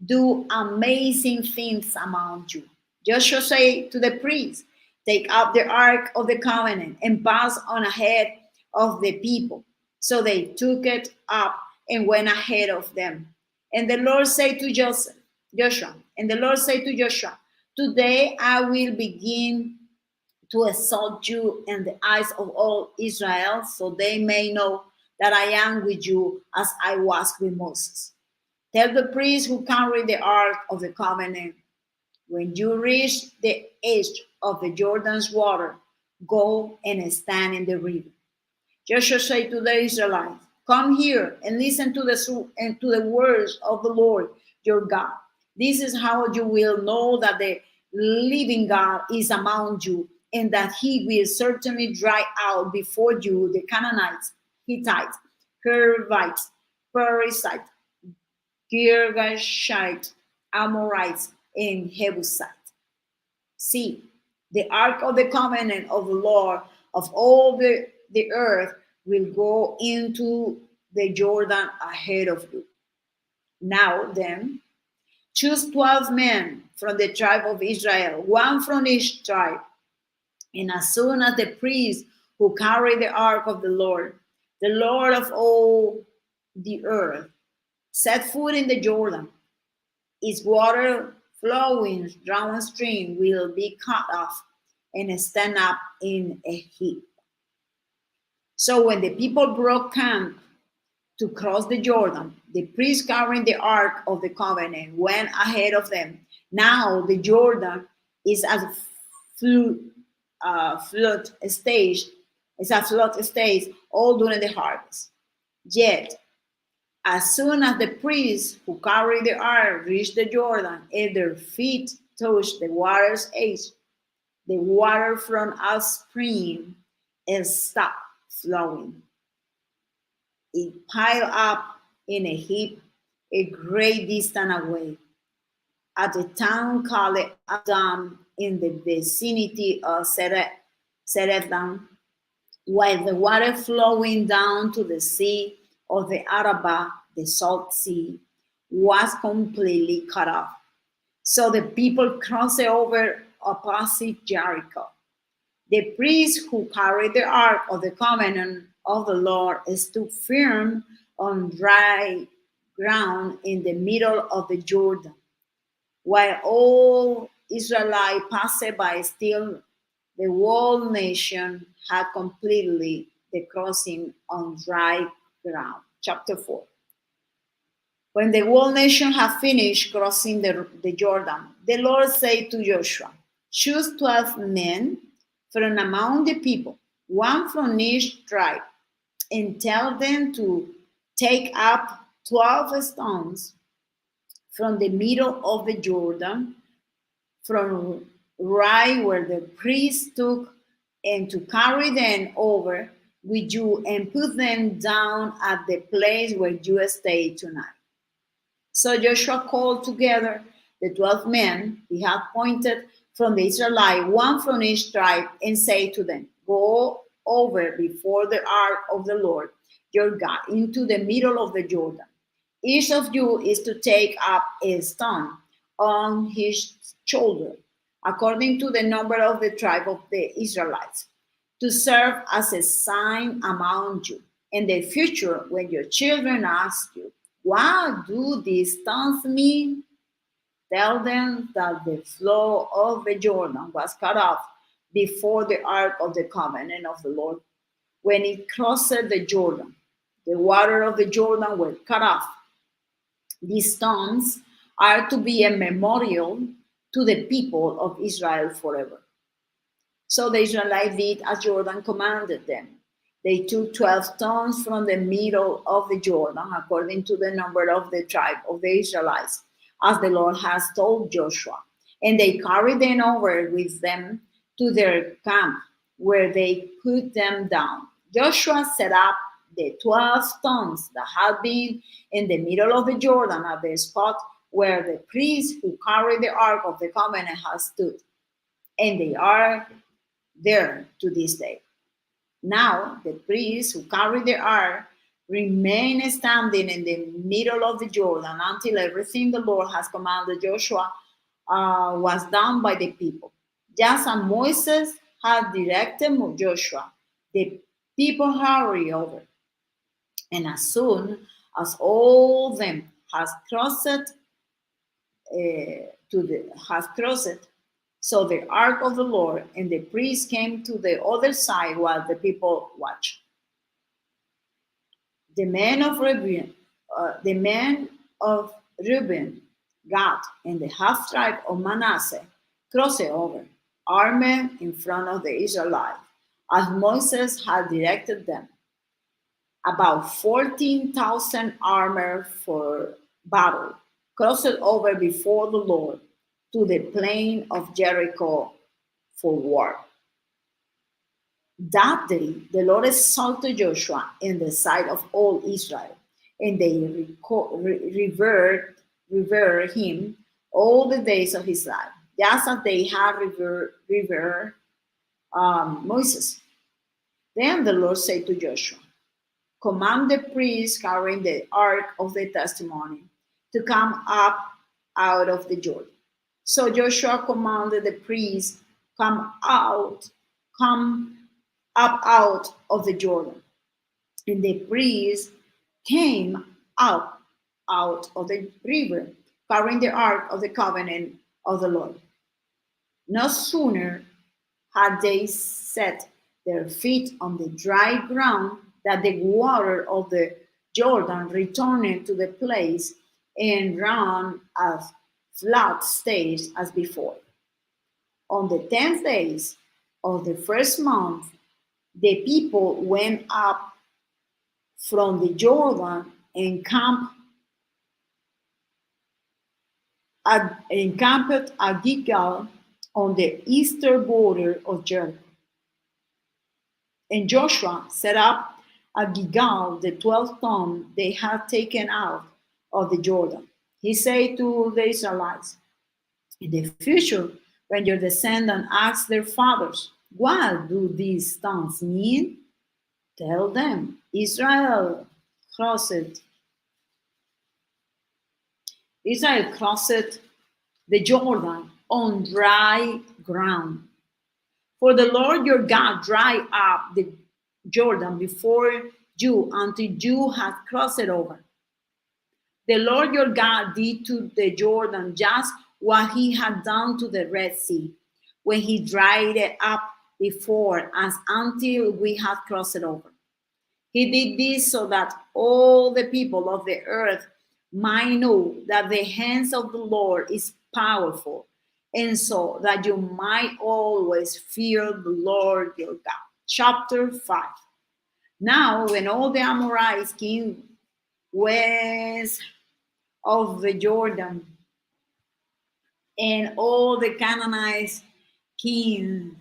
do amazing things among you. Joshua said to the priests, take up the ark of the covenant and pass on ahead of the people. So they took it up and went ahead of them. And the Lord said to Joshua, today I will begin to exalt you in the eyes of all Israel, so they may know that I am with you as I was with Moses. Tell the priests who carry the ark of the covenant, when you reach the edge of the Jordan's water, go and stand in the river. Joshua said to the Israelites, come here and listen to the words of the Lord your God. This is how you will know that the living God is among you, and that he will certainly drive out before you the Canaanites, Hittites, Hivites, Perizzites, Girgashites, Amorites, and Jebusites. See, the ark of the covenant of the Lord of all the earth will go into the Jordan ahead of you. Now then, choose 12 men from the tribe of Israel, one from each tribe. And as soon as the priests who carry the ark of the Lord of all the earth, set foot in the Jordan, its water flowing downstream will be cut off and stand up in a heap. So when the people broke camp to cross the Jordan, the priests carrying the ark of the covenant went ahead of them. Now the Jordan is as a flood stage. It's a flood stage all during the harvest. Yet, as soon as the priests who carry the ark reach the Jordan and their feet touch the water's edge, the water from a spring stopped flowing. It piled up in a heap a great distance away at a town called Adam in the vicinity of Serephan, while the water flowing down to the sea of the Arabah, the salt sea, was completely cut off. So the people crossed over opposite Jericho. The priests who carried the ark of the covenant of the Lord stood firm on dry ground in the middle of the Jordan, while all Israelites passed by. Still, the whole nation had completely the crossing on dry ground. Chapter 4. When the whole nation had finished crossing the Jordan, the Lord said to Joshua, choose 12 men from among the people, one from each tribe, and tell them to take up 12 stones from the middle of the Jordan, from right where the priest took, and to carry them over with you and put them down at the place where you stay tonight. So Joshua called together the 12 men he had appointed from the Israelites, one from each tribe, and said to them, go over before the ark of the Lord your God into the middle of the Jordan. Each of you is to take up a stone on his shoulder, according to the number of the tribe of the Israelites, to serve as a sign among you. In the future, when your children ask you, what do these stones mean? Tell them that the flow of the Jordan was cut off before the ark of the covenant of the Lord. When it crossed the Jordan, the water of the Jordan were cut off. These stones are to be a memorial to the people of Israel forever. So the Israelites did as Jordan commanded them. They took 12 stones from the middle of the Jordan, according to the number of the tribe of the Israelites, as the Lord has told Joshua. And they carried them over with them to their camp, where they put them down. Joshua set up the 12 stones that had been in the middle of the Jordan at the spot where the priests who carried the ark of the covenant had stood. And they are there to this day. Now the priests who carry the ark remain standing in the middle of the Jordan until everything the Lord has commanded Joshua was done by the people. Just as Moses had directed Joshua, the people hurry over. And as soon as all them has crossed so the ark of the Lord and the priest came to the other side while the people watched. The men of Reuben, Gad, and the half tribe of Manasseh crossed over, armed in front of the Israelites, as Moses had directed them. About 14,000 armored for battle crossed over before the Lord to the plain of Jericho for war. That day, the Lord exalted Joshua in the sight of all Israel, and they revered him all the days of his life, just as they had revered Moses. Then the Lord said to Joshua, command the priests carrying the ark of the testimony to come up out of the Jordan. So Joshua commanded the priests, come up out of the Jordan. And the priests came out of the river, carrying the ark of the covenant of the Lord. No sooner had they set their feet on the dry ground that the water of the Jordan returned to the place and ran as flat stage as before. On the 10th days of the first month, the people went up from the Jordan and camped at Gilgal on the eastern border of Jericho. And Joshua set up at Gilgal the 12 stones they had taken out of the Jordan. He said to the Israelites, in the future, when your descendants ask their fathers, what do these stones mean? Tell them, Israel crossed the Jordan on dry ground. For the Lord your God dried up the Jordan before you until you had crossed it over. The Lord your God did to the Jordan just what he had done to the Red Sea when he dried it up before us until we had crossed it over. He did this so that all the people of the earth might know that the hands of the Lord is powerful, and so that you might always fear the Lord your God. Chapter 5. Now, when all the Amorites came west of the Jordan, and all the Canaanites came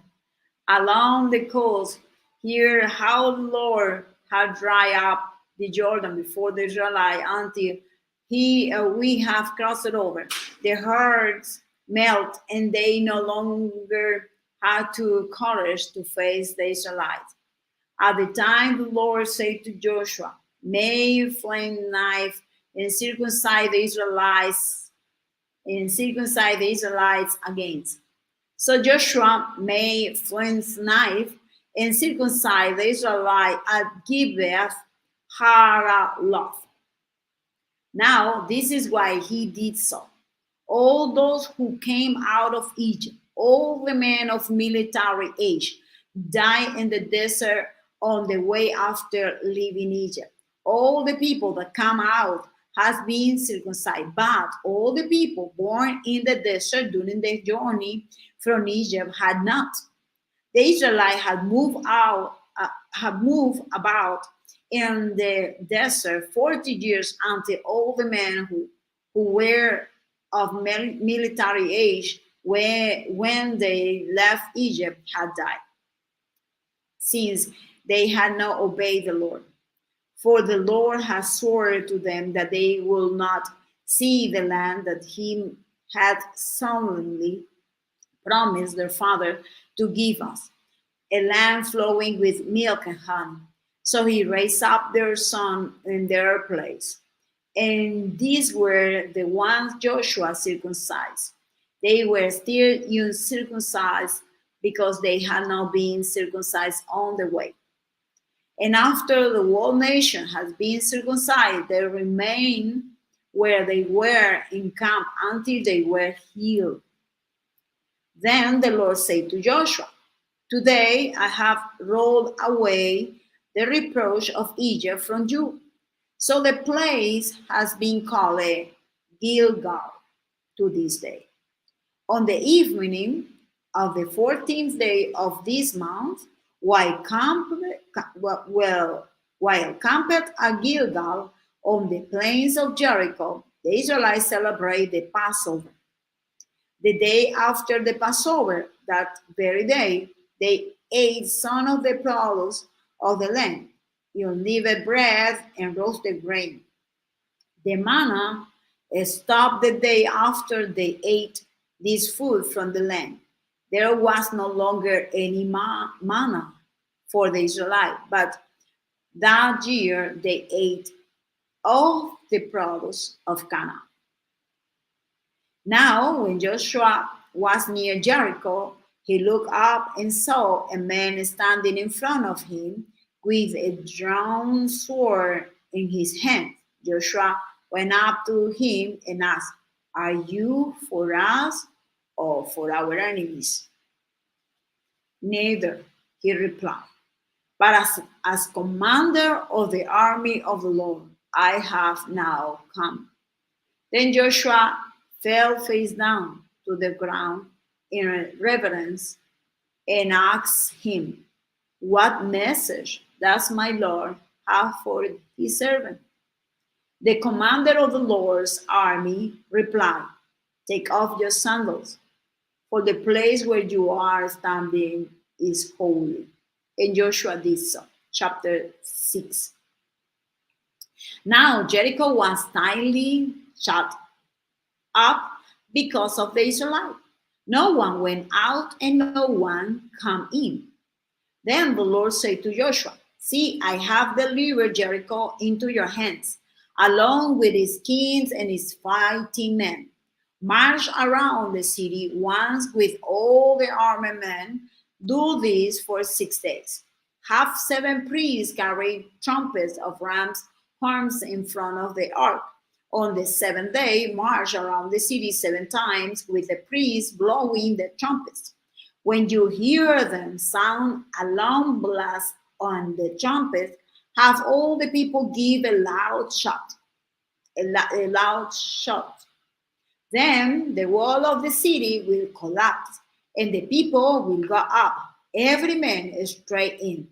along the coast, hear how the Lord had dried up the Jordan before the Israelites until we have crossed it over. The hearts melt, and they no longer had to courage to face the Israelites. At the time, the Lord said to Joshua, "May flame knife and circumcise the Israelites against." So Joshua made Flynn's knife and circumcised the Israelites at Gibeath Haraloth. Now, this is why he did so. All those who came out of Egypt, all the men of military age, died in the desert on the way after leaving Egypt. All the people that come out has been circumcised, but all the people born in the desert during the journey from Egypt had not. The Israelites had moved about in the desert 40 years until all the men who were of military age when they left Egypt had died, since they had not obeyed the Lord. For the Lord has sworn to them that they will not see the land that he had solemnly promised their father to give us, a land flowing with milk and honey. So he raised up their son in their place. And these were the ones Joshua circumcised. They were still uncircumcised because they had not been circumcised on the way. And after the whole nation has been circumcised, they remain where they were in camp until they were healed. Then the Lord said to Joshua, "Today I have rolled away the reproach of Egypt from you." So the place has been called Gilgal to this day. On the evening of the 14th day of this month, while camped at Gilgal on the plains of Jericho, the Israelites celebrate the Passover. The day after the Passover, that very day, they ate some of the produce of the land, unleavened bread and roasted grain. The manna stopped the day after they ate this food from the land. There was no longer any manna for the Israelites, but that year they ate all the produce of Canaan. Now, when Joshua was near Jericho, he looked up and saw a man standing in front of him with a drawn sword in his hand. Joshua went up to him and asked, "Are you for us or for our enemies?" "Neither," he replied, "but as commander of the army of the Lord, I have now come." Then Joshua fell face down to the ground in reverence and asked him, "What message does my Lord have for his servant?" The commander of the Lord's army replied, "Take off your sandals, for the place where you are standing is holy." And Joshua did so. Chapter 6. Now Jericho was tightly shut up because of the Israelites. No one went out and no one came in. Then the Lord said to Joshua, "See, I have delivered Jericho into your hands, along with its kings and its fighting men. March around the city once with all the armed men. Do this for 6 days. Have 7 priests carry trumpets of ram's horns in front of the ark. On the 7th day, march around the city 7 times with the priests blowing the trumpets. When you hear them sound a long blast on the trumpet, have all the people give a loud shout, a loud shout. Then the wall of the city will collapse, and the people will go up, every man straight in.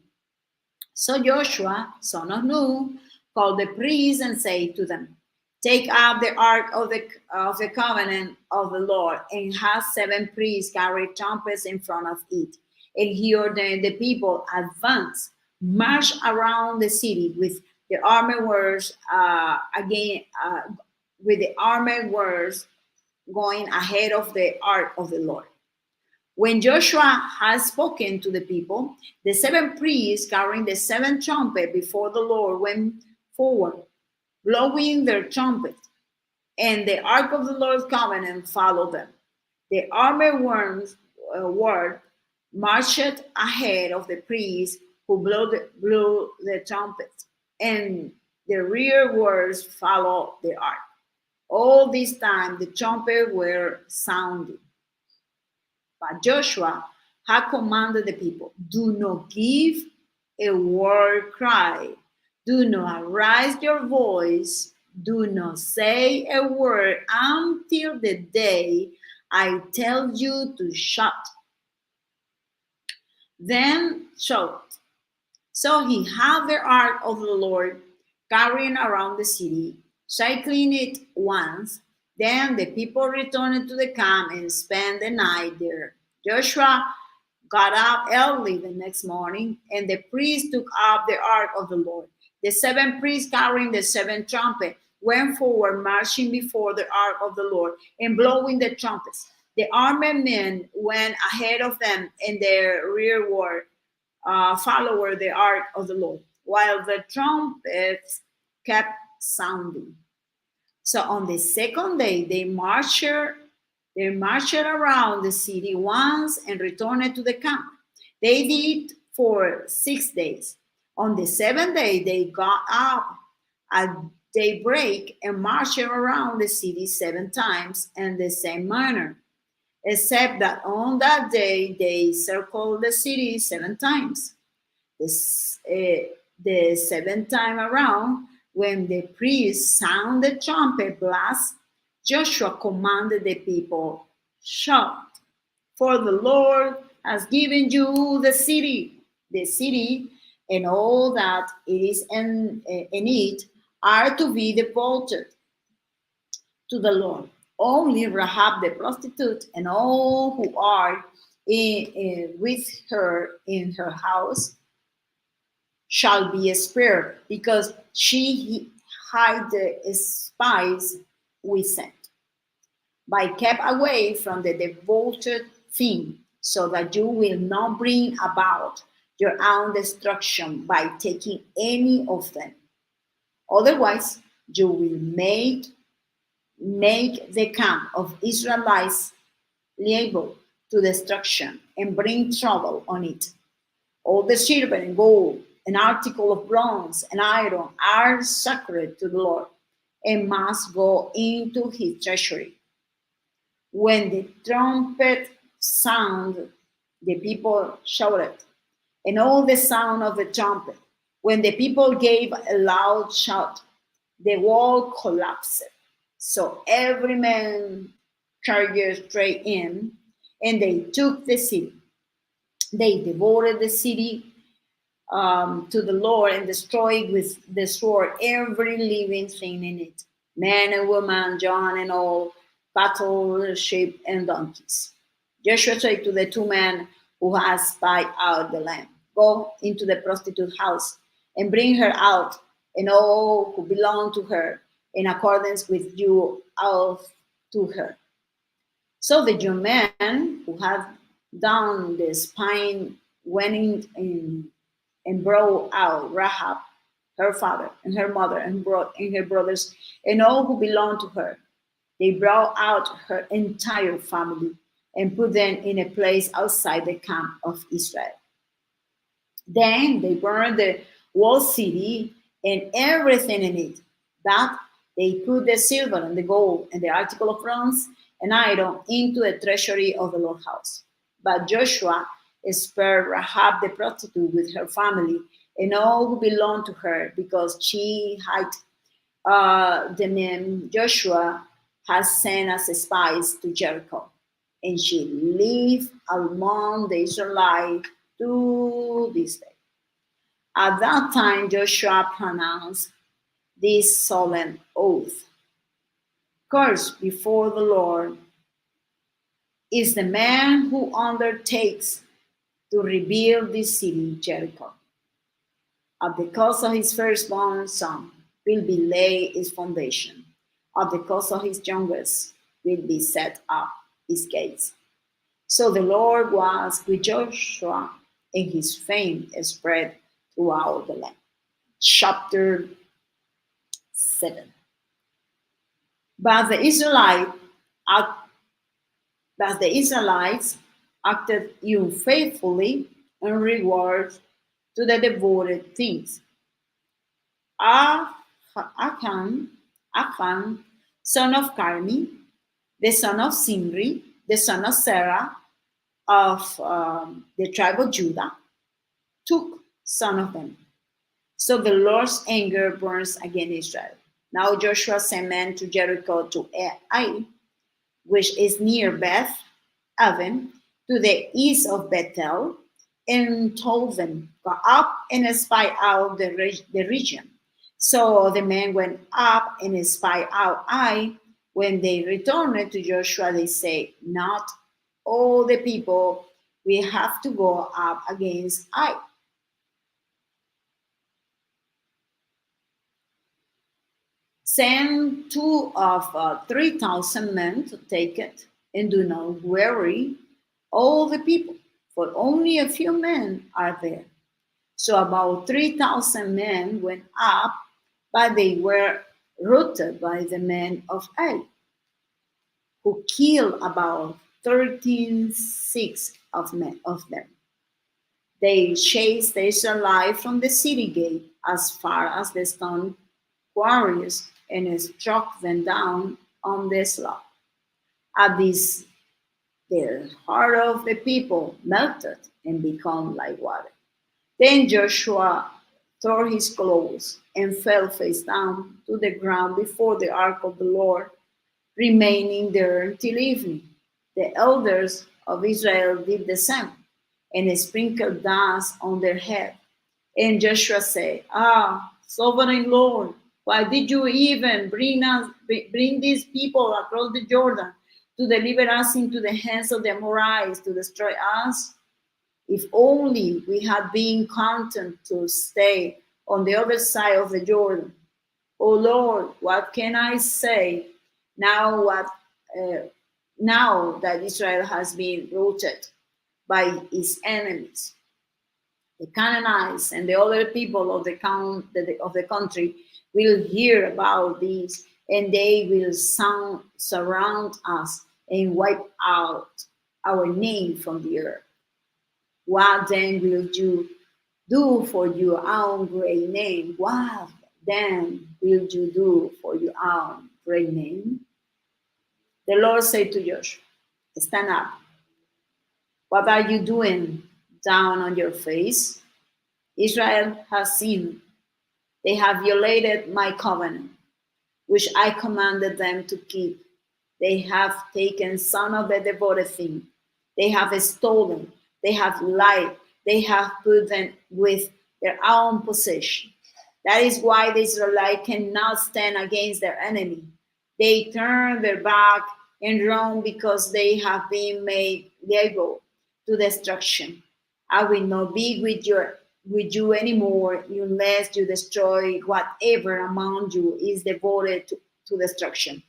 So Joshua, son of Nun, called the priests and said to them, take up the ark of the covenant of the Lord, and have 7 priests carry trumpets in front of it. And he ordained the people, advance, march around the city with the armed warriors with the armed warriors going ahead of the ark of the Lord. When Joshua had spoken to the people, the 7 priests carrying the 7th trumpet before the Lord went forward, blowing their trumpets, and the ark of the Lord's covenant followed them. The armed ward marched ahead of the priests who blew the trumpets, and the rear wards followed the ark. All this time the trumpets were sounding. But Joshua had commanded the people, do not give a war cry. Do not raise your voice. Do not say a word until the day I tell you to shout. Then shout. So he had the ark of the Lord carrying around the city, cycling it once. Then the people returned to the camp and spent the night there. Joshua got up early the next morning, and the priests took up the ark of the Lord. The 7 priests carrying the 7th trumpet went forward, marching before the ark of the Lord and blowing the trumpets. The armed men went ahead of them, and their rearward followed the ark of the Lord, while the trumpets kept sounding. So on the 2nd day, they marched around the city once and returned to the camp. They did for 6 days. On the 7th day, they got up at daybreak and marched around the city 7 times in the same manner, except that on that day they circled the city 7 times. This, the 7th time around, when the priest sounded the trumpet blast, Joshua commanded the people, shout, for the Lord has given you the city and all that it is in it are to be devoted to the Lord. Only Rahab the prostitute and all who are with her in her house shall be spared, because she hid the spies we sent, but kept away from the devoted thing, so that you will not bring about your own destruction by taking any of them. Otherwise, you will make the camp of Israelites liable to destruction and bring trouble on it. All the silver and gold, an article of bronze and iron are sacred to the Lord and must go into his treasury. When the trumpet sounded, the people shouted, and all the sound of the trumpet. When the people gave a loud shout, the wall collapsed. So every man charged straight in, and they took the city. They devoted the city to the Lord and destroyed with the sword every living thing in it, man and woman, young and old, cattle, sheep, and donkeys. Joshua said to the 2 men who had spied out the land, go into the prostitute house and bring her out, and all who belong to her, in accordance with you out to her. So the young man who had done the spying went in and brought out Rahab, her father, and her mother, and brought in her brothers, and all who belonged to her. They brought out her entire family and put them in a place outside the camp of Israel. Then they burned the whole city and everything in it. But they put the silver and the gold and the article of bronze and iron into the treasury of the Lord's house. But Joshua spared Rahab the prostitute with her family and all who belonged to her, because she had the name Joshua has sent as spies to Jericho. And she lived among the Israelites to this day. At that time, Joshua pronounced this solemn oath: "Cursed before the Lord is the man who undertakes to rebuild this city, Jericho. At the cost of his firstborn son will be laid its foundation. At the cost of his youngest will be set up its gates." So the Lord was with Joshua, and his fame spread throughout the land. Chapter 7. But the Israelites acted unfaithfully in regard to the devoted things. Achan, son of Carmi, the son of Simri, the son of Sarah of the tribe of Judah, took some of them. So the Lord's anger burns against Israel. Now Joshua sent men to Jericho, to Ai, which is near Beth Aven, to the east of Bethel, and told them, "Go up and spy out the region." So the men went up and spied out Ai. When they returned to Joshua, they said, "Not all the people, we have to go up against Ai." Send two of 3,000 men to take it, and do not worry all the people, for only a few men are there. So about 3,000 men went up, but they were routed by the men of Ai, who killed about 13,600 of them. They chased the Israelites from the city gate as far as the stone quarries and struck them down on the slope. At this, the heart of the people melted and became like water. Then Joshua tore his clothes and fell face down to the ground before the ark of the Lord, remaining there until evening. The elders of Israel did the same and sprinkled dust on their head. And Joshua said, Sovereign Lord, why did you even bring these people across the Jordan to deliver us into the hands of the Amorites to destroy us? If only we had been content to stay on the other side of the Jordan. Oh Lord, what can I say now? Now that Israel has been routed by its enemies, the Canaanites and the other people of the country will hear about this, and they will surround us and wipe out our name from the earth. What then will you do for your own great name? What then will you do for your own great name? The Lord said to Joshua, stand up. What are you doing down on your face? Israel has sinned. They have violated my covenant, which I commanded them to keep. They have taken some of the devoted thing. They have stolen. They have lied. They have put them with their own possession. That is why the Israelites cannot stand against their enemy. They turn their back and run because they have been made liable to destruction. I will not be with you anymore unless you destroy whatever among you is devoted to destruction.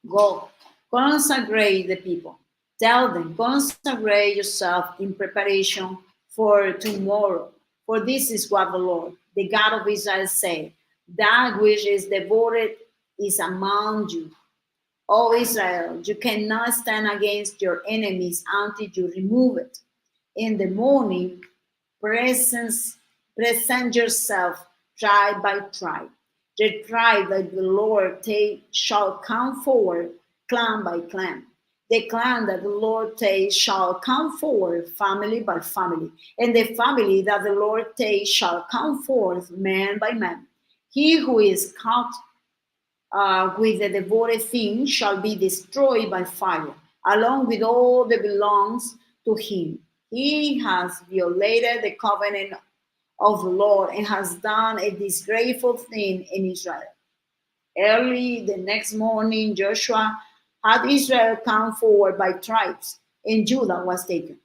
Go, consecrate the people. Tell them, consecrate yourself in preparation for tomorrow. For this is what the Lord, the God of Israel, said: that which is devoted is among you. O Israel, you cannot stand against your enemies until you remove it. In the morning, presence, present yourself tribe by tribe. The tribe that the Lord take shall come forward, clan by clan. The clan that the Lord takes shall come forward, family by family. And the family that the Lord takes shall come forth, man by man. He who is caught with the devoted thing shall be destroyed by fire, along with all that belongs to him. He has violated the covenant of the Lord and has done a disgraceful thing in Israel. Early the next morning, Joshua had Israel come forward by tribes, and Judah was taken.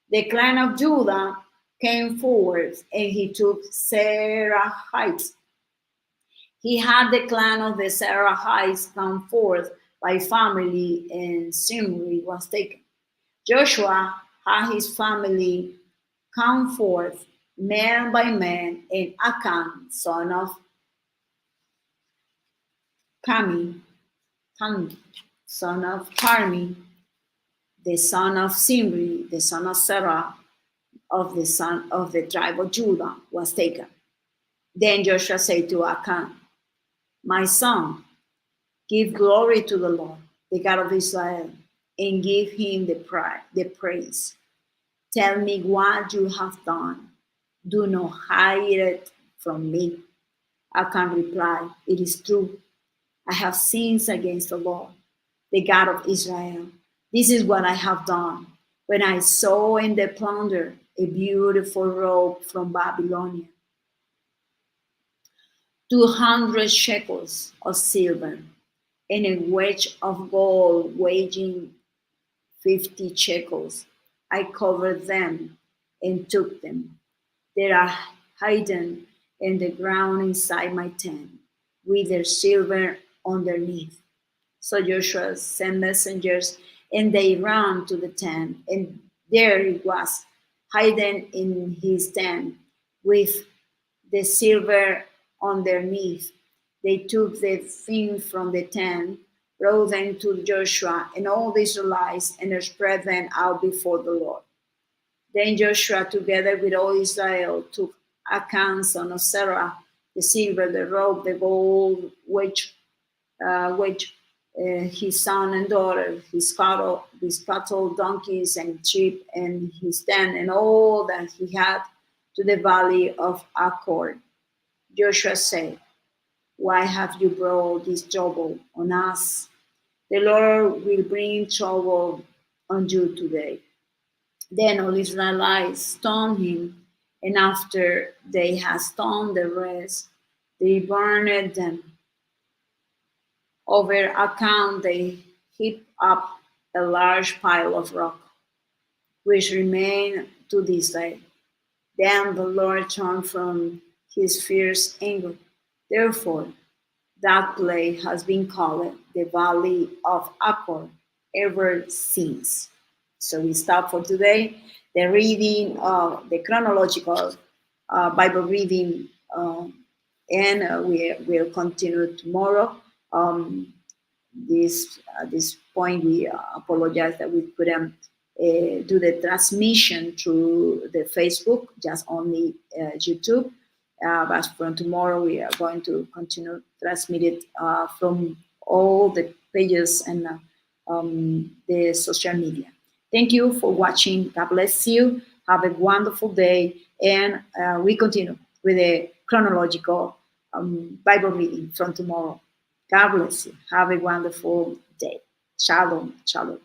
The clan of Judah came forward, and he took Zerahites. He had the clan of the Zerahites come forth by family, and Zimri was taken. Joshua had his family come forth man by man, and Achan, son of Carmi, son of Carmi, the son of Zimri, the son of Sarah, of the son of the tribe of Judah, was taken. Then Joshua said to Achan, my son, give glory to the Lord, the God of Israel, and give him the praise. Tell me what you have done. Do not hide it from me. Achan replied, it is true. I have sinned against the Lord, the God of Israel. This is what I have done. When I saw in the plunder a beautiful robe from Babylonia, 200 shekels of silver, and a wedge of gold weighing 50 shekels, I covered them and took them. They are hidden in the ground inside my tent, with their silver underneath. So Joshua sent messengers, and they ran to the tent, and there it was, hidden in his tent, with the silver underneath. They took the things from the tent, brought them to Joshua and all the Israelites, and spread them out before the Lord. Then Joshua, together with all Israel, took Achan, son of Sarah, the silver, the robe, the gold, which his son and daughter, his cattle, donkeys, and sheep, and his tent, and all that he had, to the valley of Achor. Joshua said, why have you brought this trouble on us? The Lord will bring trouble on you today. Then all Israelites stoned him, and after they had stoned the rest, they burned them. Over Achan they heaped up a large pile of rock, which remained to this day. Then the Lord turned from his fierce anger. Therefore, that place has been called the Valley of Achor ever since. So we stop for today. The reading, the chronological Bible reading, and we will continue tomorrow. This point, we apologize that we couldn't do the transmission through the Facebook, just only YouTube. But from tomorrow, we are going to continue transmit it from all the pages and the social media. Thank you for watching. God bless you. Have a wonderful day. And we continue with the chronological Bible reading from tomorrow. God bless you. Have a wonderful day. Shalom. Shalom.